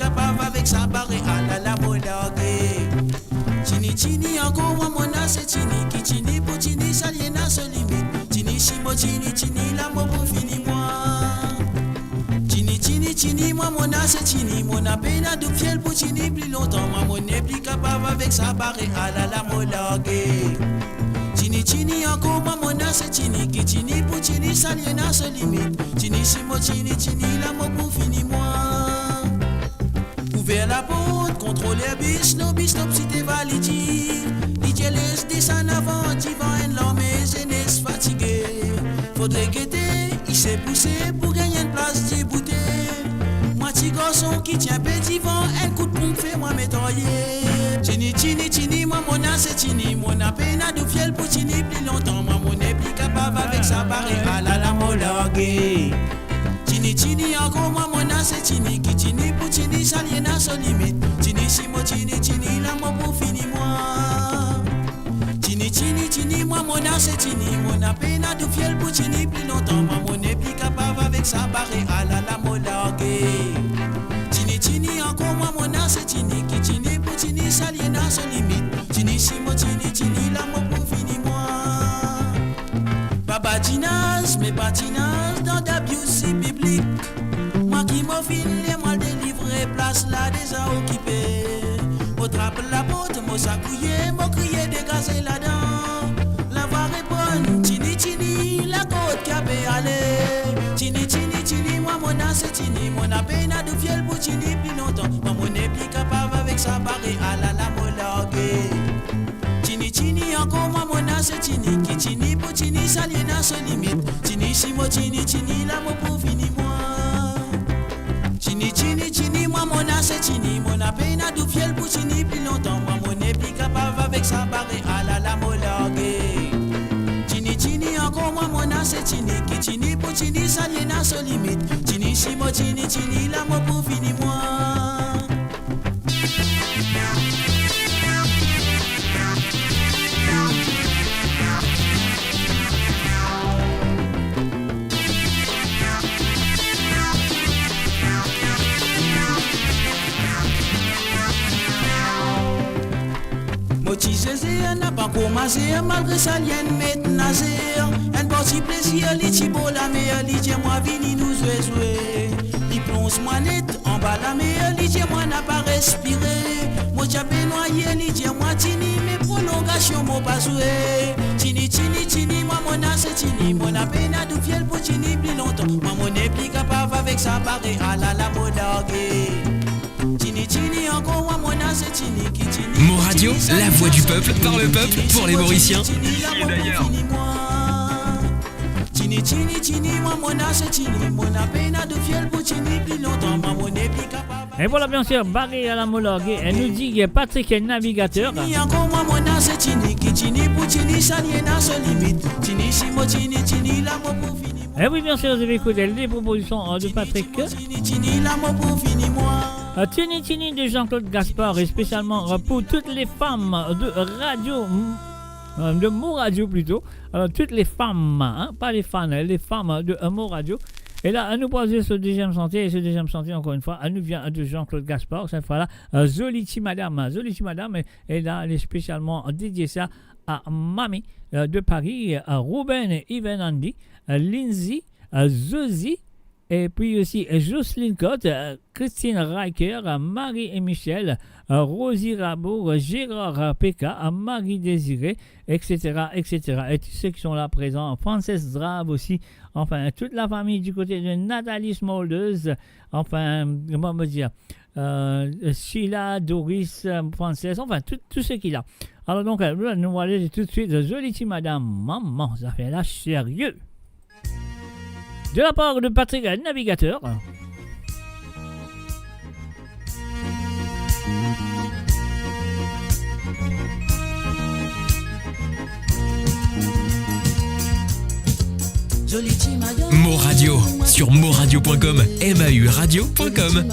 Chini encore moi mona c'est chini pour chini ça y n'a se limite. Chini la mo pour fini moi. Chini moi mona c'est chini mon peine de fiel pour chini plus longtemps moi mon n'est plus capable avec sa barre à la molague. Chini encore moi mona c'est chini pour chini ça y n'a se limite. Chini la mo pour fini moi. Ouvert la porte, contrôler bis, no si t'es validi. DJ laisse descendre avant, t'y vas en l'armée, jeunesse fatiguée. Faudrait guetter, il s'est poussé pour gagner une place déboutée. Moi, petit garçon qui tient petit vent, un coup de pompe fait moi m'étoyer. Chini, moi mon âge c'est chini, mon peine à de fiel pour chini plus longtemps. Moi mon est plus capable avec sa barre à la molague. Chini, encore moi mon âge c'est chini, qui chini pour chini, ça y n'a sa limite. Chini, la moi pour finir moi. Chini, moi mon âge c'est chini, mon peine à de fiel pour chini plus longtemps. Moi mon est plus capable avec sa barre à la molague. Chini, encore moi mon âge c'est chini, qui chini pour chini, ça y n'a sa limite. Chini, la moi pour finir moi. Patinage, mes patinages dans d'abus biblique. Moi qui m'offile, moi délivré, place là déjà occupée. Au trappe la porte, moi s'accouiller, moi crier, dégager là-dedans. La voix répond, chini, la côte qui a aller. Chini, moi mon âge c'est chini, mon peine à de fiel pour chini plus longtemps. Moi mon est plus capable avec sa barre à la molague. Chini, encore moi mon âge c'est chini, qui chini pour chini, ça y n'a sa limite. Chini, la mo pour finir moi. Chini, moi mon âge c'est chini, mon peine à de fiel pour chini plus longtemps. Moi mon est plus capable avec sa barre à la molague. Chini, encore moi mon âge c'est chini, qui chini pour chini, ça y n'a sa limite. Chini, la mo pour finir moi. Motisé, n'a pas commencé, malgré ça, y'en met nazer. Un bon plaisir, l'iti beau la mer, l'iti moi vini nous jouer. Il plonge moi net, en bas la mer, l'iti moi n'a pas respiré. Moi j'avais noyé, l'iti moi tini, mes prolongations m'ont pas joué. Chini, moi mon âge c'est chini, mon peine à du fiel pour chini plus longtemps. Moi mon est plus capable avec sa barre à la molague. Chini, encore moi mon âge c'est chini, qui chini. Mo Radio, la voix du peuple, par le peuple, pour les Mauriciens. Et d'ailleurs. Chini, moi mon âge c'est chini, mon peine à de fiel pour chini plus longtemps. Moi mon est plus capable. Et voilà bien sûr, Barry à la molague, elle nous dit Patrick Navigateur. Encore moi mon âge c'est chini, qui chini pour chini, ça y n'a sa limite. Chini, la mo pour finir. Et oui, bien sûr, vous avez écouté les propositions de Patrick. Chini, la mo pour finir moi. Tini de Jean-Claude Gaspard, et spécialement pour toutes les femmes de radio, de Mo Radio plutôt. Alors, toutes les femmes, hein, pas les fans, les femmes de Mo Radio. Et là, elle nous posait ce deuxième santé, et ce deuxième santé, encore une fois, elle nous vient de Jean-Claude Gaspard, cette fois-là, Zoliti Madame, et là, elle est spécialement dédiée ça à Mamie de Paris, à Ruben Ivenandi, Lindsay, Zozi, Et puis aussi Jocelyne Cotte, Christine Riker, Marie et Michel, Rosie Rabault, Gérard Péka, Marie Désiré, etc., etc. Et tous ceux qui sont là présents, Frances Drave aussi, enfin toute la famille du côté de Nathalie Smoldeuse, enfin, comment me dire, Sheila, Doris, Frances, enfin tous ceux qui là. Alors donc, nous voilà tout de suite, jolie petite madame, maman, ça fait là sérieux. De la part de Patrick Navigateur. Mo Radio sur moradio.com, MAU radio.com.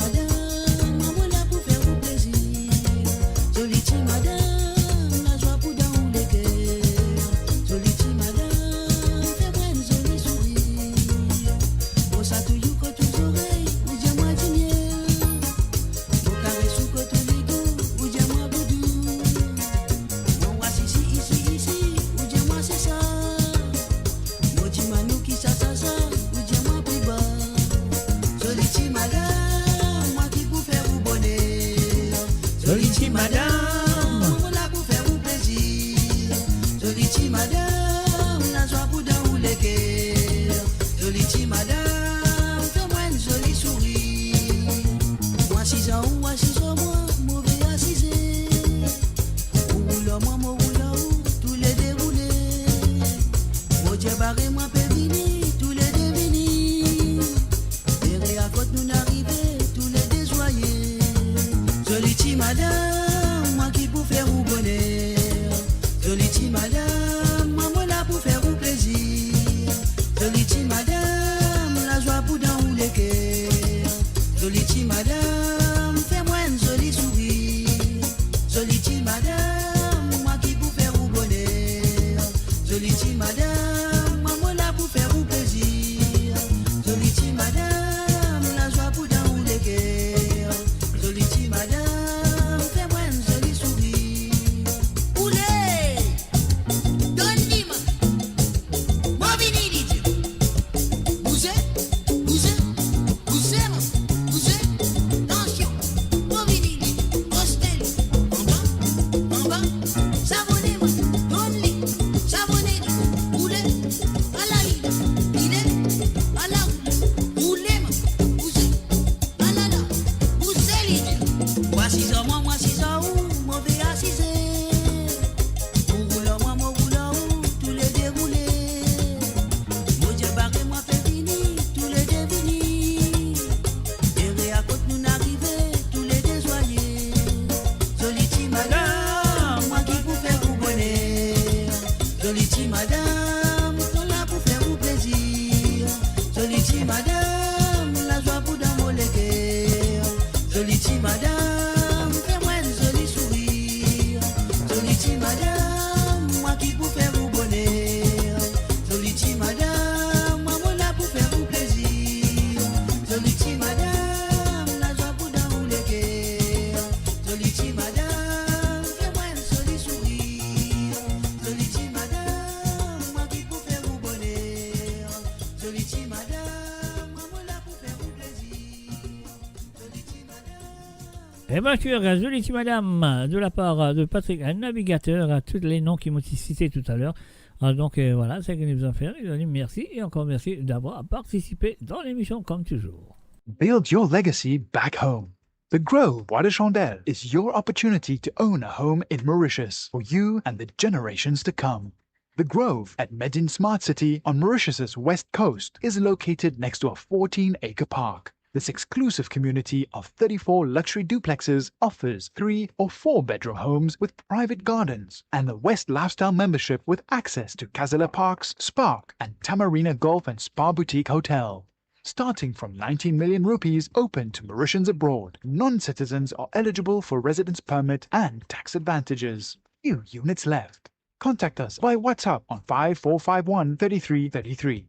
Et bien sûr, jolie petite madame, de la part de Patrick, un navigateur, à tous les noms qui m'ont cités tout à l'heure. Donc voilà, c'est ce qu'il nous a fait. Il a dit merci et encore merci d'avoir participé dans l'émission comme toujours. Build your legacy back home. The Grove Bois de Chandelle is your opportunity to own a home in Mauritius for you and the generations to come. The Grove at Medin Smart City on Mauritius's west coast is located next to a 14-acre park. This exclusive community of 34 luxury duplexes offers 3 or 4 bedroom homes with private gardens and the West Lifestyle membership with access to Casella Parks, Spark and Tamarina Golf and Spa Boutique Hotel. Starting from 19 million rupees open to Mauritians abroad, non-citizens are eligible for residence permit and tax advantages. Few units left. Contact us by WhatsApp on 5451 3333.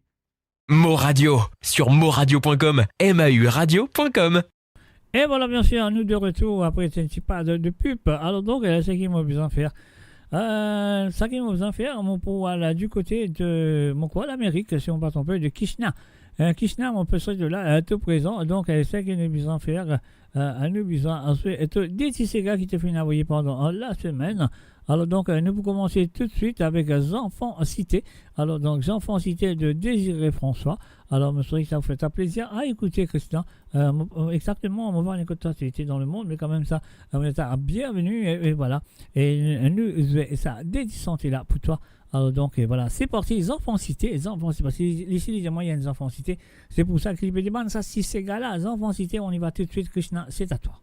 Mo Radio sur moradio.com, MAU radio.com. Et voilà, bien sûr, nous de retour après ce petit pas de pub. Alors donc, ce qu'il m'a besoin de faire. Ça qu'il m'a besoin de faire, mon pour aller du côté de mon quoi, l'Amérique, si on part un peu de Kishna. Krishna, on peut se de là, tout présent. Donc, c'est que nous besoin faire, nous besoin ensuite, des petits gars qui te fait envoyer pendant la semaine. Alors, donc, nous pouvons commencer tout de suite avec Enfants Cités. Alors, donc, Enfants Cités de Désiré François. Alors, monsieur, ça vous fait un plaisir à écouter, Christian. Exactement, on va voir les activités dans le monde, mais quand même, ça, on est à bienvenue, et voilà. Et nous, ça, des santé là pour toi. Alors donc voilà, c'est parti, les enfants cités, les enfants cités, parce que ici les moyens des enfants cités, c'est pour ça que les demandes ça, si ces gars-là, les enfants cités, on y va tout de suite, Krishna, c'est à toi.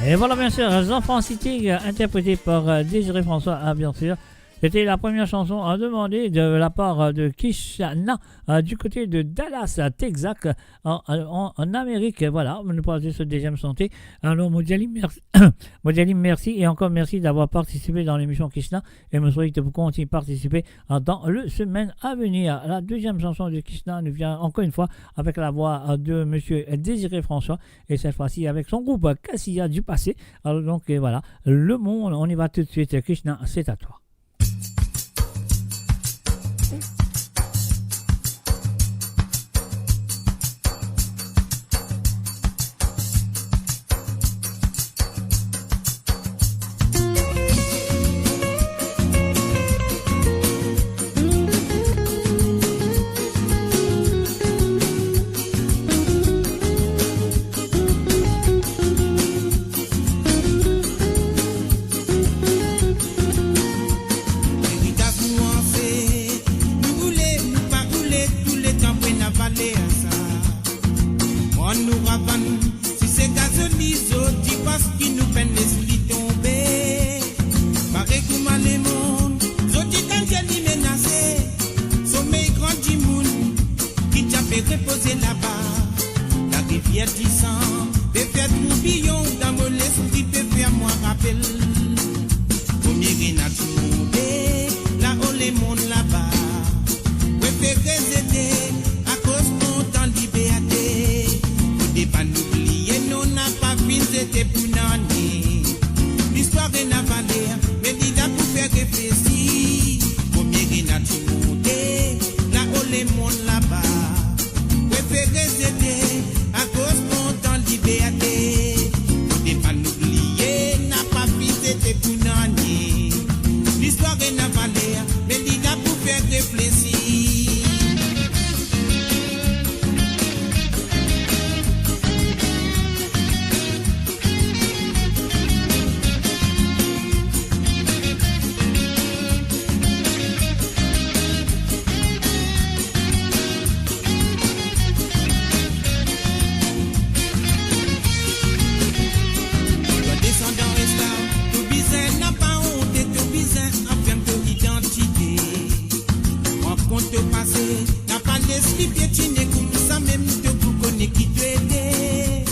Et voilà bien sûr, les enfants cités interprétés par Désiré François, bien sûr. C'était la première chanson à demander de la part de Kishana du côté de Dallas, Texas, en Amérique. Voilà, nous passons sur deuxième santé. Alors, Modialim, merci. Modialim, merci. Et encore merci d'avoir participé dans l'émission Kishna. Et je souhaite que vous continuez à participer dans le semaine à venir. La deuxième chanson de Kishna nous vient encore une fois avec la voix de monsieur Désiré François. Et cette fois-ci avec son groupe Cassia du passé. Alors, donc, voilà, le monde, on y va tout de suite. Kishna, c'est à toi. divertissant. Peut faire tourbillon dans mon esprit, peut faire moi rappel. Premier rien à tout monter, là où les mondes là-bas. Préféré c'était à cause mon temps liberté. Faut pas n'oublier, non n'a pas fini, c'était pour n'année. L'histoire est n'a valé, mais dit là pour faire réfléchir. Premier rien à tout monter, là où les mondes là-bas. Préféré c'était à cause mon temps liberté. Faut pas n'oublier, n'a pas fini, c'était pour n'année. L'histoire est n'a valé, mais dit là pour faire réfléchir. N'a pas l'esprit piétiné comme ça même de vous connaître qui te aider.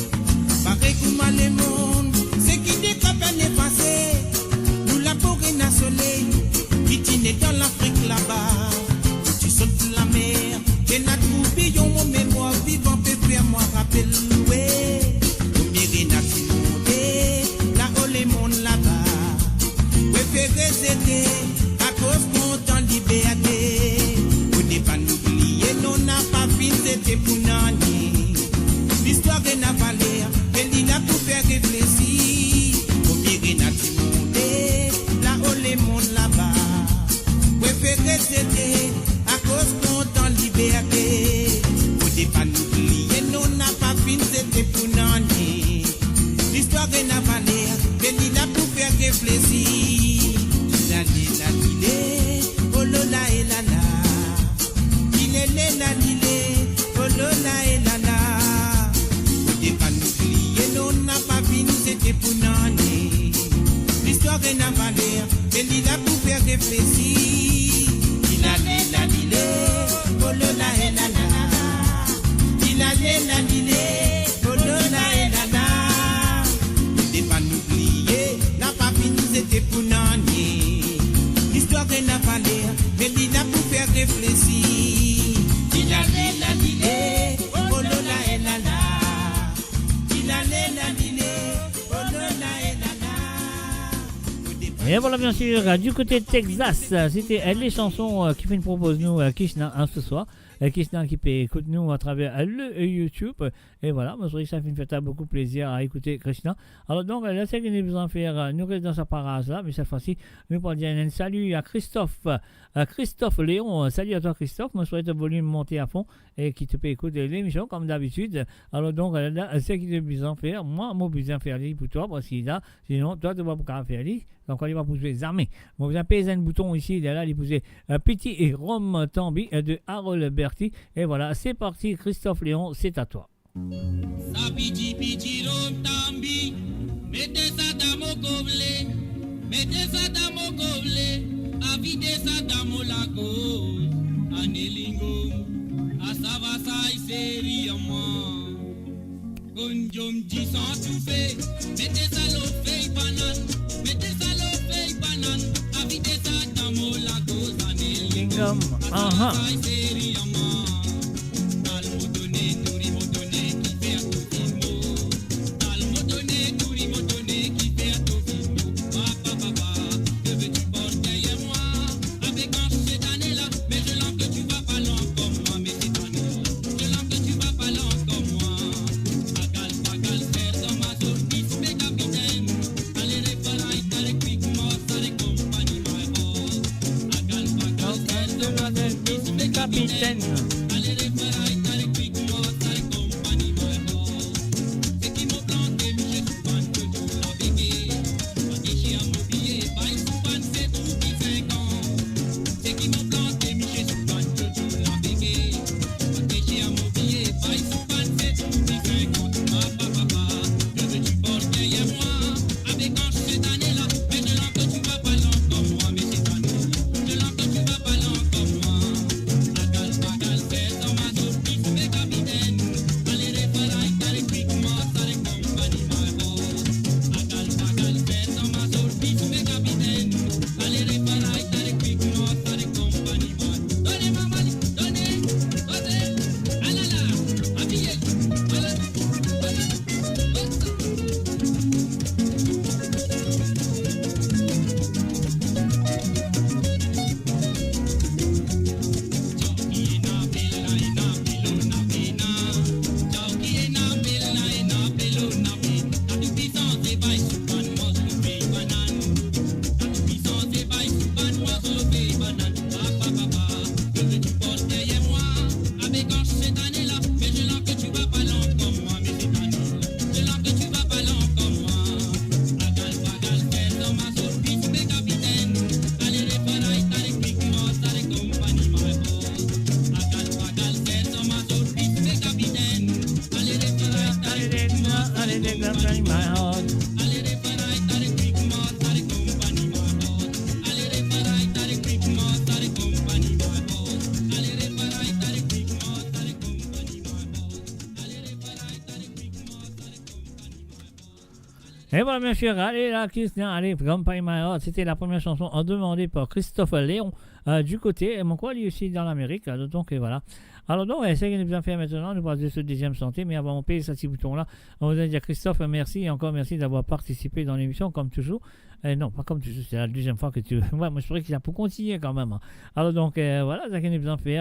Pareil comme le monde, c'est qui décape à passé. Nous la forêt n'a soleil, piétiné dans l'Afrique là-bas. Tu sautes la mer, et n'a trouvé mon mémoire vivant peut faire moi rappel. Ouais, combien n'a tu monté, là où les mondes là-bas. Préféré c'était à cause mon temps liberté. Pas n'oublier, non n'a pas fini, c'était pour n'année. L'histoire est n'a valeur, mais il a pour faire réfléchir. Combien n'a tu monté, là où les mondes là-bas. Préféré c'était à cause mon temps liberté. Faut pas n'oublier, non n'a pas fini, c'était pour n'année. L'histoire est n'a valeur, mais il a pour faire réfléchir. La lilé, oh lola et la la. La lilé, oh lola et la la. Faut pas n'oublier, non n'a pas fini, c'était pour n'année. L'histoire est n'a valeur, et il a pour faire réfléchir. Il a la lilé, oh lola et la la. Il a la lilé, oh lola et la la. Faut pas n'oublier, n'a pas fini, c'était pour n'année. L'histoire est n'a valeur, mais il a pour faire réfléchir. Et voilà bien sûr, du côté de Texas, c'était les chansons qui nous propose nous Kishna ce soir. Kishna qui peut écouter nous à travers le YouTube. Et voilà, moi je trouve que ça fait beaucoup plaisir à écouter Krishna. Alors donc, là c'est que nous besoin faire, nous restons dans sa parage là, mais cette fois-ci, nous pourrons dire un salut à Christophe. Christophe Léon, salut à toi Christophe, moi je souhaite le volume monter à fond et qui te peut écouter l'émission comme d'habitude. Alors donc, là, c'est ce que nous besoin faire, moi je besoin faire pour toi, parce que là, sinon toi tu ne vas pas faire donc on va pousser les armées. Moi vous avez un bouton ici, là, il pousser Petit et Rome Tambi de Harold Berti. Et voilà, c'est parti Christophe Léon, c'est à toi. Sa piti piti rom tambi, mettez ça dans mon gobelet, mettez ça dans mon gobelet, avidez ça dans mon lago, anelingo, asavasa iseriaman, gonjom di sans tout fait, mettez ça l'eau fait banane, mettez ça l'eau fait banane, avidez ça dans mon lago, anelingo, asavasa iseriaman. Capitaine. Allez, Et voilà, bien sûr, allez là, Christian, allez, Vampire My Heart, c'était la première chanson demandée par Christophe Léon du côté, et mon quoi, lui aussi dans l'Amérique, donc voilà. Alors donc, c'est qu'il nous a fait maintenant, nous parlons de ce deuxième santé, mais avant on paye ce petit bouton-là, on vous a dit Christophe, merci, et encore merci d'avoir participé dans l'émission, comme toujours. Non, pas comme toujours, c'est la deuxième fois que tu... Ouais, moi je trouvais qu'il a pour continuer quand même. Hein. Alors donc, voilà, ça qu'il nous a fait,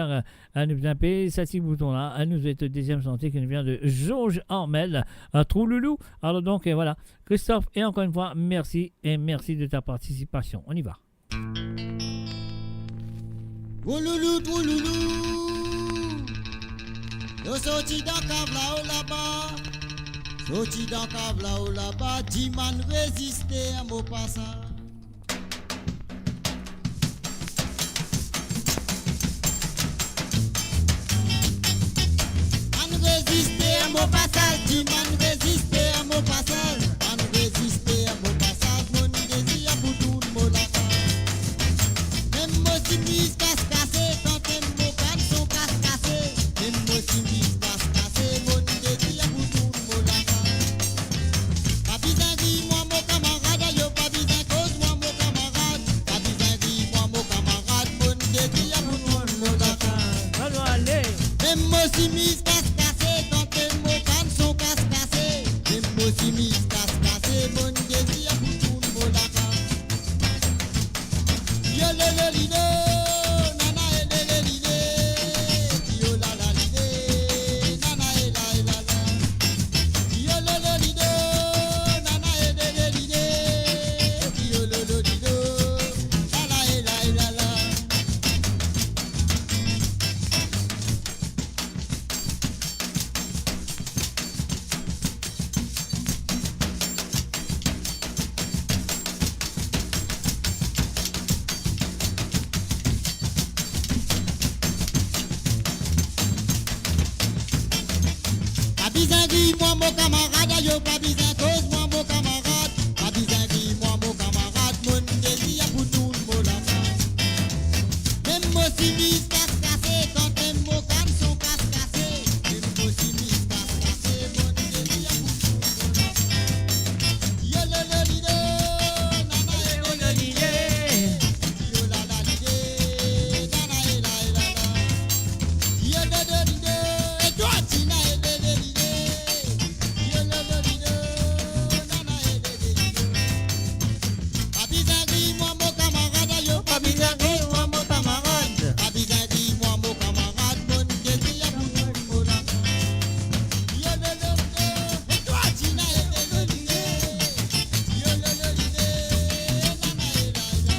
nous a payé ce petit bouton-là, nous est deuxième santé qui nous vient de Georges Armel, Trouloulou. Alors donc, voilà, Christophe, et encore une fois, merci, et merci de ta participation. On y va. Trouloulou, trouloulou. Yo sorti dans cave là-haut là-bas. Sorti dans cave là-haut là-bas. Diman résister à mon passage. Man résister à mon passage. Diman résister à mon passage. Man résister à mon passage. Mon désir pour tout le monde. Même moi si mise casse-cassé. Quand même mon canne sont casse-cassé. Même moi si mise casse-cassé. Mon désir pour tout le monde. Pas besoin de moi mon camarade. Yo pas besoin cause moi mon camarade. Pas besoin de moi mon camarade. Mon désir pour tout le monde. Même moi si mise casse-cassé. Quand même mon canne sont casse-cassé. Même moi si mise casse-cassé. Mon désir pour tout le monde. Yo le lido, nana le lido, yo la lido, nana la. Yo le lido, nana le lido, yo le lido, la. Pas besoin de moi mon camarade, yo pas besoin cause moi mon camarade. Pas besoin de moi mon camarade, mon désir pour tout le monde. Même moi si mise casse-cassé, quand même mon canne sont casse-cassé. Même moi si mise casse-cassé, mon désir pour tout le monde. Yo le lido, nana le lido, yo la lido, nana la. Yo le lido, et toi Tina le lido. Yo le lido, nana le lido. Pas besoin de moi mon camarade, yo pas besoin de moi mon camarade. Pas besoin de moi mon camarade, mon désir pour tout le monde. Yo le lido, et toi Tina le lido. Yo le lido, nana la.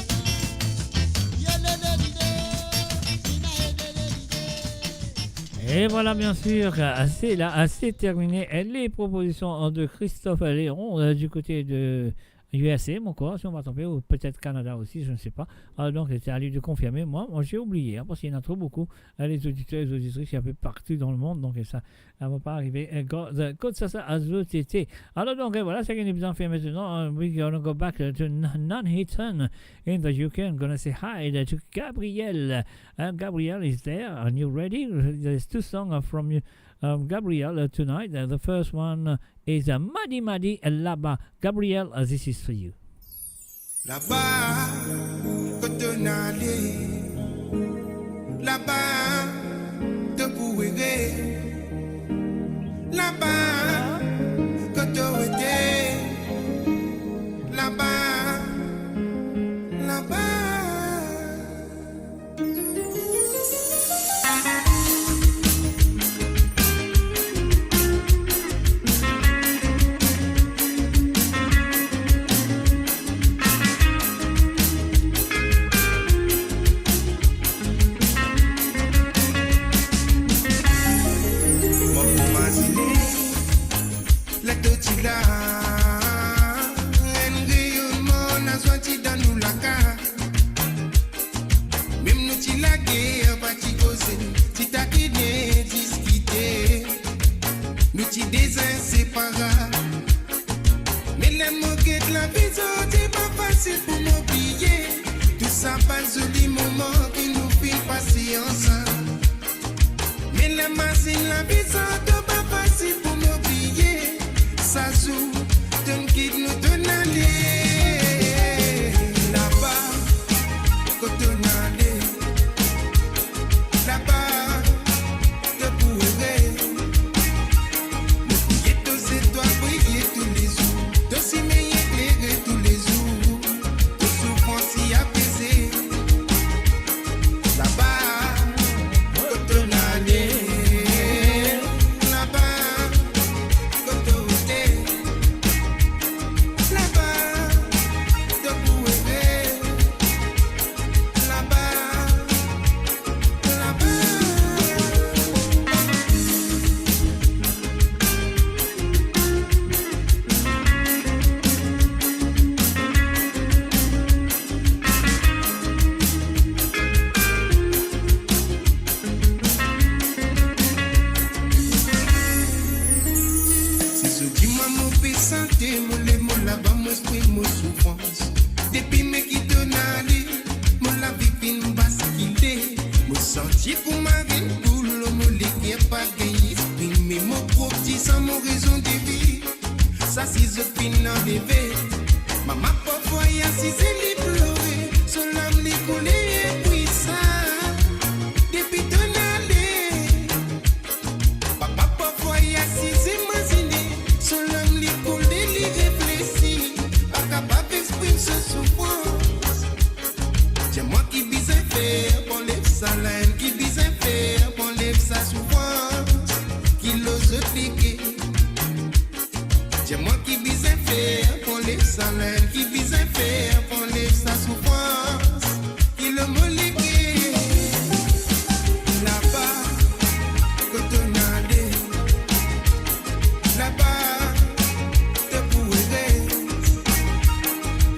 Yo le lido, Tina le lido. Et voilà, bien sûr, c'est terminé les propositions de Christophe Léon du côté de USA, mon corps, si on va tomber, ou peut-être Canada aussi, je ne sais pas. Donc, c'est à lui de confirmer. Moi j'ai oublié, hein, parce qu'il y en a trop beaucoup, les auditeurs et les auditrices, il y a un peu partout dans le monde, donc ça ne va pas arriver. Code ça à ZTT. Alors, donc, voilà, c'est ce qu'on a fait maintenant. We're going to go back to Nuneaton in the UK. I'm going to say hi to Gabriel. Gabriel is there. Are you ready? There's two songs from you. Gabriel tonight. The first one is Madi Madi là-bas. Gabriel, this is for you. Là-bas, quand on allait, là-bas, te pourrais, là-bas, quand on était, là-bas, là-bas. Des inséparables. Mais les moquettes de la vie, c'est pas facile pour m'oublier. Tout ça passe joli moment qui nous fait passer ensemble. Mais les machines, la vie, c'est pas facile pour m'oublier. Ça joue, tu me quittes nous deux. fin nan leve. Maman parfois y assise li pleurer. Son âme li coule et puissant. Depuis ton allée. Papa parfois y assise imaginer. Son âme li coule li réfléchit. Pas capable d'exprimer ce souffrance. C'est moi qui bise faire pour les salades. Qui bise faire pour les sa souffrance. Qui l'ose expliquer. C'est moi qui bise faire pour les salades. Qui bise faire pour les sa souffrance. Qui le molégué. Là-bas, quand on allait. Là-bas, te pourrais.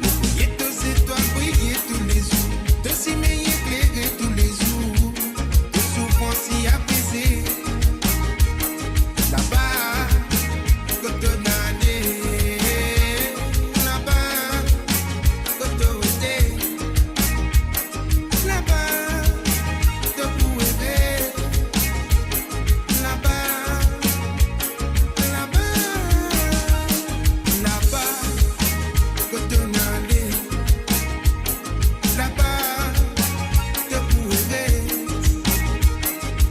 Briller tous étoiles, briller tous les jours. Te cimer éclairer tous les jours. De souffrance si apaisée. Là-bas, quand on allait. Là-bas, quand on était. Là-bas, te pourrais. Là-bas, là-bas, quand on allait. Là-bas, te pourrais.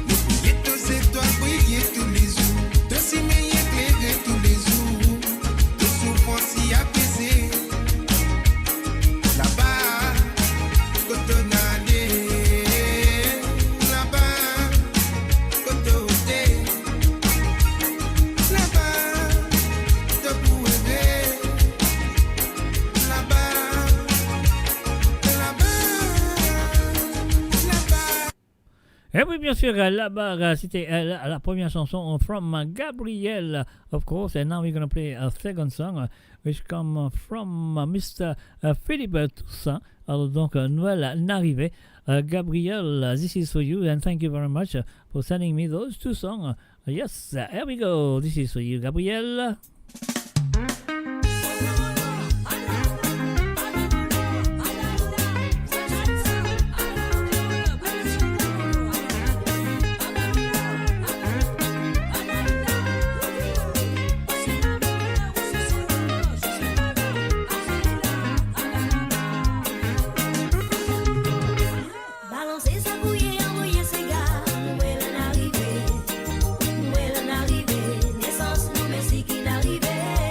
Briller tous étoiles, briller tous les jours. De cimer éclairer tous les jours. De souffrance si apaisée. Là-bas, quand on allait. Là-bas, quand on était. Là-bas, te pourrais. Là-bas, Et oui, bien sûr, là-bas, c'était la première chanson from Gabriel, of course. And now we're going to play a second song, which comes from Mr. Philippe Toussaint. Alors, donc, Noël n'arrivait. Gabriel, this is for you, and thank you very much for sending me those two songs. Yes, here we go. This is for you, Gabriel. Balancer sa bouillée, envoyer ses gars, Noël en arrivé, naissance nous merci qu'il arrivé.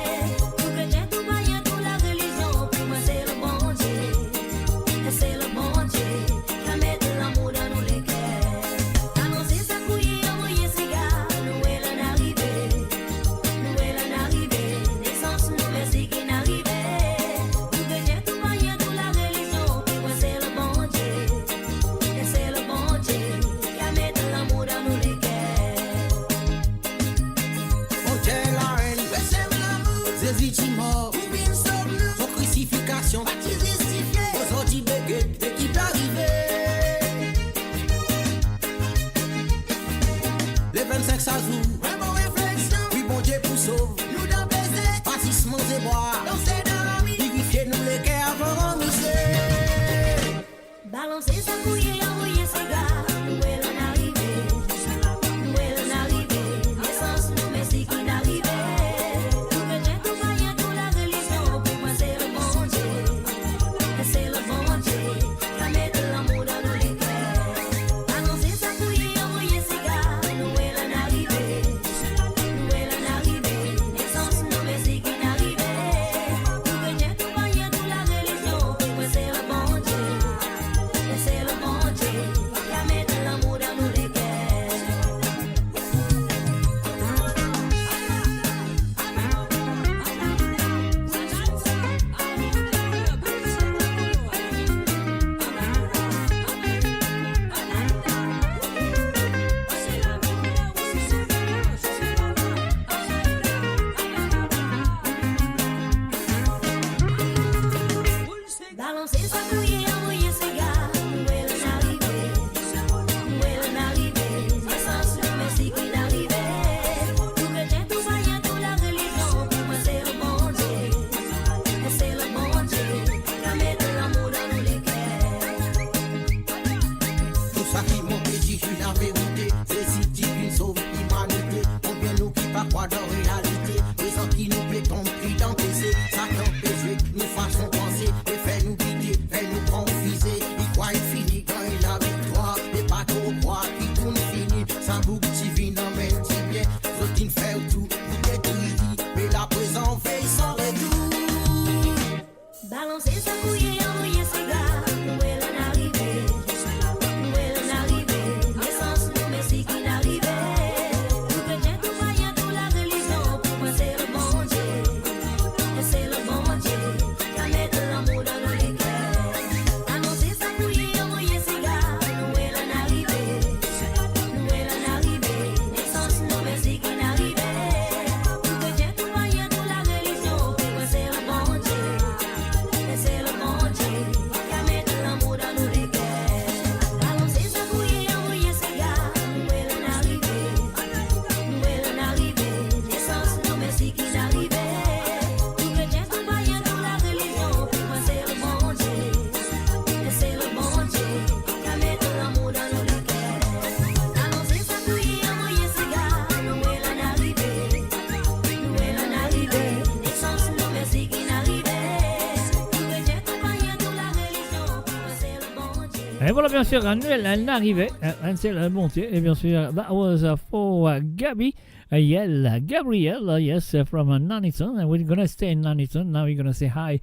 Et voilà, bien sûr, elle arrivait, c'est le bon Dieu, et bien sûr, that was for Gabby, Gabrielle, yes, from Nuneaton, and we're gonna stay in Nuneaton. Now we're gonna say hi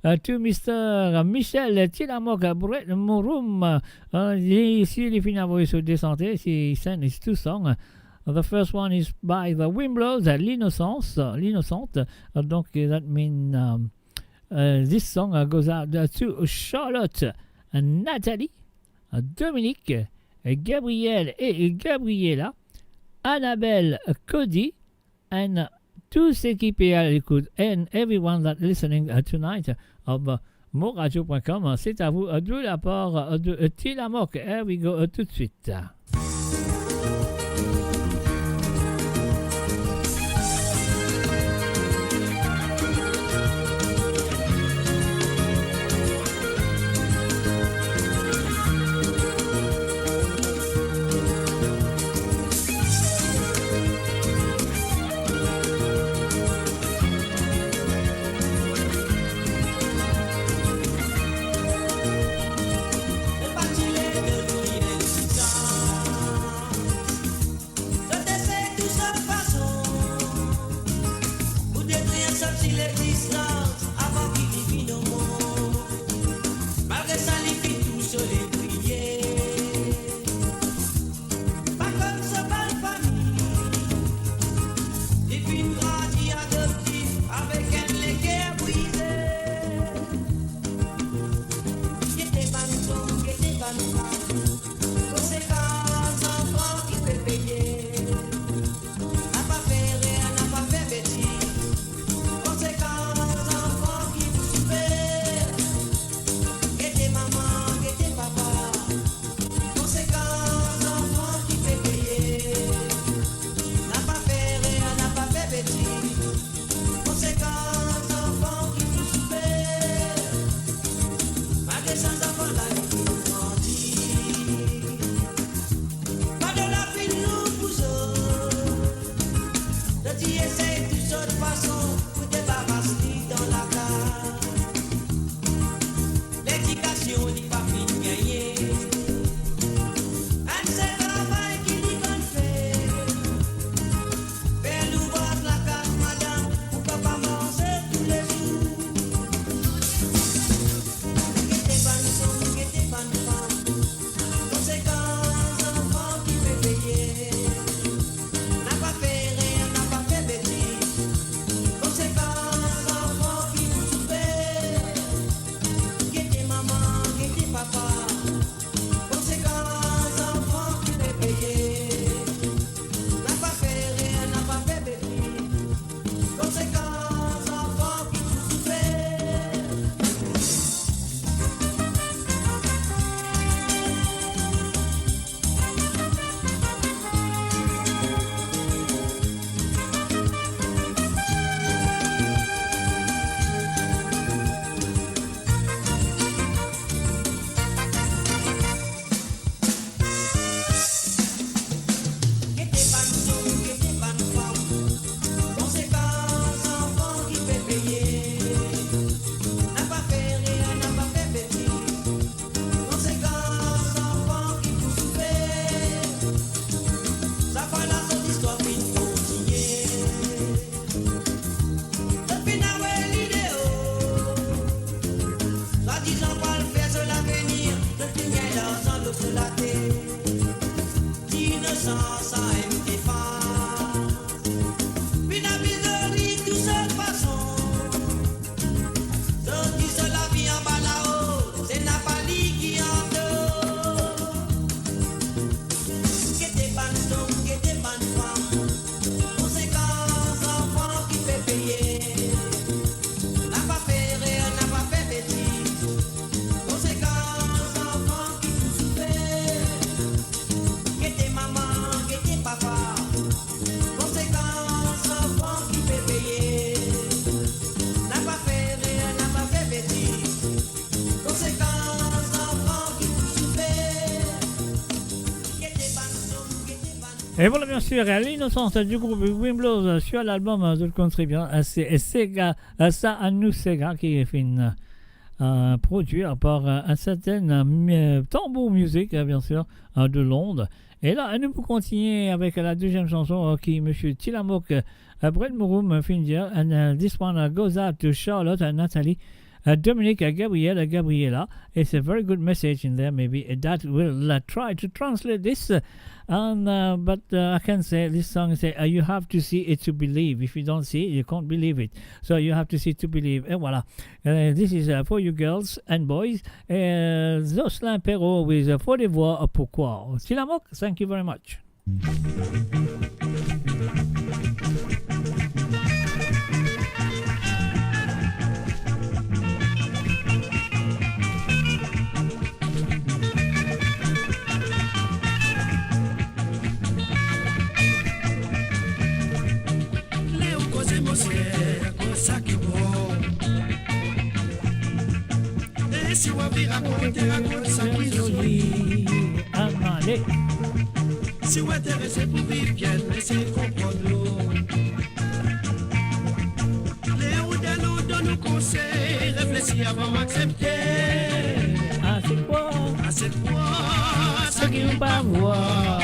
to Mr. Michel Tilamok Brett Morum. Ici, les filles n'avaient sur descente, he sent his two songs. The first one is by the Wimblows, L'Innocente. Donc, that means this song goes out to Charlotte, Nathalie, Dominique, Gabrielle et Gabriella, Annabelle, Cody, and tous équipés à l'écoute, and everyone that listening tonight of moradio.com. C'est à vous de la part de Tilamok. Here we go tout de suite. Et voilà, bien sûr, l'innocence du groupe Wimblows sur l'album de Country Bien. C'est Sega, ça à nous Sega qui est fin produit par un certain Tambour Music, bien sûr, de Londres. Et là, nous pouvons continuer avec la deuxième chanson qui est M. Tilamok Brett Mouroum Findia. And this one goes out to Charlotte and Nathalie. Dominic, Gabriela. It's a very good message in there. Maybe that will try to translate this. But I can say this song say you have to see it to believe. If you don't see it, you can't believe it. So you have to see it to believe. Et voilà. This is for you girls and boys. Jocelyn Perrault with For des voix pourquoi. Tilamok, thank you very much. Si on veut raconter ça qui est joli. Si on est intéressé pour vivre bien, laissez comprendre l'eau. Les roues donnent nos conseils, réfléchis avant d'accepter. Ah, c'est quoi? Ah, c'est quoi? Ça qui ne pas voir.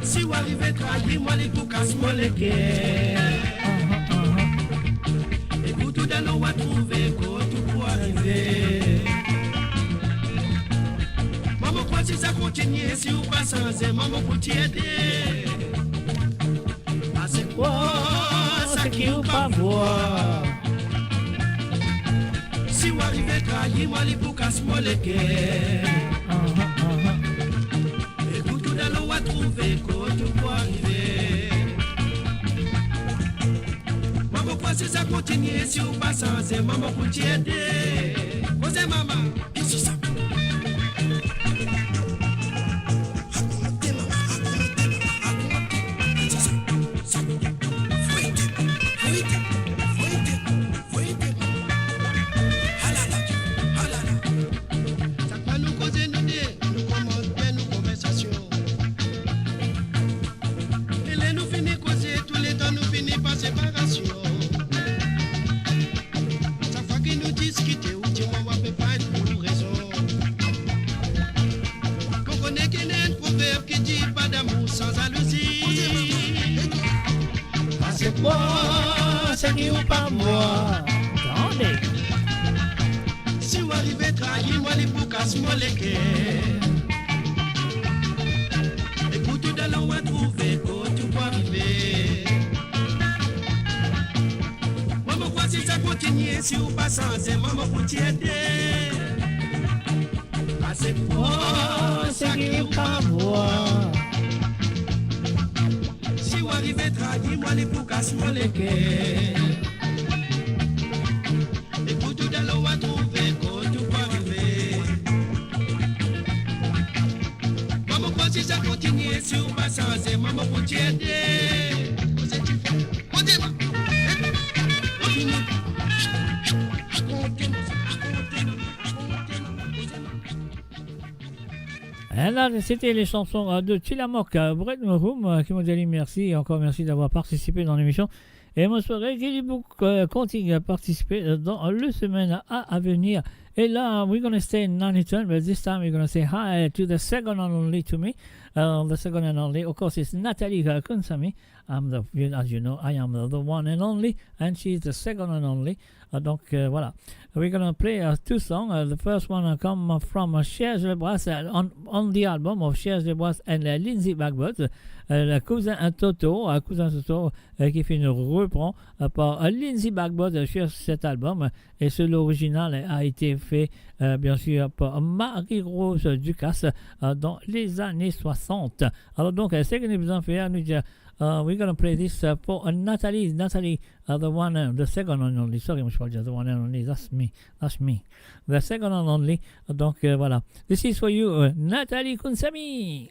Si vous arrivez à trahir, moi les coups casse-moi les guerres. Et pour tout d'un on va trouver quoi tout pour arriver. Maman, quoi si ça continue, si vous pas sans aide, maman, pour t'aider. Ah, c'est quoi? Ça qui ne pas voir. Si vous arrivez à trahir, moi les coups casse-moi les guerres. Et pour tout d'un on va trouver quoi tout pour arriver. Maman, quoi si ça continue, si vous pas sans aide, maman, pour t'aider. Posez maman, qu'est-ce que ça? Si vous arrivez à trahir, moi les boucs casse-moi les guerres. Et pour tout d'un on va trouver quoi tout pour arriver. Maman, quoi si ça continue, si vous pas sans aide, maman, pour t'aider. Ah, c'est quoi ça qui vous pas voir. Si vous arrivez à trahir, moi les boucs casse-moi les guerres. Si ça continue, si on va sans maman pour t'aider. Et là, c'était les chansons de Tilamok, Brett Mouroum, qui m'ont dit merci et encore merci d'avoir participé dans l'émission. Et moi, je souhaiterais qu'il continue à participer dans le semaine à venir. Et là, we're going to stay in 92, but this time we're going to say hi to the second and only to me. The second and only, of course, is Nathalie Kunsami. As you know, I am the one and only, and she's the second and only. Donc, voilà. We're going to play two songs. The first one comes from Serge Lebras on the album of Serge Lebras and Lindsay Bagbot. Le cousin Toto, qui fait une reprend par Lindsay Bagbot sur cet album. Et l'original a été fait, bien sûr, par Marie-Rose Ducasse dans les années 60. Alors donc, c'est que nous allons faire, nous dire, we're going to play this for Nathalie, the one, the second and only. Sorry, the one and only. That's me. The second and only. Donc, voilà. This is for you, Nathalie Kunsami.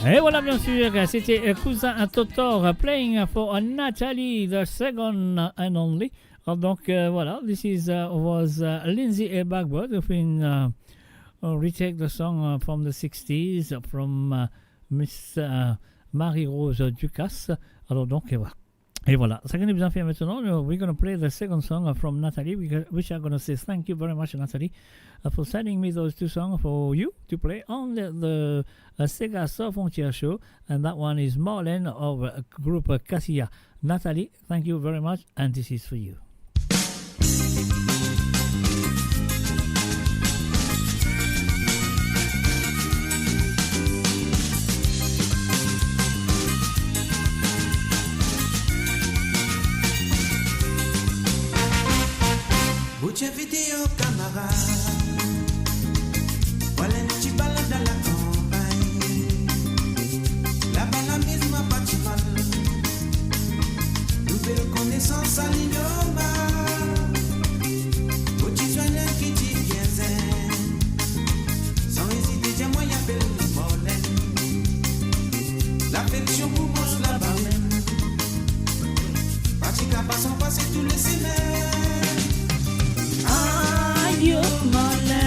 Et voilà, bien sûr, c'était Cousin Totor playing for Natalie, the second and only. Donc voilà, this is was Lindsay A. Bagwood who been retake the song from the 60s from Miss Marie-Rose Ducasse. Alors donc, et voilà. Ce qu'on a besoin de faire maintenant, we're going to play the second song from Natalie, which I'm going to say thank you very much, Natalie, for sending me those two songs for you to play on the Sega Sans Frontières show. And that one is Marlène of group Cassia. Natalie, thank you very much, and this is for you. Mucha vidéo camarade, voilà une petite balade dans la campagne. Là-bas la mise m'a pas du mal. Nouvelle connaissance à l'ignoma. Petit soigneur qui dit bien zen. Sans hésiter, dis-moi y'a belle Marlène. L'affection pour moi je la barre. Parti qu'à pas sans passer tous les semaines. Adieu Marlène.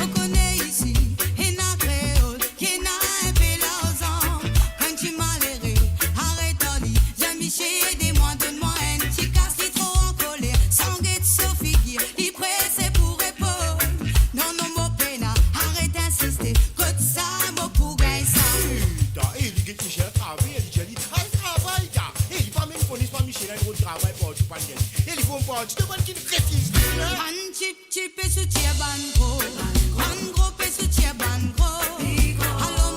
On connaît ici, et n'a créole, qui n'a un peu l'argent. Quand tu m'as l'airé, arrête en lit. Jean-Michel, aidez-moi, donne-moi un petit casse, il trop en colère. Sans guette, Sophie, il presse pour épaule. Non, non, mon pena, arrête d'insister. Côte ça, mon pour gagner ça. Putain, il dit que Michel travaille, il dit travaille, gars. Il pas même police, pas Michel, il va travailler pour tout panel. Il faut pas, tu te vois qu'il précise. Pan chip chip et soutien ban gros. Ban gros et soutien ban gros. Alors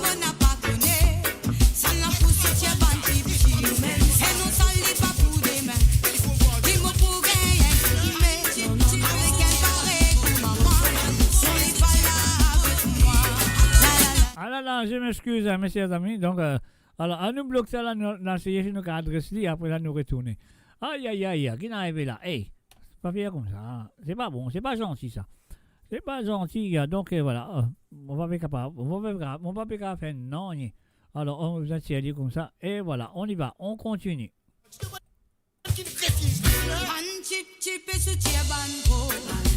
voilà, je m'excuse, mes chers amis. Donc, alors, à nous bloquer ça, là, nous essayer de nous adresser, après, là, nous retourner. Aïe, aïe, aïe, qui est arrivé là? Hey, c'est pas faire comme ça. Hein. C'est pas bon, c'est pas gentil, ça. C'est pas gentil, gars. Donc, voilà, on va pas capable, on va pas capable faire non. Alors, on vous a tiré comme ça, et voilà, on y va, on continue. Man chip chip et soutien banco,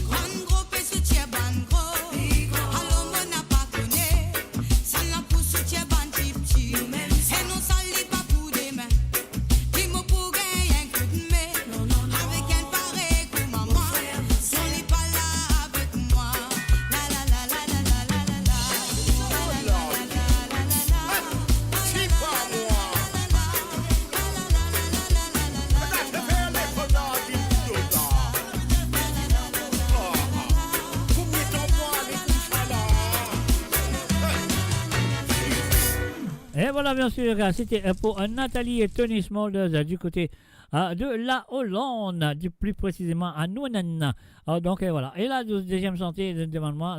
man gros et soutien banco. Allô mon a pas connu, ça n'a pour soutien ban chip chip. Et non ça lit pas pour demain. Dis-moi pour gagner un coup de main, avec un pareil comme maman. On n'est pas là avec moi. La la la la la la la la la. La la la la la la la la. C'est pas moi. Et voilà, bien sûr, c'était pour Nathalie et Tony Smulders du côté de la Hollande, plus précisément à Nounan. Donc voilà. Et là, deuxième santé, deuxièmement,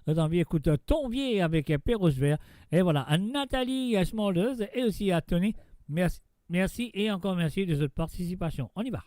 envie écoute Tombier avec Perros Vert. Et voilà, à Nathalie Smulders et aussi à Tony. Merci et encore merci de cette participation. On y va.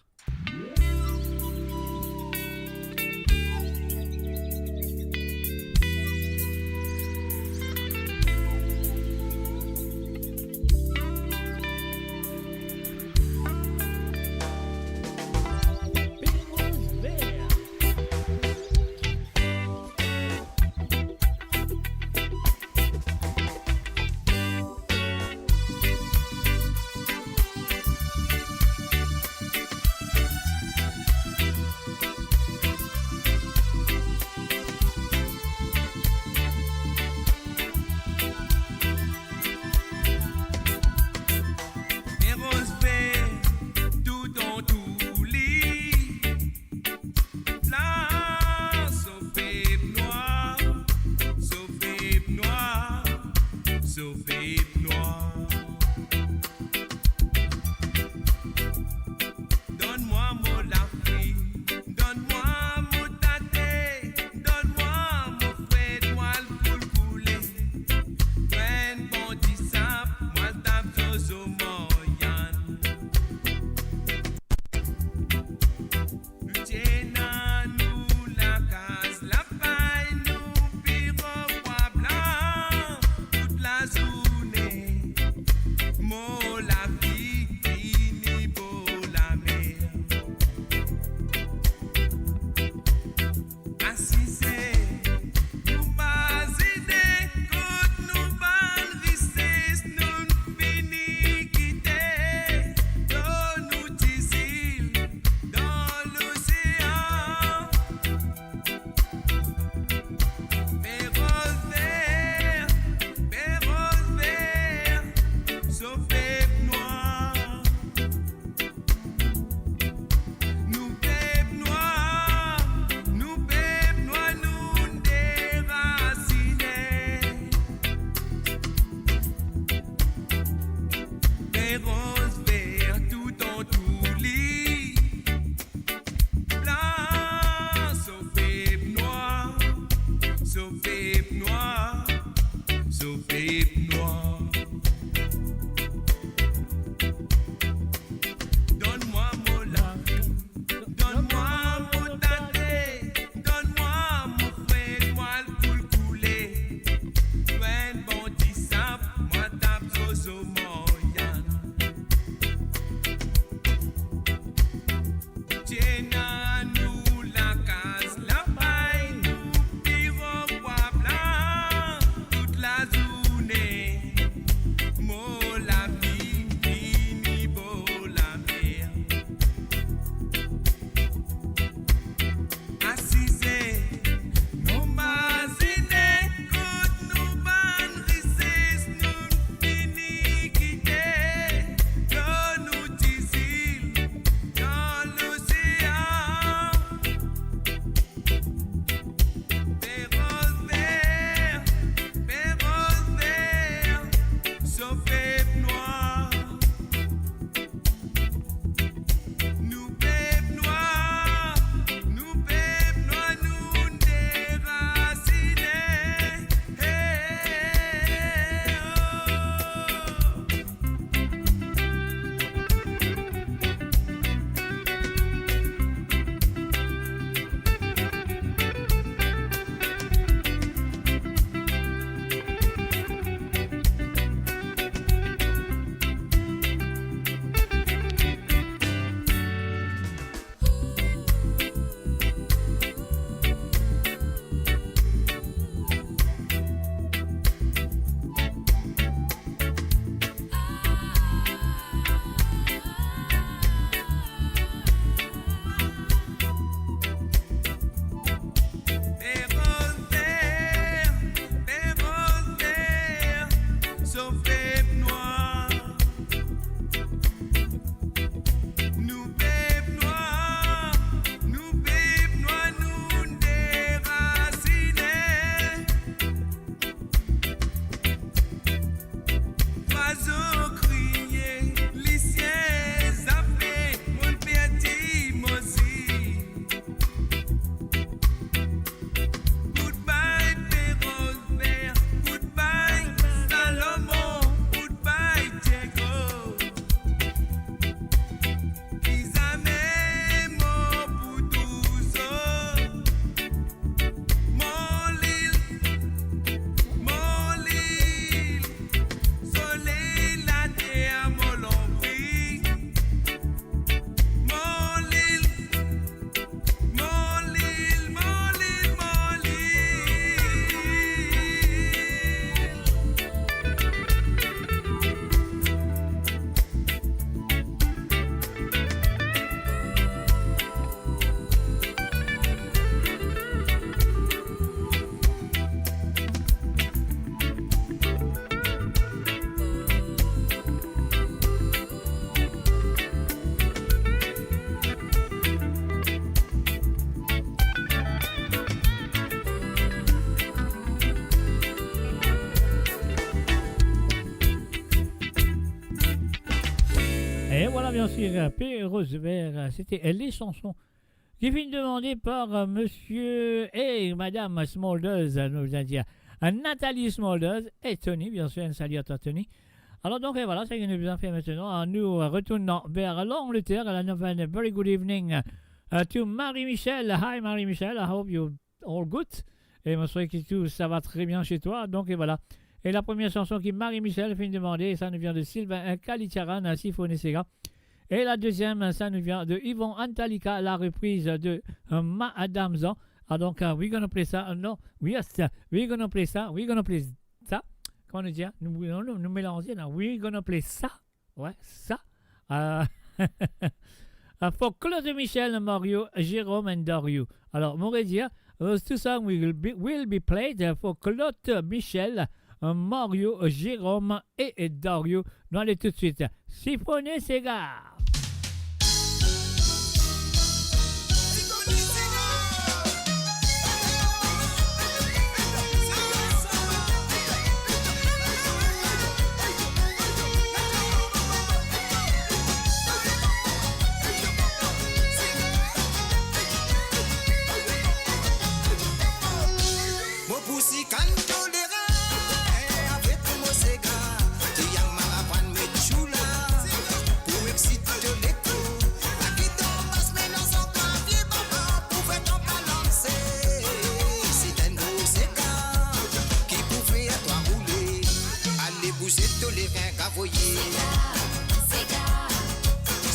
Toute la journée voilà bien sûr P. Rosevert, c'était les chansons qui viennent demandées par monsieur et madame Smolders, nous allons dire Nathalie Smolders et Tony, bien sûr, un salut à toi Tony. Alors donc voilà, c'est ce que nous allons faire maintenant. Nous retournons vers l'Angleterre, la nouvelle very good evening to Marie-Michel. Hi Marie-Michel, I hope you're all good. Et moi, je souhaite que tout ça va très bien chez toi. Donc et voilà. Et la première chanson qui Marie-Michel fait demander, ça nous vient de Sylvain Kalitiaran, Sifone Sega. Et la deuxième, ça nous vient de Yvon Antalika, la reprise de Ma Adamza. Ah donc, we're gonna play ça. No, yes, we're gonna play ça. We're gonna play ça. Comment on dit? Nous mélanger là. We're gonna play ça. Ouais, ça. For Claude Michel, Mario, Jérôme and Dario. Alors, mon dire, those two songs will be played for Claude Michel, Mario, Jérôme et Dario. Nous allons tout de suite. Sifone Sega.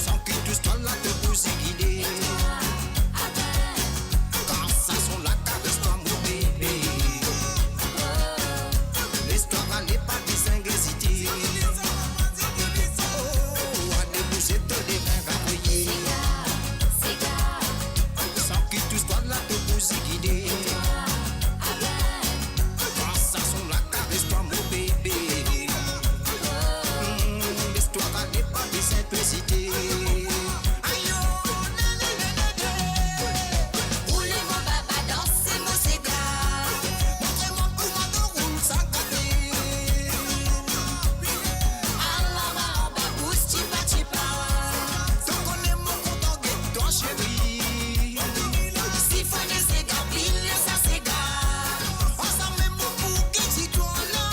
Sans que tout soit là de vous guider. Quand ça sont la caresse-toi mon bébé. L'histoire n'est pas désinguésité. Oh, allez bouger tous les reins ravoyés. Sans que tout soit là de vous guider. Quand ça sont la caresse-toi mon bébé. Simplicité. Roulez mon baba, dansez mon cigare. Montrez-moi comment on roule sans café. Alors en bas, pousse, tipa, tipa. Tant qu'on est mon content, guette-toi chérie. Sifone cigare, pile ça cigare. On s'en met mon bouquet, si toi là.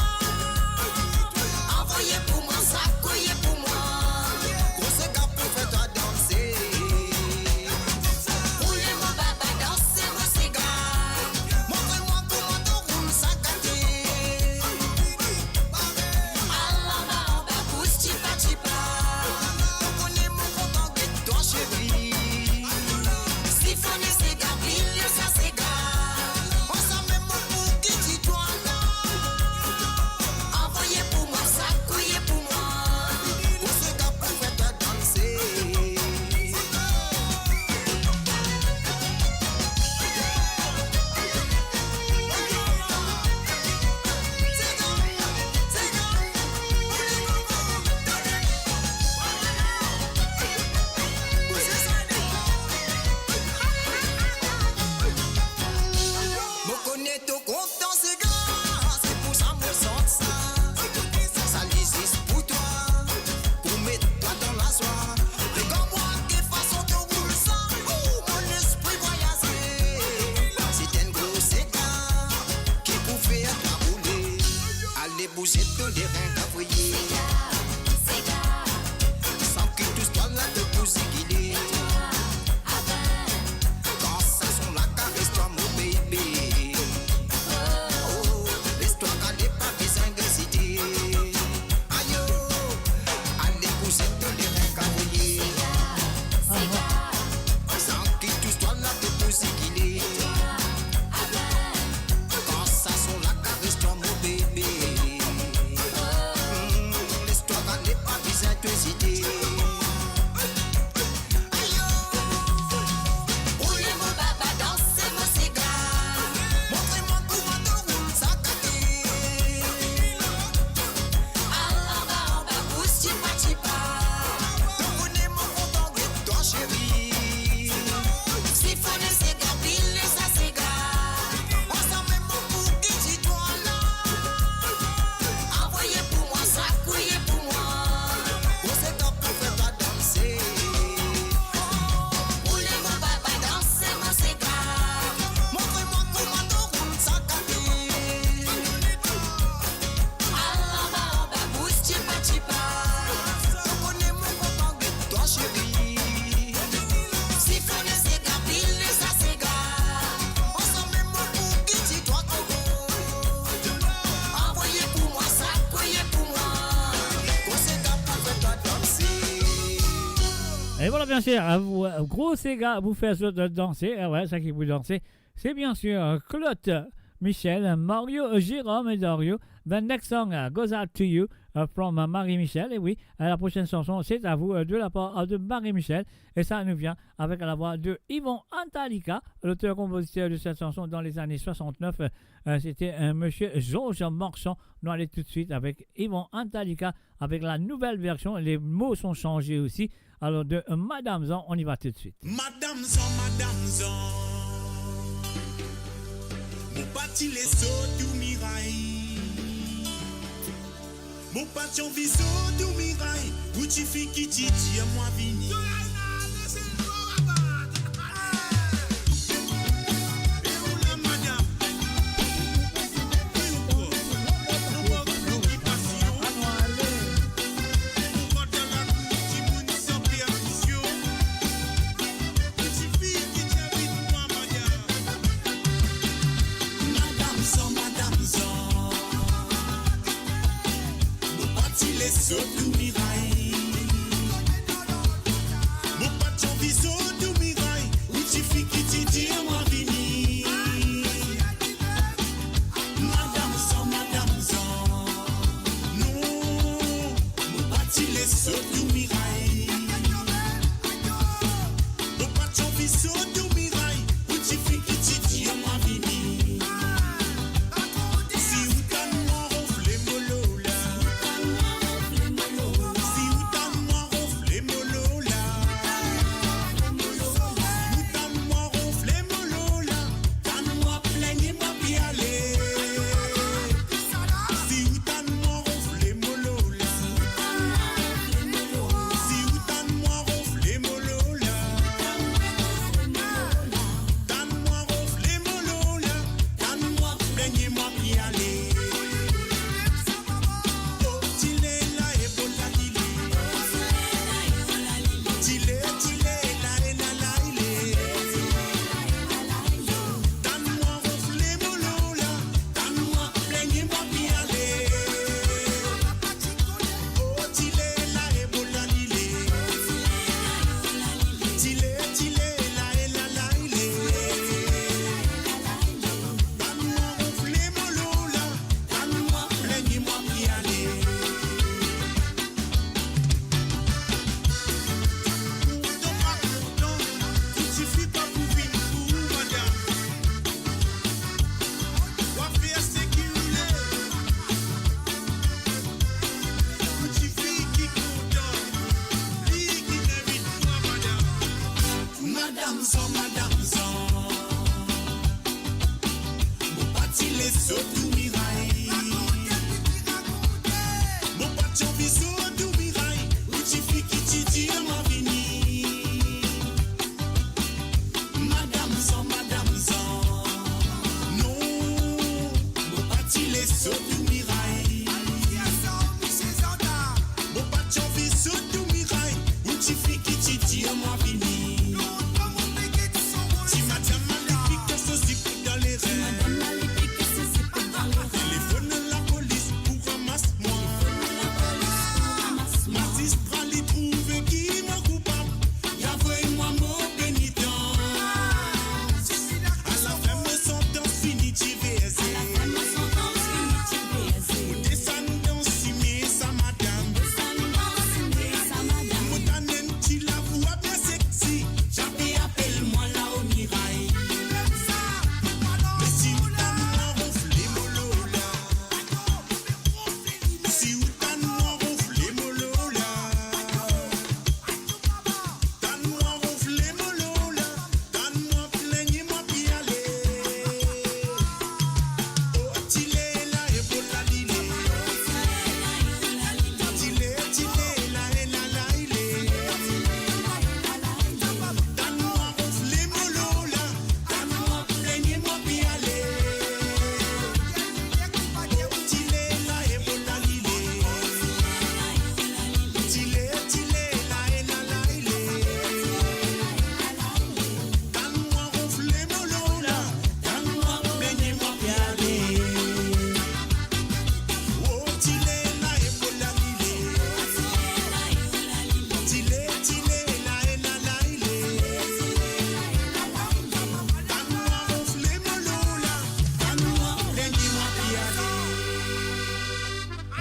Envoyez pour moi, ça couillez pour moi. Quand ça sont la caresse, toi mon bébé. Et voilà, bien sûr, vous, gros Sega, vous faites danser, ouais, ça qui vous dansez, c'est bien sûr Claude, Michel, Mario, Jérôme et Dario. The next song goes out to you from Marie-Michel. Et oui, la prochaine chanson, c'est à vous de la part de Marie-Michel. Et ça nous vient avec la voix de Yvon Antalica, l'auteur-compositeur de cette chanson dans les années 69. C'était un monsieur Georges Marchand. Nous allons tout de suite avec Yvon Antalica, avec la nouvelle version. Les mots sont changés aussi. Alors de Madame Zan, on y va tout de suite. Madame Zan, mon bâti les sauts du mirail. Mon bâti en viso du mirail. Où tu fais qui t'y tire, moi vini. Les sauts du mirail. Mon patron viso du mirail. Où tu fais qui t'y dit moi vini. Madame Zan. Non, mon patron les sauts du mirail. Mon patron viso du mirail. Où tu fais qui t'y dit moi vini. Si vous t'en m'en ronflez mollo là.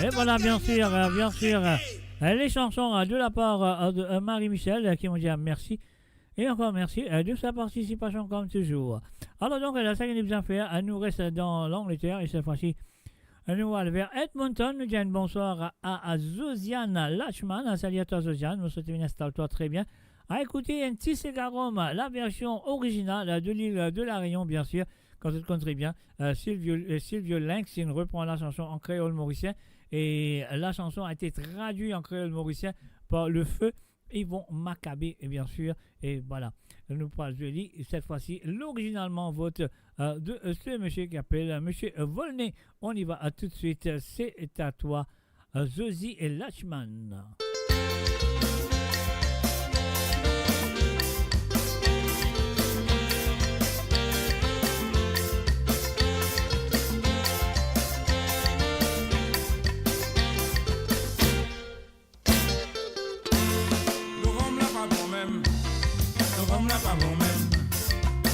Et voilà, bien sûr, les chansons de la part de Marie-Michel qui m'ont dit merci. Et encore merci de sa participation comme toujours. Alors donc, la cinquième bien fait, nous reste dans l'Angleterre et cette fois-ci, nous allons vers Edmonton. Nous disons bonsoir à Josiane Lachman. Salut à toi Josiane, nous souhaitons installe-toi très bien. À écouter un petit Segarom, la version originale de l'île de la Réunion, bien sûr, quand tu te comptes très bien. Sylvio Lynx, il reprend la chanson en créole mauricien et la chanson a été traduite en créole mauricien par le feu Yvon Maccabé, bien sûr. Et voilà, nous parlons de lui cette fois-ci l'originalement vote de ce monsieur qui appelle monsieur Volney. On y va tout de suite, c'est à toi, Zosie et Lachman.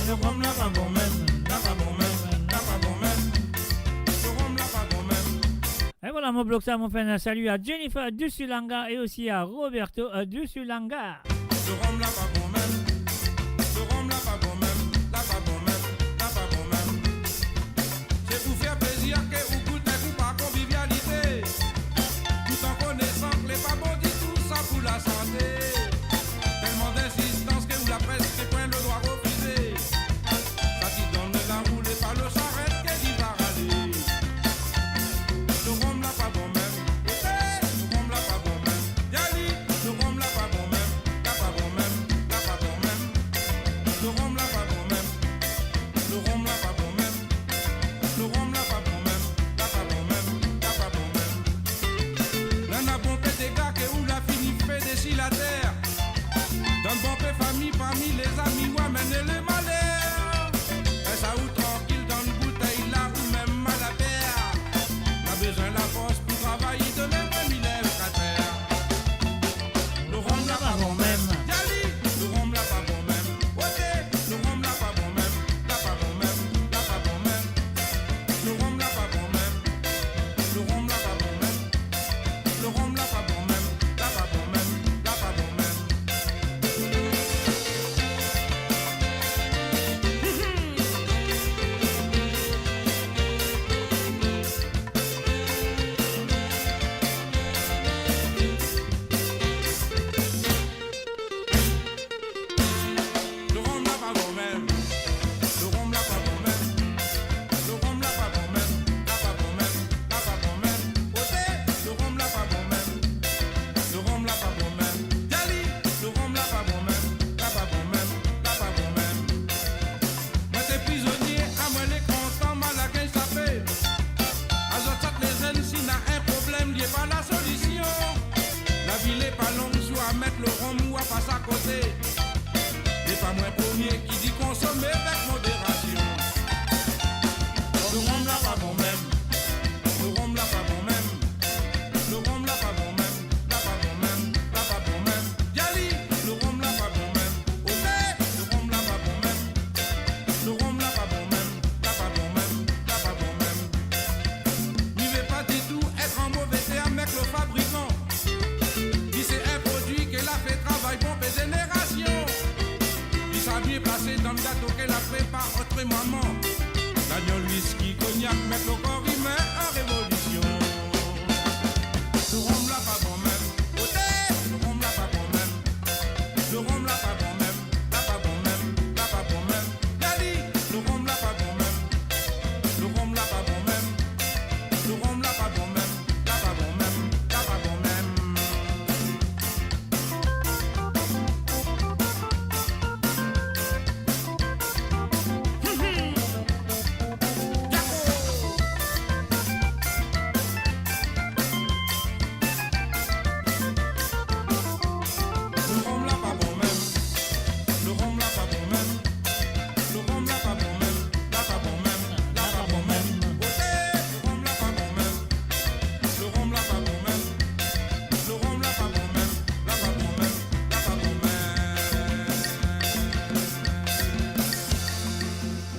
Le rhum là pas bon même, là pas bon même, là pas bon même. Le rhum là pas bon même. Et voilà mon blog ça, mon fait un salut à Jennifer Dusulanga et aussi à Roberto Dusulanga. Le rhum là pas bon même, le rhum là pas bon même, là pas bon même, là pas bon même. C'est pour faire plaisir que vous goûtez vous par convivialité, tout en connaissant que les pas bon dit tout ça pour la santé. Tellement d'insistance que vous la presse que point le droit refuser. Ça qui donne la roue et pas le charrette que dit va râler. Le rhum là pas bon même, le rhum là pas bon même. Yali, le rhum là pas bon même, là pas bon même, là pas bon même. Le rhum là pas bon même, le rhum là pas bon même. Le rhum là pas bon même, là pas bon même, là pas bon même. L'un a bon fait des gars que où la fini fait des la terre. Dans bon peu famille, parmi les amis, ouais, mener le malheur. Et ça ou tranquille dans une bouteille là, ou même mal à terre. N'a besoin de la force pour travailler de même comme il est le terre. Le rhum là pas bon même. Yali, le rhum là pas bon même. Ok, le rhum là pas bon même. Là pas bon même, là pas bon même. Le rhum là pas bon même. Le rhum là pas bon même. Le rhum là pas bon même. Là pas bon même, là pas bon même.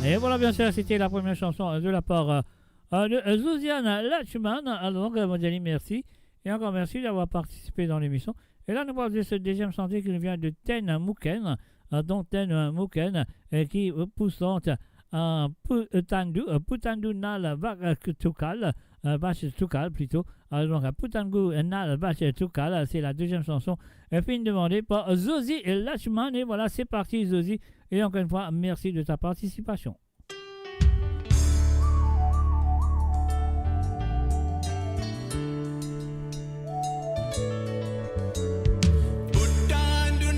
Et voilà, bien sûr, c'était la première chanson de la part de Zouziane Lachman. Alors, Modjali, merci. Et encore merci d'avoir participé dans l'émission. Et là, nous parlons de ce deuxième chantier qui nous vient de Ten Mouken, dont Ten Mouken, qui poussante en Putandu Nal Tukal, Bach Tukal plutôt. Alors, donc, Putandu Nal Bach Tukal, c'est la deuxième chanson, film demandée par Zozi et Lachman. Et voilà, c'est parti, Zozi. Et encore une fois, merci de ta participation. Puttandu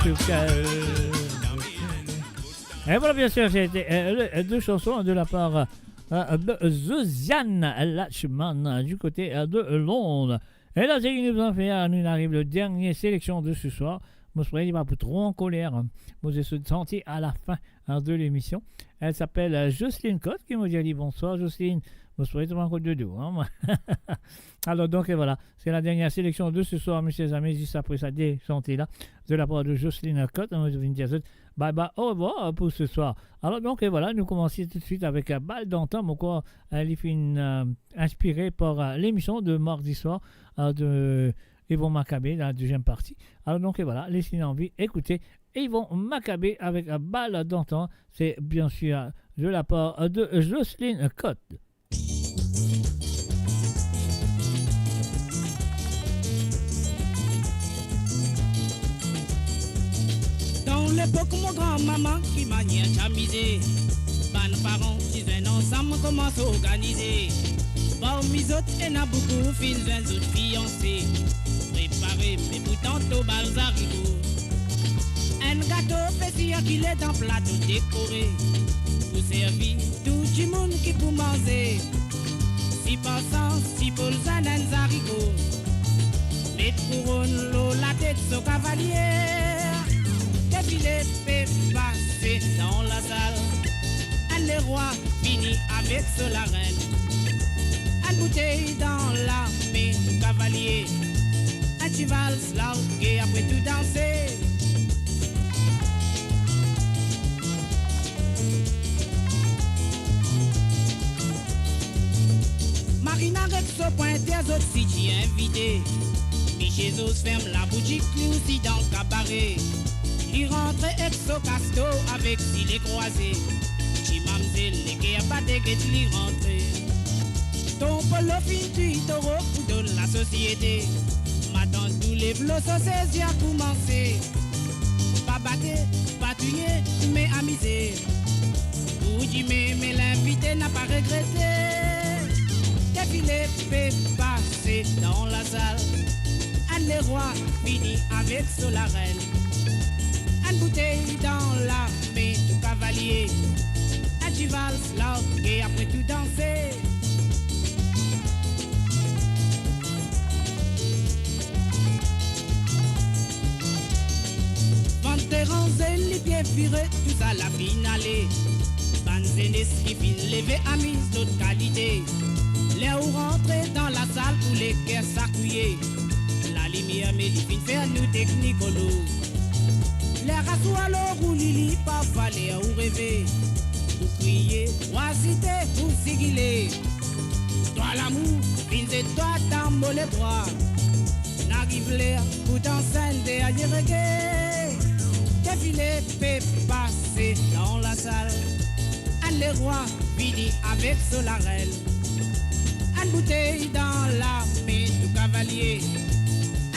tout cas. Et voilà, bien sûr, c'était deux chansons de la part de Zosiane Lachman du côté de Londres. Et là, c'est qu'il nous en fait, nous arrive le dernier sélection de ce soir. Moi, je ne pas trop en colère. Vous êtes senti à la fin de l'émission. Elle s'appelle Jocelyne Cotte qui m'a dit bonsoir, Jocelyne. Vous serez tout encore de dos. Hein? Alors, donc, et voilà. C'est la dernière sélection de ce soir, mes chers amis. Juste après ça, déchantée-là, de la part de Jocelyne Cotte. On va dire bye bye, au revoir pour ce soir. Alors, donc, et voilà. Nous commençons tout de suite avec Balle d'antan. Mon corps, elle est inspirée par l'émission de mardi soir de Yvon Maccabé, la deuxième partie. Alors, donc, et voilà. Laissez-nous envie. Écoutez, Yvon Maccabé avec Balle d'antan. C'est bien sûr de la part de Jocelyne Cotte. Dans l'époque, mon grand-maman qui maniait chamisé, ban parents disaient ensemble comment s'organiser. Bon, mis autres, et n'a beaucoup fins un autres fiancés. Préparé, mais pourtant au balsarico. Un gâteau pétillant qui est dans plateau décoré. Pour servir tout le monde qui peut manger. Si passant, si pour le zananzarico. Les couronnes, l'eau, la tête, son cavalier. Défilé fait passer dans la salle. Un les rois fini avec la reine. Un bouteille dans la main du cavalier. Un cheval largué après tout danser. Marina avec ce point des autres si tu es invité. Michel ferme la boutique, lui aussi dans le cabaret. Il rentre exo casto avec filet croisé. Chimamzel, les gars, pas de guettes, il rentre. Ton polo fin du taureau pour de la société. Maintenant, tous les blocs sont saisis à commencer. Pas battre, pas tuer, mais amuser. Pour dire, mais l'invité n'a pas regretté. Défilé fait passer dans la salle. Un les rois fini avec la reine. Une bouteille dans la main du cavalier. Un cheval largué après tout danser. Venterans et les pieds virés, tout à la finale. Banzenes qui fin levé à mise d'autres qualité. Les ou rentrer dans la salle pour les caisses s'accouiller. La lumière mais les fin faire nous technicolos. Les rassous alors ou lili, pas fallait ou rêver. Pour crier, oisité ou sigiller. Toi l'amour, vinze toi dans les bras. N'arrive l'air, pour t'enseigner derrière reggae. Défilé fait passer dans la salle. Un les rois fini avec la reine. Une bouteille dans la main du cavalier.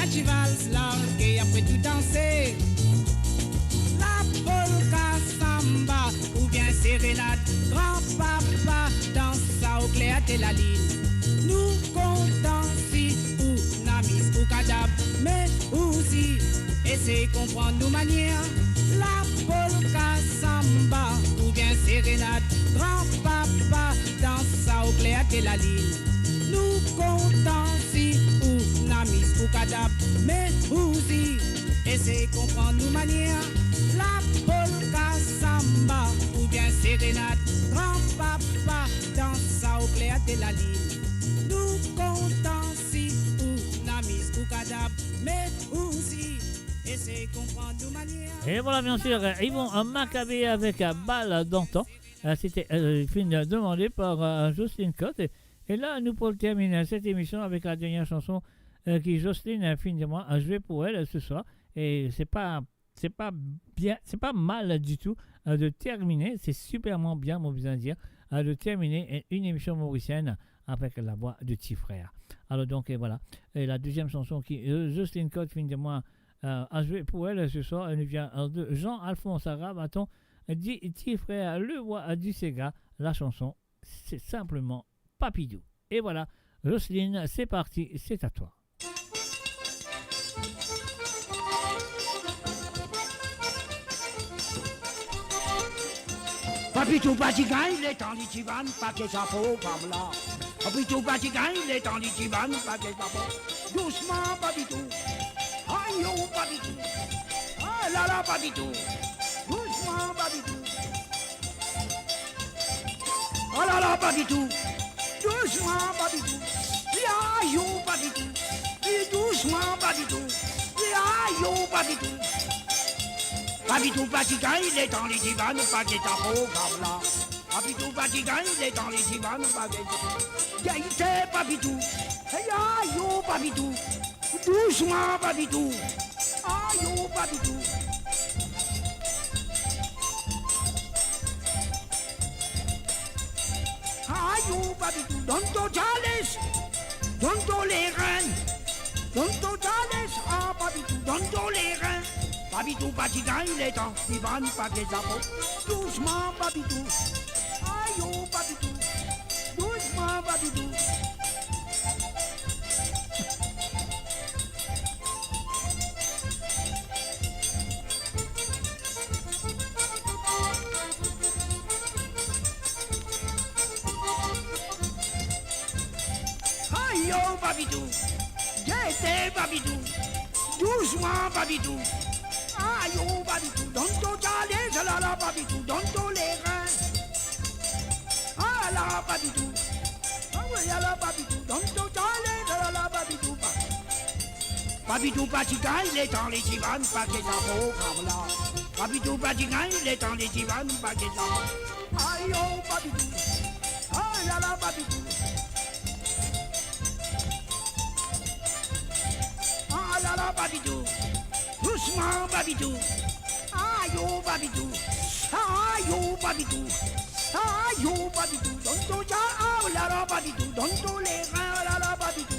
Un cheval largué après tout danser. La polka samba ou bien sérénade. Grand-papa danse au clair de la ligne. Nous comptons si ou namis ou kadab. Mais aussi essayer de comprendre nos manières. La polka samba ou bien sérénade. Grand-papa danse au clair de la ligne. Nous comptons si ou namis ou kadab. Mais aussi essayer de comprendre nos manières. La polka samba ou bien sérénade. Grand-papa danse au clair de la ligne. Nous comptons si ou namis ou kadab. Mais aussi essayer de comprendre nos manières. Et voilà, bien sûr, Yvon Maccabé avec Balle d'antan. C'était demandé par Jocelyne Cotte. Et là, nous pour terminer cette émission avec la dernière chanson qui Jocelyne finalement a joué pour elle ce soir. Et c'est pas bien, c'est pas mal du tout de terminer. C'est superment bien, mon besoin de dire, de terminer une émission mauricienne avec la voix de petit frère. Alors donc et voilà. Et la deuxième chanson qui Jocelyne Cotte finalement a joué pour elle ce soir, elle vient de Jean-Alphonse Rabaton, dit petit frère le roi du Sega. La chanson, c'est simplement Papidou. Et voilà, Jocelyne, c'est parti, c'est à toi. Papitou Batigan, il est en litivan, pas que ça faut comme là. Papitou Batigan, il est en litivan, pas que ça faut. Doucement, Papitou. Aïe, oh, Papitou. Ah là là, Papitou. Doucement, Papitou. Oh là là, Papitou. Doucement, Papitou. Aïe, oh, Papitou. Doucement, Papitou. Aïe, oh, Papitou. Papitou Batigan, il est dans les divans, pas que ça faut comme là. Papitou Batigan, il est dans les divans, pas que ça. Gaïté, Papitou. Aïe, oh, Papitou. Doucement, Papitou. Aïe, oh, Papitou. Aïe, oh, Papitou. Donto Jales. Donto les reins. Donto Jales. Ah, Papitou. Donto les reins. Papitou Batigan, il est en divan, pas que ça faut. Doucement, Papitou. Aïe, oh, Papitou. Doucement, Papitou. Aïe, oh, Papitou. Gaieté, Papitou. Doucement, Papitou. Aïe, oh, Papitou. Donto Jales, là, là, Papitou. Donto les reins. Ah, là, Papitou. Ah, oui, là, Papitou. Donto Jales, là, là, Papitou. Papitou Batigan, il est dans les divans, pas que ça faut comme là. Papitou Batigan, il est dans les divans, pas que ça faut. Aïe, oh, Papitou. Ah, là, là, Papitou. Ah, là, là, Papitou. Doucement, Papitou. Aïe, oh, Papitou. Aïe, oh, Papitou. Aïe, oh, Papitou. Donto ja, ah, là, là, Papitou. Donto les reins, là, là, Papitou.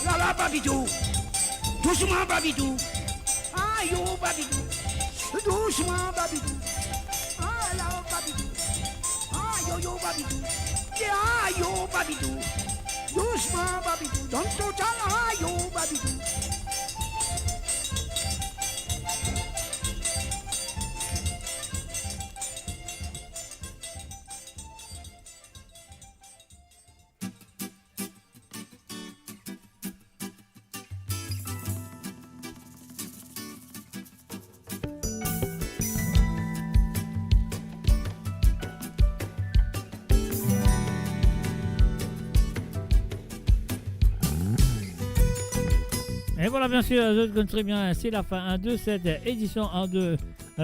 Là, là, Papitou. Doucement, Papitou. Aïe, oh, Papitou. Doucement, Papitou. Ah, là, oh, Papitou. Aïe, oh, oh, Papitou. Aïe, oh, Papitou. Doucement, Papitou. Donto ja, aïe, oh, Papitou. Et voilà, bien sûr, je connais très bien, c'est la fin de cette édition de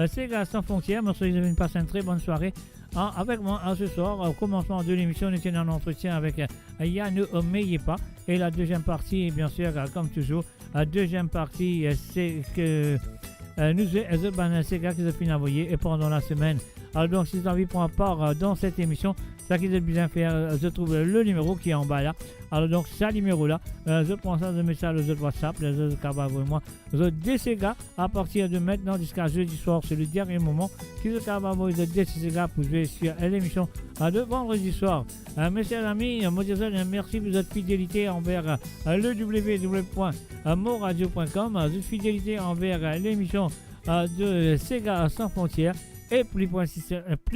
Sega sans frontières. Merci de passer une très bonne soirée avec moi ce soir. Au commencement de l'émission, nous étions en entretien avec Yann Meyepa. Et la deuxième partie, bien sûr, comme toujours, la deuxième partie, c'est que nous avons Sega qui se envoyé et pendant la semaine. Alors donc, si vous avez envie de prendre part dans cette émission, ça qui est bien faire, je trouve le numéro qui est en bas là. Alors donc, ce numéro-là, je prends ça, je mets ça sur WhatsApp, je capable moi, je DCGA à partir de maintenant jusqu'à jeudi soir, c'est le dernier moment qui est capable de DCGA pour jouer sur l'émission de vendredi soir. Mes chers amis, merci pour votre fidélité envers le www.moradio.com, votre fidélité envers l'émission de Sega sans frontières et plus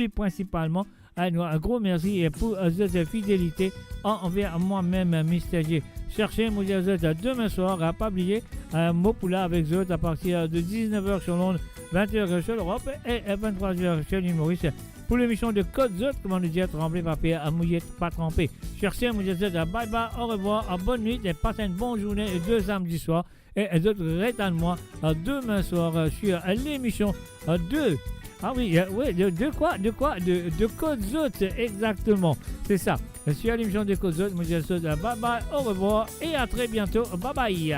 principalement un gros merci pour votre fidélité envers moi-même, Mr. J. Cherchez moi demain soir à pas oublier Mopula avec eux à partir de 19h sur Londres, 20h sur l'Europe et 23h sur l'Humoris pour l'émission de Code Z, comment nous dire, tremblé, papier, à mouiller, pas trempé. Cherchez moi bye bye, au revoir, bonne nuit et passez une bonne journée de samedi soir et d'autres rétane-moi demain soir sur l'émission de... Ah oui, de quoi De Code Zot, exactement. C'est ça. Je suis à l'émission de Code Zot. Bye bye, au revoir et à très bientôt. Bye bye.